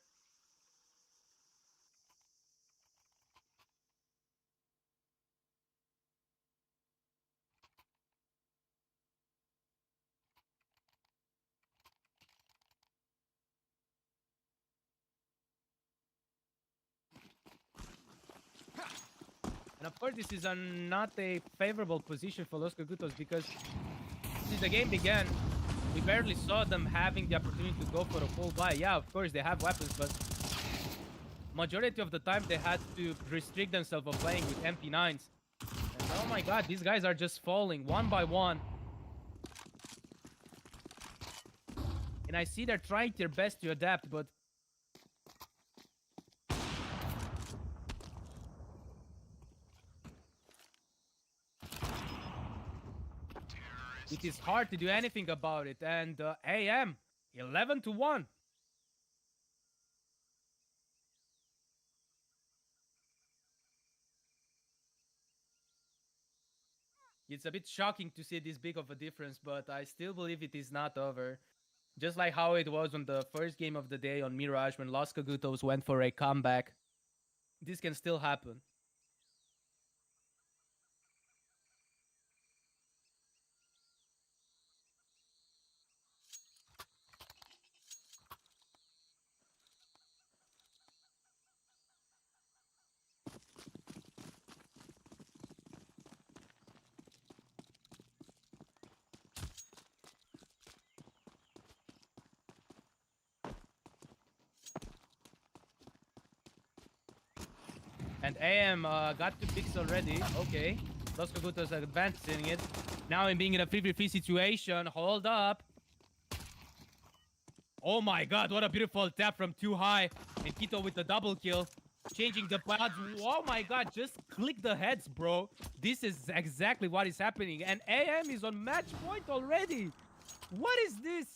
[SPEAKER 2] And of course, this is not a favorable position for Los Cagutos because since the game began, We barely saw them having the opportunity to go for a full buy. Yeah, of course, they have weapons, but majority of the time they had to restrict themselves of playing with MP9s. And oh my god, these guys are just falling one by one. And I see they're trying their best to adapt, but it is hard to do anything about it. And AM 11-1. It's a bit shocking to see this big of a difference, but I still believe it is not over. Just like how it was on the first game of the day on Mirage when Los Cagutos went for a comeback. This can still happen. And AM got 2 picks already. Okay. Los Cagutos advancing it. Now in being in a 3v3 situation. Hold up. Oh my god, what a beautiful tap from too high. And Quito with the double kill. Changing the pads. Oh my god, just click the heads, bro. This is exactly what is happening. And AM is on match point already. What is this?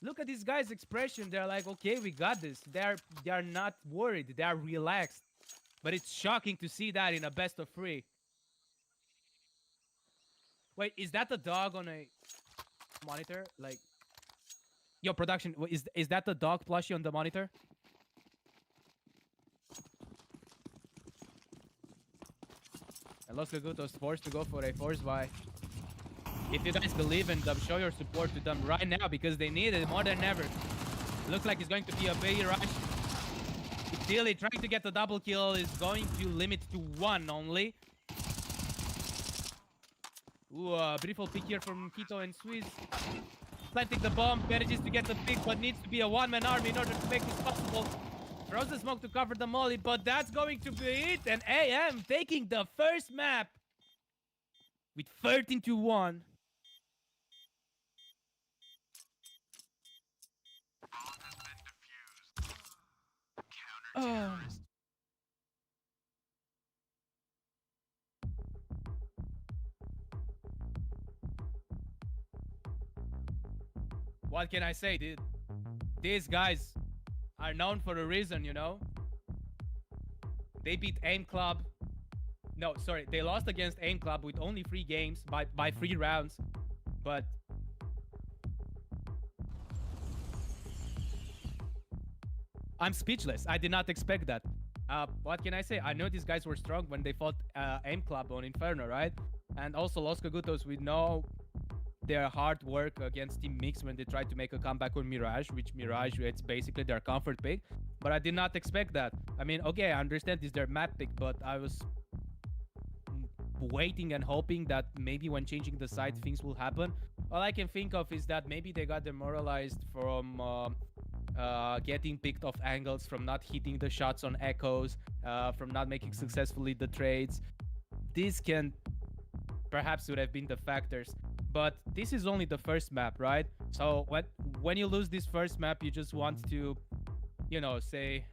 [SPEAKER 2] Look at this guy's expression. They're like, okay, we got this. They're not worried. They're relaxed. But it's shocking to see that in a best of 3. Wait, is that the dog on a monitor? Like, yo, production, is that the dog plushie on the monitor? And Los Cagutos forced to go for a force buy. If you guys believe in them, show your support to them right now because they need it more than ever. Looks like it's going to be a big rush. Dilly trying to get the double kill is going to limit to 1 only. Ooh, beautiful pick here from Quito and Swiss. Planting the bomb, manages to get the pick, but needs to be a one-man army in order to make this possible. Throws the smoke to cover the molly, but that's going to be it. And AM taking the first map with 13-1. Oh. What can I say, dude? These guys are known for a reason, you know? They beat AIM Club. No, sorry, they lost against AIM Club with only 3 games by 3 rounds. But I'm speechless. I did not expect that. What can I say? I know these guys were strong when they fought AIM Club on Inferno, right? And also Los Cagutos, we know their hard work against Team Mix when they tried to make a comeback on Mirage, which Mirage, it's basically their comfort pick. But I did not expect that. I mean, okay, I understand this is their map pick, but I was waiting and hoping that maybe when changing the side, things will happen. All I can think of is that maybe they got demoralized from getting picked off angles, from not hitting the shots on echoes, from not making successfully the trades. This can perhaps would have been the factors. But this is only the first map, right? So when you lose this first map, you just want to, you know, say,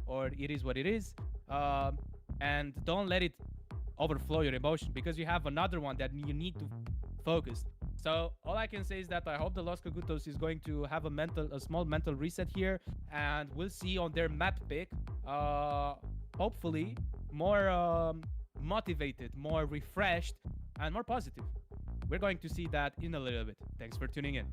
[SPEAKER 2] or it is what it is. And don't let it overflow your emotion because you have another one that you need to focus. So all I can say is that I hope the Los Cagutos is going to have a small mental reset here, and we'll see on their map pick. Hopefully more motivated, more refreshed, and more positive. We're going to see that in a little bit. Thanks for tuning in.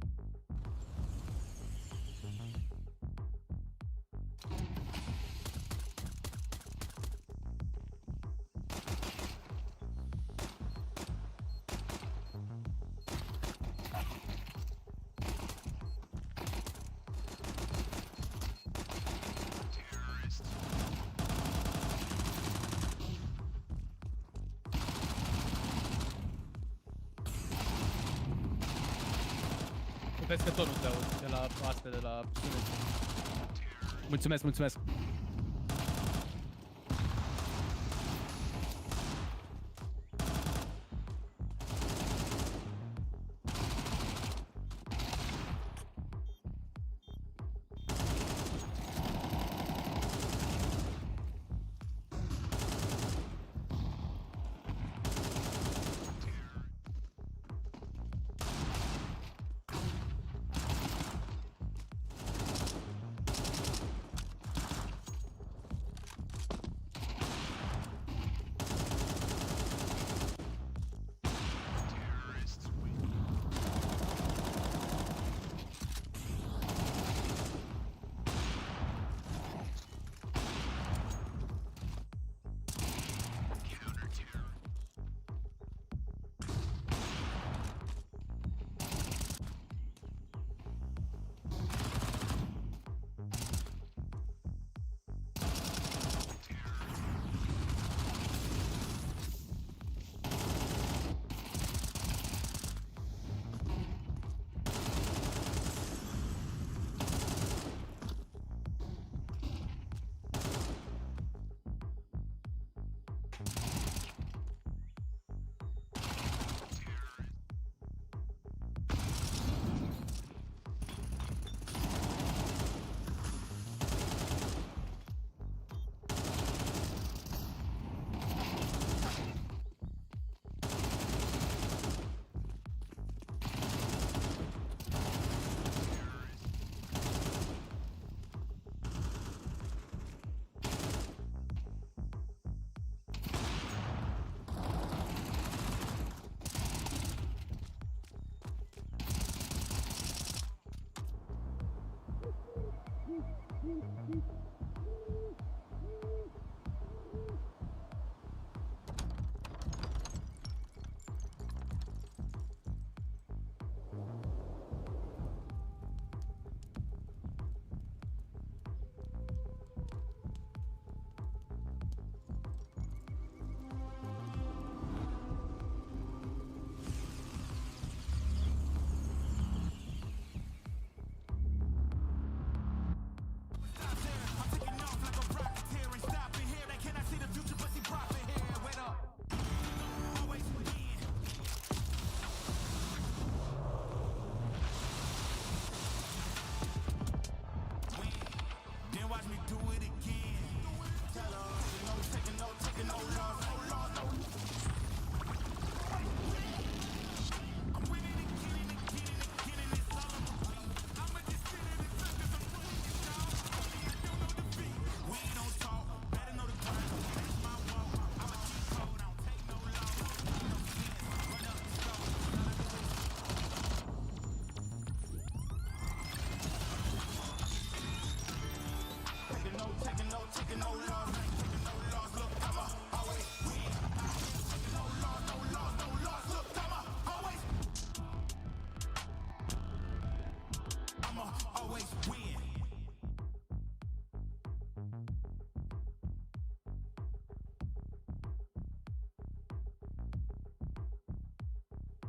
[SPEAKER 2] Peste tonul tău, de la astea, de la sunet. Mulțumesc, mulțumesc.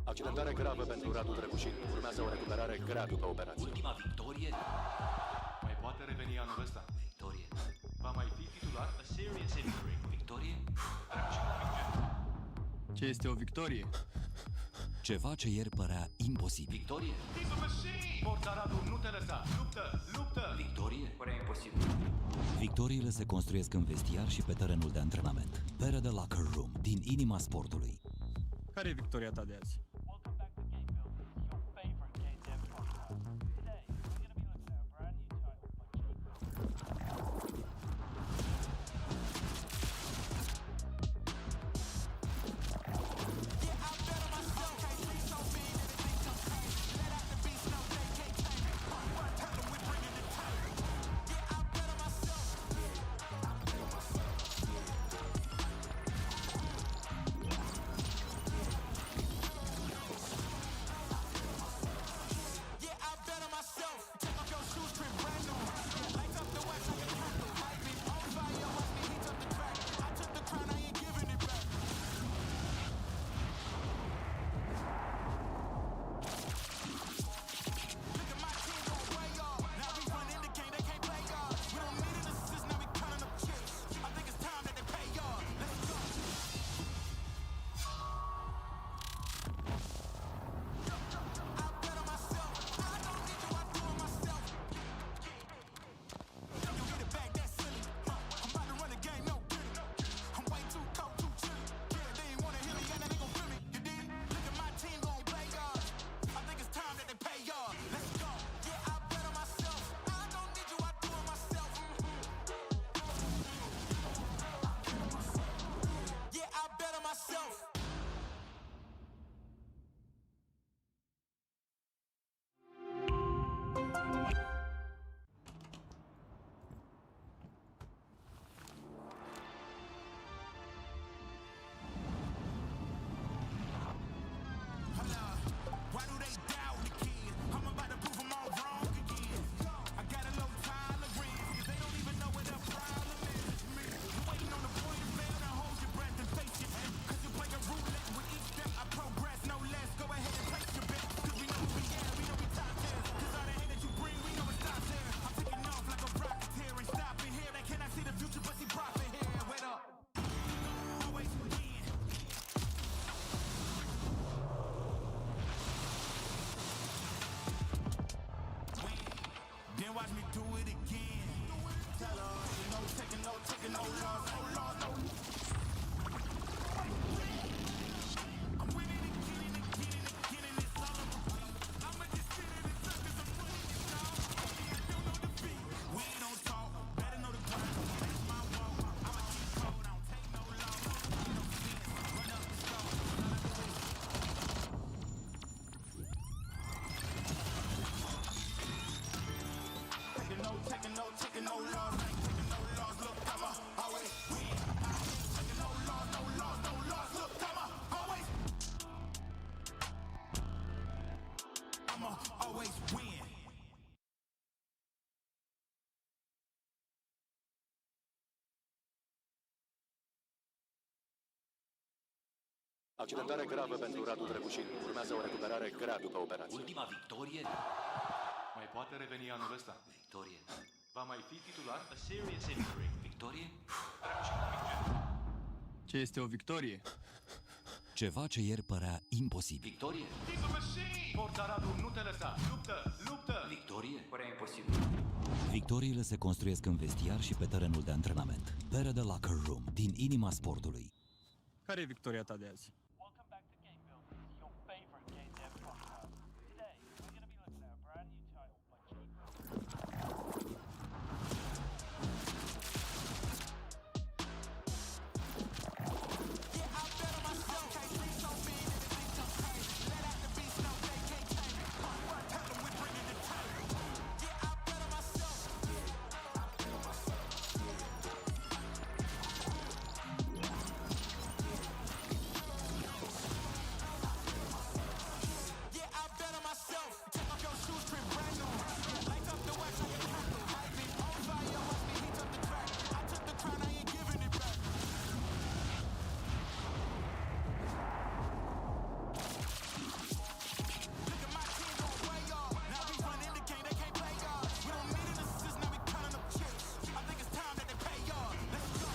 [SPEAKER 3] Accidentare gravă pentru Radu DraculaN. Urmează o recuperare grea după operație.
[SPEAKER 4] Ultima victorie?
[SPEAKER 5] Mai poate reveni anul ăsta.
[SPEAKER 4] Victorie.
[SPEAKER 5] Va mai fi titular?
[SPEAKER 8] A serious injury.
[SPEAKER 4] Victorie?
[SPEAKER 6] Ce este o victorie?
[SPEAKER 7] Ceva ce ieri părea imposibil.
[SPEAKER 4] Victorie?
[SPEAKER 5] He's a machine! Forța Radu, nu te lăsa! Luptă! Luptă!
[SPEAKER 4] Victorie? Părea imposibil.
[SPEAKER 7] Victoriile se construiesc în vestiar și pe terenul de antrenament. Pere de Locker Room, din inima sportului.
[SPEAKER 6] Care e victoria ta de azi?
[SPEAKER 8] Welcome back to Game Builders, your favorite game dev podcast. Today, we're going to be looking at a brand new title by Jake.
[SPEAKER 9] then watch me do it again. Tell her, no taking no loss, no loss, no. I'm winning again and again and again, and it's all on repeat. I'ma just sit in the circus, I'm winning it, y'all. I don't know defeat. We don't talk, better know the grind. That's my walk. I'ma keep cold, I don't take no loss. No fear, run up the score. Taking no loss, I ain't taking no loss. Look, I'ma always win. I ain't taking no loss, no loss, no loss. Look, I'ma always win.
[SPEAKER 3] Accidentare gravă pentru Radu Drăgușin. Urmează o recuperare grea după operație.
[SPEAKER 4] Ultima victorie?
[SPEAKER 5] Mai poate reveni anul ăsta.
[SPEAKER 4] Victorie.
[SPEAKER 5] Va mai fi titular?
[SPEAKER 8] A serious injury.
[SPEAKER 4] Victorie?
[SPEAKER 6] Ce este o victorie?
[SPEAKER 7] Ceva ce ieri părea imposibil.
[SPEAKER 4] Victorie?
[SPEAKER 5] Forța Radu, nu te lăsa! Luptă! Luptă!
[SPEAKER 4] Victorie? Părea imposibil.
[SPEAKER 7] Victoriile se construiesc în vestiar și pe terenul de antrenament. Pere de Locker Room, din inima sportului.
[SPEAKER 6] Care e victoria ta de azi?
[SPEAKER 8] Welcome back to Game Builders, your favorite Game Dev podcast. Today, we're going to be looking at a brand new title by Game
[SPEAKER 9] Yeah, I bet on myself. Can't sleep so big that the beats don't crazy. Let out the beast, no, they can't tame it. Tell them we're bringing the table. Yeah, I bet on myself. Yeah, I bet on myself. Take off your shoes, trim brand new. Light up the wax like a candle. I've been on fire, watch me heat up the track. I took the crown, I ain't giving it back. Look at my team going way off. Now we run the game, they can't play y'all. We don't need an assist, now we counting up chips. I think it's time that they pay y'all. Let's go.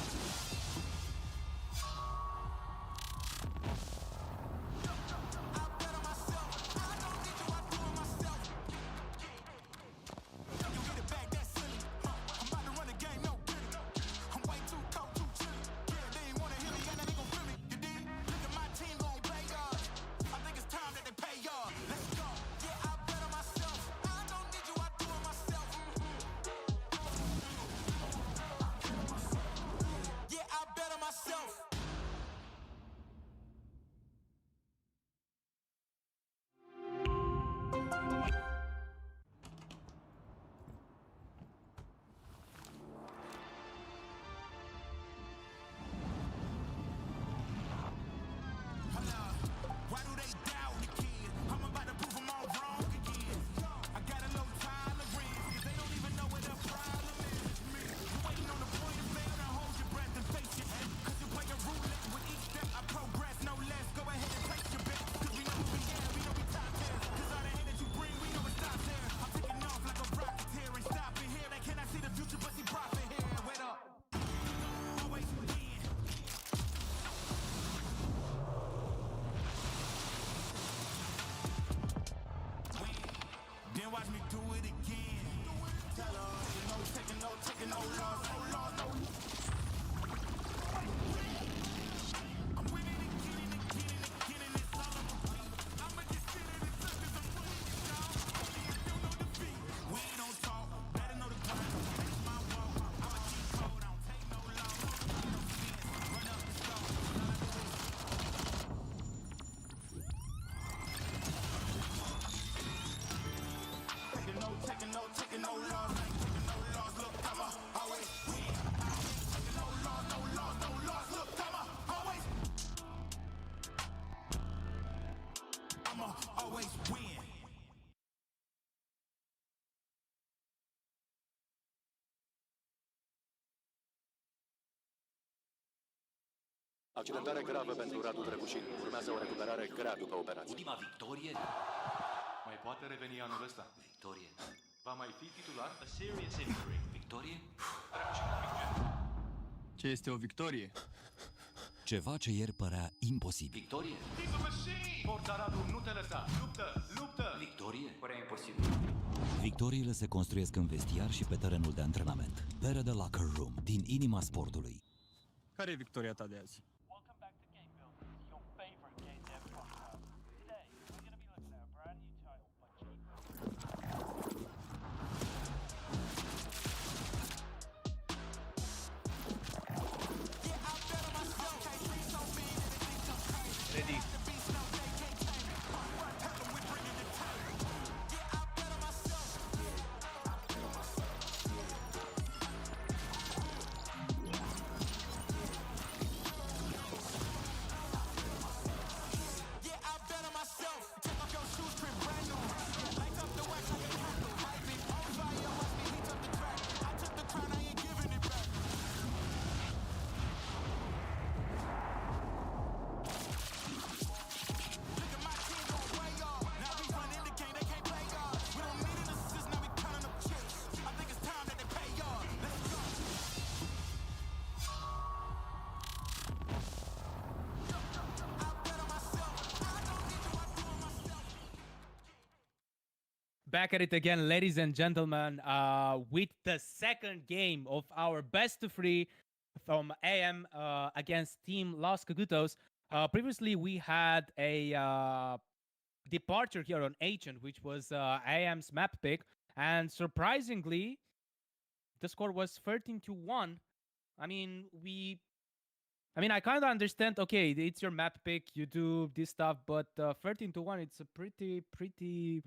[SPEAKER 9] I bet on myself. I don't need you, I do it myself. You get it back, that's silly. I'm about to run the game, no kidding. I'm way too cold, too chilly. Yeah, they ain't wanna hear me, and they gon' feel me. You dig? Look at my team gon' play y'all. I think it's time that they pay y'all. Let's go. Yeah, I bet on myself. I don't need you, I do it myself. Yeah, I bet on myself. Why do they doubt the kid? I'm about to prove them all wrong again. I got a low tolerance, 'cause they don't even know what the problem is. You waiting on the point of fail, now hold your breath and face your end. 'Cause you play a roulette with each step I progress, no less. Go ahead and place your bet, 'cause we know who we at, we know we top tier. 'Cause all the hate that you bring, we know it stops there. I'm taking off like a rocket here and stopping here. They cannot see the future, but see profit here. Wait up. Always win. Then watch me do it again. Tell her, no taking no loss, no loss, no. I'm winning again and again and again, and it's all on repeat. I'ma just sit in the circus, I'm winning it, y'all. I don't know defeat. We don't talk, better know the grind. That's my walk. I'ma keep cold, I don't take no loss. No fear, run up the score. Taking no loss, I ain't taking no loss. Look, I'ma always win. I ain't taking no loss, no loss, no loss. Look, I'ma always win.
[SPEAKER 3] Accidentare gravă pentru Radu Drăgușin. Urmează o recuperare grea după operație.
[SPEAKER 4] Ultima victorie?
[SPEAKER 5] Mai poate reveni anul ăsta.
[SPEAKER 4] Victorie.
[SPEAKER 5] Va mai fi titular?
[SPEAKER 8] A serious injury.
[SPEAKER 4] Victorie?
[SPEAKER 6] Ce este o victorie?
[SPEAKER 7] Ceva ce ieri părea imposibil.
[SPEAKER 4] Victorie?
[SPEAKER 5] He's a machine! Forța Radu, nu te lăsa! Luptă! Luptă!
[SPEAKER 4] Victorie? Părea imposibil.
[SPEAKER 7] Victoriile se construiesc în vestiar și pe terenul de antrenament. Pere de Locker Room, din inima sportului.
[SPEAKER 6] Care e victoria ta de azi?
[SPEAKER 8] Welcome back to Game Builders, your favorite game dev podcast. Today, we're going to be looking at a brand new title by
[SPEAKER 2] Ready. Back at it again, ladies and gentlemen, with the second game of our best of three from AM against Team Los Cagutos. Previously, we had a departure here on Agent, which was AM's map pick, and surprisingly, the score was 13-1. I kind of understand, okay, it's your map pick, you do this stuff, but 13-1, it's a pretty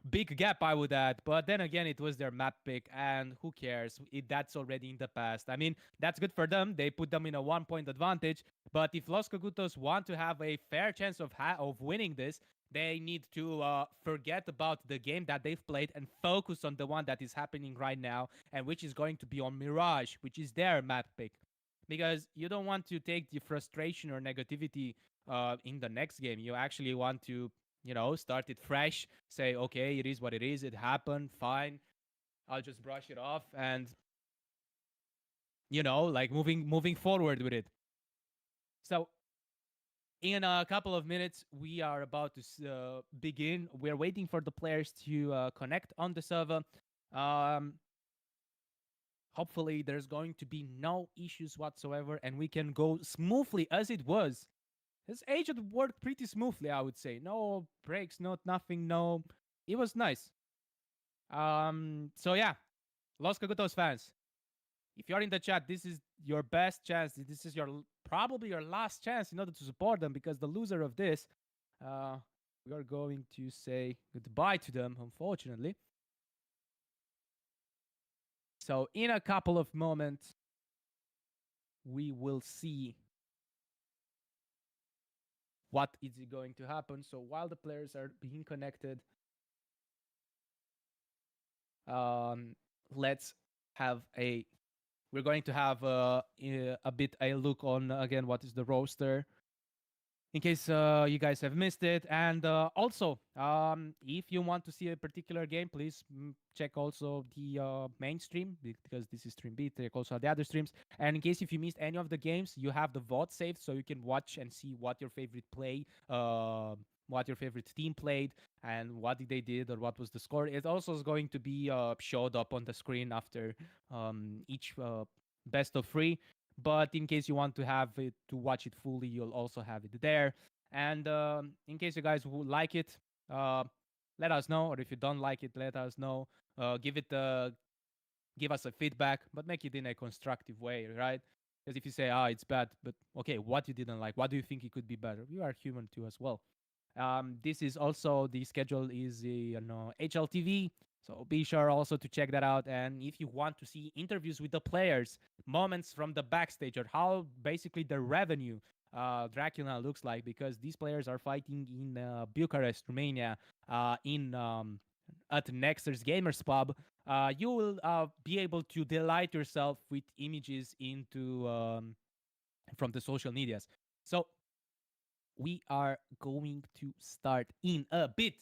[SPEAKER 2] big gap, I would add. But then again, it was their map pick, and who cares? That's already in the past. I mean, that's good for them. They put them in a 1-point advantage. But if Los Cagutos want to have a fair chance of winning this, they need to forget about the game that they've played and focus on the one that is happening right now, and which is going to be on Mirage, which is their map pick. Because you don't want to take the frustration or negativity in the next game. You actually want to, start it fresh. Say, okay, it is what it is. It happened. Fine. I'll just brush it off and, moving forward with it. So, in a couple of minutes, we are about to begin. We're waiting for the players to connect on the server. Hopefully, there's going to be no issues whatsoever, and we can go smoothly as it was. This agent worked pretty smoothly, I would say. No breaks, nothing, no. It was nice. So yeah, Los Cagutos fans, if you're in the chat, this is your best chance. This is probably your last chance in order to support them, because the loser of this, we are going to say goodbye to them, unfortunately. So in a couple of moments, we will see what is going to happen. So while the players are being connected, let's have we're going to have a bit a look on, again, what is the roster, in case you guys have missed it. And also, if you want to see a particular game, please check also the main stream, because this is stream B. Check also the other streams. And in case if you missed any of the games, you have the VOD saved, so you can watch and see what your favorite what your favorite team played, and what they did, or what was the score. It also is going to be showed up on the screen after each best of three. But in case you want to have it to watch it fully, you'll also have it there. And in case you guys would like it, let us know. Or if you don't like it, let us know. Give us a feedback, but make it in a constructive way, right? Because if you say, it's bad, but okay, what you didn't like, what do you think it could be better? You are human too as well. This is also, the schedule is HLTV. So be sure also to check that out. And if you want to see interviews with the players, moments from the backstage, or how basically the revenue DraculaN looks like, because these players are fighting in Bucharest, Romania, at Nexter's Gamers Pub, you will be able to delight yourself with images from the social medias. So we are going to start in a bit.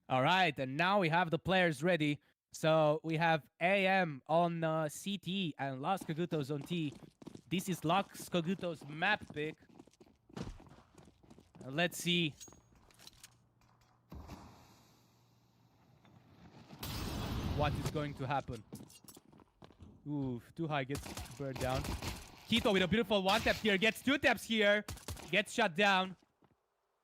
[SPEAKER 2] All right, and now we have the players ready. So we have AM on CT and Los Cogutos on T. This is Los Cogutos map pick. Let's see. What is going to happen? Ooh, too high, gets burned down. Kito with a beautiful one tap here, gets 2 taps here, gets shut down.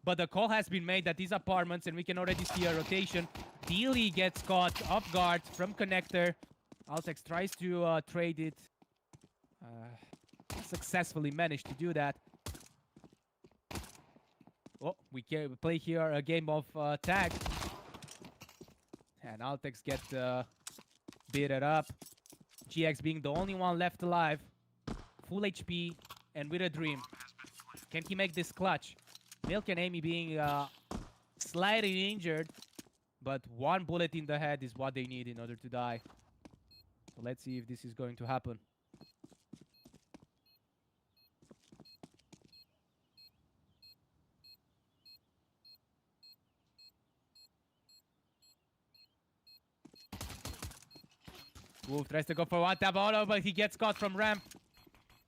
[SPEAKER 2] But the call has been made that these apartments, and we can already see a rotation. Dealy gets caught off guard from connector. Altex tries to trade it. Successfully managed to do that. Oh, we play here a game of tag. And Altex get beaten up. GX being the only one left alive. Full HP and with a dream. Can he make this clutch? Milk and Amy being slightly injured. But 1 bullet in the head is what they need in order to die. So let's see if this is going to happen. Wolf tries to go for 1 tap auto, but he gets caught from ramp.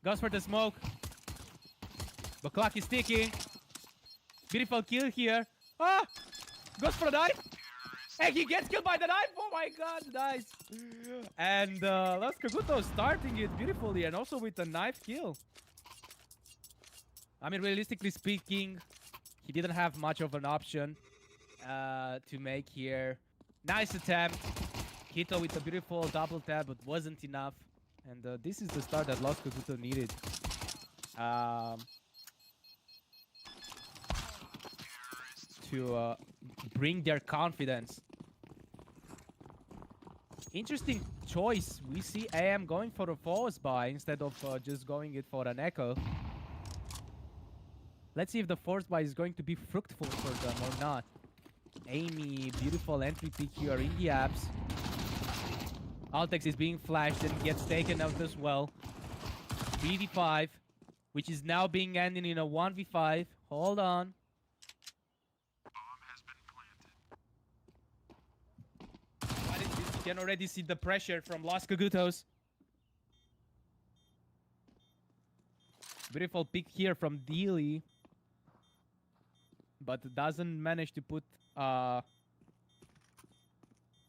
[SPEAKER 2] Goes for the smoke. The clock is ticking. Beautiful kill here. Ah! Goes for the knife. And he gets killed by the knife. Oh my god, nice. And Los Cogutos starting it beautifully and also with a knife kill. I mean, realistically speaking, he didn't have much of an option to make here. Nice attempt. Kito with a beautiful double tap, but wasn't enough. And this is the start that Los Cogutos needed. To bring their confidence. Interesting choice. We see AM going for a force buy instead of just going it for an echo. Let's see if the force buy is going to be fruitful for them or not. Amy, beautiful entry pick here in the apps. Altex is being flashed and gets taken out as well. 3v5, which is now being ended in a 1v5. Hold on. You can already see the pressure from Los Cogutos. Beautiful pick here from Dealy. But doesn't manage to put to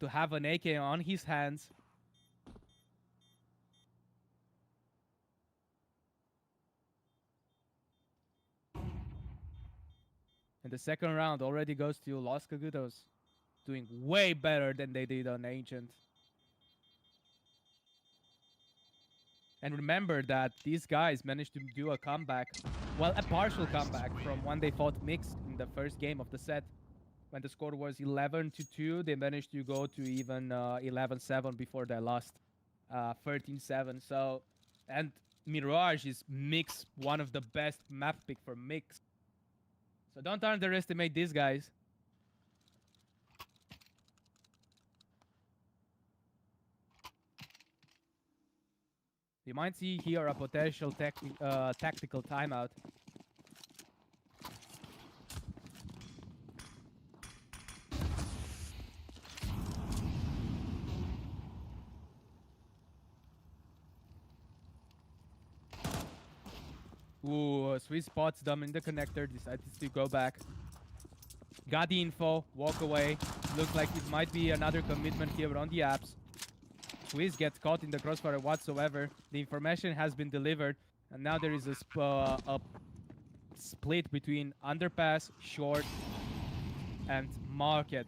[SPEAKER 2] have an AK on his hands. And the second round already goes to Los Cogutos. Doing way better than they did on Ancient. And remember that these guys managed to do a comeback. Well, a partial comeback from when they fought Mixed in the first game of the set. When the score was 11-2, they managed to go to even 11-7 before they lost 13-7. So, and Mirage is Mix, one of the best map pick for Mix. So don't underestimate these guys. You might see here a potential tactical timeout. Ooh, Swiss spots them in the connector, decides to go back. Got the info, walk away. Looks like it might be another commitment here on the apps. Swiss gets caught in the crossfire whatsoever. The information has been delivered, and now there is a split between underpass, short, and market.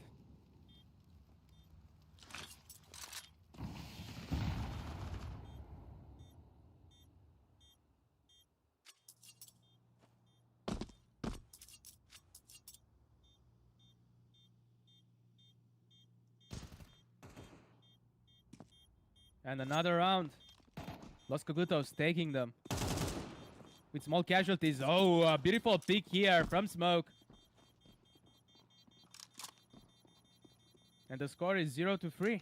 [SPEAKER 2] And another round. Los Cogutos taking them. With small casualties. Oh, a beautiful pick here from Smoke. And the score is 0-3.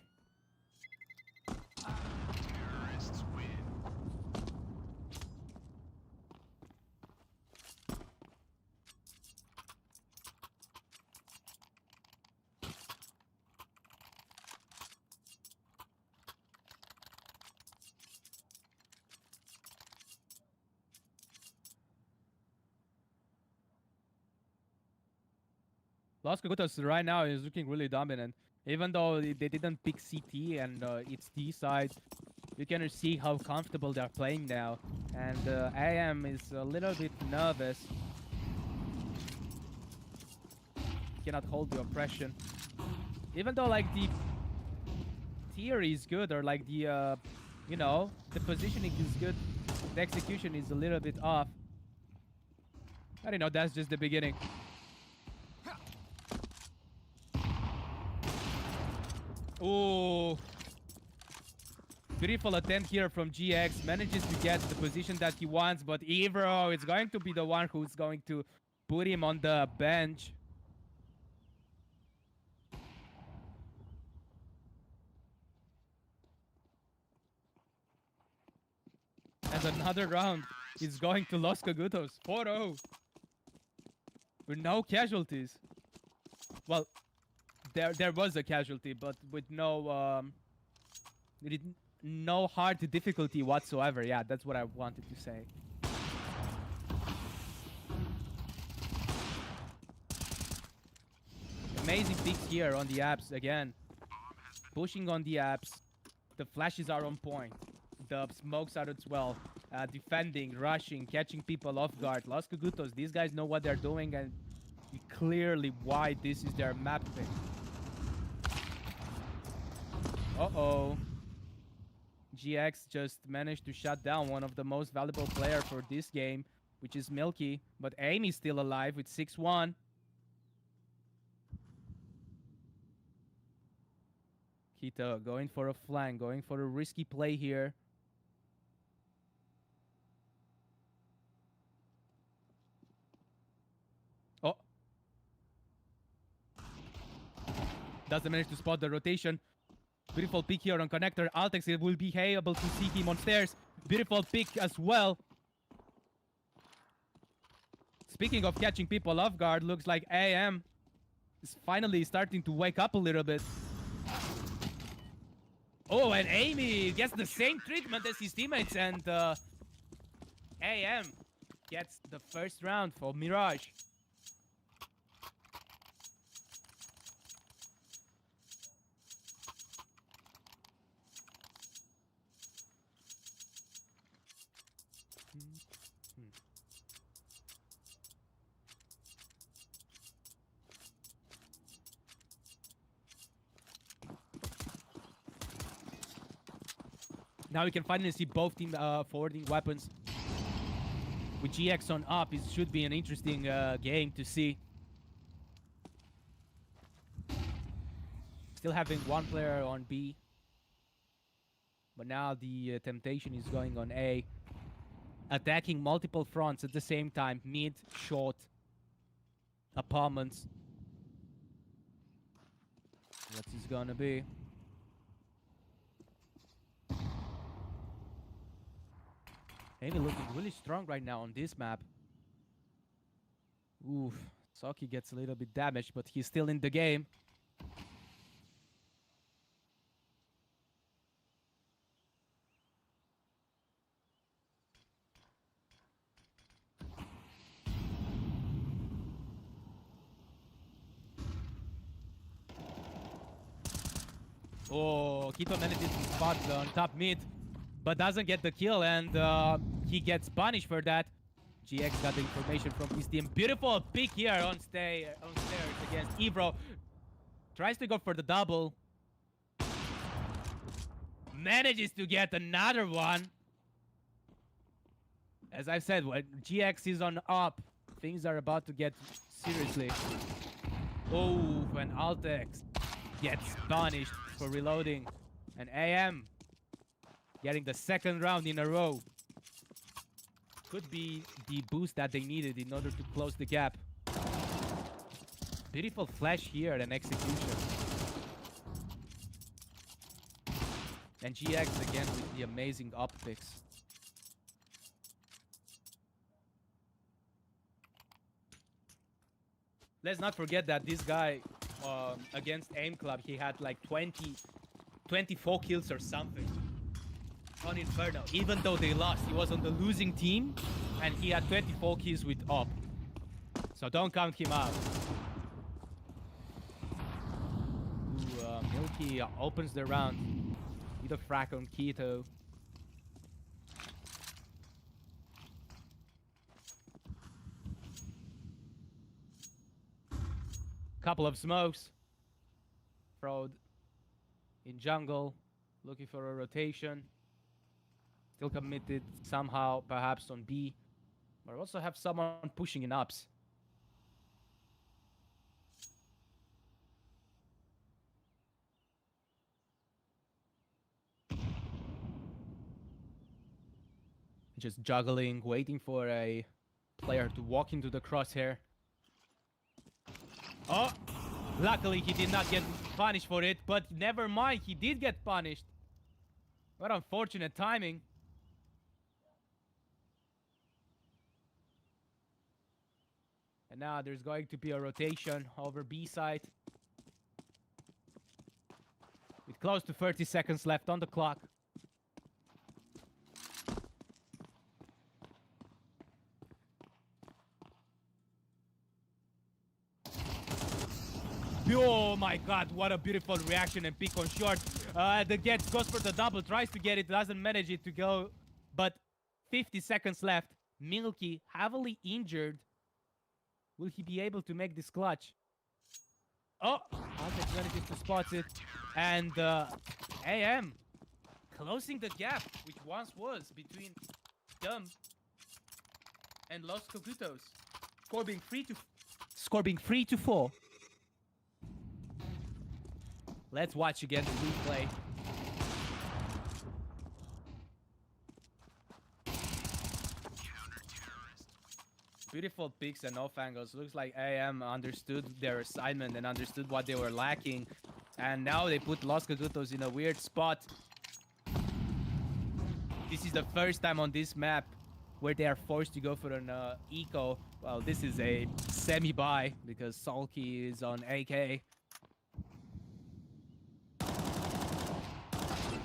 [SPEAKER 2] Los Cogutos right now is looking really dominant. Even though they didn't pick CT and it's D side, you can see how comfortable they're playing now. And AM is a little bit nervous. Cannot hold the oppression. Even though like the theory is good, or like the you know, the positioning is good, the execution is a little bit off. I don't know, that's just the beginning. Ooh. Beautiful attempt here from GX. Manages to get the position that he wants, but Evro is going to be the one who's going to put him on the bench. And another round is going to Los Cogutos. 4-0. With no casualties. Well, there was a casualty, but with no no hard difficulty whatsoever. Yeah, that's what I wanted to say. Amazing picks here on the apps again. Pushing on the apps. The flashes are on point. The smokes are as well. Defending, rushing, catching people off guard. Los Cogutos, these guys know what they're doing, and clearly why this is their map pick. Uh-oh. GX just managed to shut down one of the most valuable players for this game, which is Milky. But Amy is still alive with 6-1. Kita going for a flank, going for a risky play here. Oh. Doesn't manage to spot the rotation. Beautiful pick here on connector. Altex will be able to see him on stairs. Beautiful pick as well. Speaking of catching people off guard, looks like AM is finally starting to wake up a little bit. Oh, and Amy gets the same treatment as his teammates, and AM gets the first round for Mirage. Now we can finally see both team forwarding weapons. With GX on up, it should be an interesting game to see. Still having one player on B. But now the temptation is going on A. Attacking multiple fronts at the same time. Mid, short, apartments. What is gonna be? Amy looking really strong right now on this map. Oof. Saki gets a little bit damaged, but he's still in the game. Oh, Kito manages to spot on top mid, but doesn't get the kill, and he gets punished for that. GX got the information from his team. Beautiful pick here on stairs against Evro. Tries to go for the double. Manages to get another one. As I said, when GX is on up, things are about to get seriously. Oh, and Altex gets punished for reloading. And AM getting the second round in a row. Could be the boost that they needed in order to close the gap. Beautiful flash here and execution. And GX again with the amazing up picks. Let's not forget that this guy against Aim Club, he had like 24 kills or something on Inferno. Even though they lost, he was on the losing team and he had 24 kills with Op. So don't count him out. Milky opens the round with a frack on Keto. Couple of smokes. Fraud in jungle, looking for a rotation. Still committed somehow, perhaps on B. But also have someone pushing in ups. Just juggling, waiting for a player to walk into the crosshair. Oh! Luckily, he did not get punished for it, but never mind, he did get punished. What unfortunate timing. And now there's going to be a rotation over B side. With close to 30 seconds left on the clock. Oh my god, what a beautiful reaction and pick on short. The Gets goes for the double, tries to get it, doesn't manage it to go. But 50 seconds left. Milky heavily injured. Will he be able to make this clutch? Oh, Altex manages to spot it. And AM closing the gap, which once was between them and Los Cogutos. Score being 3-4. Let's watch again the replay. Beautiful picks and off angles. Looks like AM understood their assignment and understood what they were lacking. And now they put Los Cogutos in a weird spot. This is the first time on this map where they are forced to go for an eco. Well, this is a semi-buy because Sulky is on AK.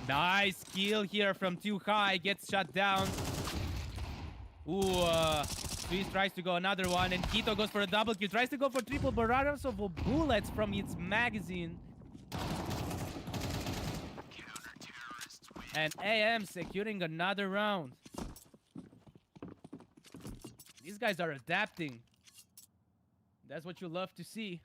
[SPEAKER 2] Nice kill here from too high. Gets shut down. Ooh, Swiss tries to go another one, and Keto goes for a double kill. Tries to go for triple, but runs out of bullets from its magazine. And AM securing another round. These guys are adapting. That's what you love to see.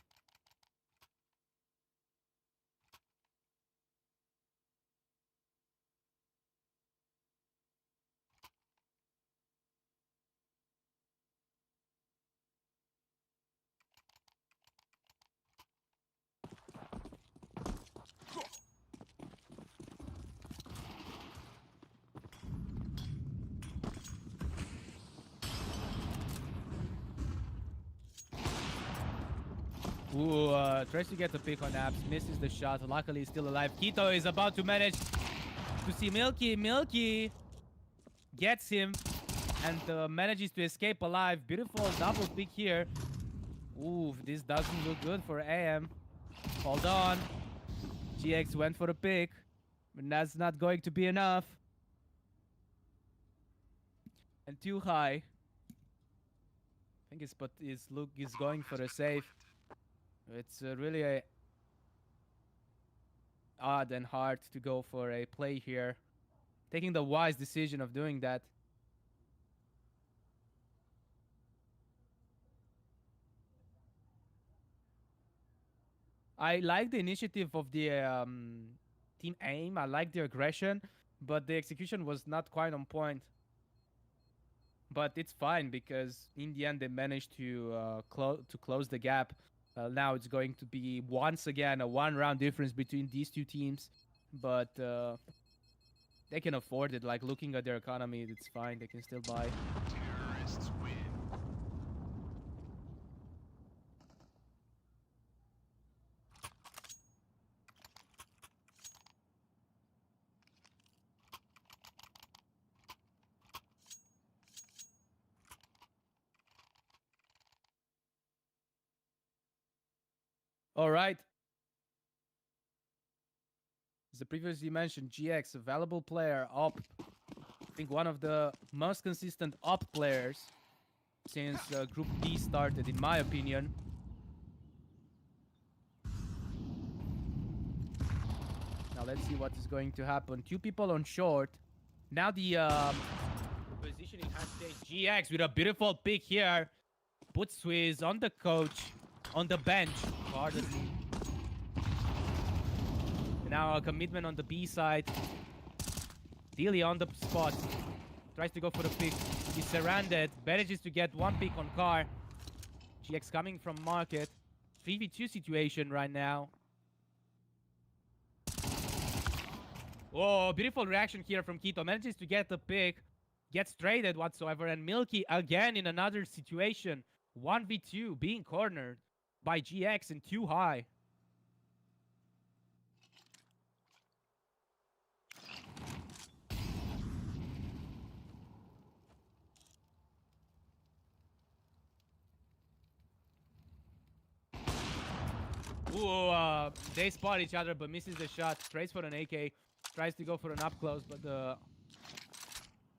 [SPEAKER 2] Ooh, tries to get the pick on Abs, misses the shot. Luckily, he's still alive. Keto is about to manage to see Milky. Milky gets him and manages to escape alive. Beautiful double pick here. Ooh, this doesn't look good for AM. Hold on. GX went for the pick, but that's not going to be enough. And too high. I think his look is going for a save. It's really a odd and hard to go for a play here. Taking the wise decision of doing that. I like the initiative of the team aim. I like the aggression, but the execution was not quite on point. But it's fine because in the end they managed to close the gap. Now it's going to be once again a one-round difference between these two teams, but they can afford it. Like looking at their economy, it's fine. They can still buy.
[SPEAKER 5] Terrorists win.
[SPEAKER 2] All right. As the previously mentioned, GX, a valuable player, op. I think one of the most consistent op players since Group B started, in my opinion. let's see what is going to happen. 2 people on short. Now the positioning has changed. GX with a beautiful pick here. Puts Swizz on the coach, on the bench. Pardon me. Now a commitment on the B side. Dealy on the spot. Tries to go for the pick. He's surrounded. Manages to get 1 pick on car. GX coming from market. 3v2 situation right now. Oh, beautiful reaction here from Keto. Manages to get the pick. Gets traded whatsoever. And Milky again in another situation. 1v2 being cornered by GX and too high. Ooh, they spot each other but misses the shot. Trades for an AK. Tries to go for an up close,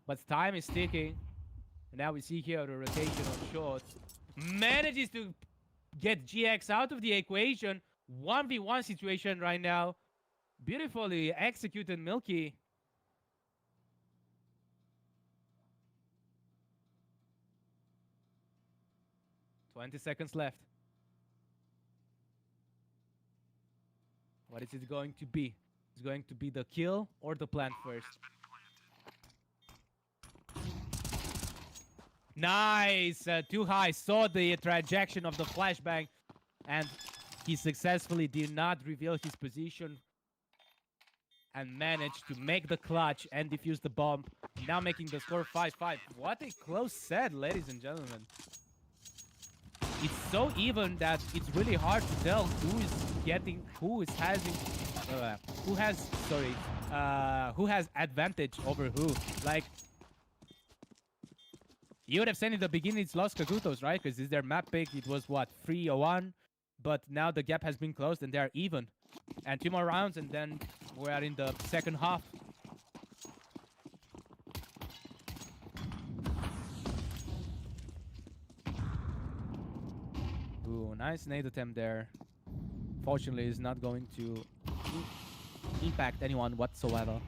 [SPEAKER 2] but time is ticking. And now we see here the rotation on short. Manages to get GX out of the equation. 1v1 situation right now. Beautifully executed Milky. "20 seconds left. What is it going to be? It's going to be the kill or the plant first. Nice! Too high. Saw the trajectory of the flashbang. And he successfully did not reveal his position. And managed to make the clutch and defuse the bomb. Now making the score 5-5. What a close set, ladies and gentlemen. It's so even that it's really hard to tell who has advantage over who. Like, you would have said in the beginning it's Los Cagutos, right? Because it's their map pick. It was what, 3-1, but now the gap has been closed and they're even. And 2 more rounds and then we are in the second half. Ooh, nice nade attempt there. Fortunately, it's not going to impact anyone whatsoever.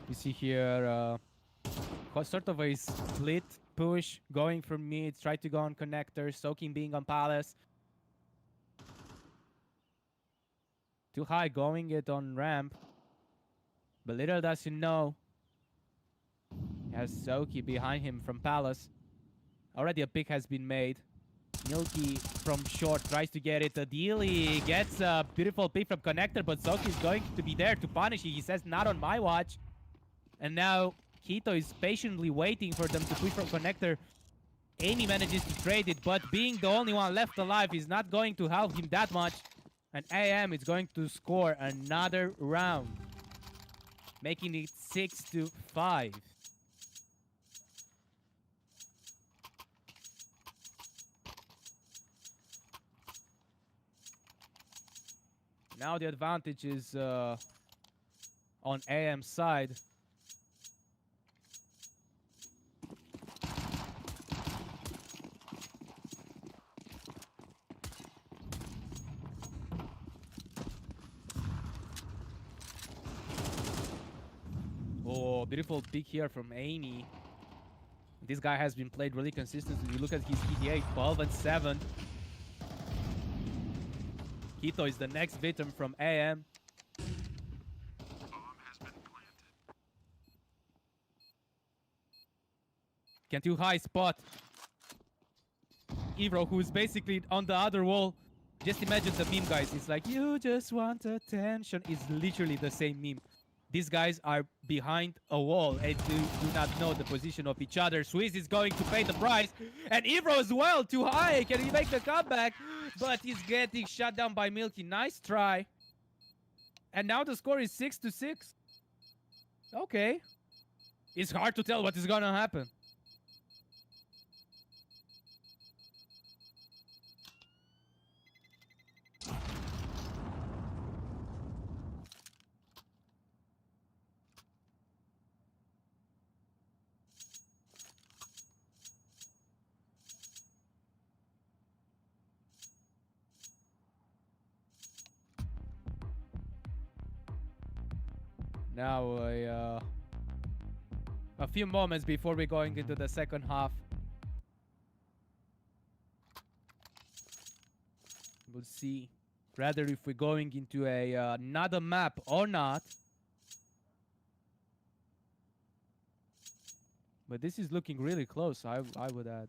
[SPEAKER 2] You see here sort of a split push going from mid, try to go on connector, Soaking being on Palace. Too high going it on ramp. But little does he know, he has Soaky behind him from Palace. Already a pick has been made. Milky from short tries to get it. Dealy gets a beautiful pick from connector, but Soaky is going to be there to punish it. He says, not on my watch. And now Keto is patiently waiting for them to push from connector. Amy manages to trade it, but being the only one left alive is not going to help him that much. And AM is going to score another round, making it 6-5. Now the advantage is on AM's side. Oh, beautiful pick here from Amy. This guy has been played really consistently. You look at his EDA, 12-7. Keto is the next victim from AM. Can too high spot Evro, who's basically on the other wall. Just imagine the meme, guys. It's like, you just want attention. It's literally the same meme. These guys are behind a wall and do not know the position of each other. Swizz is going to pay the price. And Evro as well, too high. Can he make the comeback? But he's getting shut down by Milky. Nice try. And now the score is 6-6. Okay. It's hard to tell what is going to happen. Now a few moments before we're going into the second half. We'll see rather if we're going into another map or not. But this is looking really close, I would add.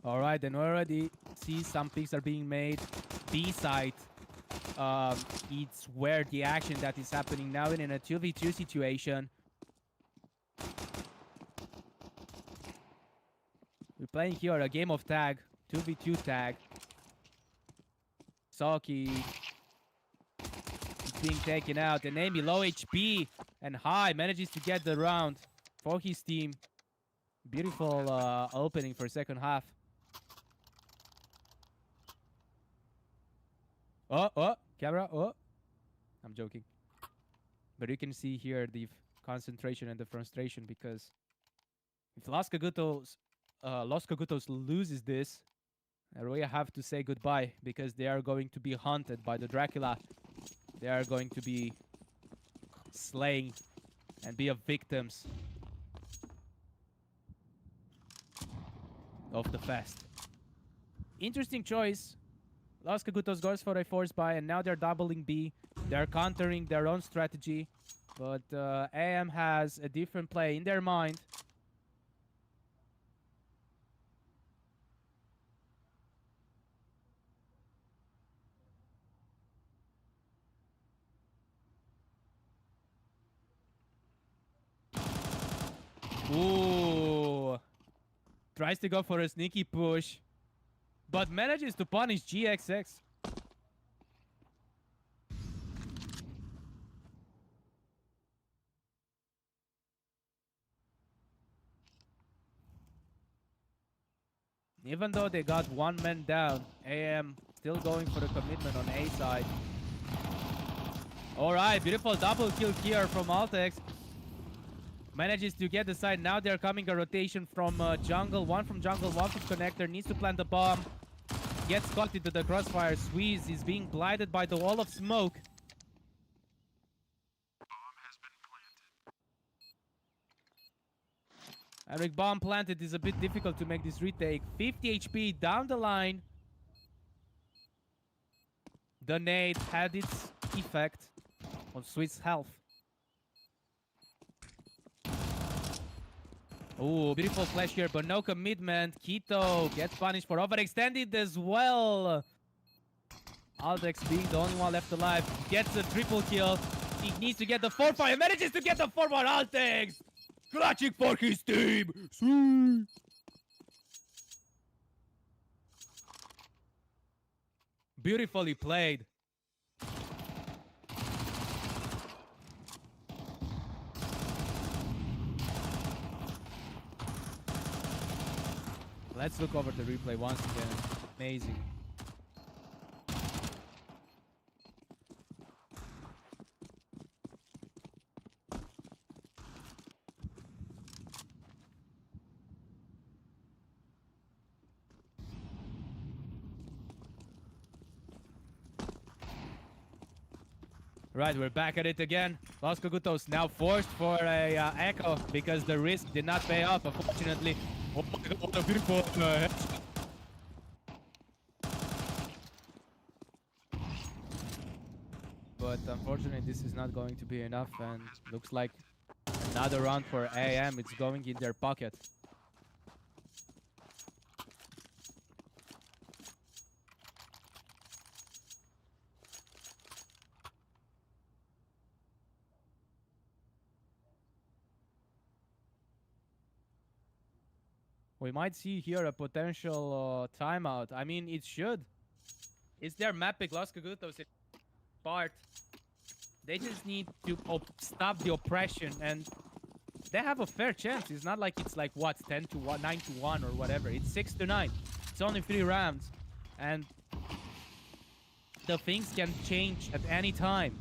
[SPEAKER 2] All right, and already see some picks are being made. B side, it's where the action that is happening now in a 2v2 situation. We're playing here a game of tag, 2v2 tag. Saki is being taken out, and Amy low HP and high manages to get the round for his team. Beautiful opening for second half. Oh, camera, oh. I'm joking. But you can see here the concentration and the frustration because if Los Cagutos loses this, I really have to say goodbye because they are going to be hunted by the Dracula. They are going to be slain and be victims of the fest. Interesting choice. Los Cagutos goes for a force buy, and now they're doubling B. They're countering their own strategy, but AM has a different play in their mind. Ooh. Tries to go for a sneaky push, but manages to punish GXX. Even though they got one man down, AM still going for the commitment on A side. Alright, beautiful double kill here from Altex. Manages to get the side. Now they're coming a rotation from jungle. One from jungle, one from connector. Needs to plant the bomb. Gets caught into the crossfire. Squeeze is being blinded by the wall of smoke. And with bomb planted, is a bit difficult to make this retake. 50 HP down the line. The nade had its effect on Swiss health. Oh, beautiful flash here, but no commitment. Keto gets punished for overextended as well. Aldex being the only one left alive. Gets a triple kill. He needs to get the 4-5. Manages to get the 4-1. Aldex clutching for his team. Sweet. Beautifully played. Let's look over the replay once again. Amazing. Right, we're back at it again. Los Cagutos now forced for a echo because the risk did not pay off, unfortunately. Oh my god, what a beautiful headshot. But unfortunately, this is not going to be enough, and looks like another round for AM. It's going in their pocket. We might see here a potential timeout. I mean, it should. Is they're mapping Los Cagutos in part. They just need to stop the oppression, and they have a fair chance. It's not like it's like what 10 to 1, 9 to 1 or whatever. It's 6 to 9. It's only 3 rounds, and the things can change at any time.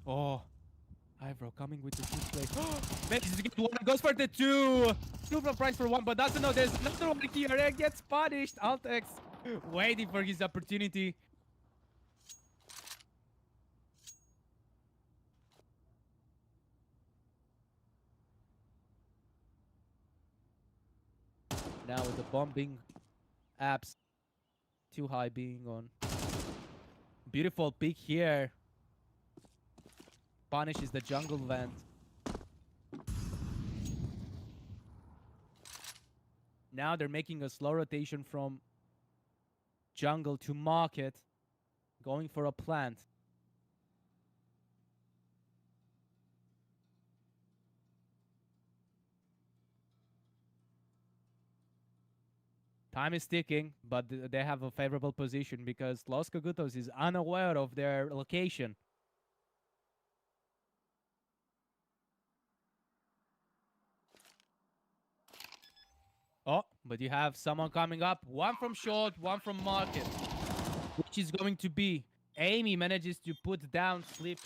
[SPEAKER 2] Oh, Ivro coming with the 2 play. Manages to get 1. Goes for the 2. Super price for 1, but doesn't know there's another one here. And gets punished. Altex waiting for his opportunity. Now with the bombing apps, too high being on. Beautiful pick here. Punishes the jungle vent. Now they're making a slow rotation from jungle to market, going for a plant. Time is ticking, but they have a favorable position because Los Cagutos is unaware of their location. Oh, but you have someone coming up. One from short, one from market. Which is going to be Amy manages to put down Slip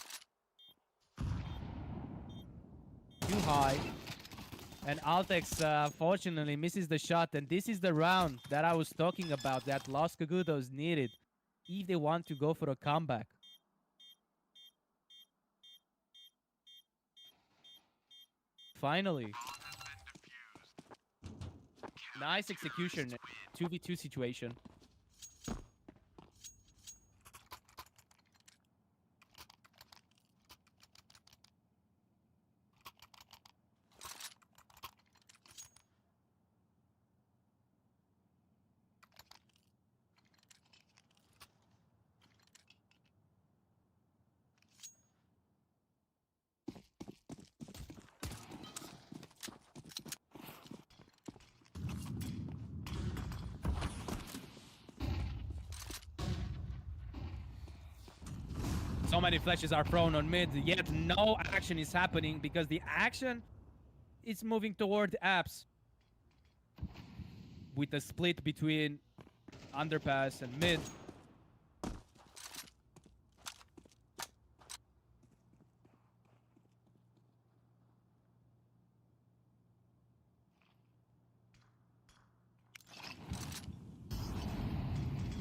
[SPEAKER 2] too high. And Altex, fortunately, misses the shot. And this is the round that I was talking about that Los Cagutos needed if they want to go for a comeback. Finally. Nice execution. 2v2 situation. So many flashes are thrown on mid, yet no action is happening because the action is moving toward apps. With a split between underpass and mid.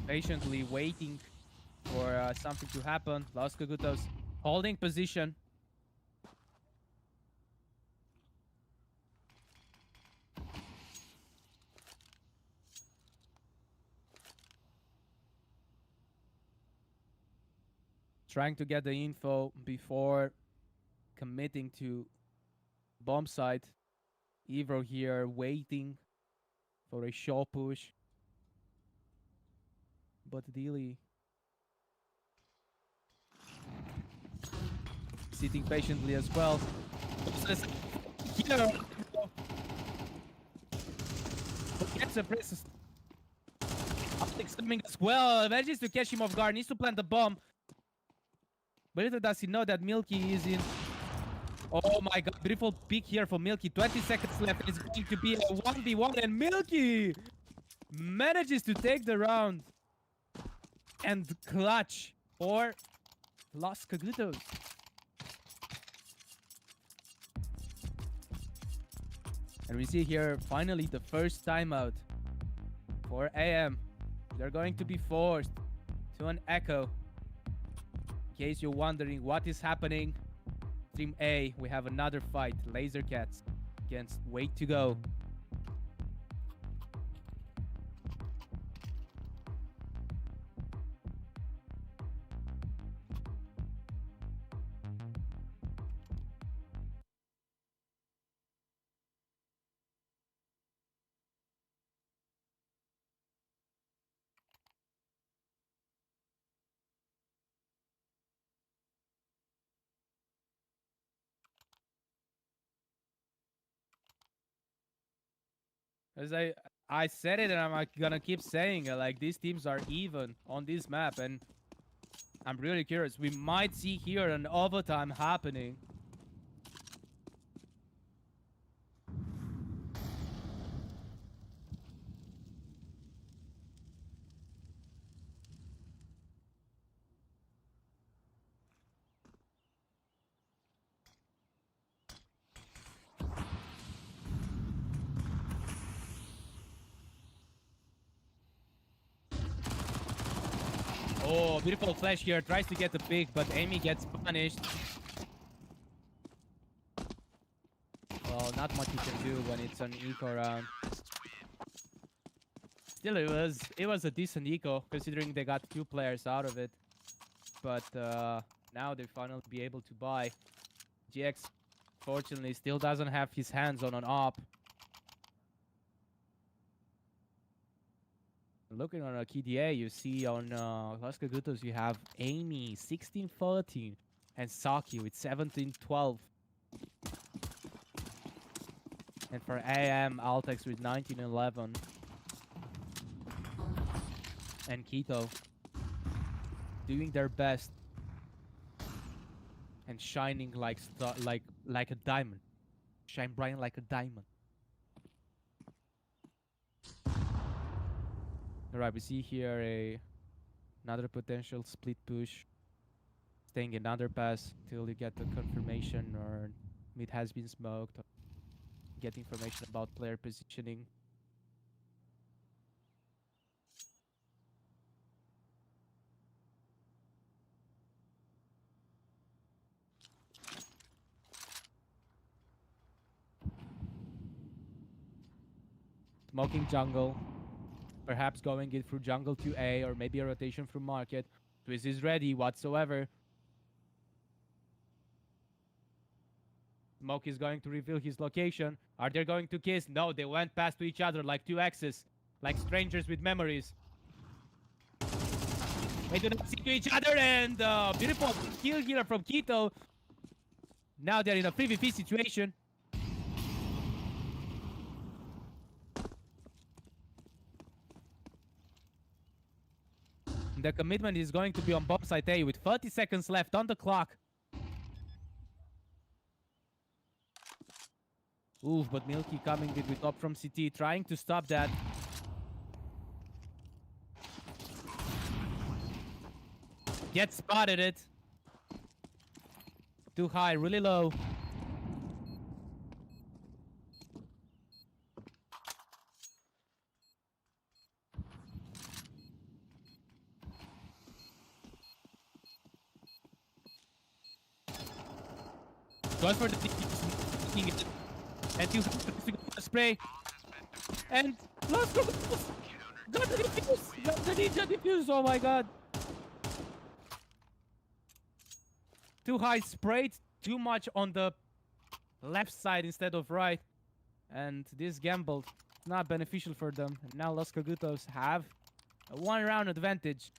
[SPEAKER 2] Patiently waiting for something to happen. Los Cagutos holding position. Trying to get the info before committing to bomb site. Evro here waiting for a show push. But Dealy sitting patiently as well. Here. Gets a press. Optics coming as well. Manages to catch him off guard. Needs to plant the bomb. But little does he know that Milky is in. Oh my god. Beautiful pick here for Milky. 20 seconds left. It's going to be a 1v1. And Milky manages to take the round. And clutch for Los Cagutos. And we see here finally the first timeout for AM. They're going to be forced to an echo. In case you're wondering what is happening, Team A, we have another fight. Laser Cats against Wait to Go. As I I said it and I'm gonna keep saying it. Like, these teams are even on this map, and I'm really curious. We might see here an overtime happening. Oh, beautiful flash here. Tries to get the pick, but Amy gets punished. Well, not much you can do when it's an eco round. Still, it was a decent eco, considering they got 2 players out of it. But now they finally be able to buy. GX, fortunately, still doesn't have his hands on an op. Looking on a KDA, you see on Los Cagutos, you have Amy 16-14 and Saki with 17-12. And for AM, Altex with 19-11. And Keto doing their best and shining like a diamond. Shine bright like a diamond. Alright, we see here another potential split push. Staying in underpass till you get the confirmation or mid has been smoked. Or get information about player positioning. Smoking jungle. Perhaps going it through jungle to A, or maybe a rotation through market. Twiz is ready whatsoever. Smoke is going to reveal his location. Are they going to kiss? No, they went past to each other like 2 X's. Like strangers with memories. They do not see to each other, and beautiful kill here from Keto. Now they're in a 3v3 situation. The commitment is going to be on bomb site A with 30 seconds left on the clock. Oof, but Milky coming with top from CT, trying to stop that. Get spotted it. Too high, really low. Goes for the and you spray. And let's go. Got the defuse. Got the ninja defuse. Oh my god. Too high sprayed. Too much on the left side instead of right. And this gamble is not beneficial for them. And now Los Cagutos have a 1-round advantage.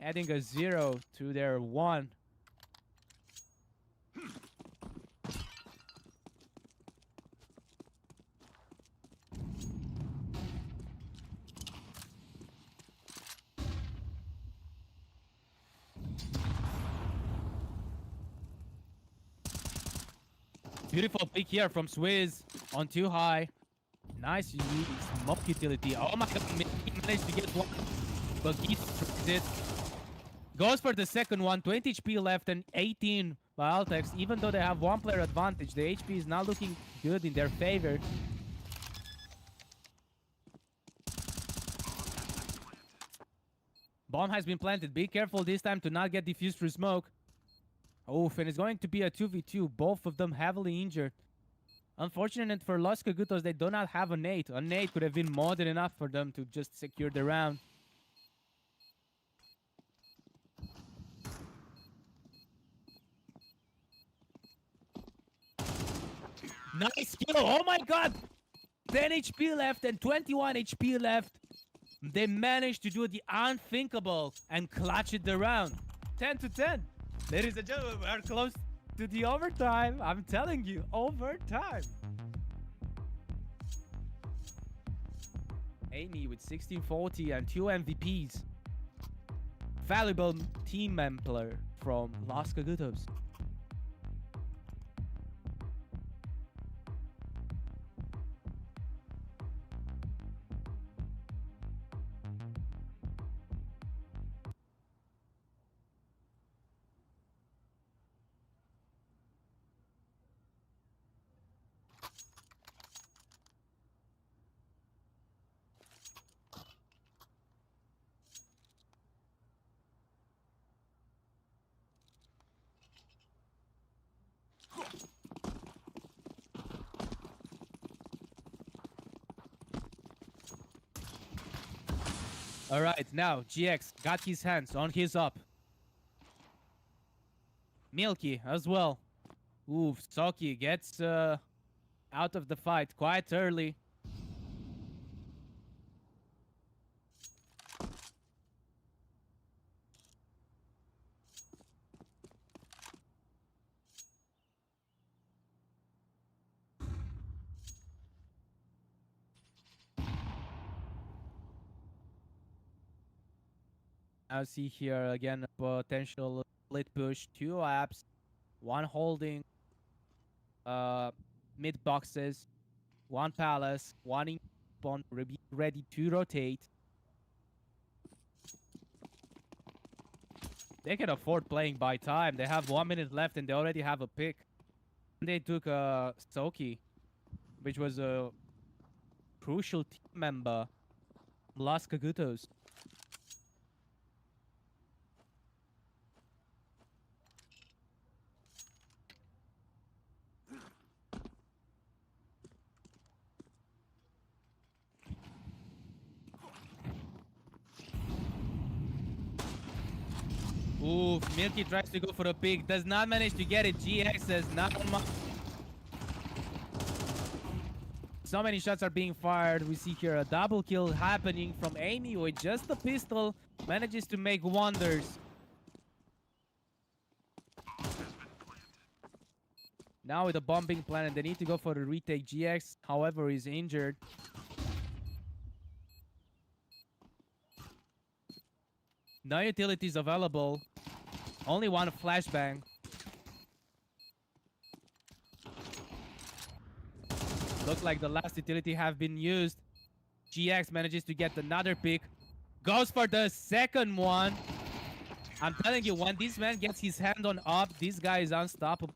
[SPEAKER 2] Adding a 0 to their 1. Beautiful pick here from Swizz on too high. Nice smoke utility. Oh my god, he managed to get one. But he tries it. Goes for the second one. 20 HP left and 18 by Altex. Even though they have 1 player advantage, the HP is now looking good in their favor. Bomb has been planted. Be careful this time to not get diffused through smoke. Oof, and it's going to be a 2v2. Both of them heavily injured. Unfortunate for Los Cagutos, they do not have a nade. A nade could have been more than enough for them to just secure the round. Nice kill. Oh my god. 10 HP left and 21 HP left. They managed to do the unthinkable and clutch it the round. 10-10. Ladies and gentlemen, we are close to the overtime. I'm telling you, overtime. Amy with 1640 and 2 MVPs. Valuable team member from Los Cagutos. All right, now GX got his hands on his up. Milky as well. Ooh, Soki gets out of the fight quite early. I see here again a potential split push. 2 apps, 1 holding mid boxes, 1 palace, 1 spawn ready to rotate. They can afford playing by time. They have 1 minute left and they already have a pick. They took Soki, which was a crucial team member, Las Cagutos. Ooh, Milky tries to go for a pick, does not manage to get it. GX says not on my... So many shots are being fired. We see here a double kill happening from Amy with just a pistol. Manages to make wonders. Now with a bomb being planted, they need to go for the retake. GX, however, is injured. No utilities available. Only 1 flashbang. Looks like the last utility have been used. GX manages to get another pick. Goes for the second one. I'm telling you, when this man gets his hand on up, this guy is unstoppable.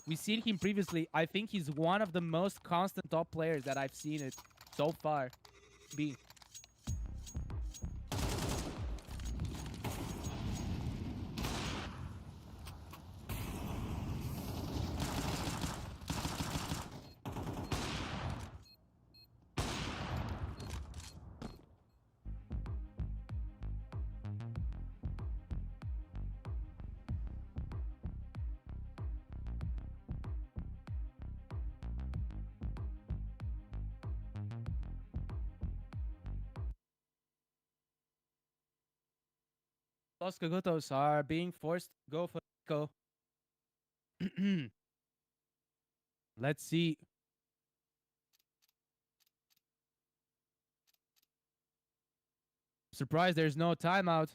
[SPEAKER 2] We've seen him previously. I think he's one of the most constant top players that I've seen it so far be. Los Cagutos are being forced to go for Echo. Let's see. Surprised there's no timeout.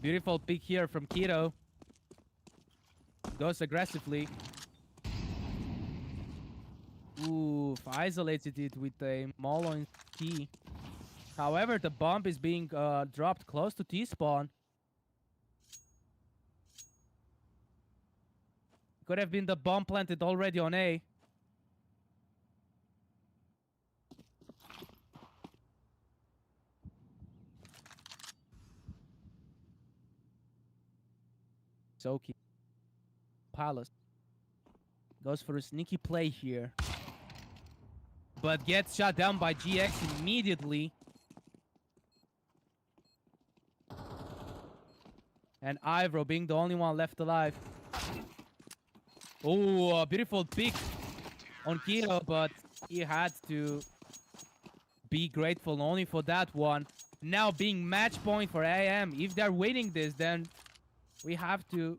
[SPEAKER 2] Beautiful pick here from Keto. Goes aggressively. Ooh, isolates it with a Molo T. However, the bomb is being dropped close to T-spawn. Could have been the bomb planted already on A. Soki. Palace. Goes for a sneaky play here. But gets shot down by GX immediately. And Ivro being the only one left alive. Oh, a beautiful pick on Kiro, but He had to be grateful only for that one. Now being match point for AM. If they're winning this, then we have to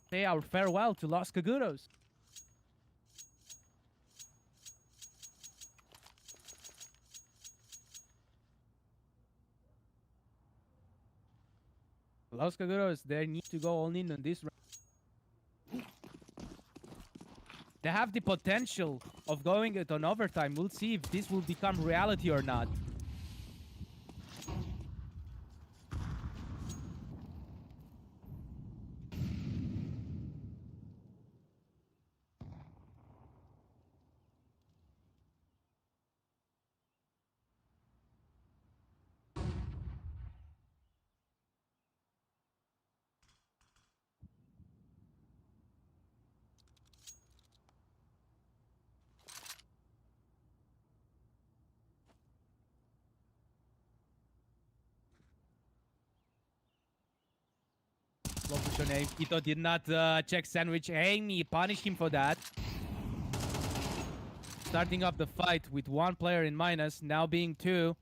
[SPEAKER 2] say our farewell to Los Cagudos. Los Cagudos, they need to go all in on this round. They have the potential of going it on overtime. We'll see if this will become reality or not. Quito did not check sandwich. Amy punished him for that. Starting up the fight with one player in minus, now being two.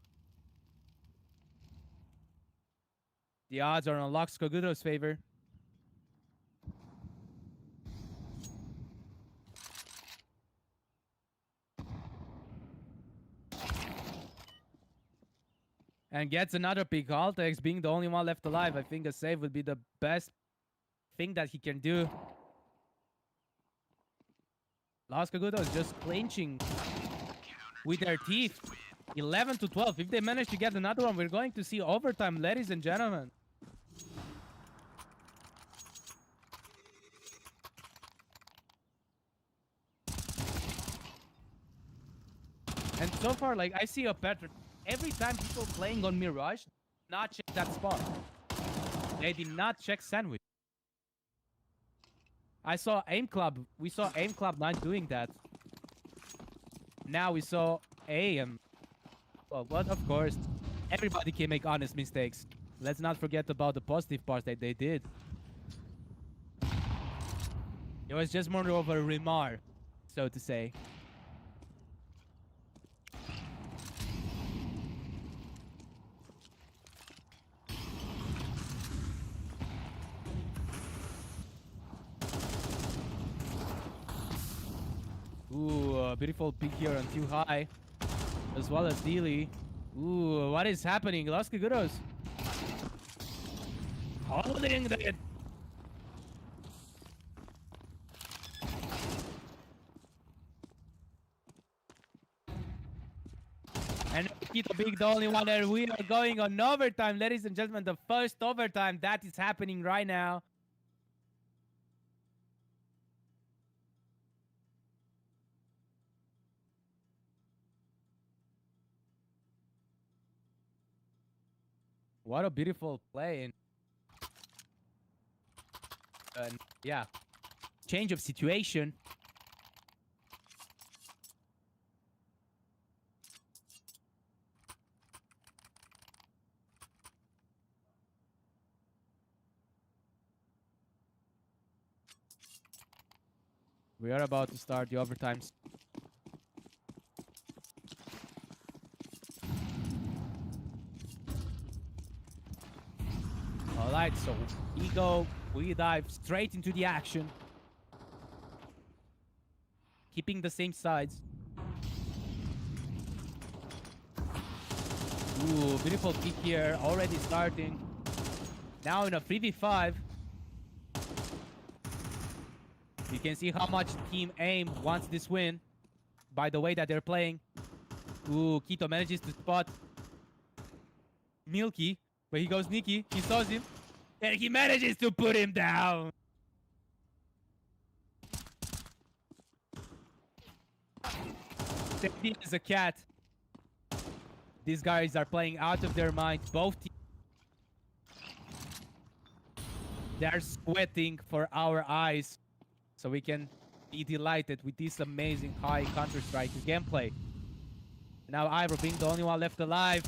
[SPEAKER 2] The odds are on Los Cagudos' favor. And gets another pick. Altex being the only one left alive. I think a save would be the best thing that he can do. Los Cagudos just clinching with their teeth. 11 to 12. If they manage to get another one, we're going to see overtime, ladies and gentlemen. And so far, like, I see a pattern. Every time people playing on Mirage not check that spot. They did not check sandwich. I saw Aim Club. We saw Aim Club not doing that. Now we saw AM. Well, but of course, everybody can make honest mistakes. Let's not forget about the positive parts that they did. It was just more of a remark, so to say. Ooh, a beautiful pick here on too high. As well as Dealey. Ooh, what is happening? Los Cagudos holding it. And Quito being the only one there. We are going on overtime, ladies and gentlemen. The first overtime that is happening right now. What a beautiful play. And yeah, change of situation. We are about to start the overtimes. Alright, so we dive straight into the action. Keeping the same sides. Ooh, beautiful kick here, already starting. Now in a 3v5. You can see how much Team AIM wants this win by the way that they're playing. Ooh, Quito manages to spot Milky, but he goes sneaky. He saws him, and he manages to put him down. Steady as a cat. These guys are playing out of their mind. Both teams. They're sweating for our eyes. So we can be delighted with this amazing high Counter-Strike gameplay. Now Ivor being the only one left alive.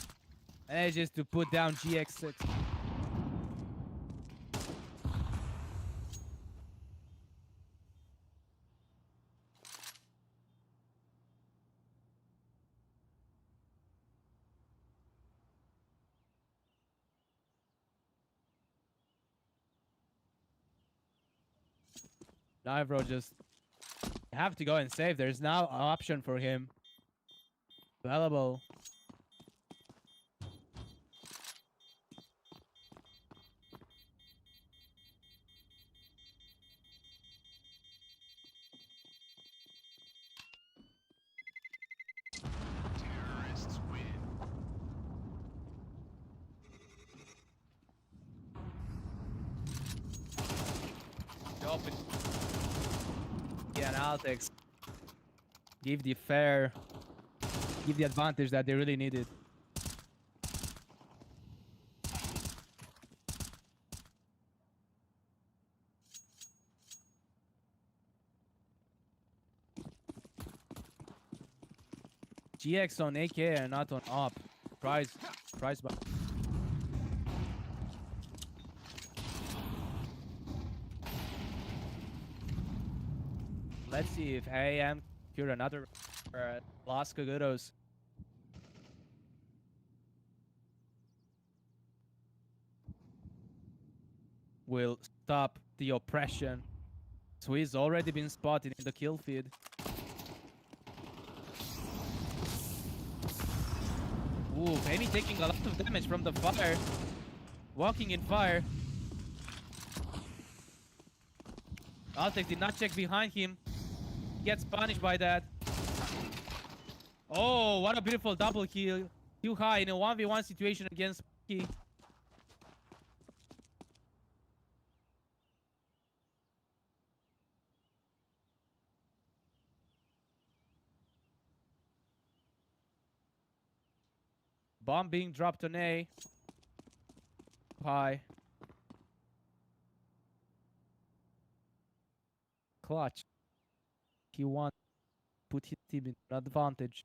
[SPEAKER 2] Manages to put down GX6. Nivro just have to go and save. There's now an option for him available. Open. Yeah, and Altex give the advantage that they really needed. GX on AK and not on op. Price by. Let's see if AM cure another Los Cagudos. Will stop the oppression. So he's already been spotted in the kill feed. Ooh, Penny taking a lot of damage from the fire. Walking in fire. Altex did not check behind him. Gets punished by that. Oh, what a beautiful double kill. Too high in a 1v1 situation against Key. Bomb being dropped on A. High. Clutch. He won. Put his team in an advantage.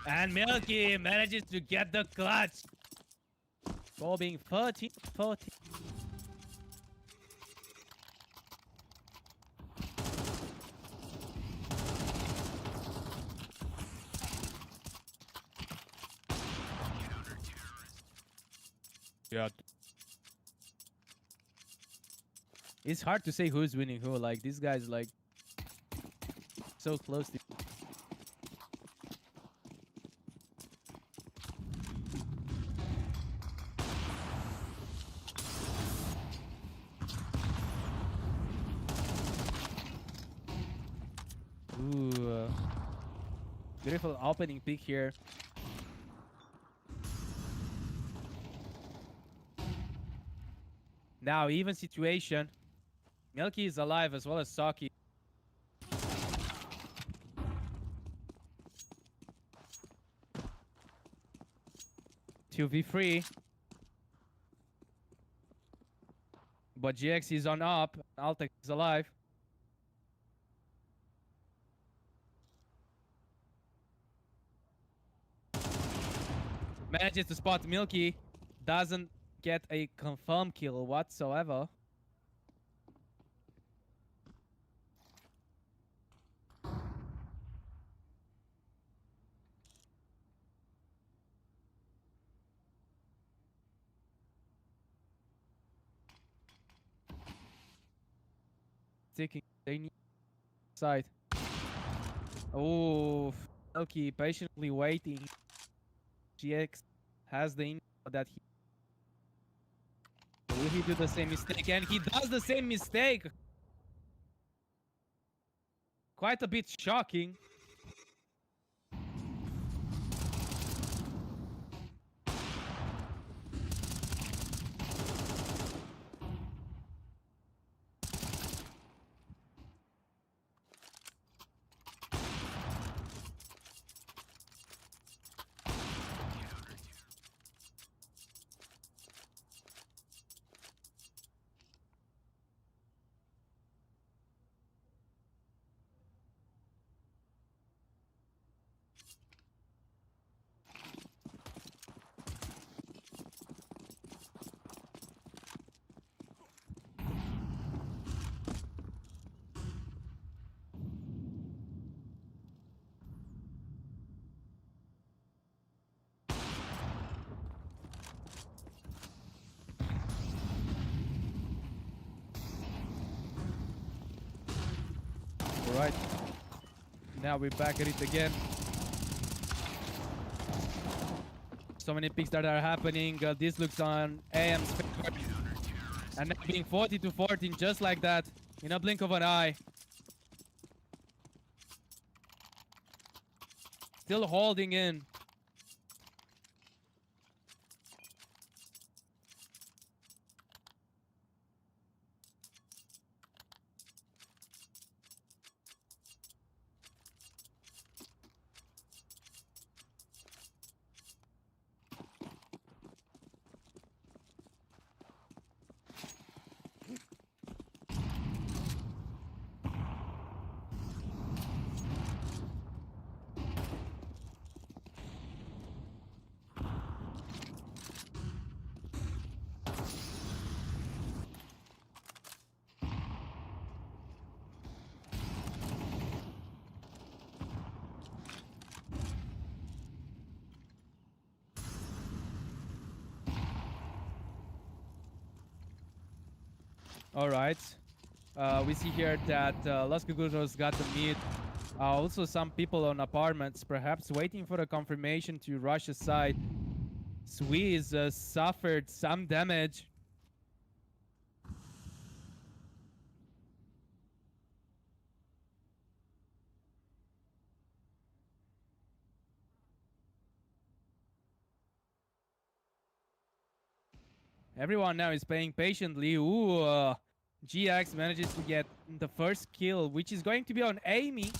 [SPEAKER 2] And Milky manages to get the clutch. Score being 13-14. Yeah. It's hard to say who's winning who. Like, these guys, like, so close to. Ooh. Beautiful opening pick here. Now, even situation. Milky is alive as well as Saki. Two v3. But GX is on up. Altex is alive. Manages to spot Milky. Doesn't get a confirmed kill whatsoever. Taking the side. Oh, Milky patiently waiting. GX has the info that he. Will he do the same mistake? And he does the same mistake. Quite a bit shocking. right. Now we're back at it again. So many picks that are happening. This looks on AM's favor. And now being 40-14 just like that in a blink of an eye. Still holding in. All right. We see here that Los Cucutos got the mid. Also, some people on apartments, perhaps waiting for a confirmation to rush aside. Squeeze suffered some damage. Everyone now is playing patiently. Ooh, GX manages to get the first kill, which is going to be on Amy.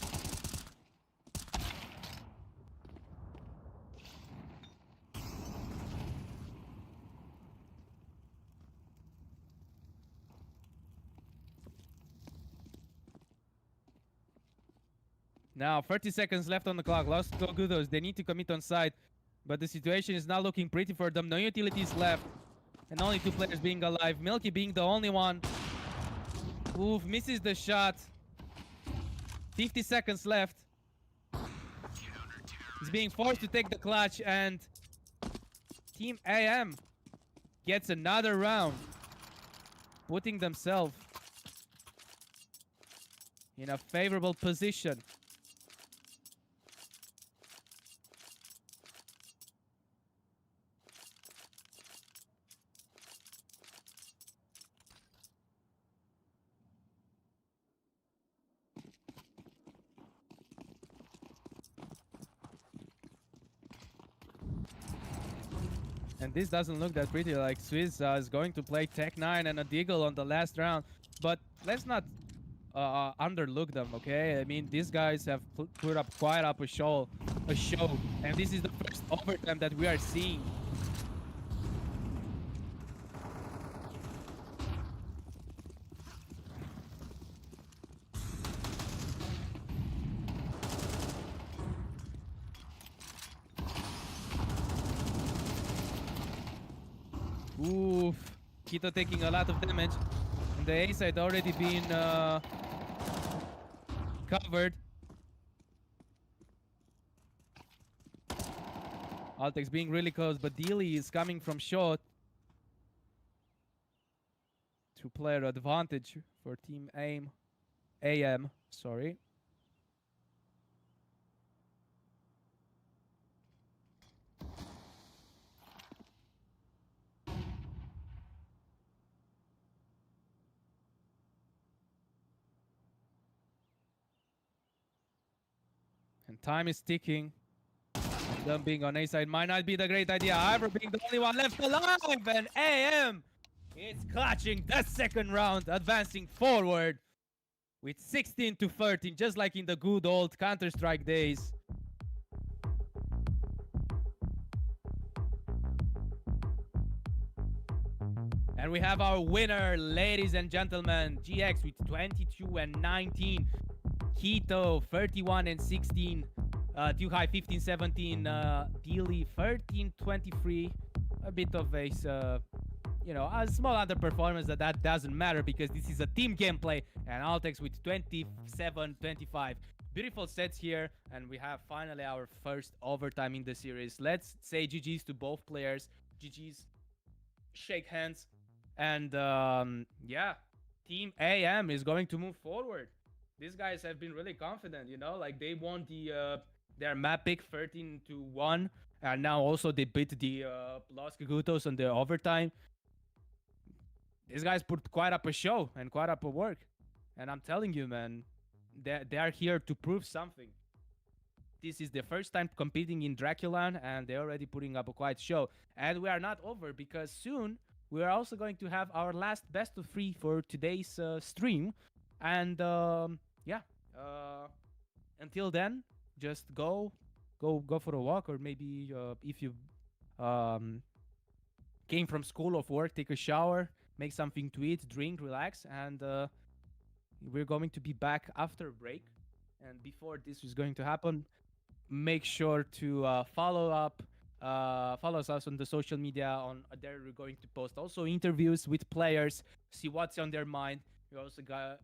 [SPEAKER 2] Now, 30 seconds left on the clock. Los Cogudos, they need to commit on side. But the situation is not looking pretty for them. No utilities left. And only 2 players being alive. Milky being the only one. Oof, misses the shot. 50 seconds left. He's being forced to take the clutch. And Team AM gets another round. Putting themselves in a favorable position. And this doesn't look that pretty. Like Swiss is going to play Tech 9 and a Deagle on the last round. But let's not underlook them, okay? I mean, these guys have put up quite up a show. And this is the first overtime that we are seeing. Oof. Quito taking a lot of damage. And the A side already been covered. Altex being really close, but Dealey is coming from short. 2-player advantage for Team AM, sorry. And time is ticking. Them being on A side might not be the great idea. However, being the only one left alive, and AM is clutching the second round, advancing forward with 16-13, just like in the good old Counter-Strike days. And we have our winner, ladies and gentlemen, GX with 22-19. Quito 31-16, Too High 15-17, Dealey 13-23. A bit of a, you know, a small underperformance, that doesn't matter because this is a team gameplay. And Altex with 27-25. Beautiful sets here, and we have finally our first overtime in the series. Let's say GG's to both players. GG's, shake hands, and yeah, Team AM is going to move forward these guys have been really confident, you know, like they won their map pick 13-1, and now also they beat the Los Cagutos on the overtime. These guys put quite up a show and quite up a work, and I'm telling you, man, they are here to prove something. This is the first time competing in DraculaN, and they're already putting up a quite show. And we are not over, because soon we are also going to have our last best of 3 for today's stream. And yeah, until then, just go for a walk, or maybe if you came from school or work, take a shower, make something to eat, drink, relax, and we're going to be back after a break. And before this is going to happen, make sure to follow us on the social media. On there we're going to post also interviews with players, see what's on their mind. We're also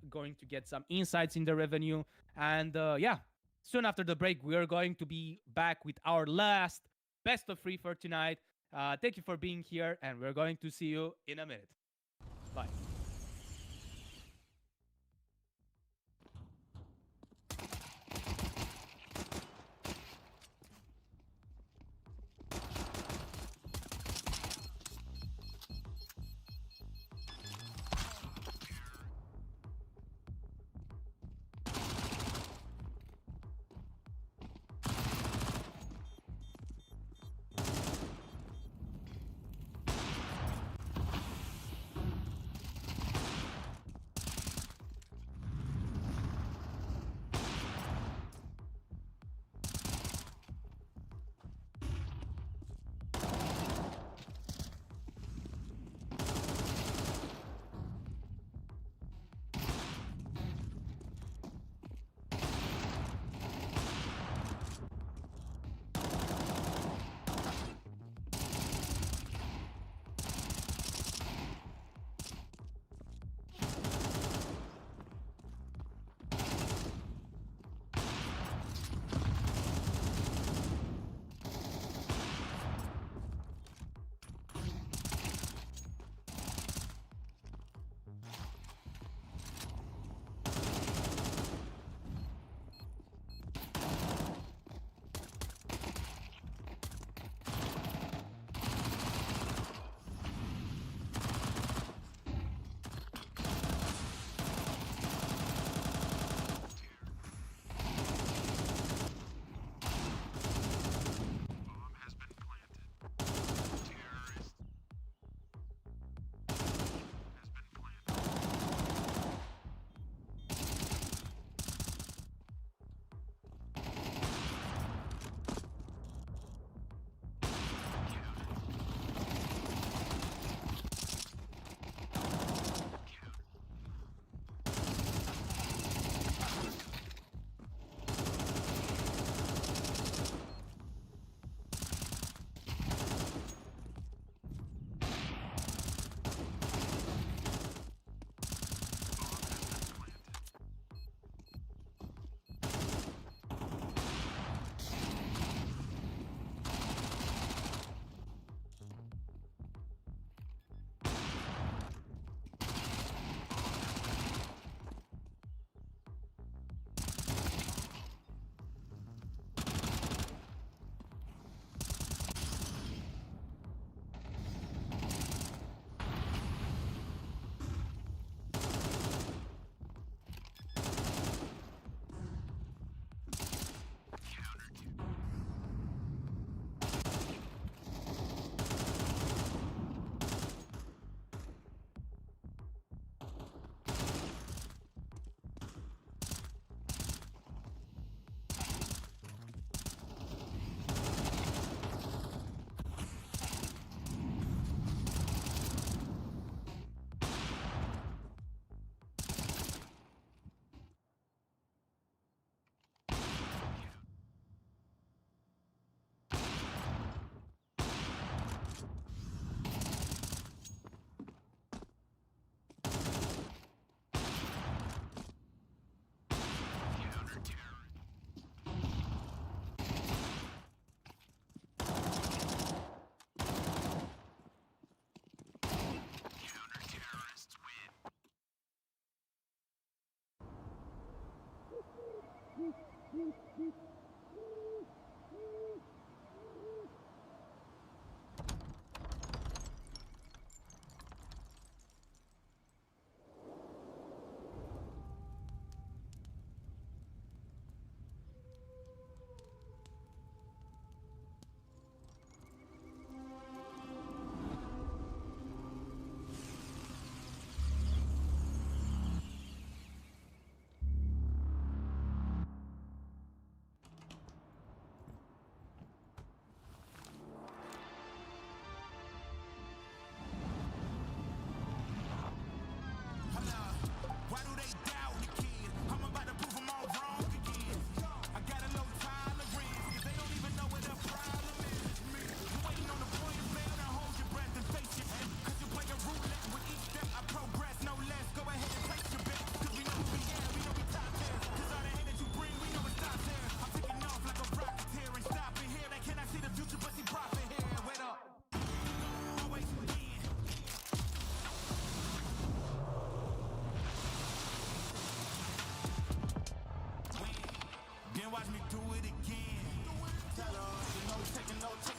[SPEAKER 2] going to get some insights in the revenue. And yeah, soon after the break, we are going to be back with our last best of 3 for tonight. Thank you for being here, and we're going to see you in a minute. Bye.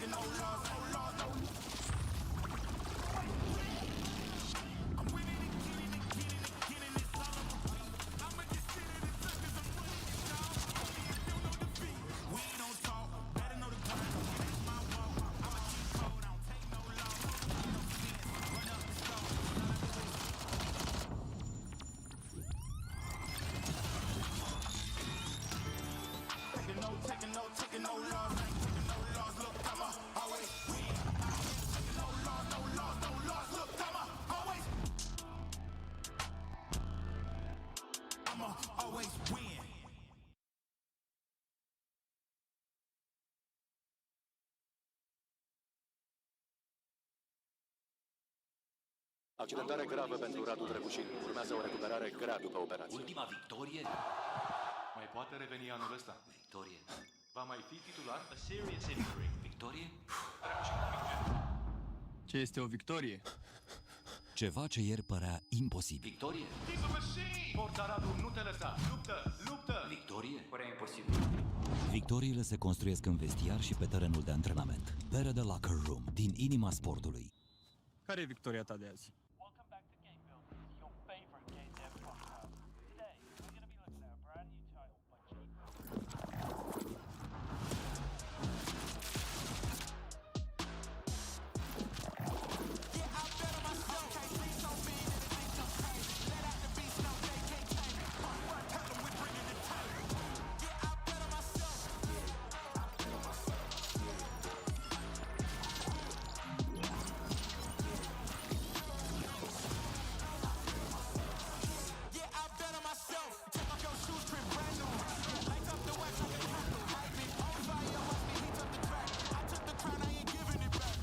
[SPEAKER 9] taking no loss, no loss, no. I'm winning again and again and again, and it's all on repeat. I'ma just sit in the touch 'cause I'm winning it, y'all. Don't know defeat. We don't talk, better know the grind. That's my walk. I'ma keep cold, I don't take no loss. No fear, run up the score. Taking no loss, ain't taking no loss. Look, I'ma always win. Taking no loss, no loss, no loss. Look, I'ma always win.
[SPEAKER 3] Accidentare gravă pentru Radu Drăgușin. Urmează o recuperare grea după operație.
[SPEAKER 4] Ultima victorie?
[SPEAKER 5] Mai poate reveni anul ăsta.
[SPEAKER 4] Victorie.
[SPEAKER 5] Va mai fi titular?
[SPEAKER 8] A serious injury.
[SPEAKER 4] Victorie?
[SPEAKER 6] Ce este o victorie?
[SPEAKER 7] Ceva ce ieri părea imposibil.
[SPEAKER 4] Victorie?
[SPEAKER 5] He's a machine! Forța Radu, nu te lăsa! Luptă! Luptă!
[SPEAKER 4] Victorie?
[SPEAKER 1] Părea imposibil.
[SPEAKER 7] Victoriile se construiesc în vestiar și pe terenul de antrenament. Pere de Locker Room, din inima sportului.
[SPEAKER 6] Care e victoria ta de azi?
[SPEAKER 8] Welcome back to Game Builders, your favorite game dev podcast. Today, we're going to be looking at a brand new title by
[SPEAKER 9] Yeah, I bet on myself. Can't see so big that it thinks I'm crazy. Let out the beast, no, they can't tame me. Tell them we bringing the table. Yeah, I bet on myself. Yeah, I bet on myself. Take off your shoes, print brand new. Light up the wax like a candle. Hype it, on fire, watch me heat up the track. I took the crown, I ain't giving it back.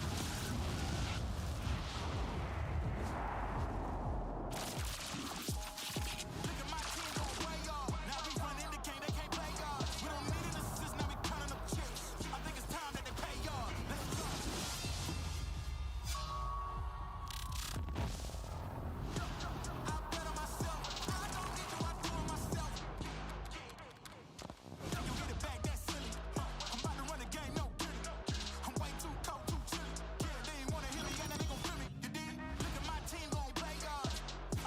[SPEAKER 9] Look at my team going way off. Now we run indicate they can't play y'all. We don't need an assist, now we counting up chips. I think it's time that they pay y'all. Let's go. I bet on myself. I don't need you, I do it myself. You get it back, that's silly. I'm about to run the game, no kidding. I'm way too cold, too chilly. Yeah, they ain't wanna hear me, and they gon' feel me. You dig? Look at my team gon' play y'all.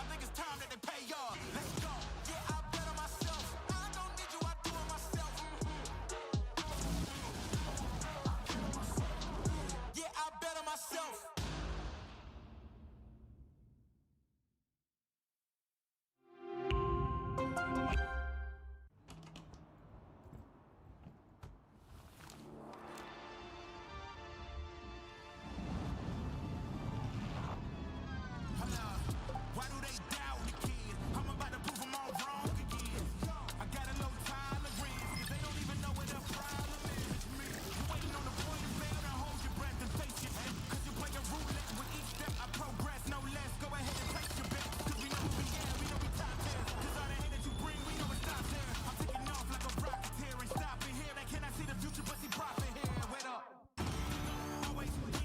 [SPEAKER 9] I think it's time that they pay y'all. Let's go. Yeah, I bet on myself. I don't need you, I do it myself. Yeah, I bet on myself. Why do they doubt the kid? I'm about to prove them all wrong again. I got a low tolerance, 'cause they don't even know what the problem is. You waiting on the point of fail, now hold your breath and face your head. 'Cause you play a roulette with each step I progress, no less. Go ahead and place your bet, 'cause we know who we are, we know we top tier. 'Cause all the hate that you bring, we know it stops here. I'm taking off like a rocketeer and stopping here. They cannot see the future, but see profit here. Wait up. Always win.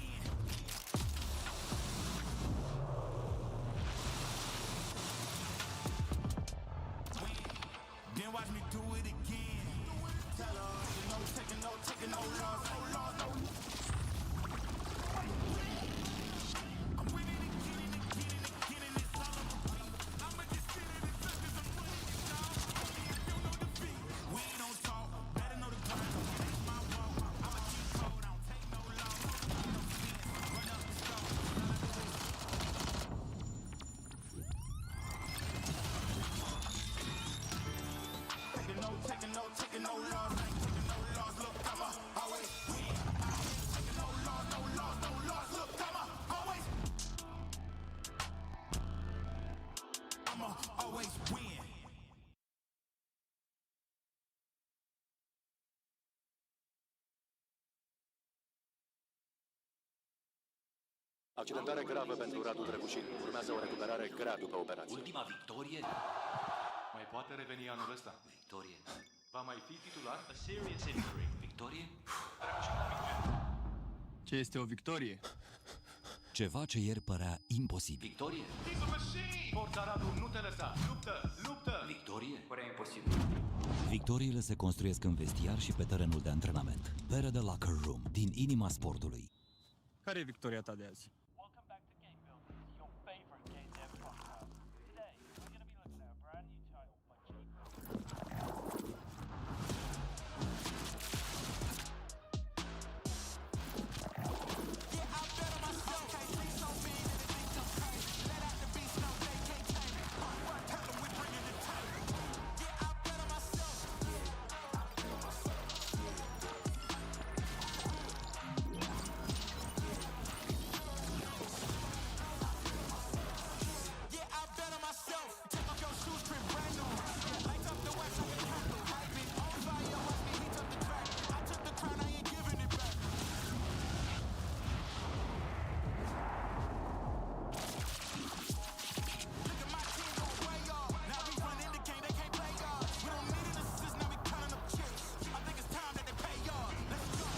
[SPEAKER 9] Then watch me do it again. Tell her, you know, taking no loss, no loss, no. I'm winning again and again and again, and it's all on repeat. I'ma just sit in the touch 'cause I'm winning it, y'all. Don't know defeat. We don't talk, better know the grind. That's my walk. I'ma keep cold, I don't take no loss. No fear, run up the score. Taking no loss, ain't taking no loss. Look, I'ma always win. Taking no loss, no loss, no loss. Look, I'ma always win.
[SPEAKER 3] Accidentare gravă pentru Radu Drăgușin. Urmează o recuperare grea după operație.
[SPEAKER 4] Ultima victorie?
[SPEAKER 5] Mai poate reveni anul ăsta.
[SPEAKER 4] Victorie.
[SPEAKER 5] Va mai fi titular?
[SPEAKER 8] A serious injury.
[SPEAKER 4] Victorie?
[SPEAKER 6] Ce este o victorie?
[SPEAKER 7] Ceva ce ieri părea imposibil.
[SPEAKER 4] Victorie!
[SPEAKER 5] He's a machine! Forța Radu, nu te lăsa! Luptă! Luptă!
[SPEAKER 4] Victorie! Părea imposibil.
[SPEAKER 7] Victoriile se construiesc în vestiar și pe terenul de antrenament. Pere de Locker Room, din inima sportului.
[SPEAKER 6] Care e victoria ta de azi?
[SPEAKER 8] Welcome back to Game Builders, your favorite game dev podcast. Today, we're going to be looking at a brand new title by
[SPEAKER 9] Yeah, I bet on myself. Can't see so big that it thinks I'm crazy. Let out the beast, no, they can't tame it. Tell them we bringing the table. Yeah, I bet on myself. Yeah, I bet on myself. Take off your shoes, crib brand new. Lights up the west, I can handle. I've been on fire, watch me heat up the track. I took the crown, I ain't giving it back. Look at my team going way off. Now we running the game, they can't play y'all. We don't need an assist, now we counting up chips. I think it's time that they pay y'all. Let's go.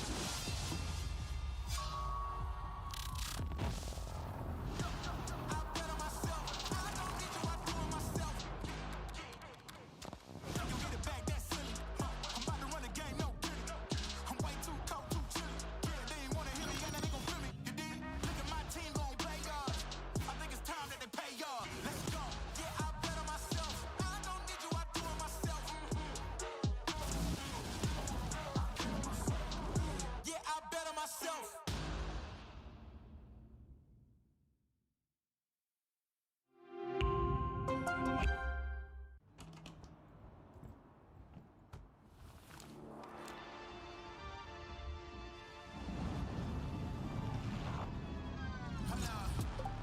[SPEAKER 9] I bet on myself. I don't need you, I do it myself. You get it back, that's silly. I'm about to run the game, no kidding. I'm way too cold, too chilly. Yeah, they ain't wanna hear me, and they gon' feel me. You dig? Look at my team gon' play y'all. I think it's time that they pay y'all. Let's go. Yeah, I bet on myself. I don't need you, I do it myself. Yeah, I bet on myself.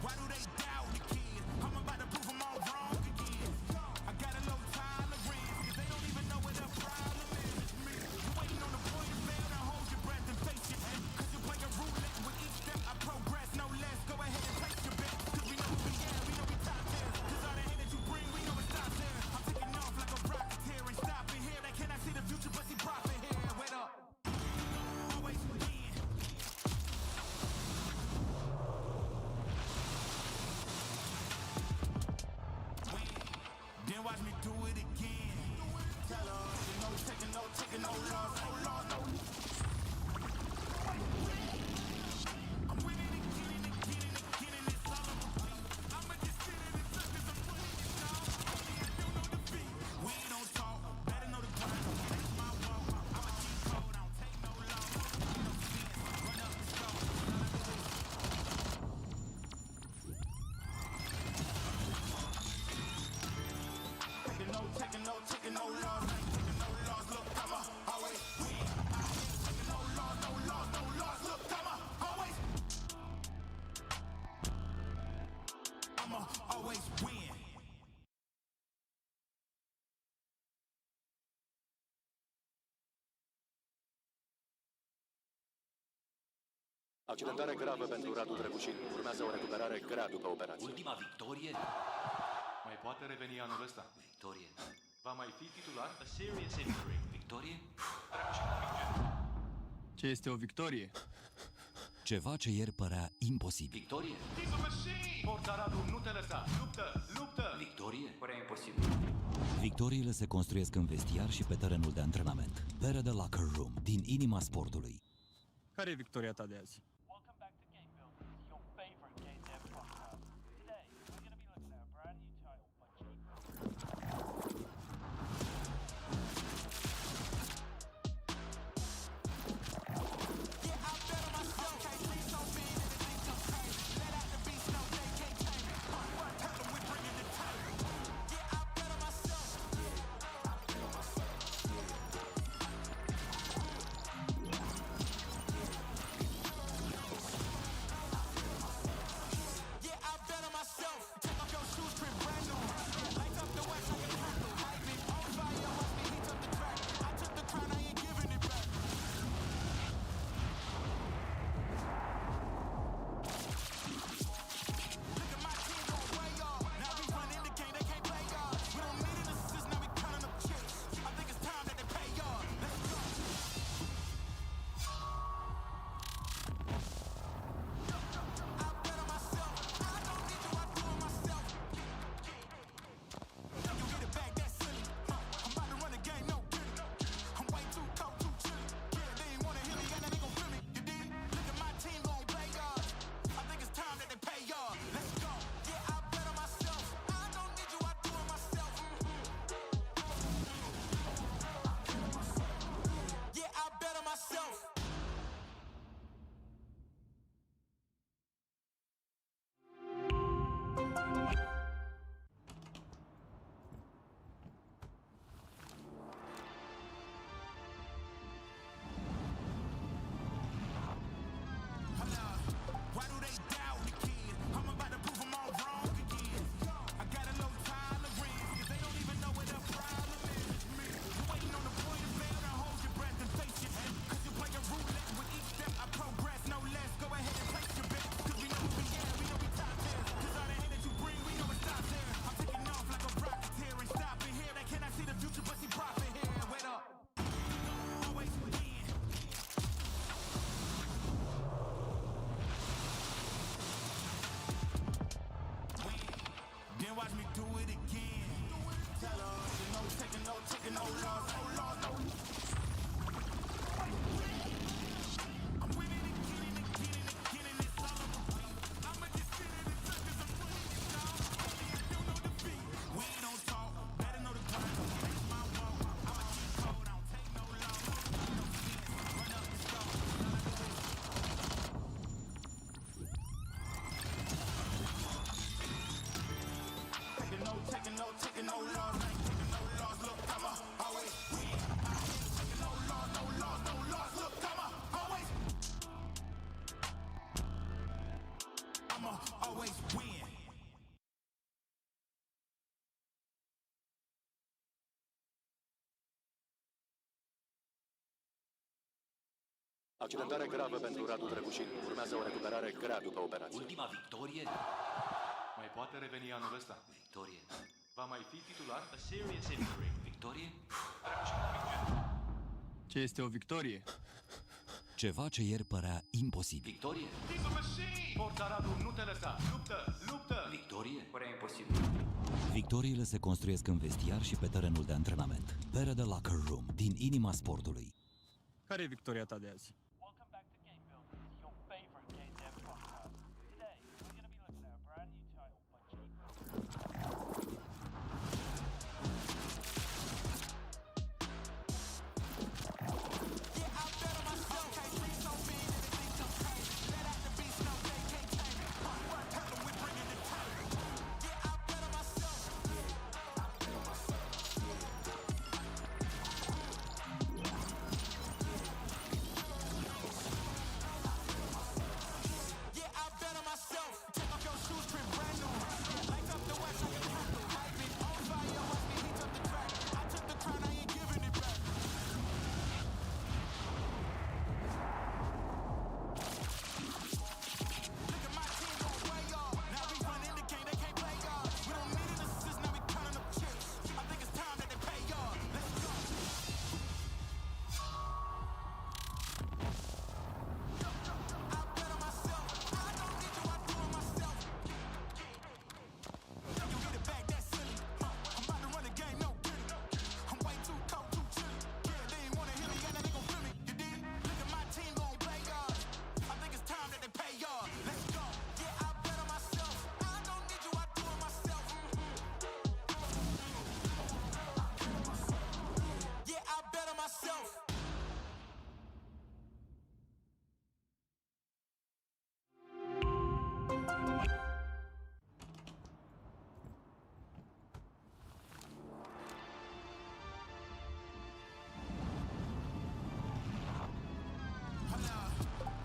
[SPEAKER 9] Why do they doubt the kid? I'm about to prove them all wrong again. I got a low tolerance, cause they don't even know what the problem is. You waiting on the boy to fail, now hold your breath and face your head. Cause you're playing roulette with each step I progress, no less. Go ahead and place your bet. Cause we know who we are, we know we top tier. Cause all the hate that you bring, we know it stops there. I'm taking off like a rocketeer and stopping here. They cannot see the future, but see profit here. Wait up. Always win. Then watch me do it again. Tell her, no taking no loss, no. I'm winning again and again and again, and it's all on repeat. I'ma just sit in the truck 'cause I'm winning it, dog. Only I don't know defeat. We ain't don't talk, better know the grind. That's my walk. I'ma keep cold, I don't take no loss. No sense, run up the score. Taking no loss, I ain't taking no loss. Look, I'ma always win. I ain't taking no loss. Look, I'ma always win.
[SPEAKER 3] Accidentare gravă pentru Radu DraculaN. Urmează o recuperare grea după operație.
[SPEAKER 4] Ultima victorie?
[SPEAKER 5] Mai poate reveni anul ăsta.
[SPEAKER 4] Victorie.
[SPEAKER 5] Va mai fi titular? A serious injury.
[SPEAKER 4] Victorie?
[SPEAKER 6] Ce este o victorie?
[SPEAKER 7] Ceva ce ieri părea imposibil.
[SPEAKER 4] Victorie?
[SPEAKER 5] He's a machine! Forța Radu, nu te lăsa! Luptă! Luptă!
[SPEAKER 4] Victorie? Părea imposibil.
[SPEAKER 7] Victoriile se construiesc în vestiar și pe terenul de antrenament. Pere de Locker Room, din inima sportului.
[SPEAKER 6] Care e victoria ta de azi?
[SPEAKER 8] Welcome back to Game Builders, your favorite game dev podcast. Today, we're going to be looking at a brand new title by
[SPEAKER 9] Yeah, I bet on myself. Can't see so big that it thinks I'm crazy. Let out the beast, no, they can't tame it. Tell them we bringing the table. Yeah, I bet on myself. taking no loss, I ain't taking no loss. Look, I'ma always win. I ain't taking no loss, no loss, no loss. Look, I'ma always win.
[SPEAKER 3] Accidentare gravă pentru Radu DraculaN. Urmează o recuperare grea după operație.
[SPEAKER 4] Ultima victorie?
[SPEAKER 5] Mai poate reveni anul ăsta.
[SPEAKER 4] Victorie.
[SPEAKER 5] Va mai fi titular?
[SPEAKER 8] A serious injury.
[SPEAKER 4] Victorie?
[SPEAKER 6] Ce este o victorie?
[SPEAKER 7] Ceva ce ieri părea imposibil.
[SPEAKER 4] Victorie?
[SPEAKER 5] He's a machine! Forța Radu, nu te lăsa! Luptă! Luptă!
[SPEAKER 4] Victorie? Părea imposibil.
[SPEAKER 7] Victoriile se construiesc în vestiar și pe terenul de antrenament. Pere de Locker Room, din inima sportului.
[SPEAKER 6] Care e victoria ta de azi?
[SPEAKER 8] Welcome back to Game Builders, your favorite game dev podcast. Today, we're going to be looking at a brand new title by
[SPEAKER 9] Yeah, I bet on myself. Can't be so mean and it thinks I'm crazy. Let out the beast, no, they can't tame it. Tell them we're bringing the table. Yeah, I bet on myself. Yeah, I bet on myself. Take off your shoes, trim brand new. Light up the wax like a candle. I've been on fire, watch me heat up the track. I took the crown, I ain't giving it back. Look at my team going way off. Now we running the game, they can't play y'all. We don't need an assist, now we counting up chips. I think it's time that they pay y'all. Let's go. I bet on myself. I don't need you, I do it myself. You get it back, that's silly. I'm about to run the game, no kidding. I'm way too cold, too chilly. Yeah, they ain't wanna hear me, and they gon' feel me. You dig? Look at my team gon' play y'all. I think it's time that they pay y'all. Let's go. Yeah, I bet on myself. I don't need you, I do it myself. Yeah, I bet on myself.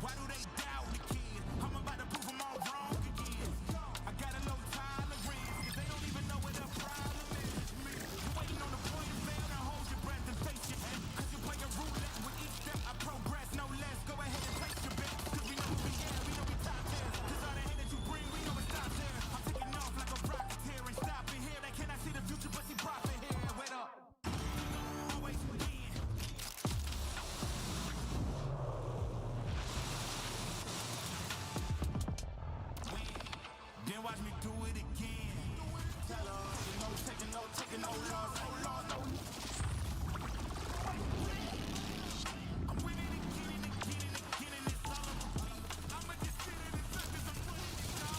[SPEAKER 9] Why do they doubt the kid? I'm about to prove them all wrong again. I got a low tolerance, cause they don't even know what the problem is. You're waiting on the point of fail, now hold your breath and face your head. Cause you play a roulette with each step, I progress, no less. Go ahead and place your bet, cause we know who we are, we know we top tier. Cause all the hate that you bring, we know it stops here. I'm taking off like a rocket here and stopping here. They cannot see the future, but see profit here. Wait up. Always win. Then watch me do it again. Tell her, no taking no loss, no loss, no. I'm winning again and again and again, and it's all over me. I'ma just sit in the circus, I'm winning it, y'all.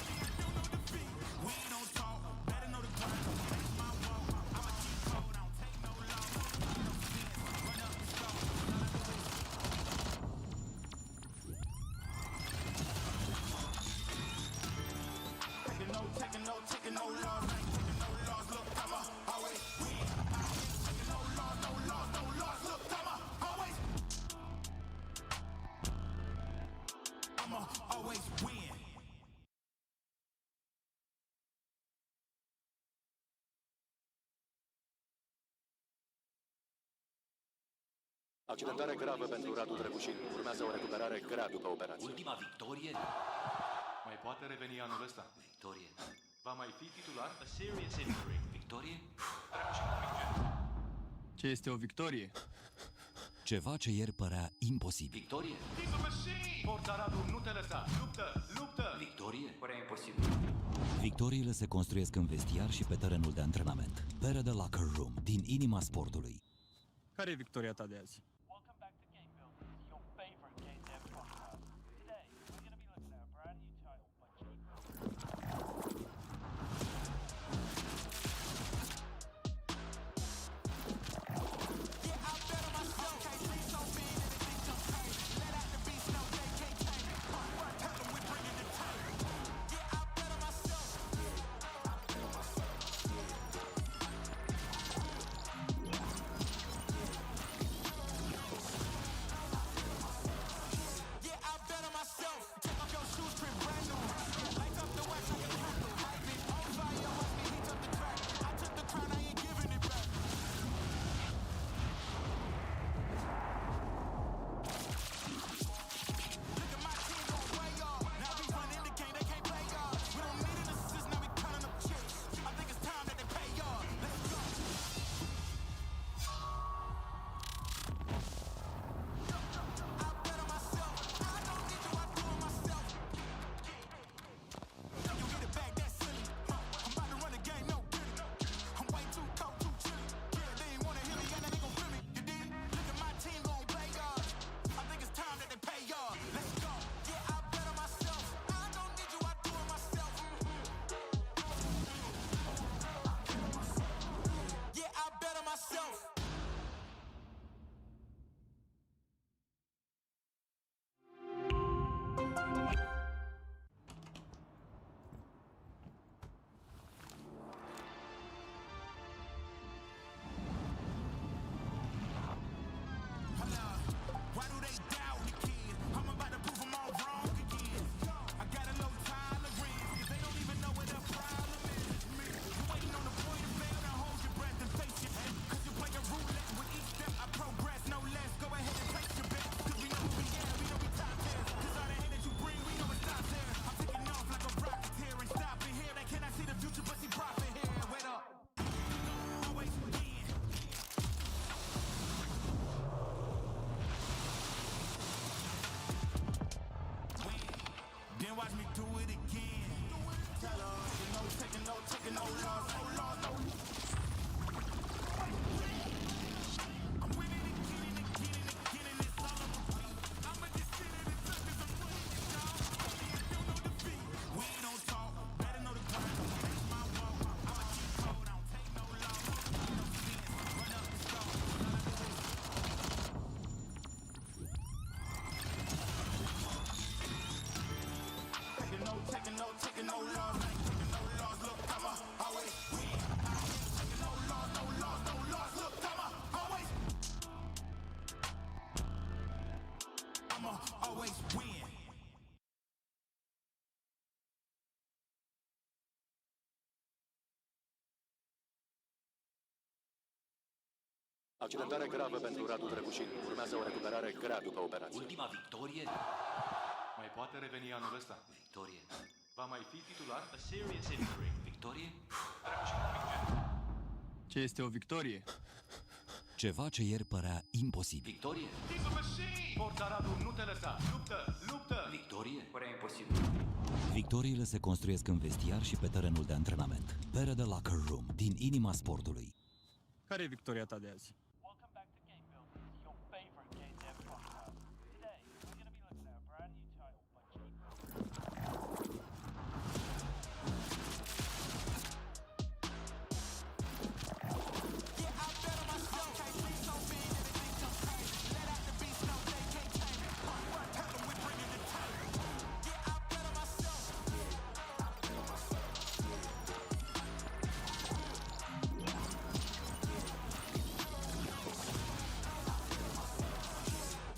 [SPEAKER 9] I don't know defeat. We don't talk, better know the grind. That's my walk. I'ma keep cold, I don't take no loss. No sense, run up the score. All I do is taking no loss, I ain't taking no loss. Look, I'ma always win. I ain't taking no loss, no loss, no loss. Look, I'ma always win.
[SPEAKER 3] Accidentare gravă pentru Radu DraculaN. Urmează o recuperare grea după operație.
[SPEAKER 4] Ultima victorie?
[SPEAKER 5] Mai poate reveni anul ăsta.
[SPEAKER 4] Victorie.
[SPEAKER 5] Va mai fi titular?
[SPEAKER 8] A serious injury.
[SPEAKER 4] Victorie?
[SPEAKER 6] Ce este o victorie?
[SPEAKER 7] Ceva ce ieri părea imposibil.
[SPEAKER 4] Victorie?
[SPEAKER 5] He's a machine! Forța Radu, nu te lăsa! Luptă! Luptă!
[SPEAKER 4] Victorie? Părea imposibil.
[SPEAKER 7] Victoriile se construiesc în vestiar și pe terenul de antrenament. Pere de Locker Room, din inima sportului.
[SPEAKER 6] Care e victoria ta de azi?
[SPEAKER 8] Welcome back to Game Builders, your favorite game dev podcast. Today, we're going to be looking at a brand new title by
[SPEAKER 9] Yeah, I bet on myself. Can't be so mean and it thinks I'm crazy. Let out the beast, no, they can't tame it. Tell them we're bringing the table. Yeah, I bet on myself. do it again. Tell her, taking no loss, no loss, no. I'm winning again and it's all on repeat. I'ma just sit in the touch 'cause I'm winning it, y'all. I don't know defeat. We ain't no talk, better know the grind. That's my walk. I'ma keep cold, I don't take no loss. No sense, run up the score. Taking no loss, I ain't taking no loss. Look, I'ma always win. Taking no loss, no loss, no loss. Look, I'ma always win.
[SPEAKER 3] Accidentare gravă pentru Radu Drăgușin. Urmează o recuperare grea după operație.
[SPEAKER 4] Ultima victorie?
[SPEAKER 5] Mai poate reveni anul ăsta.
[SPEAKER 4] Victorie.
[SPEAKER 5] Va mai fi titular?
[SPEAKER 8] A serious injury.
[SPEAKER 4] Victorie?
[SPEAKER 6] Ce este o victorie?
[SPEAKER 7] Ceva ce ieri părea imposibil.
[SPEAKER 4] Victorie?
[SPEAKER 5] He's a machine! Forța Radu, nu te lăsa! Luptă!
[SPEAKER 4] Victorie? Părea imposibil.
[SPEAKER 7] Victoriile se construiesc în vestiar și pe terenul de antrenament. Pere de Locker Room, din inima sportului.
[SPEAKER 6] Care e victoria ta de azi?
[SPEAKER 8] Welcome back to Game Builders, your favorite game dev podcast. Today, we're going to be looking at a brand new title by
[SPEAKER 9] Yeah, I bet on myself. Can't be so big that it thinks I'm crazy. Let out the beast, no, they can't tame it. Tell them we bringing the time. Yeah, I bet on myself.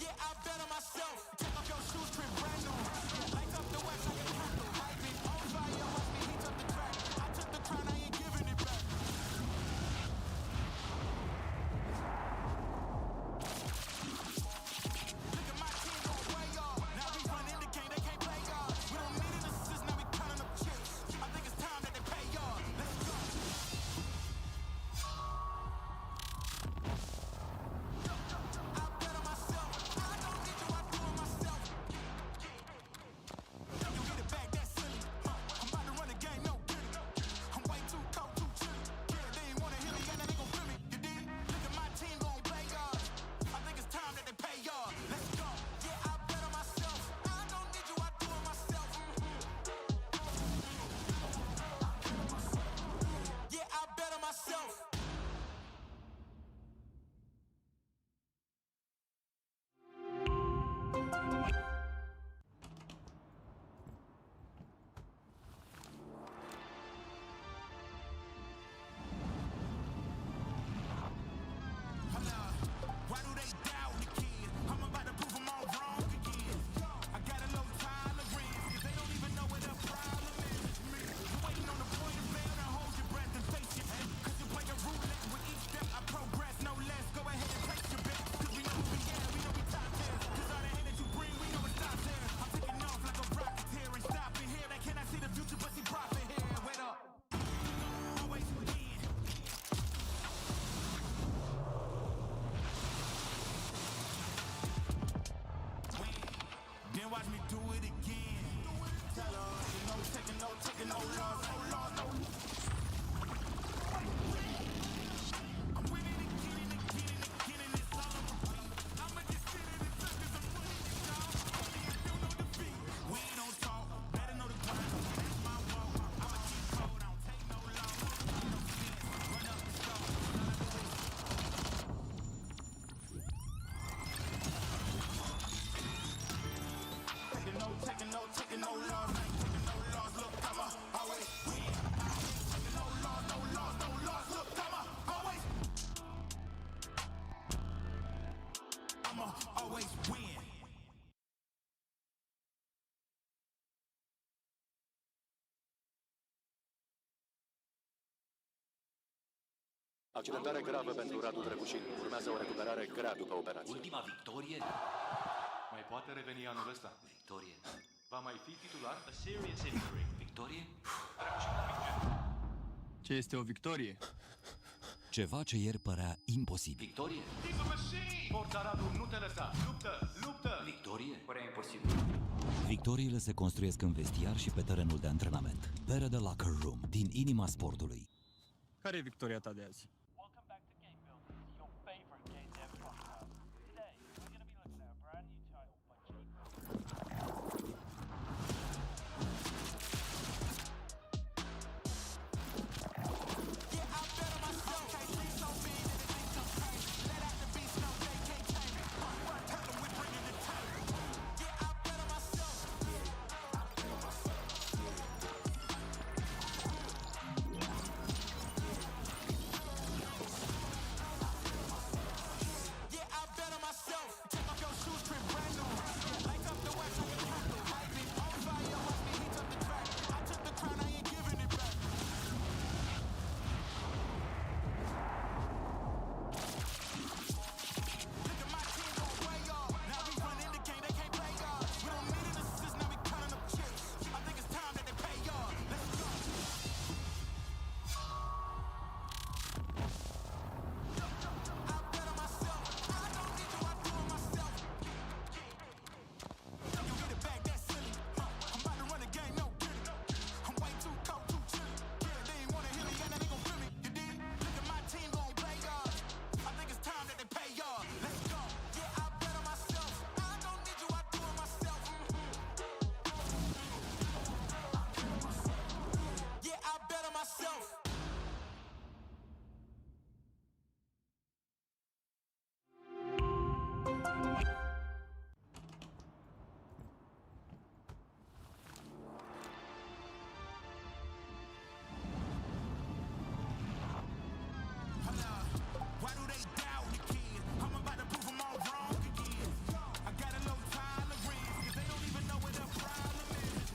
[SPEAKER 9] Yeah, I bet on myself. Take off your shoes, crib brand new. Lights up the west like a candle. I've been on fire, watch me heat up the track. I took the crown, I ain't giving it back. Look at my team going way off. Now we running the game, they can't play y'all. We don't need an assist, now we counting up chips. I think it's time that they pay y'all. Let's go. I bet on myself. I don't need you, I do it myself. You get it back, that's silly. I'm about to run the game, no kidding. I'm way too cold, too chilly. Yeah, they ain't wanna hear me, and they gon' feel me. You dig? Look at my team gon' play y'all. I think it's time that they pay y'all. Let's go. Yeah, I bet on myself. I don't need you, I do it myself. Yeah, I bet on myself. Why do they doubt the kid? I'm about to prove them all wrong again. I got a low tolerance, cause they don't even know what the problem is. You're waiting on the point of fail, now hold your breath and face your head. Cause you play a roulette with each step I progress, no less. Go ahead and place your bet, cause we know who we are, we know we top tier. Cause all the hate that you bring, we know it stops here. I'm taking off like a rocket here and stopping here. They cannot see the future, but see profit here. Wait up. Always win. Then watch me do it again. Tell her, taking no loss, no loss, no. I'm winning again and it's all on repeat. I'ma just sit in the touch 'cause I'm winning it, y'all. I don't know defeat. We ain't no talk, better know the grind. That's my walk. I'ma keep cold, I don't take no loss. No sense, run up the score. Taking no loss, I ain't taking no loss. Look, I'ma always win. Taking no loss, no loss, no loss. Look, I'ma always win.
[SPEAKER 3] Accidentare gravă pentru Radu Drăgușin. Urmează o recuperare grea după operație.
[SPEAKER 4] Ultima victorie?
[SPEAKER 5] Mai poate reveni anul ăsta.
[SPEAKER 4] Victorie.
[SPEAKER 5] Va mai fi titular?
[SPEAKER 8] A serious injury.
[SPEAKER 4] Victorie?
[SPEAKER 6] Ce este o victorie?
[SPEAKER 7] Ceva ce ieri părea imposibil.
[SPEAKER 4] Victorie?
[SPEAKER 5] He's a machine! Forța Radu, nu te lăsa! Luptă!
[SPEAKER 4] Victorie? Părea imposibil.
[SPEAKER 7] Victoriile se construiesc în vestiar și pe terenul de antrenament. Pere de Locker Room, din inima sportului.
[SPEAKER 6] Care e victoria ta de azi?
[SPEAKER 8] Welcome back to Game Builders, your favorite game dev podcast. Today, we're going to be looking at a brand new title by
[SPEAKER 9] Why do they doubt the kid? I'm about to prove them all wrong again. I got a low tolerance, cause they don't even know what the problem is.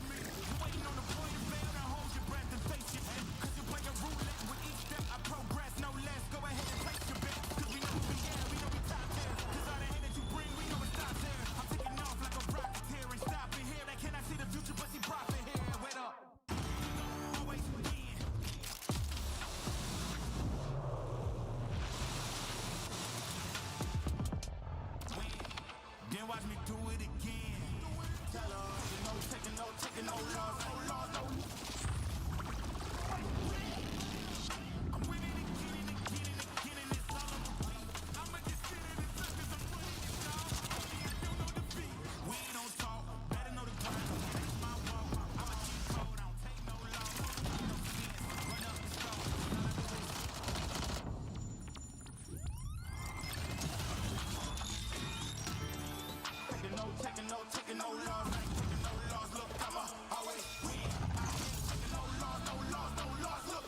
[SPEAKER 9] You waiting on the point of fail, now hold your breath and face your head. Cause you're playing roulette with each step I progress, no less. Go ahead and place your bet. Cause we know who we are, we know we top there. Cause all the hate that you bring, we know it stops there. I'm taking off like a rocket here and stopping here. They cannot see the future, but see profit here. Wait up. Always win. Then watch me do it again. Tell her, taking no loss, no. I'm winning again and again, and it's all on the way. I'ma just sit in the touch 'cause I'm winning it, dog. Only I don't know defeat. We don't talk, better know the grind. That's my walk. I'ma keep cold, I don't take no loss. No sense, run up the score. Taking no loss, I ain't taking no loss. Look, I'ma always win. I ain't taking no loss. Look,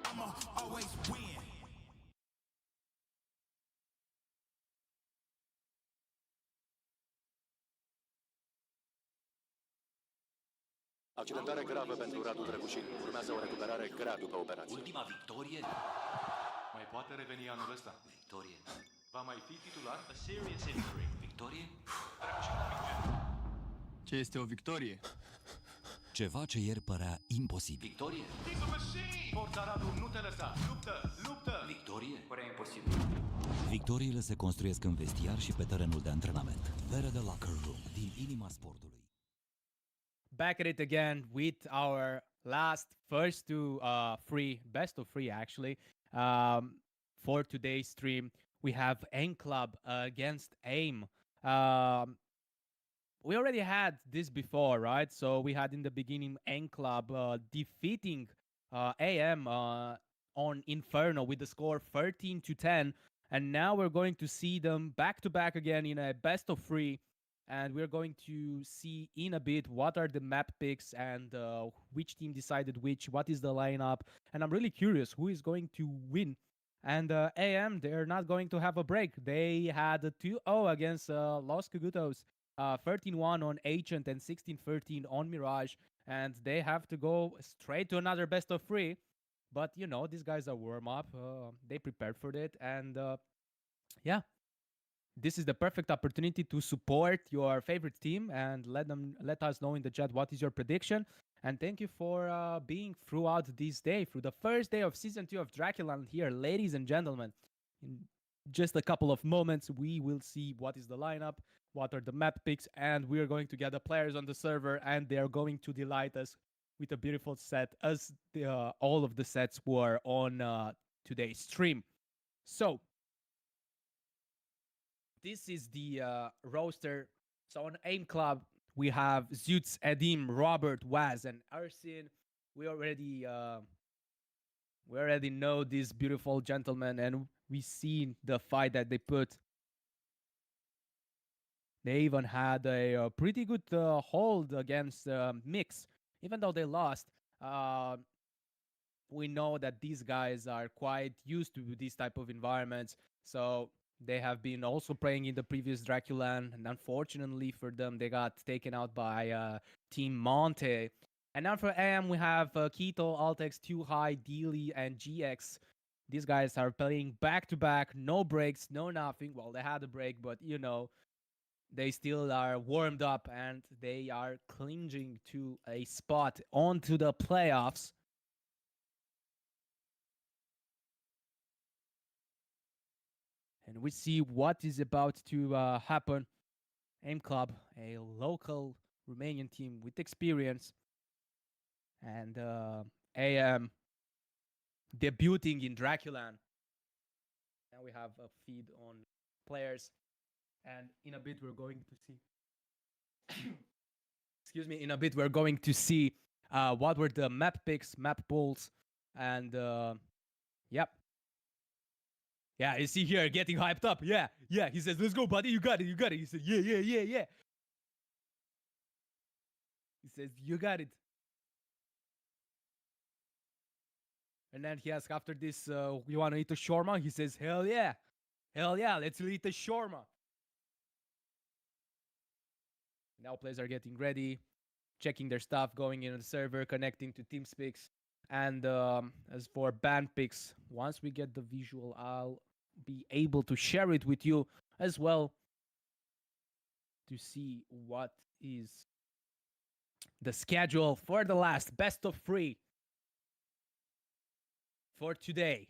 [SPEAKER 9] I'ma always win.
[SPEAKER 3] Accidentare gravă pentru Radu DraculaN. Urmează o recuperare grea după operație.
[SPEAKER 4] Ultima victorie?
[SPEAKER 5] Mai poate reveni anul ăsta.
[SPEAKER 4] Victorie.
[SPEAKER 5] Va mai fi titular?
[SPEAKER 8] A serious injury.
[SPEAKER 4] Victorie?
[SPEAKER 6] Ce este o victorie?
[SPEAKER 7] Ceva ce ieri părea imposibil.
[SPEAKER 4] Victorie?
[SPEAKER 5] He's a machine! Forța Radu, nu te lăsa! Luptă!
[SPEAKER 4] Victorie?
[SPEAKER 1] Părea imposibil.
[SPEAKER 7] Victoriile se construiesc în vestiar și pe terenul de antrenament. Pere de Locker Room, din inima sportului.
[SPEAKER 2] Back at it again with our first two best of three actually, for today's stream. We have N Club against AIM. We already had this before, right? So we had in the beginning N Club defeating AM on Inferno with the score 13-10, and now we're going to see them back to back again in a best of three. And we're going to see in a bit what are the map picks and which team decided which, what is the lineup. And I'm really curious who is going to win. And AM, they're not going to have a break. They had a 2-0 against Los Cogutos, 13-1 on Agent and 16-13 on Mirage. And they have to go straight to another best of three. But, you know, these guys are warm-up. They prepared for it. And, yeah. This is the perfect opportunity to support your favorite team and let us know in the chat what is your prediction. And thank you for being throughout this day, through the first day of Season 2 of DraculaN here, ladies and gentlemen. just a couple of moments, we will see what is the lineup, what are the map picks, and we are going to get the players on the server, and they are going to delight us with a beautiful set, as all of the sets were on today's stream. So, this is the roster. So on AIM Club, we have Zutz, Edim, Robert, Waz, and Arsin. We already know these beautiful gentlemen, and we seen the fight that they put. They even had a pretty good hold against Mix, even though they lost. We know that these guys are quite used to these type of environments, so they have been also playing in the previous DraculaN, and unfortunately for them, they got taken out by Team Monte. And now for AM, we have Keto, Altex, Too High, Dealy, and GX. These guys are playing back-to-back, no breaks, no nothing. Well, they had a break, but, you know, they still are warmed up, and they are clinging to a spot onto the playoffs. And we see what is about to happen. AIM Club, a local Romanian team with experience, and AM debuting in DraculaN. Now we have a feed on players, and in a bit we're going to see. Excuse me. In a bit we're going to see what were the map picks, map pulls, and yep. Yeah, you see here getting hyped up. Yeah. He says, "Let's go, buddy. You got it. He said, "Yeah." He says, "You got it." And then he asks after this, "You want to eat a shawarma?" He says, "Hell yeah, let's eat a shawarma." Now players are getting ready, checking their stuff, going in the server, connecting to TeamSpeaks. And as for band picks, once we get the visual, I'll be able to share it with you as well to see what is the schedule for the last best of 3 for today.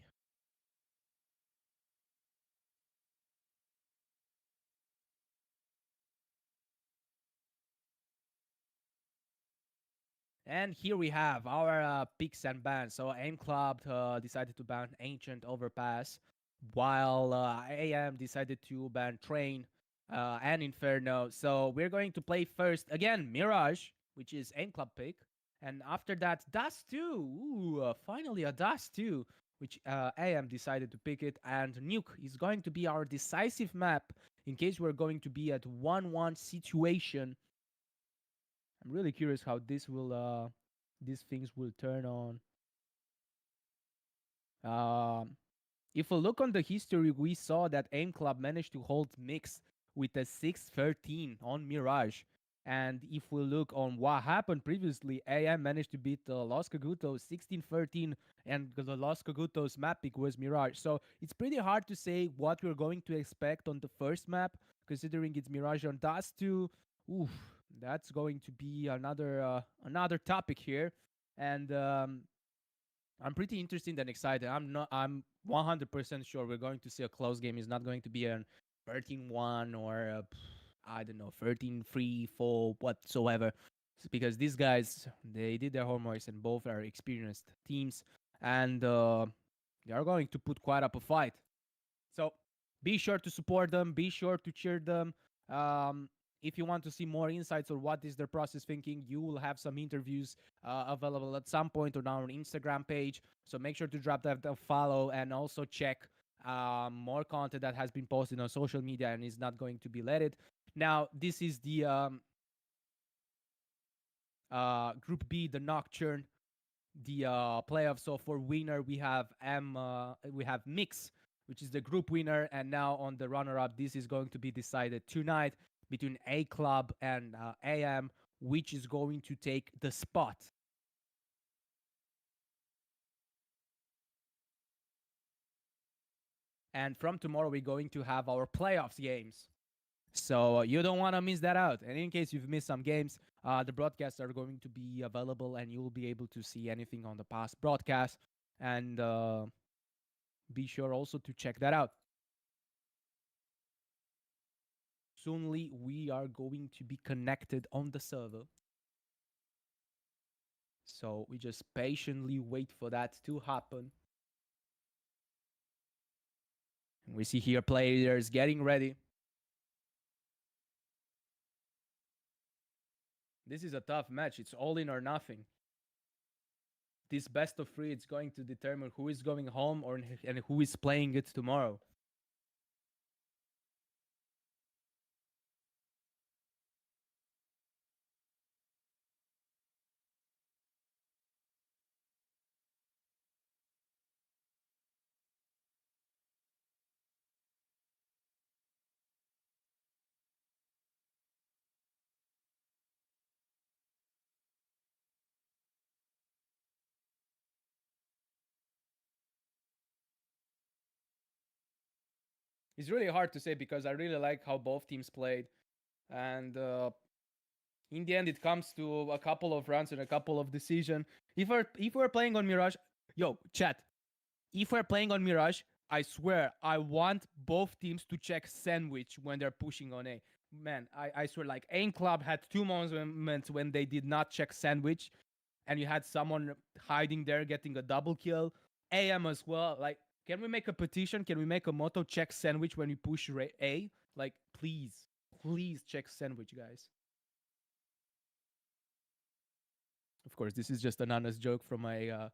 [SPEAKER 2] And here we have our picks and bans. So AIM Club decided to ban Ancient Overpass, while AM decided to ban Train and Inferno. So we're going to play first, again, Mirage, which is AIM Club pick. And after that, Dust 2. Ooh, finally a Dust 2, which AM decided to pick it. And Nuke is going to be our decisive map in case we're going to be at 1-1 situation. I'm really curious how this will, these things will turn on. If we look on the history, we saw that AIM Club managed to hold Mix with a 6-13 on Mirage. And if we look on what happened previously, AM managed to beat Los Cagutos 16-13, and the Los Cagutos map pick was Mirage. So it's pretty hard to say what we're going to expect on the first map, considering it's Mirage on Dust 2. Oof, that's going to be another topic here. And I'm pretty interested and excited. I'm 100% sure we're going to see a close game. It's not going to be a 13-1 or I don't know, 13-3, 4, whatsoever. Because these guys, they did their homework, and both are experienced teams, and they are going to put quite up a fight. So be sure to support them. Be sure to cheer them. If you want to see more insights on what is their process thinking, you will have some interviews available at some point on our Instagram page. So make sure to drop that a follow, and also check more content that has been posted on social media and is not going to be let it. Now, this is the Group B, the Nocturne, the playoffs. So for winner, we have Mix, which is the group winner, and now on the runner-up, this is going to be decided tonight between A Club and AM, which is going to take the spot. And from tomorrow, we're going to have our playoffs games. So you don't want to miss that out. And in case you've missed some games, the broadcasts are going to be available, and you will be able to see anything on the past broadcast. And be sure also to check that out. soonly we are going to be connected on the server. So we just patiently wait for that to happen. And we see here players getting ready. This is a tough match. It's all in or nothing. This best of 3 is going to determine who is going home and who is playing it tomorrow. It's really hard to say because I really like how both teams played. And in the end, it comes to a couple of runs and a couple of decisions. If we're playing on Mirage, yo, chat, if we're playing on Mirage, I swear, I want both teams to check sandwich when they're pushing on A. Man, I swear, like, Aim Club had 2 moments when they did not check sandwich, and you had someone hiding there getting a double kill. AM as well. Like, can we make a petition? Can we make a motto, check sandwich when we push A? Like, please check sandwich, guys. Of course, this is just an honest joke from my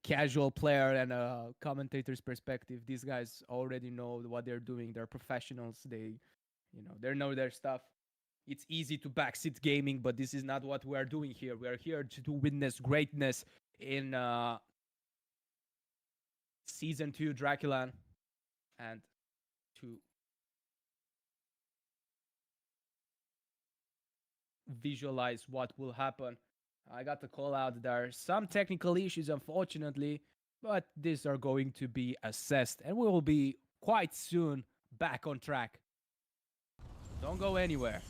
[SPEAKER 2] casual player and a commentator's perspective. These guys already know what they're doing. They're professionals. They know their stuff. It's easy to backseat gaming, but this is not what we are doing here. We are here to witness greatness in Season 2 DraculaN and to visualize what will happen. I got the call out. There are some technical issues, unfortunately, but these are going to be assessed, and we will be quite soon back on track. Don't go anywhere.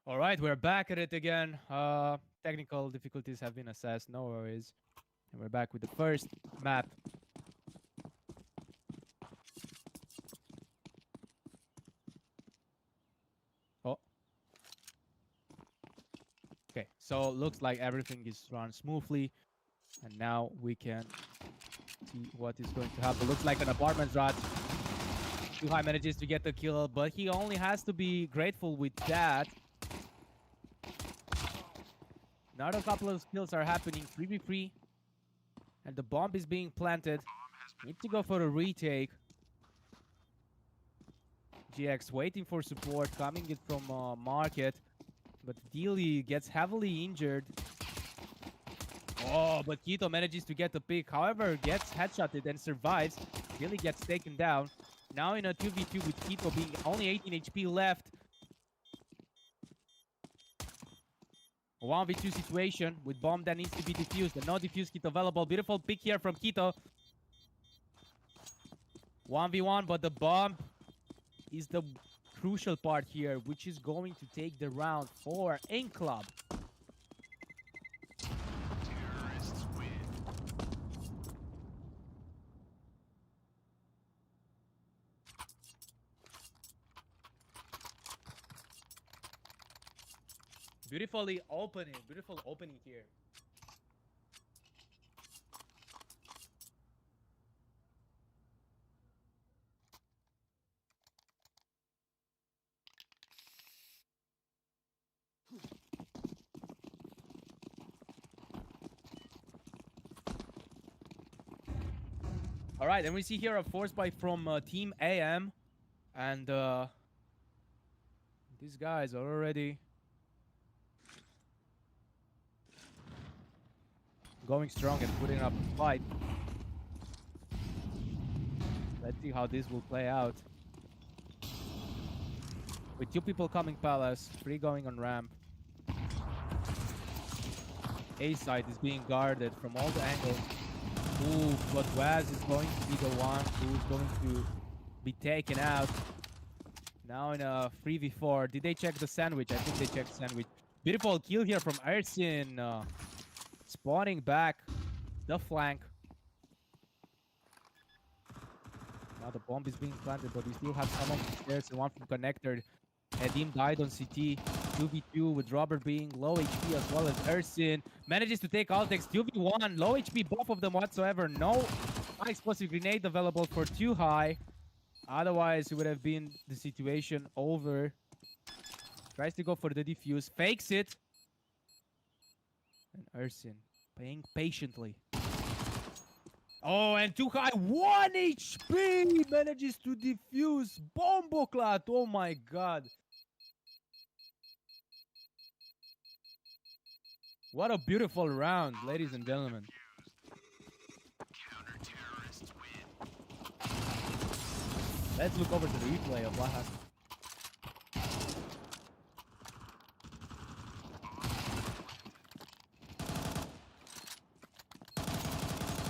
[SPEAKER 2] All right, we're back at it again. Technical difficulties have been assessed, no worries. And we're back with the first map. Oh. Okay, so looks like everything is run smoothly. And now we can see what is going to happen. Looks like an apartment rat. Too High manages to get the kill, but he only has to be grateful with that. Now a couple of kills are happening, 3v3. And the bomb is being planted. Need to go for a retake. GX waiting for support, coming in from market. But Dealey gets heavily injured. Oh, but Keto manages to get the pick. However, gets headshotted and survives. Dealey gets taken down. Now in a 2v2 with Keto being only 18 HP left. A 1v2 situation with bomb that needs to be defused. And no defused kit available. Beautiful pick here from Keto. 1v1, but the bomb is the crucial part here, which is going to take the round for Ink Club. Beautiful opening here. All right, and we see here a force buy from Team AM, and these guys are already going strong and putting up a fight. Let's see how this will play out. With 2 people coming palace, 3 going on ramp. A side is being guarded from all the angles. Ooh, but Waz is going to be the one who's going to be taken out. Now in a 3v4. Did they check the sandwich? I think they checked sandwich. Beautiful kill here from Ersin. Spawning back the flank. Now the bomb is being planted, but we still have someone from stairs and one from connector. Edim died on CT. 2v2 with Robert being low HP as well as Ersin. Manages to take Altex 2v1. Low HP, both of them whatsoever. No high explosive grenade available for Too High. Otherwise, it would have been the situation over. Tries to go for the defuse. Fakes it. And Ersin playing patiently. Oh, and Too High 1 HP manages to defuse Bomboclat. Oh my god. What a beautiful round, ladies and gentlemen. Let's look over to the replay of what happened.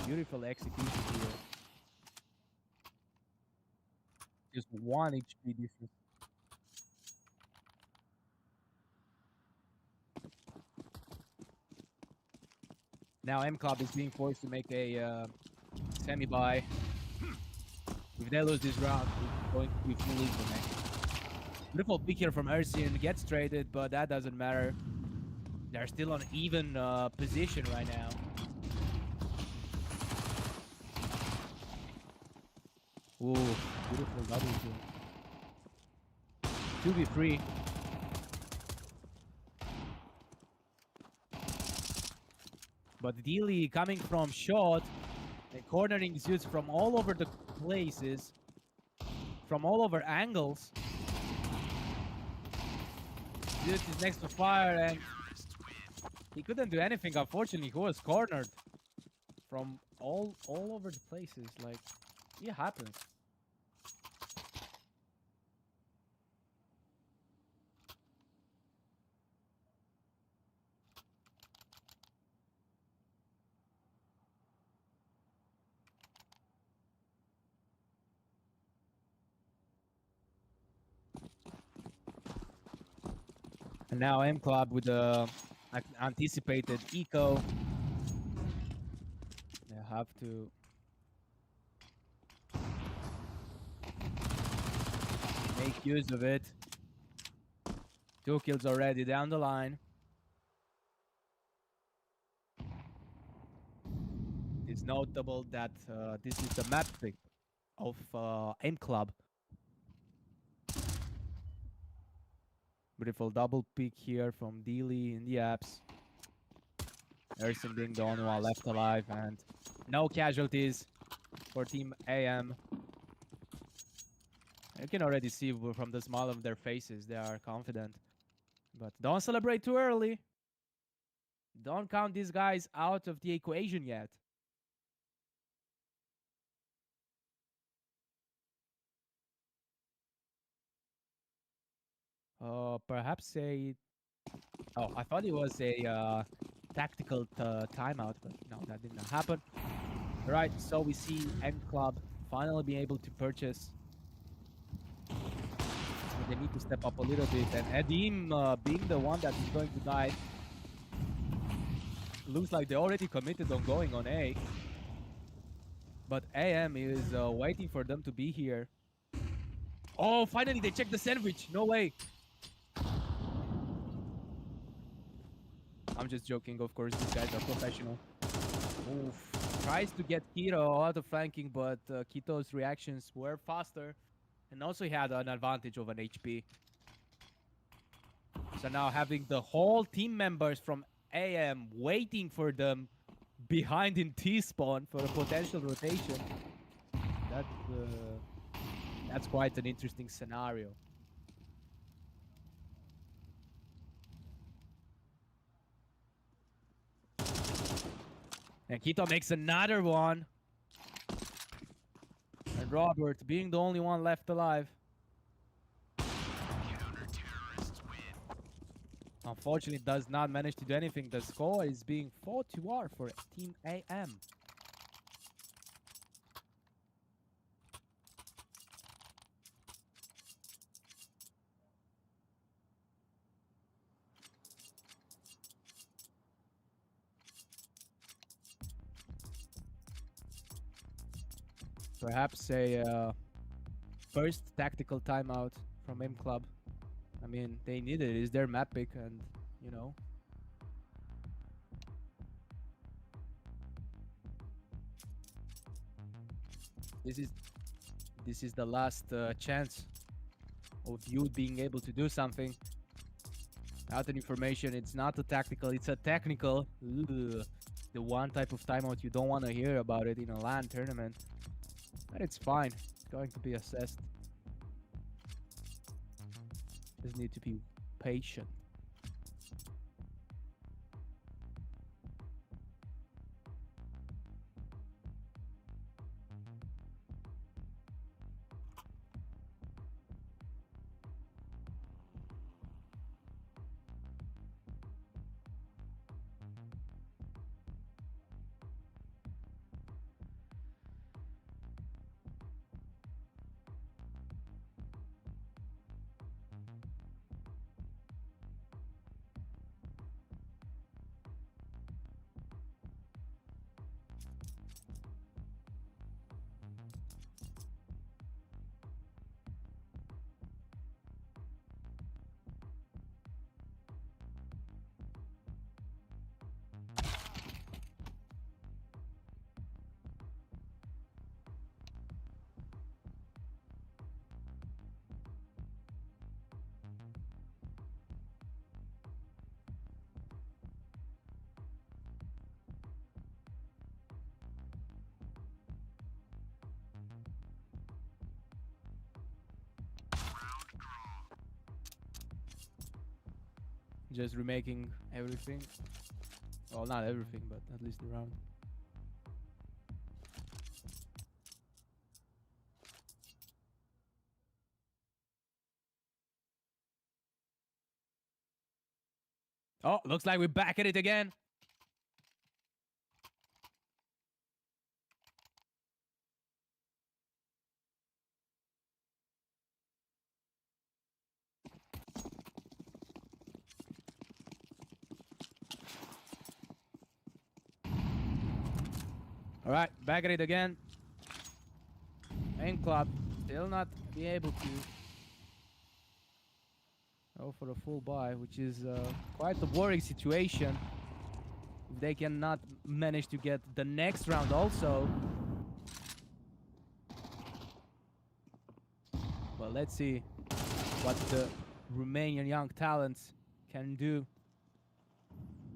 [SPEAKER 2] Beautiful execution here. Just 1 HP difference. Now M Club is being forced to make a semi-buy. If they lose this round, it's going to be fully the next. Beautiful pick here from Ersin. Gets traded, but that doesn't matter. They're still on even position right now. Ooh, beautiful double kill. 2v3. But Dealey coming from short and cornering Zeus from all over the places, from all over angles. Zeus is next to fire and he couldn't do anything. Unfortunately, he was cornered from all over the places. Like, it happens. And now M Club with the anticipated eco. They have to make use of it. 2 kills already down the line. It's notable that this is the map pick of M Club. Beautiful double pick here from Dealey in the apps. Ersin being the only one left alive, and no casualties for Team AM. You can already see from the smile of their faces, they are confident. But don't celebrate too early. Don't count these guys out of the equation yet. Perhaps a... Oh, I thought it was a tactical timeout, but no, that did not happen. All right, so we see M Club finally being able to purchase. They need to step up a little bit, and Edim being the one that is going to die. Looks like they already committed on going on A. But AM is waiting for them to be here. Oh, finally they checked the sandwich. No way. I'm just joking, of course. These guys are professional. Oof. Tries to get Kito out of flanking, but Kito's reactions were faster. And also he had an advantage of an HP. So now having the whole team members from AM waiting for them behind in T-spawn for a potential rotation. That's quite an interesting scenario. And Kito makes another one. And Robert being the only one left alive. Unfortunately, does not manage to do anything. The score is being 4-2 for Team AM. Perhaps a first tactical timeout from M Club. I mean, they need it. It's their map pick, and you know. This is the last chance of you being able to do something. Without an information, it's not a tactical, it's a technical. Ugh. The one type of timeout you don't want to hear about it in a LAN tournament. But it's fine. It's going to be assessed. Just need to be patient. Just remaking everything. Well, not everything, but at least the round. Oh, looks like we're back at it again. All right, back at it again. Main club still not be able to go for a full buy, which is quite a worrying situation. If they cannot manage to get the next round also. Well, let's see what the Romanian young talents can do.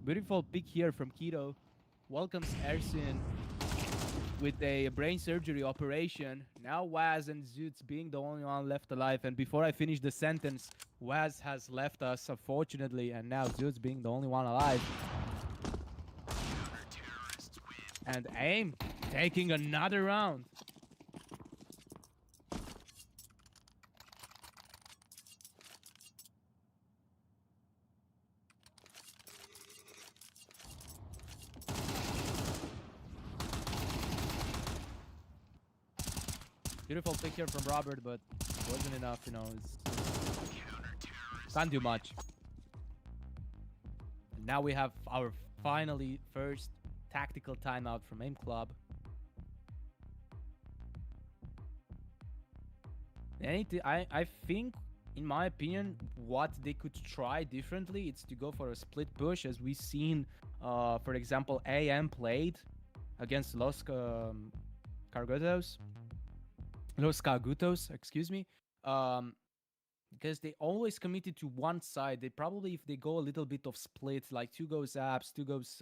[SPEAKER 2] Beautiful pick here from Keto. Welcomes Ersin with a brain surgery operation. Now Waz and Zoots being the only one left alive. And before I finish the sentence, Waz has left us, unfortunately, and now Zoots being the only one alive. And AIM taking another round. Beautiful pick here from Robert, but wasn't enough, you know. Can't do much. And now we have our finally first tactical timeout from AIM Club. I think, in my opinion, what they could try differently, it's to go for a split push, as we've seen, for example, AM played against Los Cagutos, excuse me. Because they always committed to one side. They probably, if they go a little bit of split, like 2 goes apps, 2 goes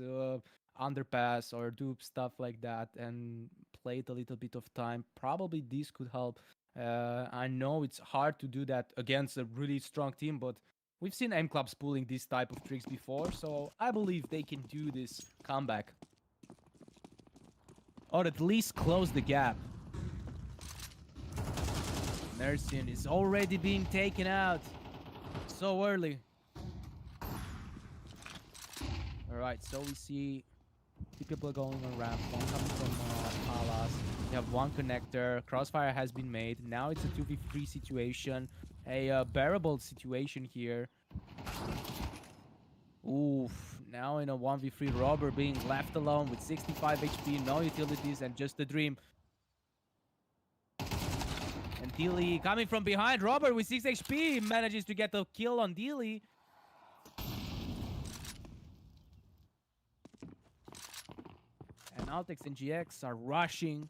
[SPEAKER 2] underpass, or do stuff like that, and played a little bit of time, probably this could help. I know it's hard to do that against a really strong team, but we've seen M clubs pulling this type of tricks before, so I believe they can do this comeback. Or at least close the gap. Nersian is already being taken out so early. Alright, so we see 2 people going on ramp, 1 coming from Palace. We have 1 connector. Crossfire has been made. Now it's a 2v3 situation. A bearable situation here. Oof. Now in a 1v3, Robber being left alone with 65 HP, no utilities, and just a dream. And Dealy coming from behind. Robert with 6 HP manages to get the kill on Dealy. And Altex and GX are rushing.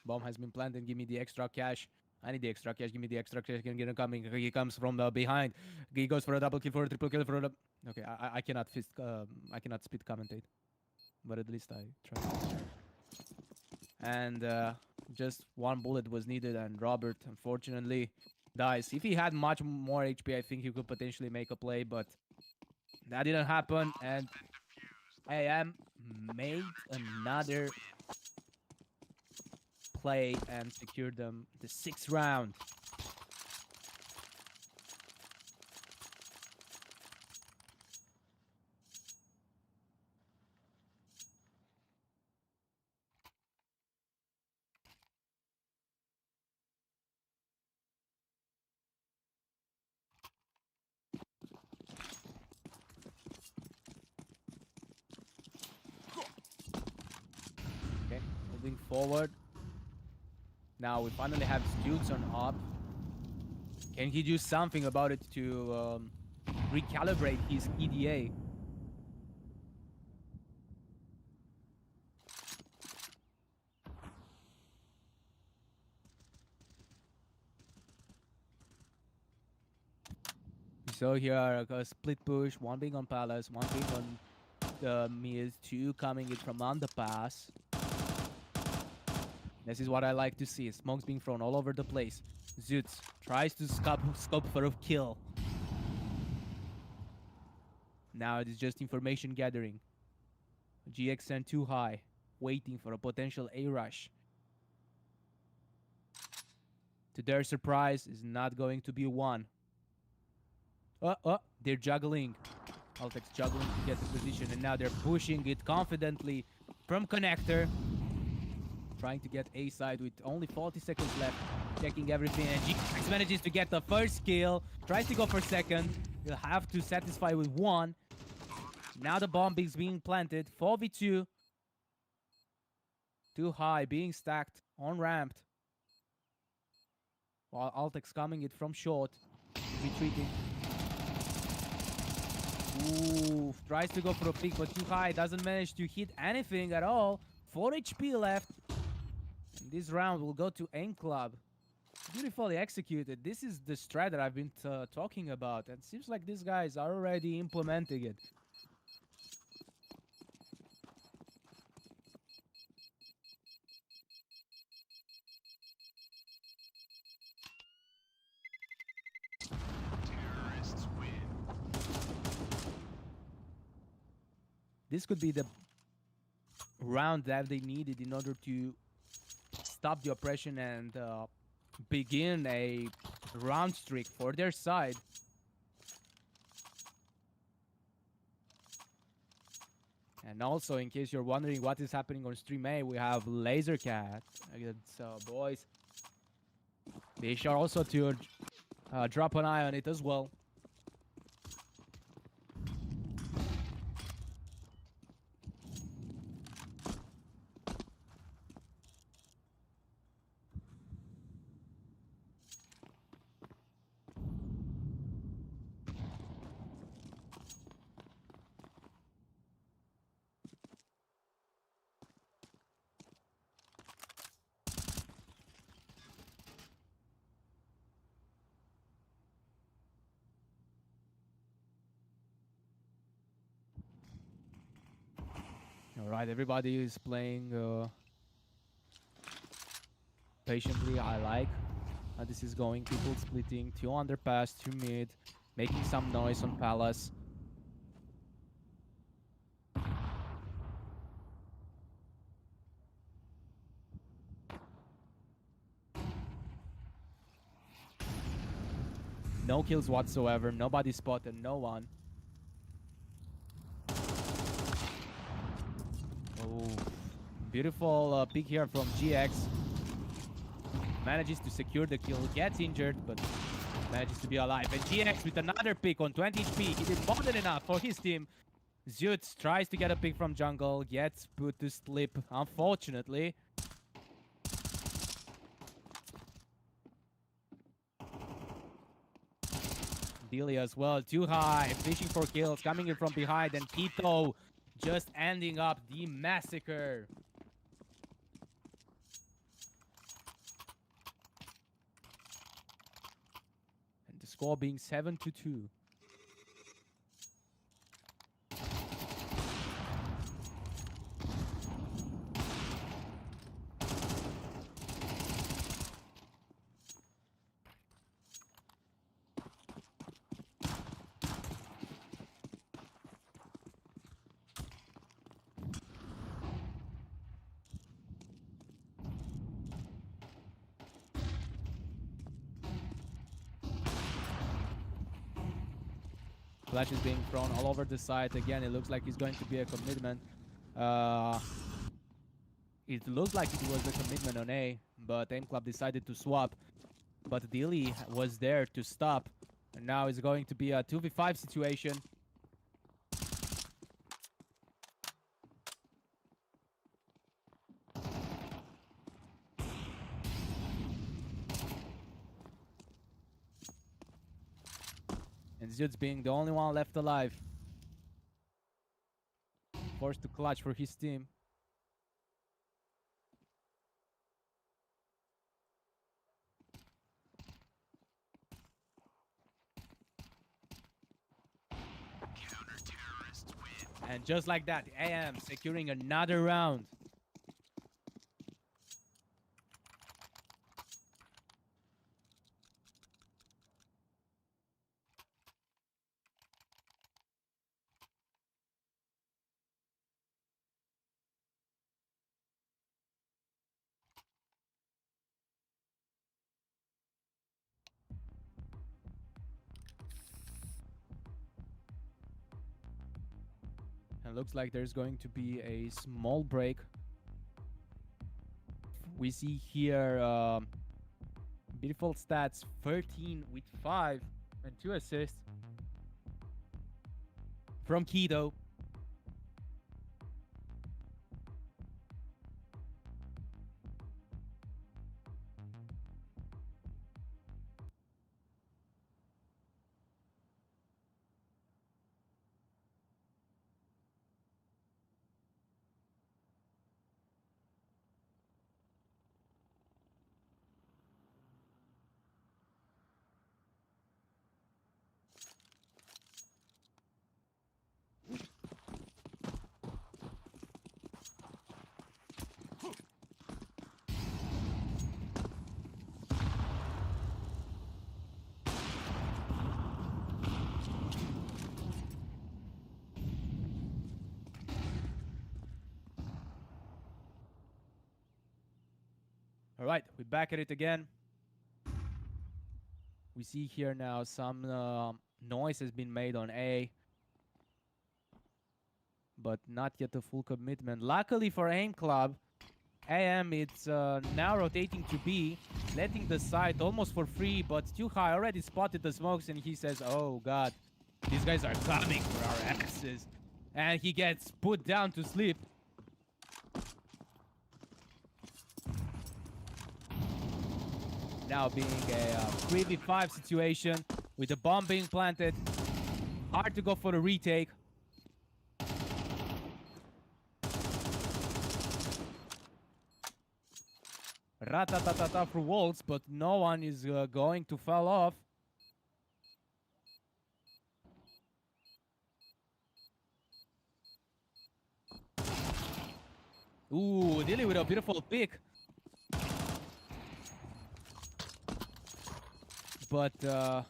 [SPEAKER 2] Bomb has been planted. Give me the extra cash. I need the extra cash. Give me the extra cash. Can get him coming. He comes from the behind. He goes for a double kill, for a triple kill, for a... Okay, I cannot fist. I cannot speed commentate. But at least I try. And just 1 bullet was needed, and Robert unfortunately dies. If he had much more HP, I think he could potentially make a play, but that didn't happen. And AM made another play and secured them the 6th round. Okay, moving forward. Now we finally have Stutes on up. Can he do something about it to recalibrate his EDA? So here are a split push, 1 being on Palace, 1 being on the Miz, 2 coming in from underpass. This is what I like to see. Smokes being thrown all over the place. Zoots tries to scope for a kill. Now it is just information gathering. GXN too high, waiting for a potential A rush. To their surprise, is not going to be 1. They're juggling. Altex juggling to get the position, and now they're pushing it confidently from connector. Trying to get A side with only 40 seconds left. Checking everything, and GX manages to get the first kill. Tries to go for second. He'll have to satisfy with 1. Now the bomb is being planted. 4v2. Too high, being stacked on ramped. While Altex coming it from short. Retreating. Ooh, tries to go for a pick, but too high. Doesn't manage to hit anything at all. 4 HP left. And this round will go to Aim Club. Beautifully executed. This is the strat that I've been talking about. And it seems like these guys are already implementing it. This could be the round that they needed in order to stop the oppression and begin a round streak for their side. And also, in case you're wondering what is happening on stream A, we have Lasercat against boys. Be sure also to drop an eye on it as well. All right, everybody is playing patiently. I like how this is going. People splitting, 2 underpass, 2 mid, making some noise on Palace. No kills whatsoever. Nobody spotted. No one. Oh, beautiful pick here from GX. Manages to secure the kill. Gets injured, but manages to be alive. And GX with another pick on 20 HP. He did more than enough for his team. Zutz tries to get a pick from jungle. Gets put to sleep, unfortunately. Delia as well, too high, fishing for kills, coming in from behind, and Kito just ending up the massacre. And the score being 7-2. Flash is being thrown all over the site. Again, it looks like it's going to be a commitment. It looks like it was a commitment on A, but Aim Club decided to swap. But Dilly was there to stop. And now it's going to be a 2v5 situation. And Zutz being the only one left alive. Forced to clutch for his team. And just like that, AM securing another round. And looks like there's going to be a small break. We see here beautiful stats, 13 with 5 and 2 assists from Kito. All right, we're back at it again. We see here now some noise has been made on A, but not yet a full commitment. Luckily for AIM Club, AM it's now rotating to B, letting the site almost for free, but too high. Already spotted the smokes, and he says, "Oh God, these guys are coming for our asses," and he gets put down to sleep. Now being a 3v5 situation with the bomb being planted. Hard to go for the retake. Ratatatata for walls, but no one is going to fall off. Ooh, Dilly with a beautiful pick. But the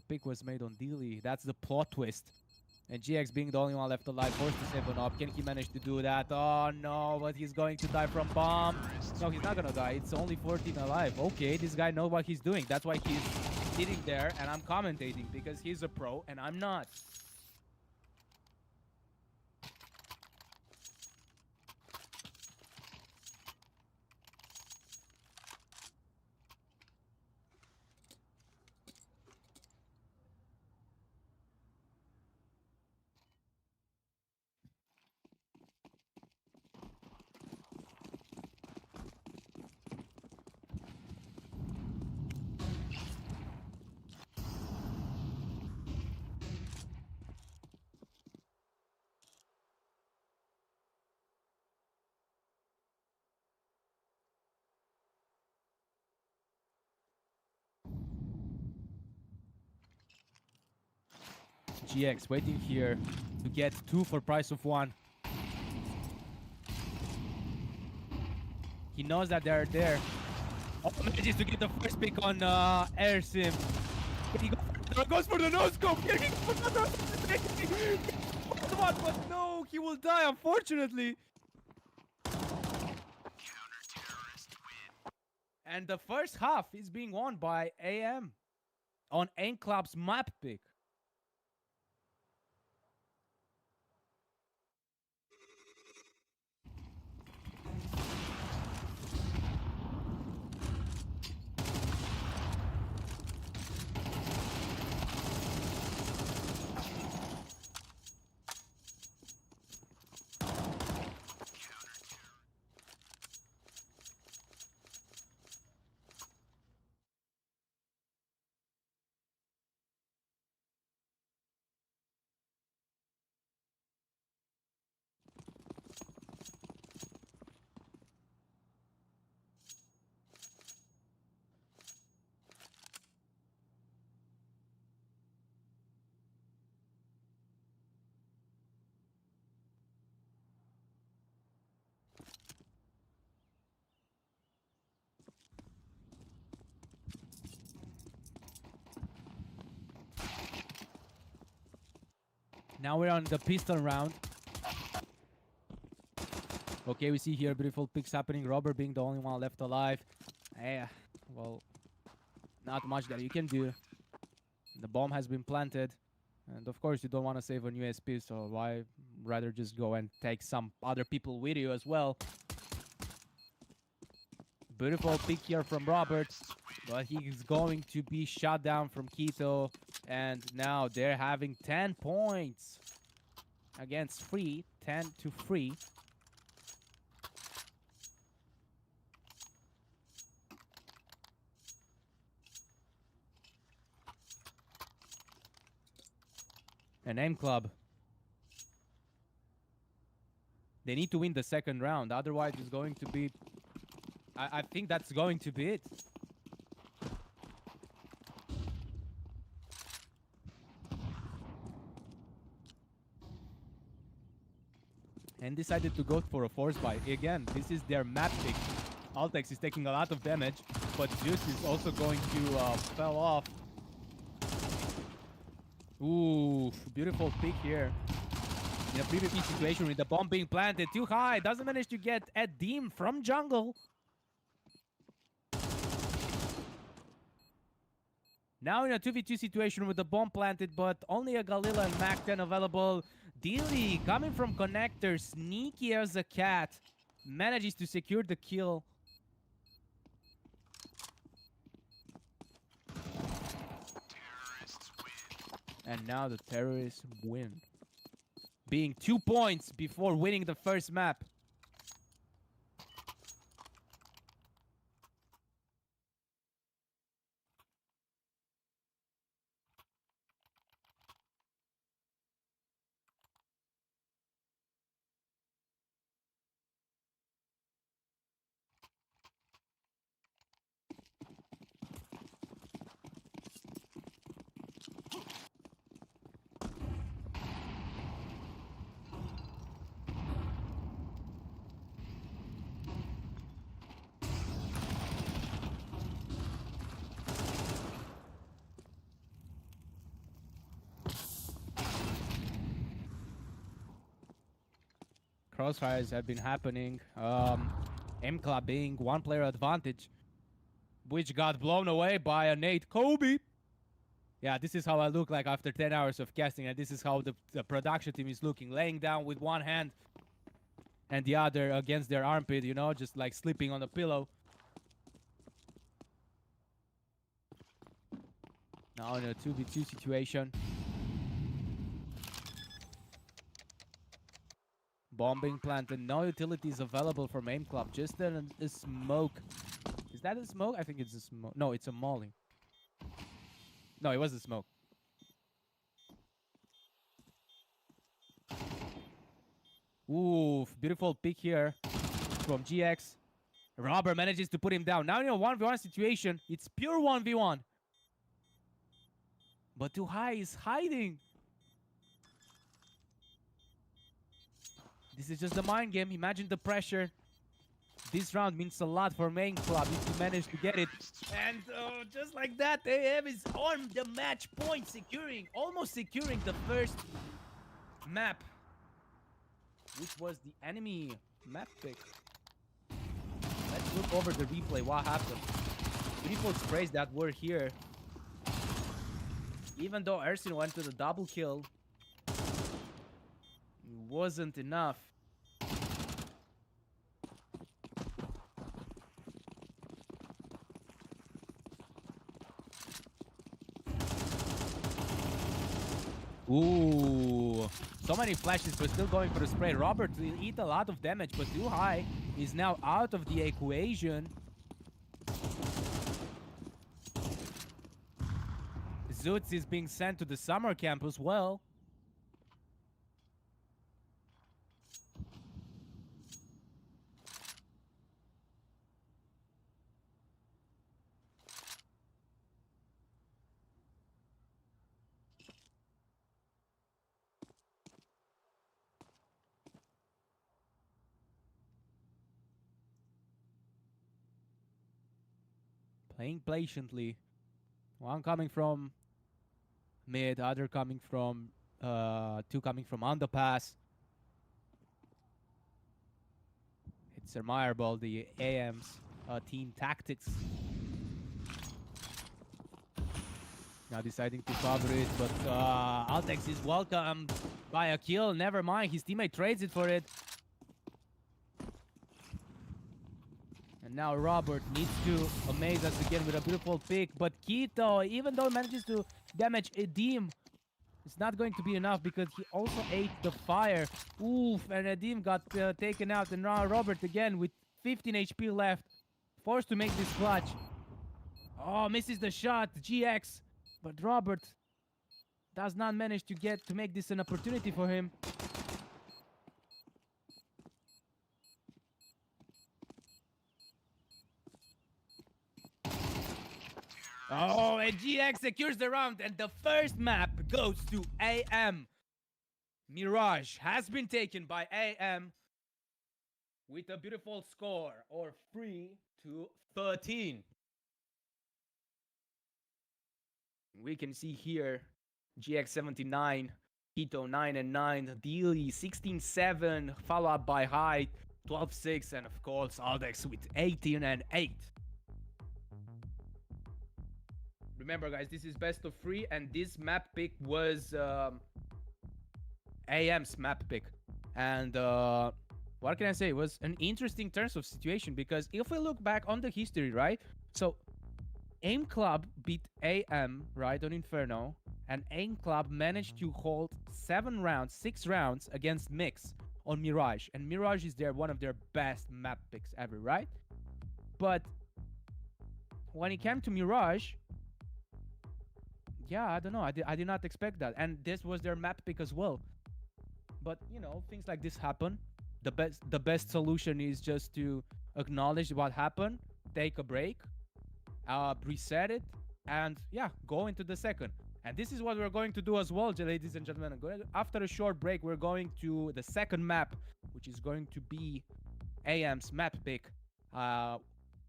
[SPEAKER 2] pick was made on Dilly. That's the plot twist. And GX being the only one left alive, forced to save one up. Can he manage to do that? Oh no, but he's going to die from bomb. No, he's not gonna die. It's only 14 alive. Okay, this guy knows what he's doing. That's why he's sitting there and I'm commentating, because he's a pro and I'm not. GX waiting here to get 2 for price of 1. He knows that they're there. Oh, manages to get the first pick on Air Sim. He goes for the no-scope. Here he goes for the no-scope. But no, he will die, unfortunately. And the first half is being won by AM on AIM Club's map pick. Now we're on the pistol round. Okay, we see here beautiful picks happening. Robert being the only one left alive. Yeah, well, not much that you can do. The bomb has been planted. And of course, you don't want to save on USP, so why rather just go and take some other people with you as well. Beautiful pick here from Robert, but he's going to be shot down from Keto. And now they're having 10 points against 3, 10-3. An AIM Club. They need to win the second round, otherwise it's going to be... I think that's going to be it. And decided to go for a force buy. Again, this is their map pick. Altex is taking a lot of damage, but Zeus is also going to fell off. Ooh, beautiful pick here. In a PvP situation with the bomb being planted too high. Doesn't manage to get a Deem from jungle. Now in a 2v2 situation with the bomb planted, but only a Galila and Mac 10 available. Dilly coming from connector, sneaky as a cat, manages to secure the kill. And now the terrorists win, being 2 points before winning the first map. Crossfires have been happening. M-Club being one player advantage, which got blown away by a Nate Kobe. Yeah, this is how I look like after 10 hours of casting, and this is how the production team is looking. Laying down with one hand and the other against their armpit, you know, just like sleeping on a pillow. Now in a 2v2 situation. Bomb being planted, no utilities available from Aim Club, just a smoke. Is that a smoke? I think it's a smoke. No, it's a molly. No, it was a smoke. Oof, beautiful pick here from GX. Robert manages to put him down. Now in a 1v1 situation, it's pure 1v1. But Too High is hiding. This is just a mind game. Imagine the pressure. This round means a lot for Main Club if you manage to get it. And just like that, AM is on the match point, almost securing the first map, which was the enemy map pick. Let's look over the replay. What happened? Beautiful sprays that were here. Even though Ersin went to the double kill, it wasn't enough. Ooh, so many flashes, but still going for the spray. Robert will eat a lot of damage, but Too High is now out of the equation. Zutz is being sent to the summer camp as well. Playing patiently. One coming from mid, other coming from two coming from underpass. It's admirable, the AM's team tactics. Now deciding to cover it, but Altex is welcomed by a kill. Never mind, his teammate trades it for it. And now Robert needs to amaze us again with a beautiful pick. But Quito, even though manages to damage Edim, it's not going to be enough because he also ate the fire. Oof, and Edim got taken out. And now Robert again with 15 HP left. Forced to make this clutch. Oh, misses the shot, GX. But Robert does not manage to make this an opportunity for him. Oh, and GX secures the round, and the first map goes to AM. Mirage has been taken by AM with a beautiful score, or 3-13. We can see here GX 79, Quito 9 and 9, Dealy 16-7, followed up by Hyde 12-6, and of course Aldex with 18 and 8. Remember, guys, this is best of 3, and this map pick was AM's map pick. And what can I say? It was an interesting terms of situation, because if we look back on the history, right? So AIM Club beat AM, right, on Inferno, and AIM Club managed to hold 6 rounds against Mix on Mirage. And Mirage is one of their best map picks ever, right? But when it came to Mirage, yeah, I don't know. I did not expect that. And this was their map pick as well. But, you know, things like this happen. The best solution is just to acknowledge what happened, take a break, reset it, and yeah, go into the second. And this is what we're going to do as well, ladies and gentlemen. After a short break, we're going to the second map, which is going to be AM's map pick,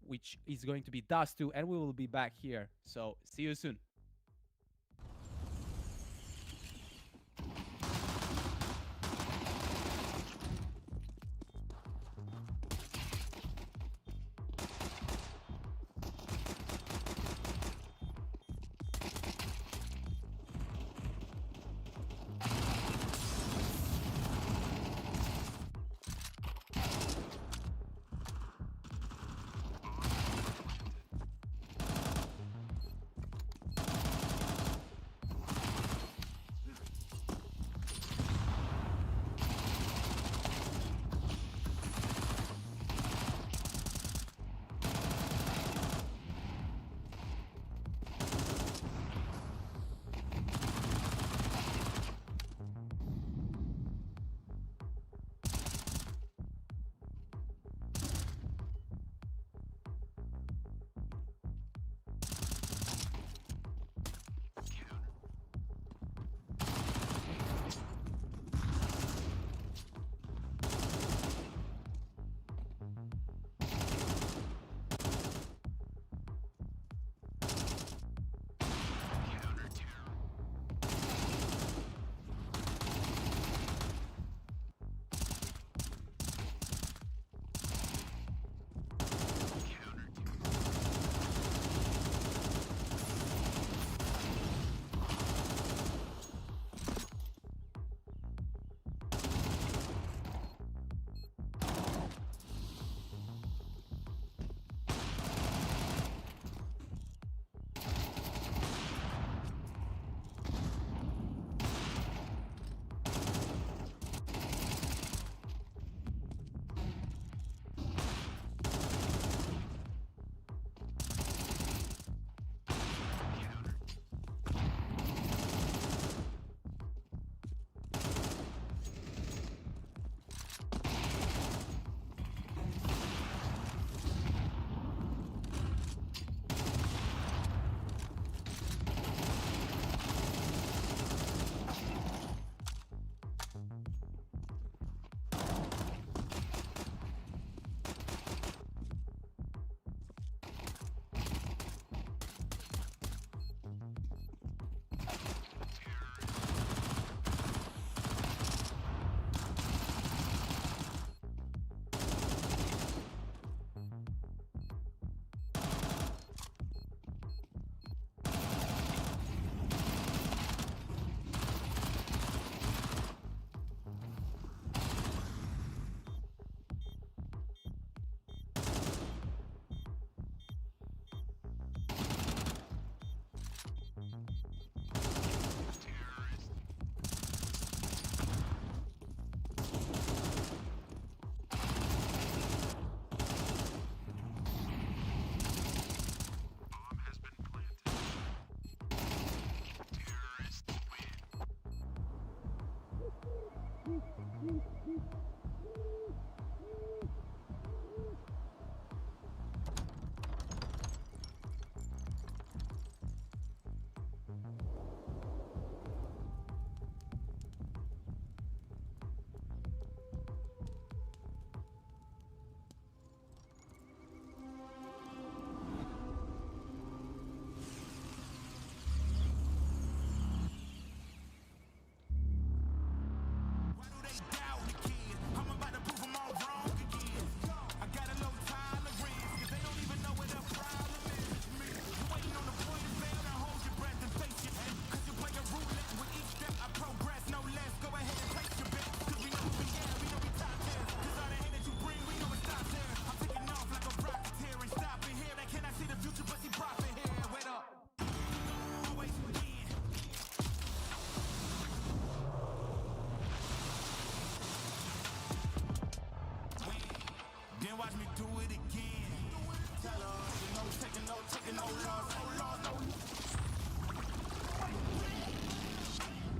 [SPEAKER 2] which is going to be Dust 2, and we will be back here. So, see you soon.
[SPEAKER 9] do it again. Tell her, you know, taking no loss, no loss, no.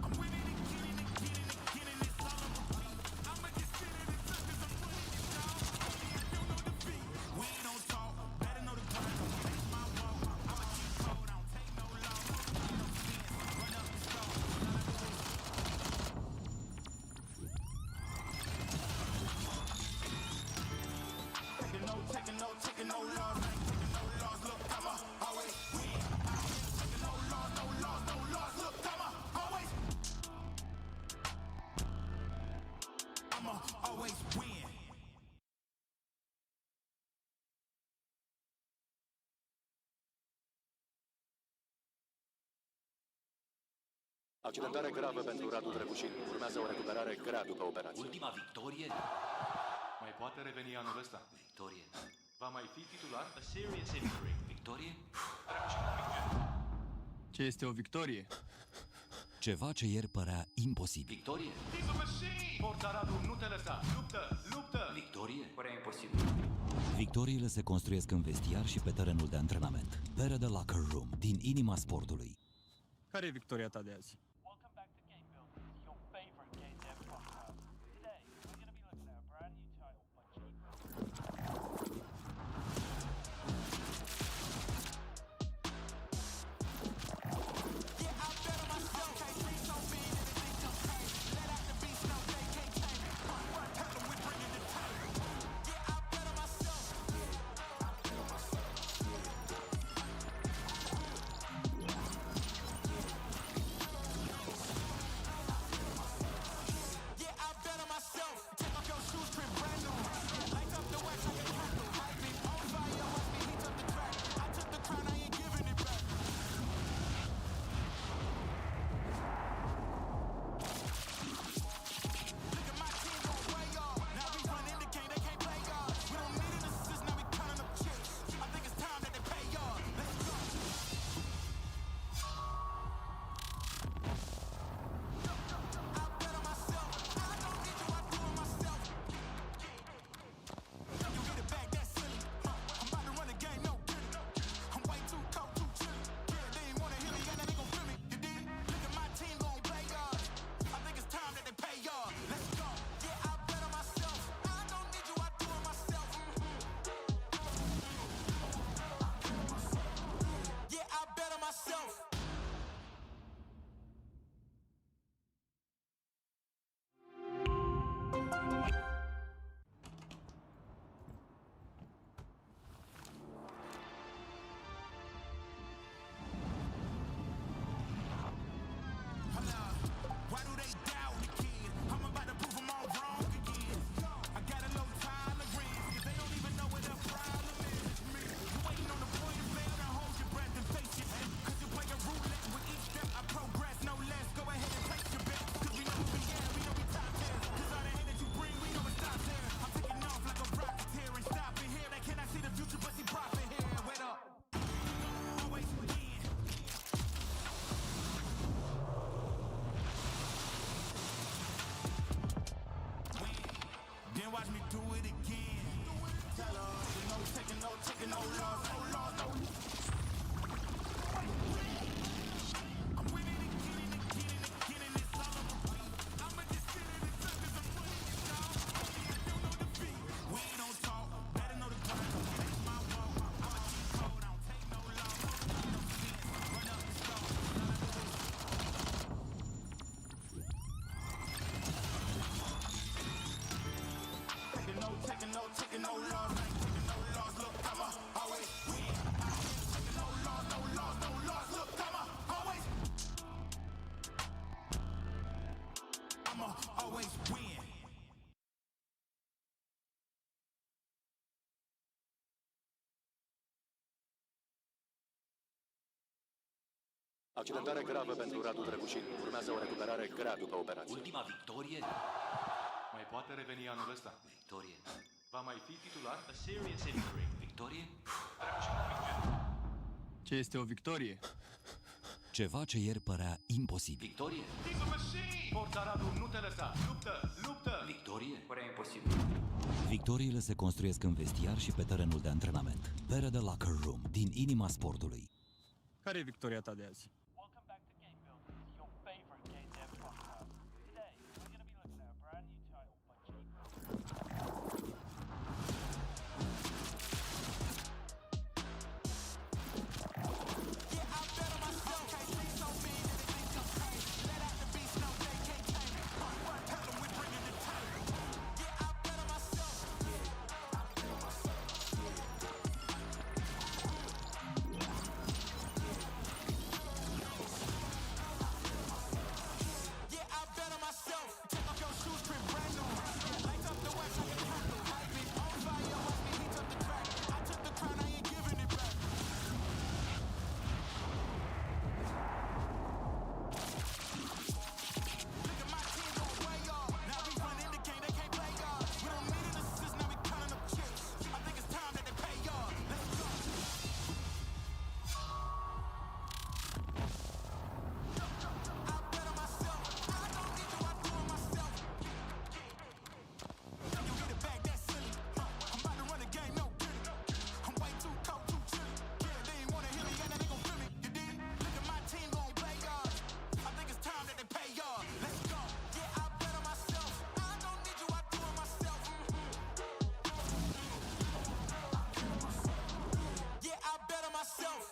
[SPEAKER 9] I'm winning again and again and again, and it's all on repeat. I'ma just sit in the circus, I'm winning it, y'all. Baby, I don't know defeat. We ain't no talk, better know the grind. That's my walk. I'ma keep cold, I don't take no loss. No sense, run up the score. Taking no loss, ain't taking no loss. Look, I'ma always win. Taking no loss, no loss, no loss. Look, I'ma always win.
[SPEAKER 3] Accidentare gravă pentru Radu DraculaN. Urmează o recuperare grea după operație.
[SPEAKER 4] Ultima victorie?
[SPEAKER 5] Mai poate reveni anul ăsta.
[SPEAKER 4] Victorie.
[SPEAKER 5] Va mai fi titular?
[SPEAKER 8] A serious injury.
[SPEAKER 4] Victorie?
[SPEAKER 6] Ce este o victorie?
[SPEAKER 7] Ceva ce ieri părea imposibil.
[SPEAKER 4] Victorie?
[SPEAKER 5] He's a machine! Forța Radu, nu te lăsa! Luptă! Luptă!
[SPEAKER 4] Victorie?
[SPEAKER 1] Părea imposibil.
[SPEAKER 7] Victoriile se construiesc în vestiar și pe terenul de antrenament. Pere de Locker Room, din inima sportului.
[SPEAKER 6] Care e victoria ta de azi?
[SPEAKER 8] Welcome back to Game Builders, your favorite Game Dev podcast. Today, we're going to be looking at a brand new title by
[SPEAKER 9] Yeah, I bet on myself. Can't be so mean, everything just changed. Let out the beast, no they can't tame it. Tell them we bringing the table. Yeah, I bet on myself. Yeah, I bet on myself. Take off your shoes, trim brand new. Light up the wax like a candle. I've been on fire, watch me heat up the track. I took the crown, I ain't giving it back. Look at my team going way off. Now we run in the game, they can't play y'all. We don't need an assist, now we counting up chips. I think it's time that they pay y'all. Let's go. I bet on myself. I don't need you, I do it myself. You get it back, that's silly. I'm about to run the game, no kidding. I'm way too cold, too chilly. Yeah, they ain't wanna hear me, and they gon' feel me. You dig? Look at my team gon' play y'all. I think it's time that they pay y'all. Let's go. Yeah, I bet on myself. I don't need you, I do it myself. Yeah, I bet on myself. Why do they doubt the kid? I'm about to prove them all wrong again. I got a low tolerance, cause they don't even know what the problem is. You waiting on the point of fail, now hold your breath and face it. Cause you play a roulette with each step I progress, no less. Go ahead and place your bet. Cause we know who we are, we know we top tier. Cause all the hate that you bring, we know it stops there. I'm taking off like a rocket here and stopping here. They cannot see the future, but see profit here. Wait up. Always win. Then watch me do it again. Tell her, you know, taking no loss, no loss, no. I'm winning again and again and again, and it's all on repeat. I'ma just sit in the circus, I'm winning it, y'all. Baby, I don't know defeat. We ain't no talk, better know the grind. That's my walk. I'ma keep cold, I don't take no loss. No sense, run up the score. Taking no loss, ain't taking no loss. Look, I'ma always win. Taking no loss, no loss, no loss. Look, I'ma always win.
[SPEAKER 3] Accidentare gravă pentru Radu DraculaN. Urmează o recuperare grea după operație.
[SPEAKER 4] Ultima victorie?
[SPEAKER 5] Mai poate reveni anul ăsta.
[SPEAKER 4] Victorie.
[SPEAKER 5] Va mai fi titular?
[SPEAKER 8] A serious injury.
[SPEAKER 4] Victorie?
[SPEAKER 6] Ce este o victorie?
[SPEAKER 7] Ceva ce ieri părea imposibil.
[SPEAKER 4] Victorie?
[SPEAKER 5] He's a machine! Forța Radu, nu te lăsa! Luptă! Luptă! Luptă!
[SPEAKER 4] Victorie? Părea imposibil.
[SPEAKER 7] Victoriile se construiesc în vestiar și pe terenul de antrenament. Pere de Locker Room, din inima sportului.
[SPEAKER 6] Care e victoria ta de azi?
[SPEAKER 8] Welcome back to Game Builders, your favorite game dev podcast. Today, we're going to be looking at a brand new title by
[SPEAKER 9] Yeah, I bet on myself. Can't be so mean that they think I'm crazy. Let out the beast, no, they can't tame me. Tell them we bringing the table. Yeah, I bet on myself. Yeah, I bet on myself. Take off your shoes, print brand new. Light up the wax like a candle. Hype it on fire, watch me heat up the track. I took the crown, I ain't giving it back. Look at my team going way off. Now we run in the game, they can't play y'all. We don't need an assist, now we counting up chips. I think it's time that they pay y'all. Let's go. I bet on myself. I don't need you, I do it myself. You get it back, that's silly. I'm about to run the game, no kidding. I'm way too cold, too chilly. Yeah, they ain't wanna hear me, yeah, now they gon' feel me. You dig? Look at my team gon' play y'all. I think it's time that they pay y'all. Let's go. Yeah, I bet on myself. I don't need you, I do it myself. Yeah, I bet on myself.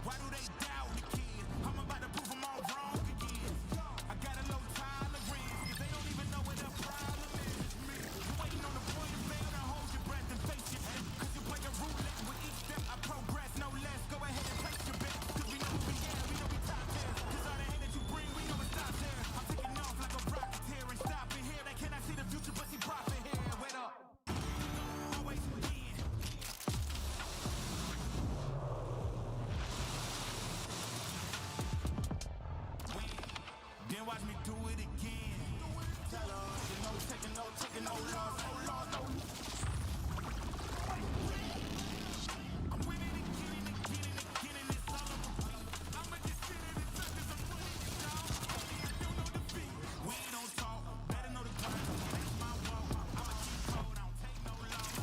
[SPEAKER 9] Why do they doubt the kid? I'm about to prove them all wrong again. I got a low tolerance, cause they don't even know what the problem is. You waiting on the point to fail, now hold your breath and face it. Cause you play a roulette with each step I progress, no less. Go ahead and place your bet, cause we know who we are, we know we top tier. Cause all the hate that you bring, we know it stops there. I'm taking off like a rocket here and stopping here. They cannot see the future, but see profit here. Wait up. Always win. Then watch me do it again. Tell her, no taking no loss, no loss, no. I'm winning again and again and again, and it's all on repeat. I'ma just sit in the circus, I'm running it down. I don't know defeat. We don't talk, better know the grind. That's my walk. I'ma keep cold, I don't take no loss.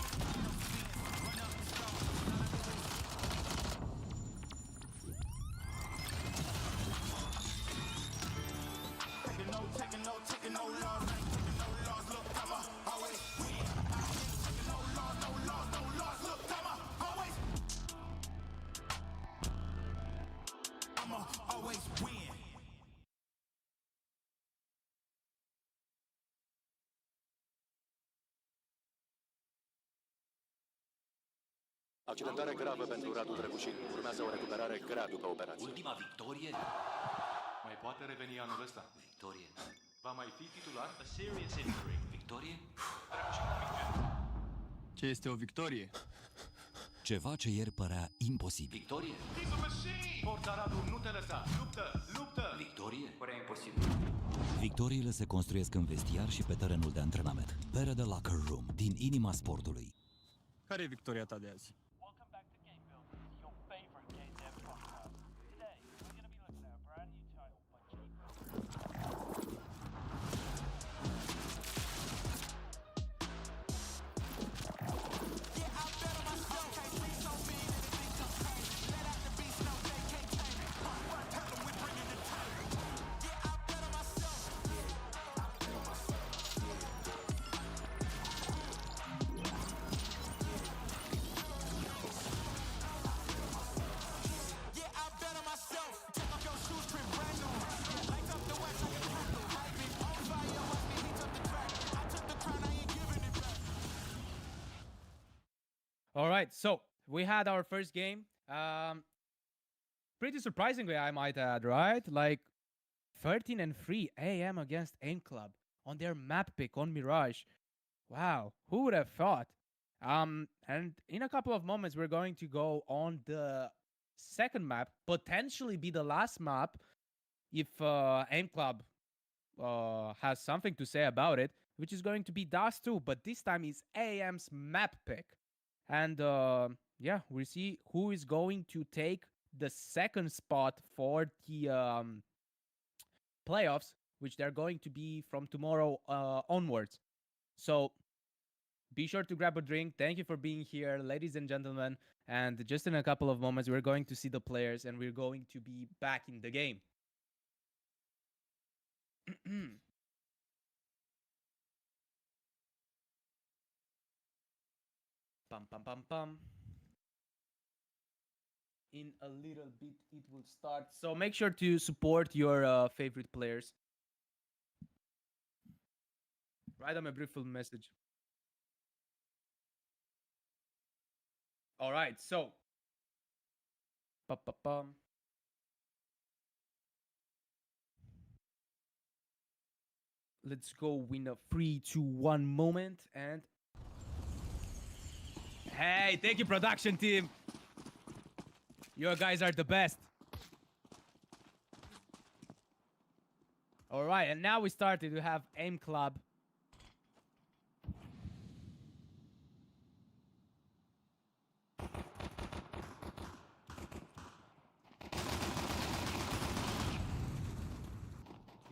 [SPEAKER 9] No sense, run up the start. All I do is taking no loss, I ain't taking no loss. Look, I'ma always win. I ain't taking no loss, no loss, no loss. Look, I'ma always win.
[SPEAKER 3] Accidentare gravă pentru Radu Drăgușin. Urmează o recuperare grea după operație.
[SPEAKER 4] Ultima victorie?
[SPEAKER 5] Mai poate reveni anul ăsta.
[SPEAKER 4] Victorie.
[SPEAKER 5] Va mai fi titular?
[SPEAKER 8] A serious injury.
[SPEAKER 4] Victorie?
[SPEAKER 6] Ce este o victorie?
[SPEAKER 7] Ceva ce ieri părea imposibil.
[SPEAKER 4] Victorie?
[SPEAKER 5] He's a machine! Forța Radu, nu te lăsa! Luptă! Luptă!
[SPEAKER 4] Victorie? Părea imposibil.
[SPEAKER 7] Victoriile se construiesc în vestiar și pe terenul de antrenament. Pere de Locker Room, din inima sportului.
[SPEAKER 6] Care e victoria ta de azi?
[SPEAKER 8] Welcome back to Game Builders, your favorite game dev podcast. Today, we're going to be looking at a brand new title by
[SPEAKER 9] Yeah, I bet on myself. Can't be so mean that they think I'm crazy. Let out the beast, no, they can't tame me. Tell them we bringing the table. Yeah, I bet on myself. Yeah, I bet on myself. Take off your shoes, print brand new. Light up the wax like a candle. Hype it on fire, watch me heat up the track. I took the crown, I ain't giving it back.
[SPEAKER 2] All right, so we had our first game. Pretty surprisingly, I might add, right? Like 13-3 AM against Aim Club on their map pick on Mirage. Wow, who would have thought? And in a couple of moments, we're going to go on the second map, potentially be the last map if Aim Club has something to say about it, which is going to be Dust 2, but this time is AM's map pick. And yeah, we'll see who is going to take the second spot for the playoffs, which they're going to be from tomorrow onwards. So be sure to grab a drink. Thank you for being here, ladies and gentlemen. And just in a couple of moments, we're going to see the players and we're going to be back in the game. Pum, pum, pum, pum. In a little bit, it will start. So make sure to support your favorite players. Write them a brief message. All right, so. Pa-pa-pum. Let's go in a 3, 2, 1 moment. And. Hey, thank you, production team. You guys are the best. All right, and now we started to have Aim Club.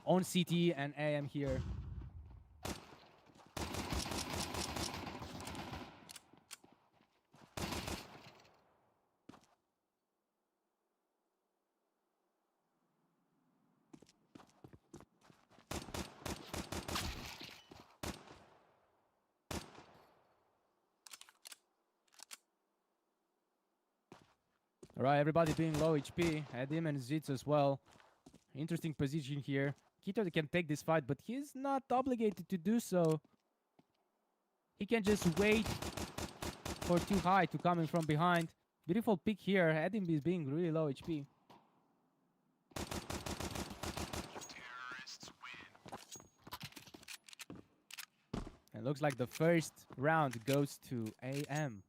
[SPEAKER 2] On CT and AM here. All right, everybody being low HP. Edim and Zitz as well. Interesting position here. Kito can take this fight, but he's not obligated to do so. He can just wait for too high to come in from behind. Beautiful pick here. Edim is being really low HP. And looks like the first round goes to AM.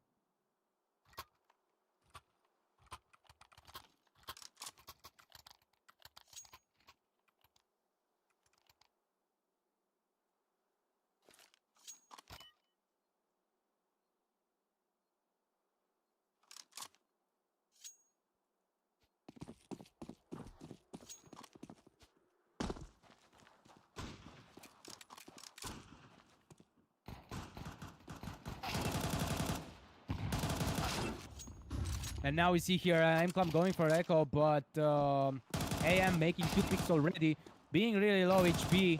[SPEAKER 2] And now we see here M-Club going for Echo, but AM making 2 picks already, being really low HP.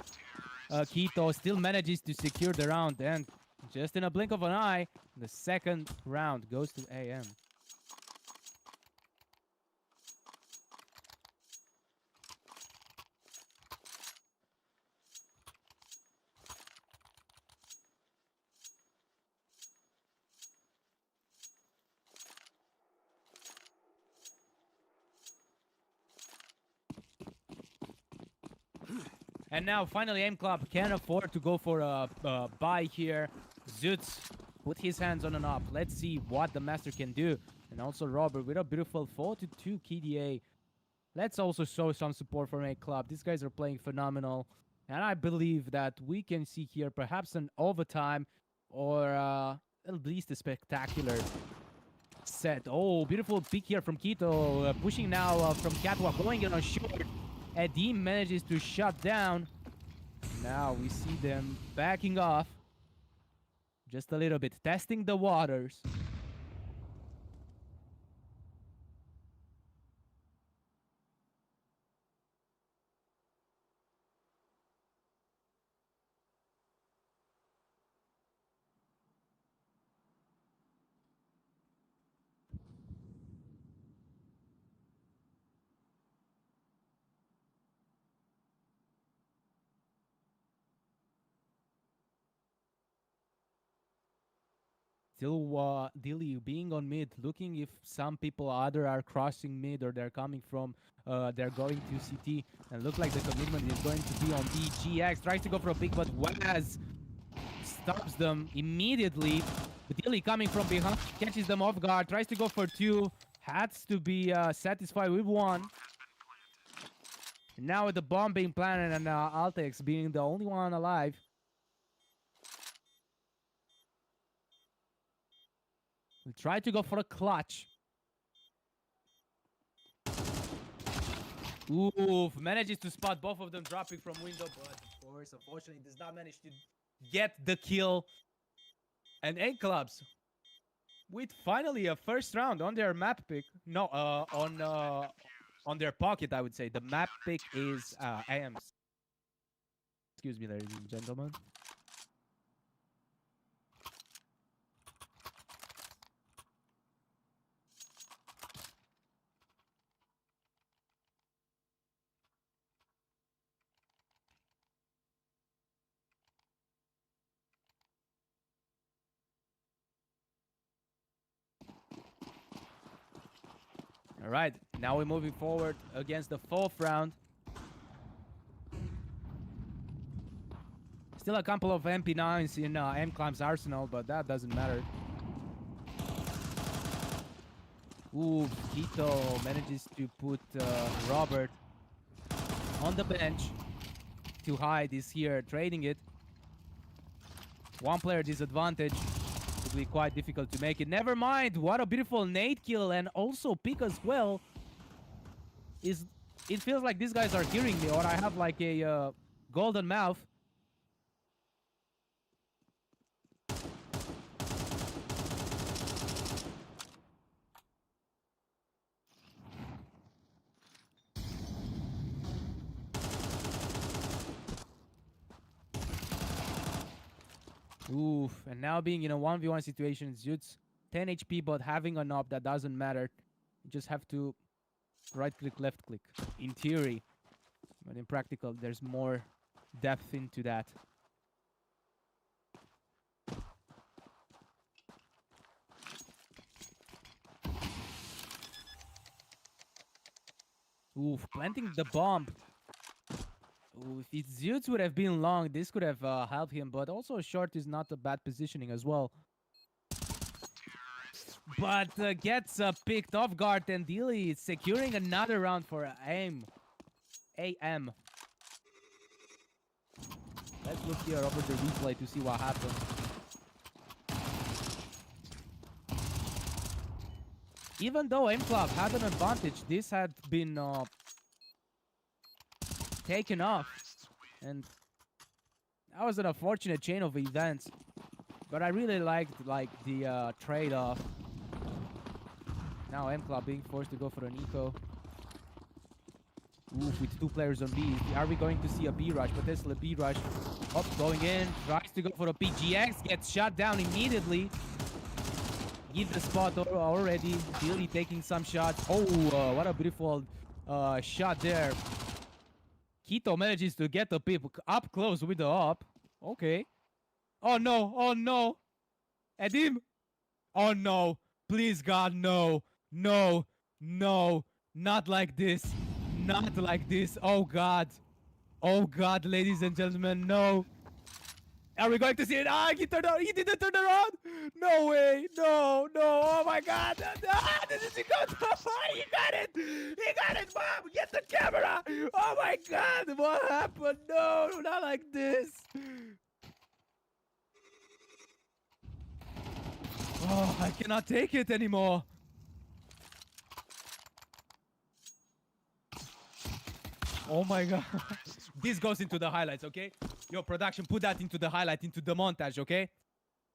[SPEAKER 2] Kito still manages to secure the round, and just in a blink of an eye, the second round goes to AM. And now, finally, Aim Club can afford to go for a buy here. Zutz put his hands on an up. Let's see what the Master can do. And also Robert with a beautiful 4-2 KDA. Let's also show some support from Aim Club. These guys are playing phenomenal. And I believe that we can see here perhaps an overtime or at least a spectacular set. Oh, beautiful pick here from Kito. Pushing now from Catwalk, going in on short. Edim manages to shut down. Now we see them backing off. Just a little bit, testing the waters. Still Dilly being on mid, looking if some people either are crossing mid or they're coming from, they're going to CT. And look like the commitment is going to be on DGX. Tries to go for a pick, but Waz stops them immediately. But Dilly coming from behind, catches them off guard, tries to go for 2. Has to be satisfied with 1. Now with the bomb being planted and Altex being the only one alive. We try to go for a clutch. Oof, manages to spot both of them dropping from window, but of course, unfortunately, does not manage to get the kill. And A Clubs with finally a first round on their map pick. No, on their pocket, I would say. The map pick is AMs. Excuse me, ladies and gentlemen. All right, now we're moving forward against the fourth round. Still a couple of MP9s in M-Climb's arsenal, but that doesn't matter. Ooh, Quito manages to put Robert on the bench. Too high this here, trading it. One player disadvantage. It'll be quite difficult to make it. Never mind, what a beautiful nade kill and also pick as well. It feels like these guys are hearing me, or I have like a golden mouth. Oof, and now being in a 1v1 situation, Zut's 10 HP, but having a knob that doesn't matter. You just have to right click, left click, in theory. But in practical, there's more depth into that. Oof, planting the bomb. Ooh, if Zutz would have been long, this could have helped him, but also short is not a bad positioning as well. But gets picked off guard, and Dilly is securing another round for AM. Let's look here over the replay to see what happened. Even though M Club had an advantage, this had been taken off, and that was an unfortunate chain of events. But I really liked the trade-off. Now M Club being forced to go for an eco. Oof, with two players on B. Are we going to see a B rush? Potentially a B rush. Up, going in, tries to go for a PGX, gets shot down immediately. Give the spot already. Billy taking some shots. Oh, what a beautiful shot there. Quito manages to get the pip up close with the up. Okay. Oh no, oh no. Edim. Oh no. Please God, no. No. No. Not like this. Not like this. Oh God. Oh God, ladies and gentlemen, no. Are we going to see it? Ah, he turned around. He didn't turn around. No way. No, no. Oh my God. Ah, this is it. He got it. He got it, Mom. Get the camera. Oh my God. What happened? No, not like this. Oh, I cannot take it anymore. Oh my God. This goes into the highlights, okay? Yo, production, put that into the highlight, into the montage, okay?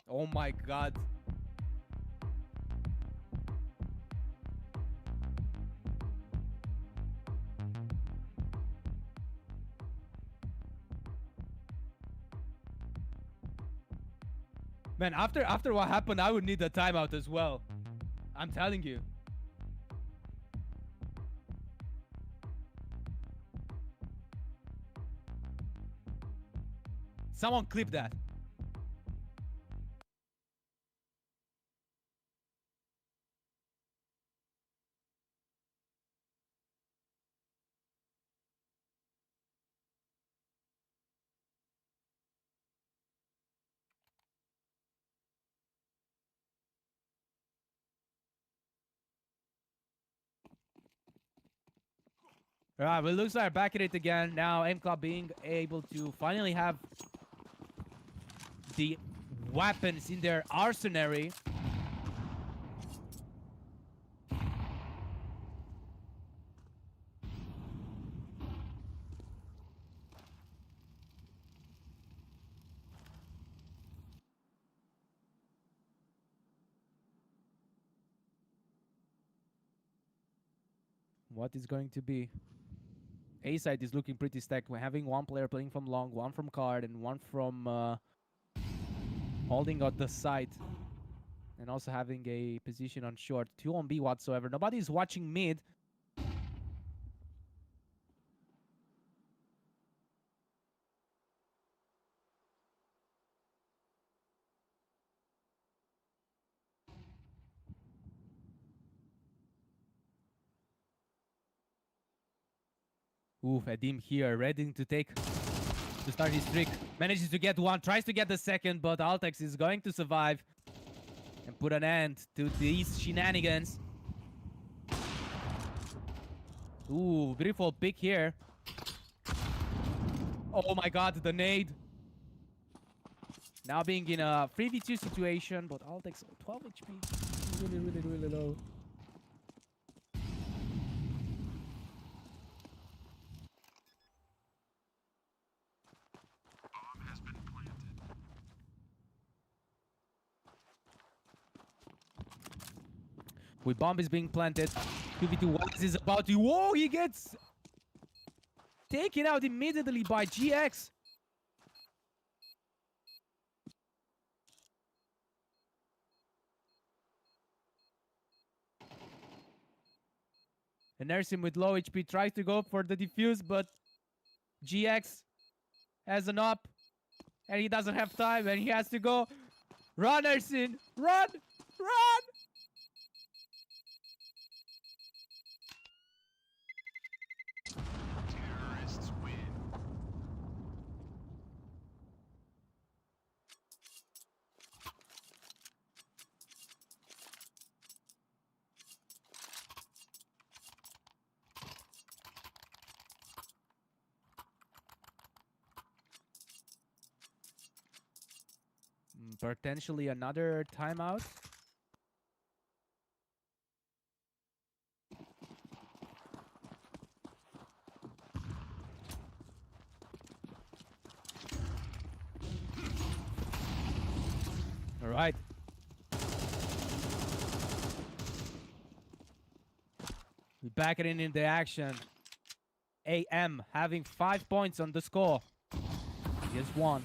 [SPEAKER 2] Oh my God. Man, after what happened, I would need a timeout as well. I'm telling you. Someone clip that. All right, well, it looks like we're back at it again. Now, M Club being able to finally have the weapons in their arsenal. What is going to be? A side is looking pretty stacked. We're having one player playing from long, one from card, and one from holding out the side. And also having a position on short. 2 on B whatsoever. Nobody's watching mid. Oof, Edim here, ready to start his trick. Manages to get one, tries to get the second, but Altex is going to survive and put an end to these shenanigans. Ooh, beautiful pick here. Oh my god, the nade. Now being in a 3v2 situation, but Altex 12 HP. Really low. With bomb is being planted. 2v2 Waz is about to... Whoa, he gets taken out immediately by GX. And Nersim with low HP tries to go for the defuse, but GX has an up. And he doesn't have time, and he has to go. Run, Nersim! Run! Run!
[SPEAKER 5] Terrorists win.
[SPEAKER 2] Potentially another timeout. All right. We back it in the action. AM having 5 points on the score. Just one.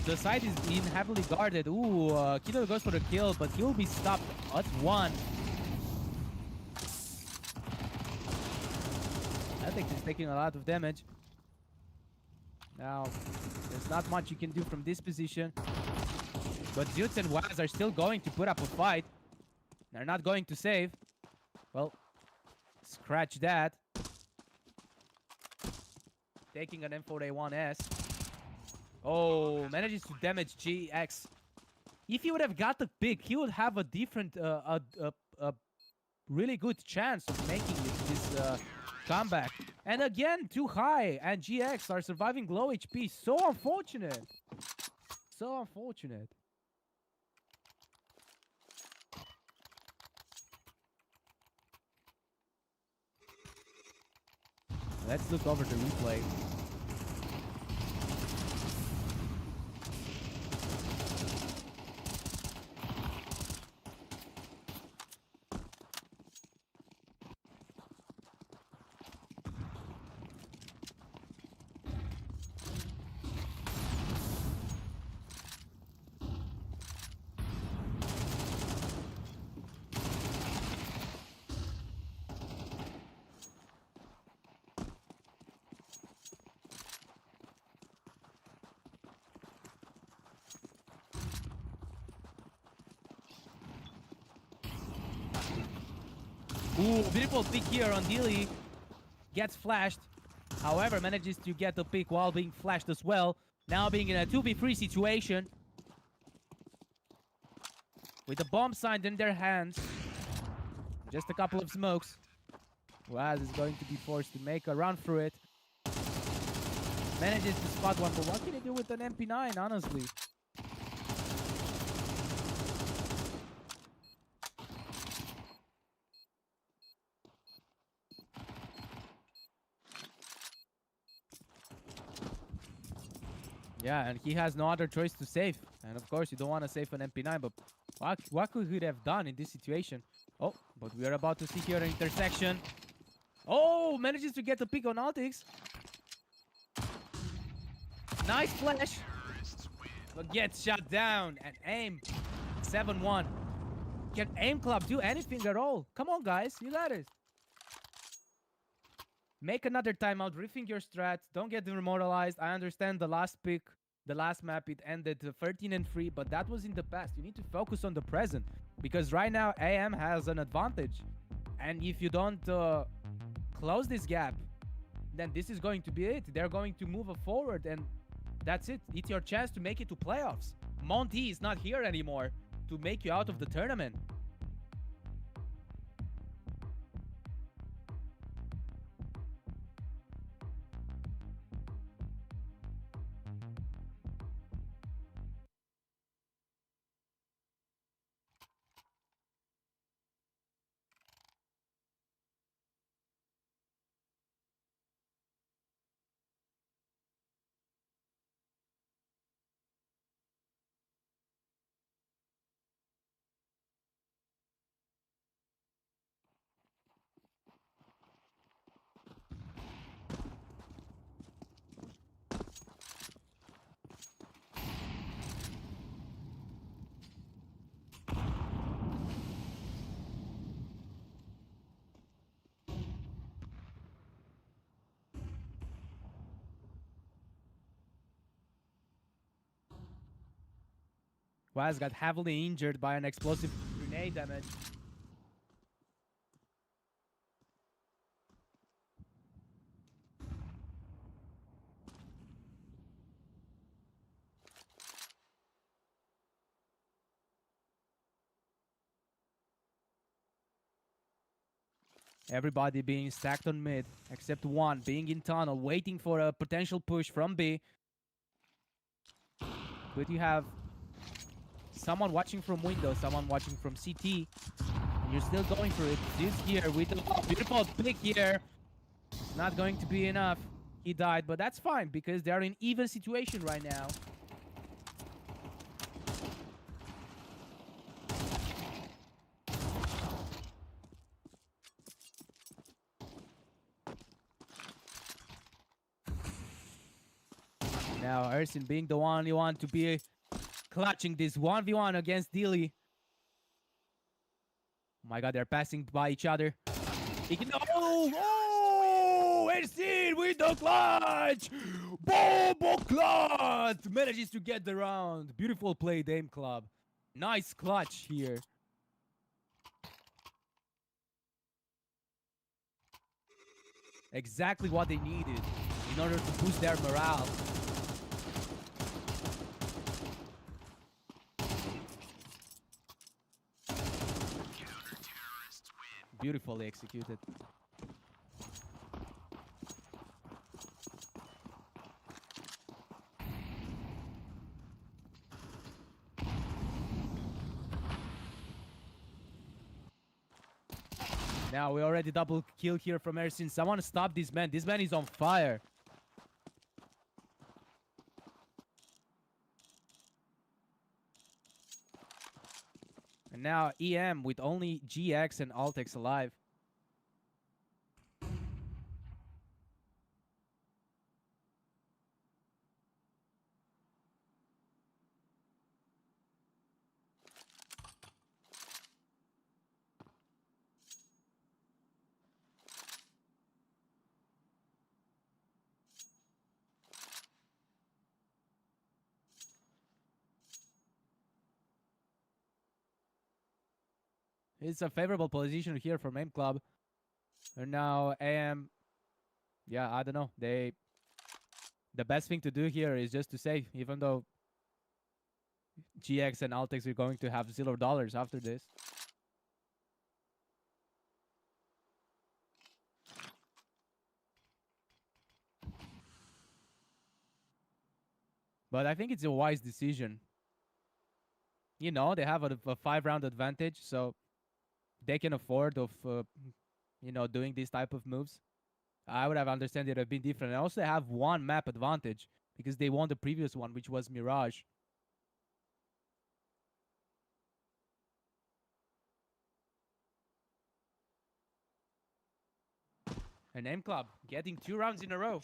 [SPEAKER 2] The side is being heavily guarded. Ooh, Kilo goes for the kill, but he'll be stopped at 1. I think he's taking a lot of damage. Now, there's not much you can do from this position. But Zutz and Waz are still going to put up a fight. They're not going to save. Well, scratch that. Taking an M4A1S. Oh, manages to damage GX. If he would have got the pick, he would have a different, a really good chance of making this comeback. And again, too high, and GX are surviving low HP. So unfortunate. So unfortunate. Let's look over the replay. Ooh, beautiful pick here on Dilly. Gets flashed. However, manages to get the pick while being flashed as well. Now being in a 2v3 situation. With the bomb signed in their hands. Just a couple of smokes. Waz is going to be forced to make a run through it. Manages to spot one, but what can he do with an MP9, honestly? Yeah, and he has no other choice to save. And of course, you don't want to save an MP9, but what could he have done in this situation? Oh, but we are about to see here an intersection. Oh, manages to get the pick on Altix. Nice flash. But gets shot down. And aim. 7-1. Can Aim Club do anything at all? Come on, guys. You got it. Make another timeout. Rethink your strat. Don't get demoralized. I understand the last pick, the last map, it ended 13-3, but that was in the past. You need to focus on the present. Because right now, AM has an advantage. And if you don't close this gap, then this is going to be it. They're going to move forward, and that's it. It's your chance to make it to playoffs. Monty is not here anymore to make you out of the tournament. Waz got heavily injured by an explosive grenade damage. Everybody being stacked on mid, except one being in tunnel, waiting for a potential push from B. But you have someone watching from window, someone watching from CT, and you're still going for it. This here with a beautiful pick here. It's not going to be enough. He died, but that's fine because they're in even situation right now. Now Ersin being the one you want to be clutching this 1v1 against Dilly. Oh my god, they're passing by each other. He can, oh, Ersin with the clutch! Bobo clutch! Manages to get the round. Beautiful play, Dame Club. Nice clutch here. Exactly what they needed in order to boost their morale. Beautifully executed. Now we already double kill here from Ersin. Someone stop this man. This man is on fire. And now EM with only GX and Altex alive. It's a favorable position here for Aim Club. And now AM yeah, I don't know. The best thing to do here is just to save, even though GX and Altex are going to have $0 after this. But I think it's a wise decision. You know, they have a 5-round advantage, so they can afford of, you know, doing these type of moves. I would have understood it would have been different. And also, they have one map advantage because they won the previous one, which was Mirage. And M Club getting 2 rounds in a row.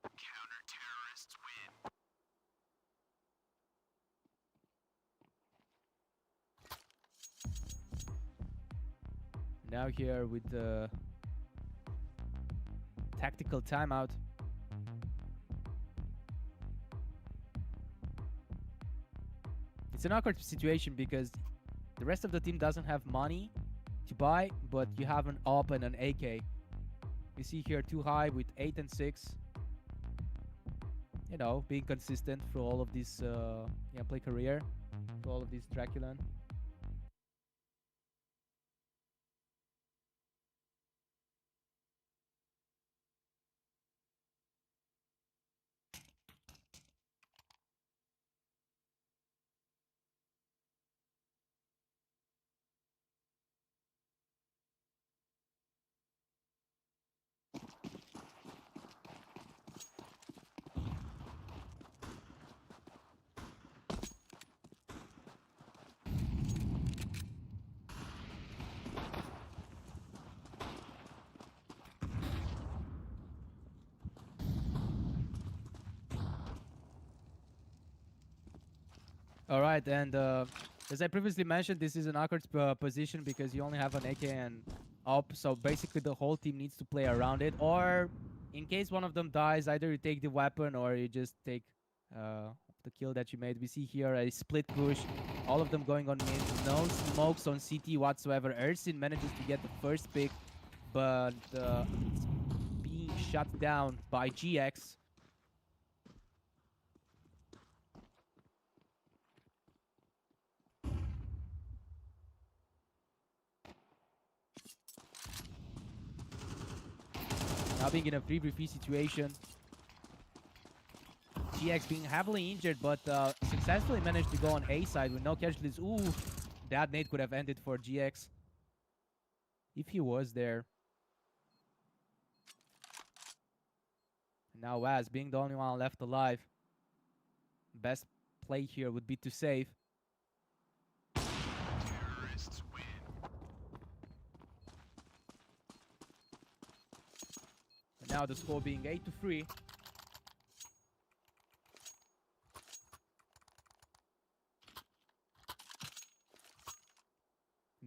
[SPEAKER 9] Counter-terrorists win.
[SPEAKER 2] Now here with the tactical timeout. It's an awkward situation because the rest of the team doesn't have money to buy, but you have an AWP and an AK. You see here 2 high with 8 and 6. You know, being consistent for all of this play career, for all of this DraculaN. All right, and as I previously mentioned, this is an awkward position because you only have an AK and up, so basically the whole team needs to play around it. Or in case one of them dies, either you take the weapon or you just take the kill that you made. We see here a split push, all of them going on mid, no smokes on CT whatsoever. Ersin manages to get the first pick, but it's being shut down by GX. Now being in a 3v3 situation. GX being heavily injured, but successfully managed to go on A side with no casualties. Ooh, that nade could have ended for GX if he was there. Now Waz being the only one left alive. Best play here would be to save.
[SPEAKER 9] Terrorists win.
[SPEAKER 2] And now the score being 8-3.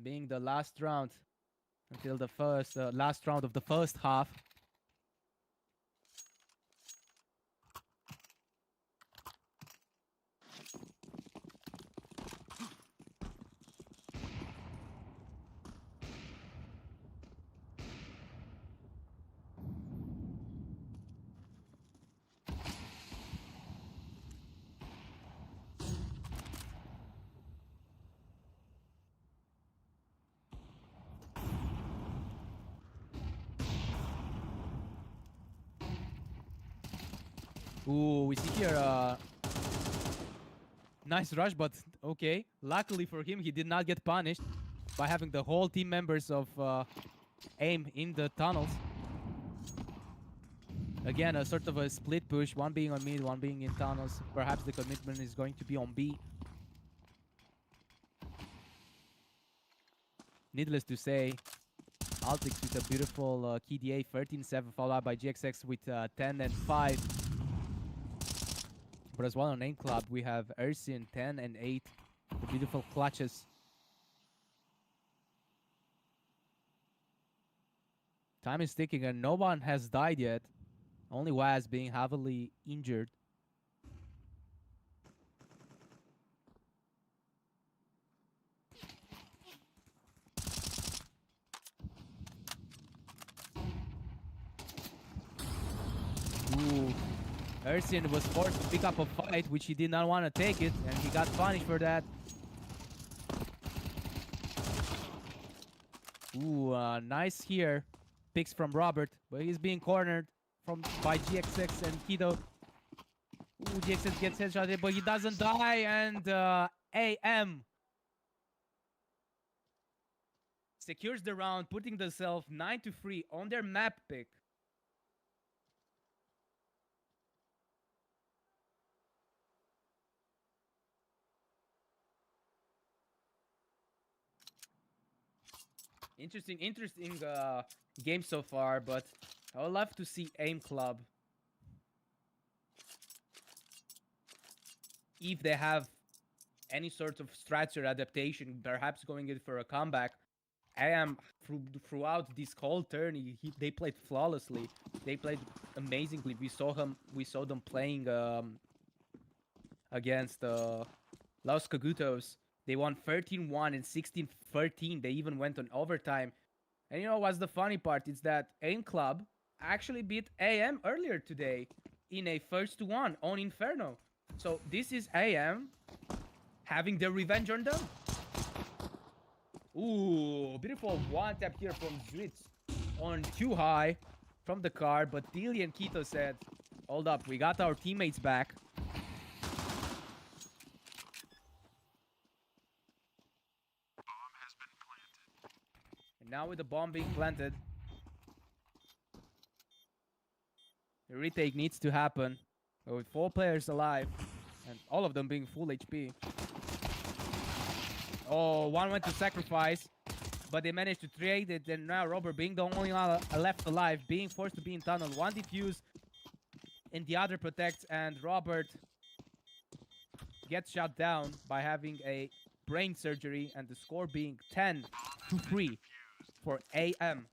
[SPEAKER 2] Being the last round until the first last round of the first half. Ooh, we see here nice rush, but okay. Luckily for him, he did not get punished by having the whole team members of AIM in the tunnels. Again, a sort of a split push, one being on mid, one being in tunnels. Perhaps the commitment is going to be on B. Needless to say, Altix with a beautiful KDA 13-7, followed up by GXX with 10 and 5. But as well on Aim Club, we have Ersin 10 and 8. The beautiful clutches. Time is ticking and no one has died yet. Only Waz being heavily injured. Ersin was forced to pick up a fight, which he did not want to take it, and he got punished for that. Ooh, nice here. Picks from Robert, but he's being cornered by GXX and Keto. Ooh, GXX gets headshotted, but he doesn't die, and AM secures the round, putting themselves 9-3 on their map pick. Interesting game so far, but I would love to see AIM Club if they have any sort of strategy or adaptation, perhaps going in for a comeback. AM throughout this whole turn, they played flawlessly. They played amazingly. We saw them playing against Los Cagutos. They won 13-1 and 16-13. They even went on overtime. And you know what's the funny part? It's that AIM Club actually beat AM earlier today in a 1-1 on Inferno. So this is AM having their revenge on them. Ooh, beautiful one tap here from Zwitz on too high from the car. But Dilly and Keto said, hold up, we got our teammates back. And now with the bomb being planted, the retake needs to happen. But with 4 players alive, and all of them being full HP. Oh, one went to sacrifice, but they managed to trade it. And now Robert being the only one left alive, being forced to be in tunnel. One defuse, and the other protects. And Robert gets shot down by having a brain surgery, and the score being 10-3 for AM.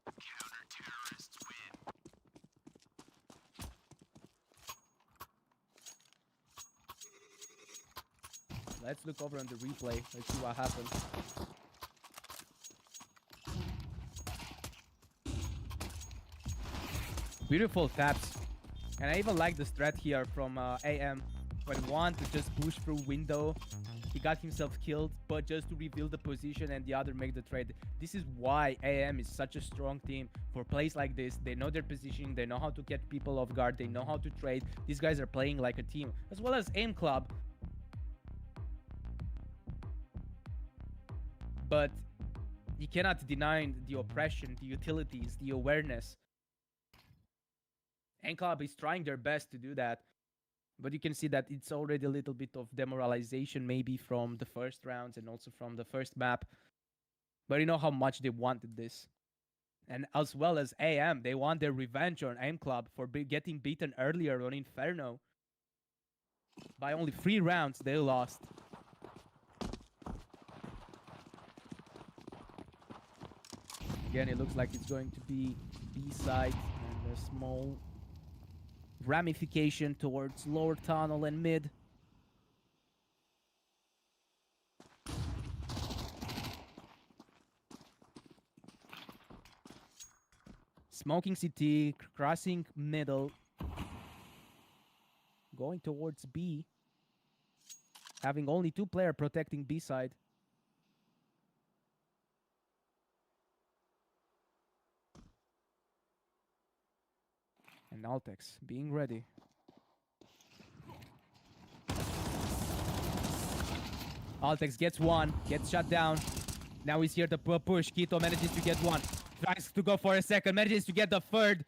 [SPEAKER 2] Let's look over on the replay. Let's see what happened. Beautiful taps. And I even like the strat here from AM. When one to just push through window, he got himself killed, but just to reveal the position and the other make the trade. This is why AM is such a strong team for plays like this. They know their positioning, they know how to get people off guard, they know how to trade. These guys are playing like a team, as well as AIM Club. But you cannot deny the oppression, the utilities, the awareness. AIM Club is trying their best to do that. But you can see that it's already a little bit of demoralization maybe from the first rounds and also from the first map. But you know how much they wanted this. And as well as AM, they want their revenge on AIM Club for getting beaten earlier on Inferno. By only 3 rounds, they lost. Again, it looks like it's going to be B-side and a small ramification towards lower tunnel and mid. Smoking CT, crossing middle, going towards B, having only 2 players protecting B side. And Altex being ready. Altex gets one, gets shut down. Now he's here to push. Keto manages to get one. Tries to go for a second, manages to get the third.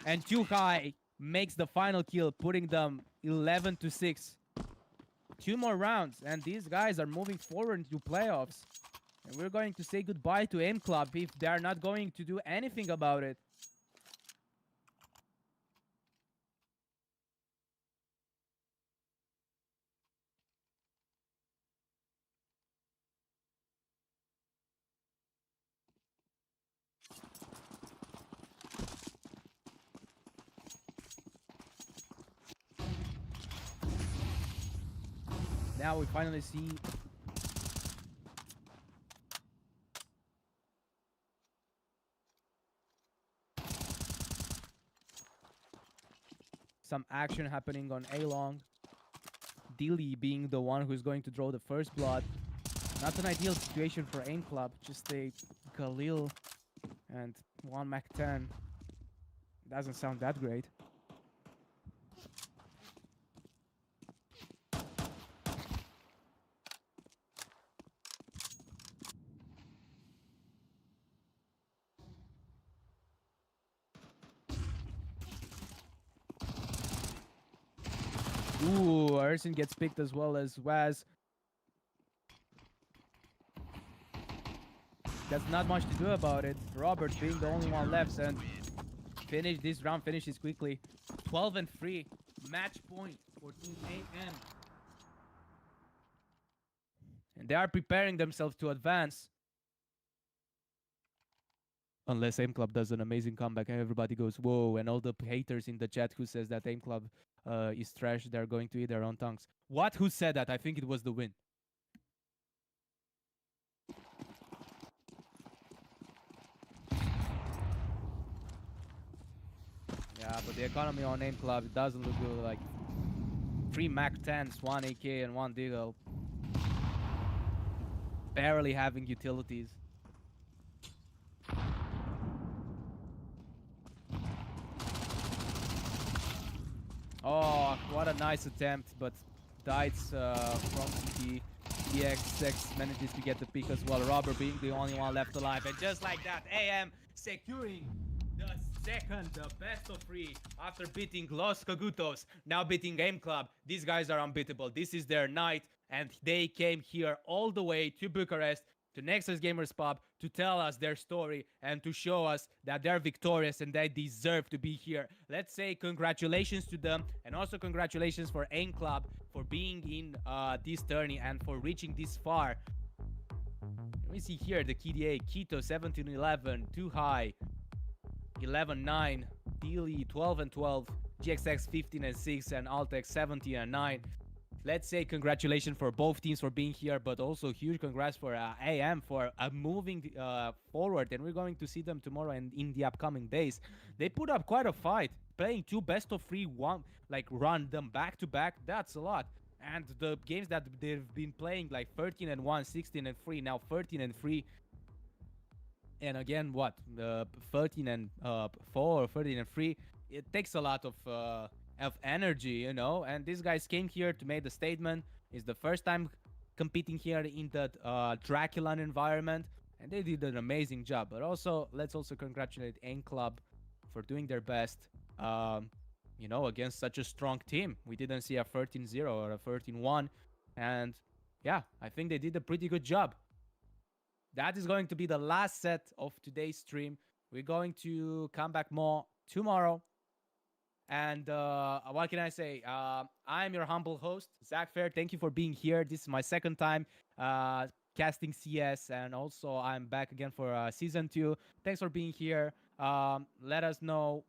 [SPEAKER 2] And too high makes the final kill, putting them 11-6. 2 more rounds, and these guys are moving forward into playoffs. And we're going to say goodbye to AIM Club if they are not going to do anything about it. Now we finally see some action happening on A long. Dilly being the one who's going to draw the first blood. Not an ideal situation for Aim Club. Just a Khalil and one Mac 10. Doesn't sound that great. Ooh, Ersin gets picked as well as Waz. There's not much to do about it. Robert being the only one left and finish this round, finishes quickly. 12 and 3. Match point for Team AM. And they are preparing themselves to advance. Unless Aim Club does an amazing comeback and everybody goes, whoa, and all the haters in the chat who says that Aim Club is trash, they're going to eat their own tongues. What? Who said that? I think it was the win. Yeah, but the economy on Aim Club, it doesn't look good. Like 3 Mac 10s, 1 AK, and 1 Deagle. Barely having utilities. Oh, what a nice attempt, but died from CT. DXX manages to get the pick as well. Robert being the only one left alive. And just like that, AM securing the second, the best of 3 after beating Los Cagutos. Now beating Aim Club. These guys are unbeatable. This is their night. And they came here all the way to Bucharest, to Nexus Gamers Pub, to tell us their story and to show us that they're victorious and they deserve to be here. Let's say congratulations to them, and also congratulations for Aim Club for being in this tourney and for reaching this far. Let me see here the KDA. Keto 17-11, Too High 11-9, Dealy 12-12, GXX 15-6, and Altex 17-9. Let's say congratulations for both teams for being here, but also huge congrats for AM for moving forward. And we're going to see them tomorrow and in the upcoming days. They put up quite a fight, playing 2 best of 3, like run them back to back. That's a lot. And the games that they've been playing, like 13-1, 16-3, now 13-3. And again, what 13-4 or 13-3? It takes a lot of energy, you know, and these guys came here to make the statement. It's the first time competing here in the DraculaN environment, and they did an amazing job. But also, let's also congratulate Aim Club for doing their best, you know, against such a strong team. We didn't see a 13-0 or a 13-1, and yeah, I think they did a pretty good job. That is going to be the last set of today's stream. We're going to come back more tomorrow. And what can I say? I'm your humble host, Zach Fair. Thank you for being here. This is my second time casting CS, and also I'm back again for Season 2. Thanks for being here. Let us know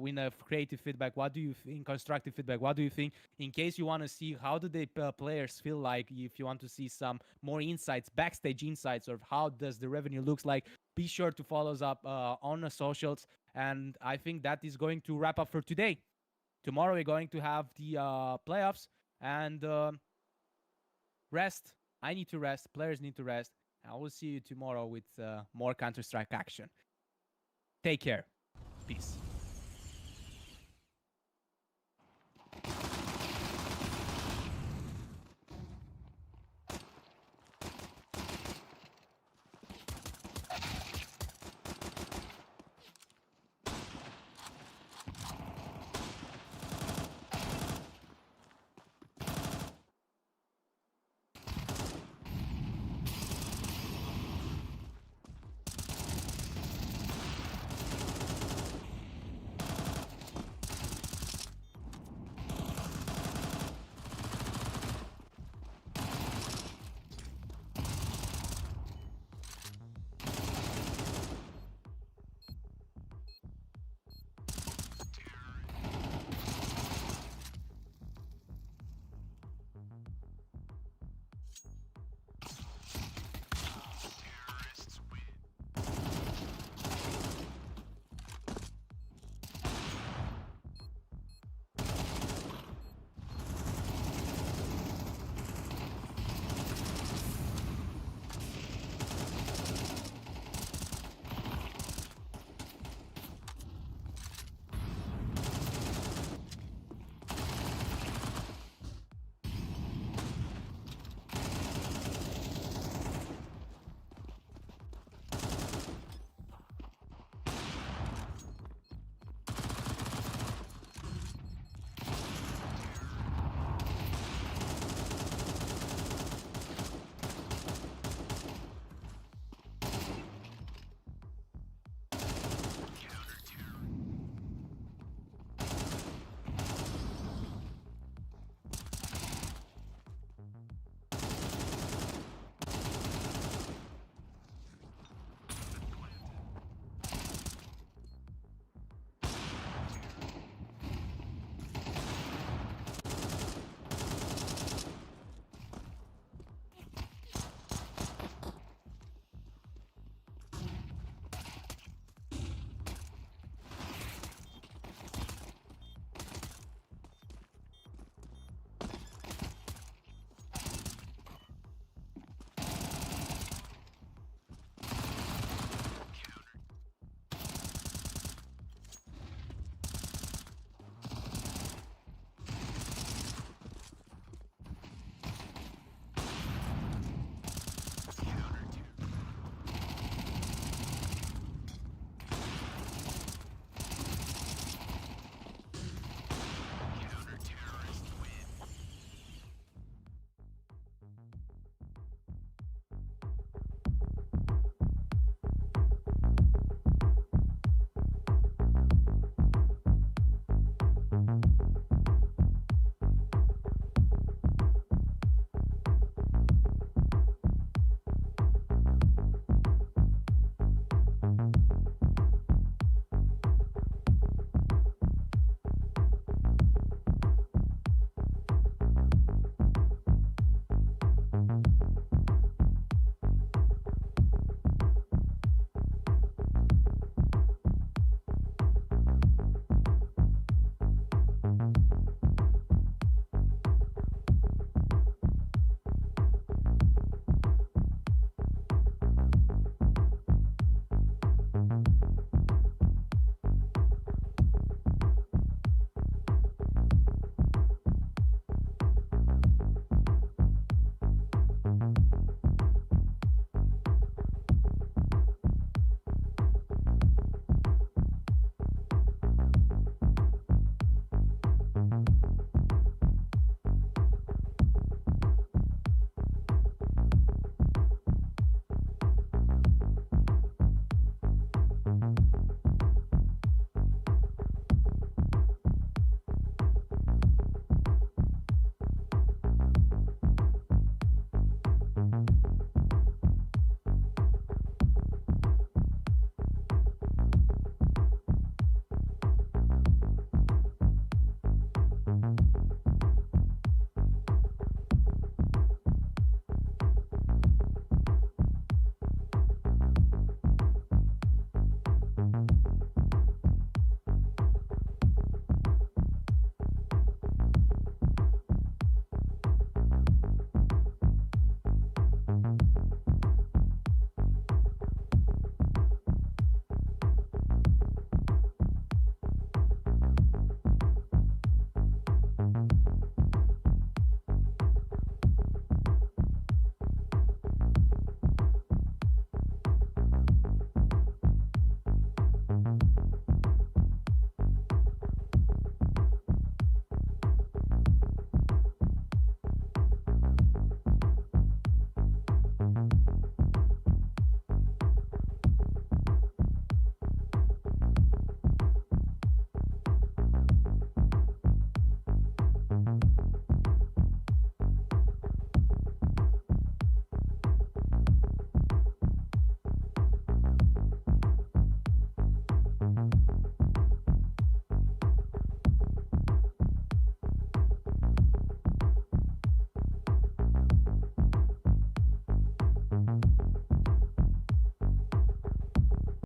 [SPEAKER 2] in a creative feedback, what do you think? Constructive feedback, what do you think? In case you want to see how do the players feel like, if you want to see some more insights, backstage insights of how does the revenue looks like, be sure to follow us up on the socials. And I think that is going to wrap up for today. Tomorrow we're going to have the playoffs and rest. I need to rest. Players need to rest. I will see you tomorrow with more Counter-Strike action. Take care. Peace.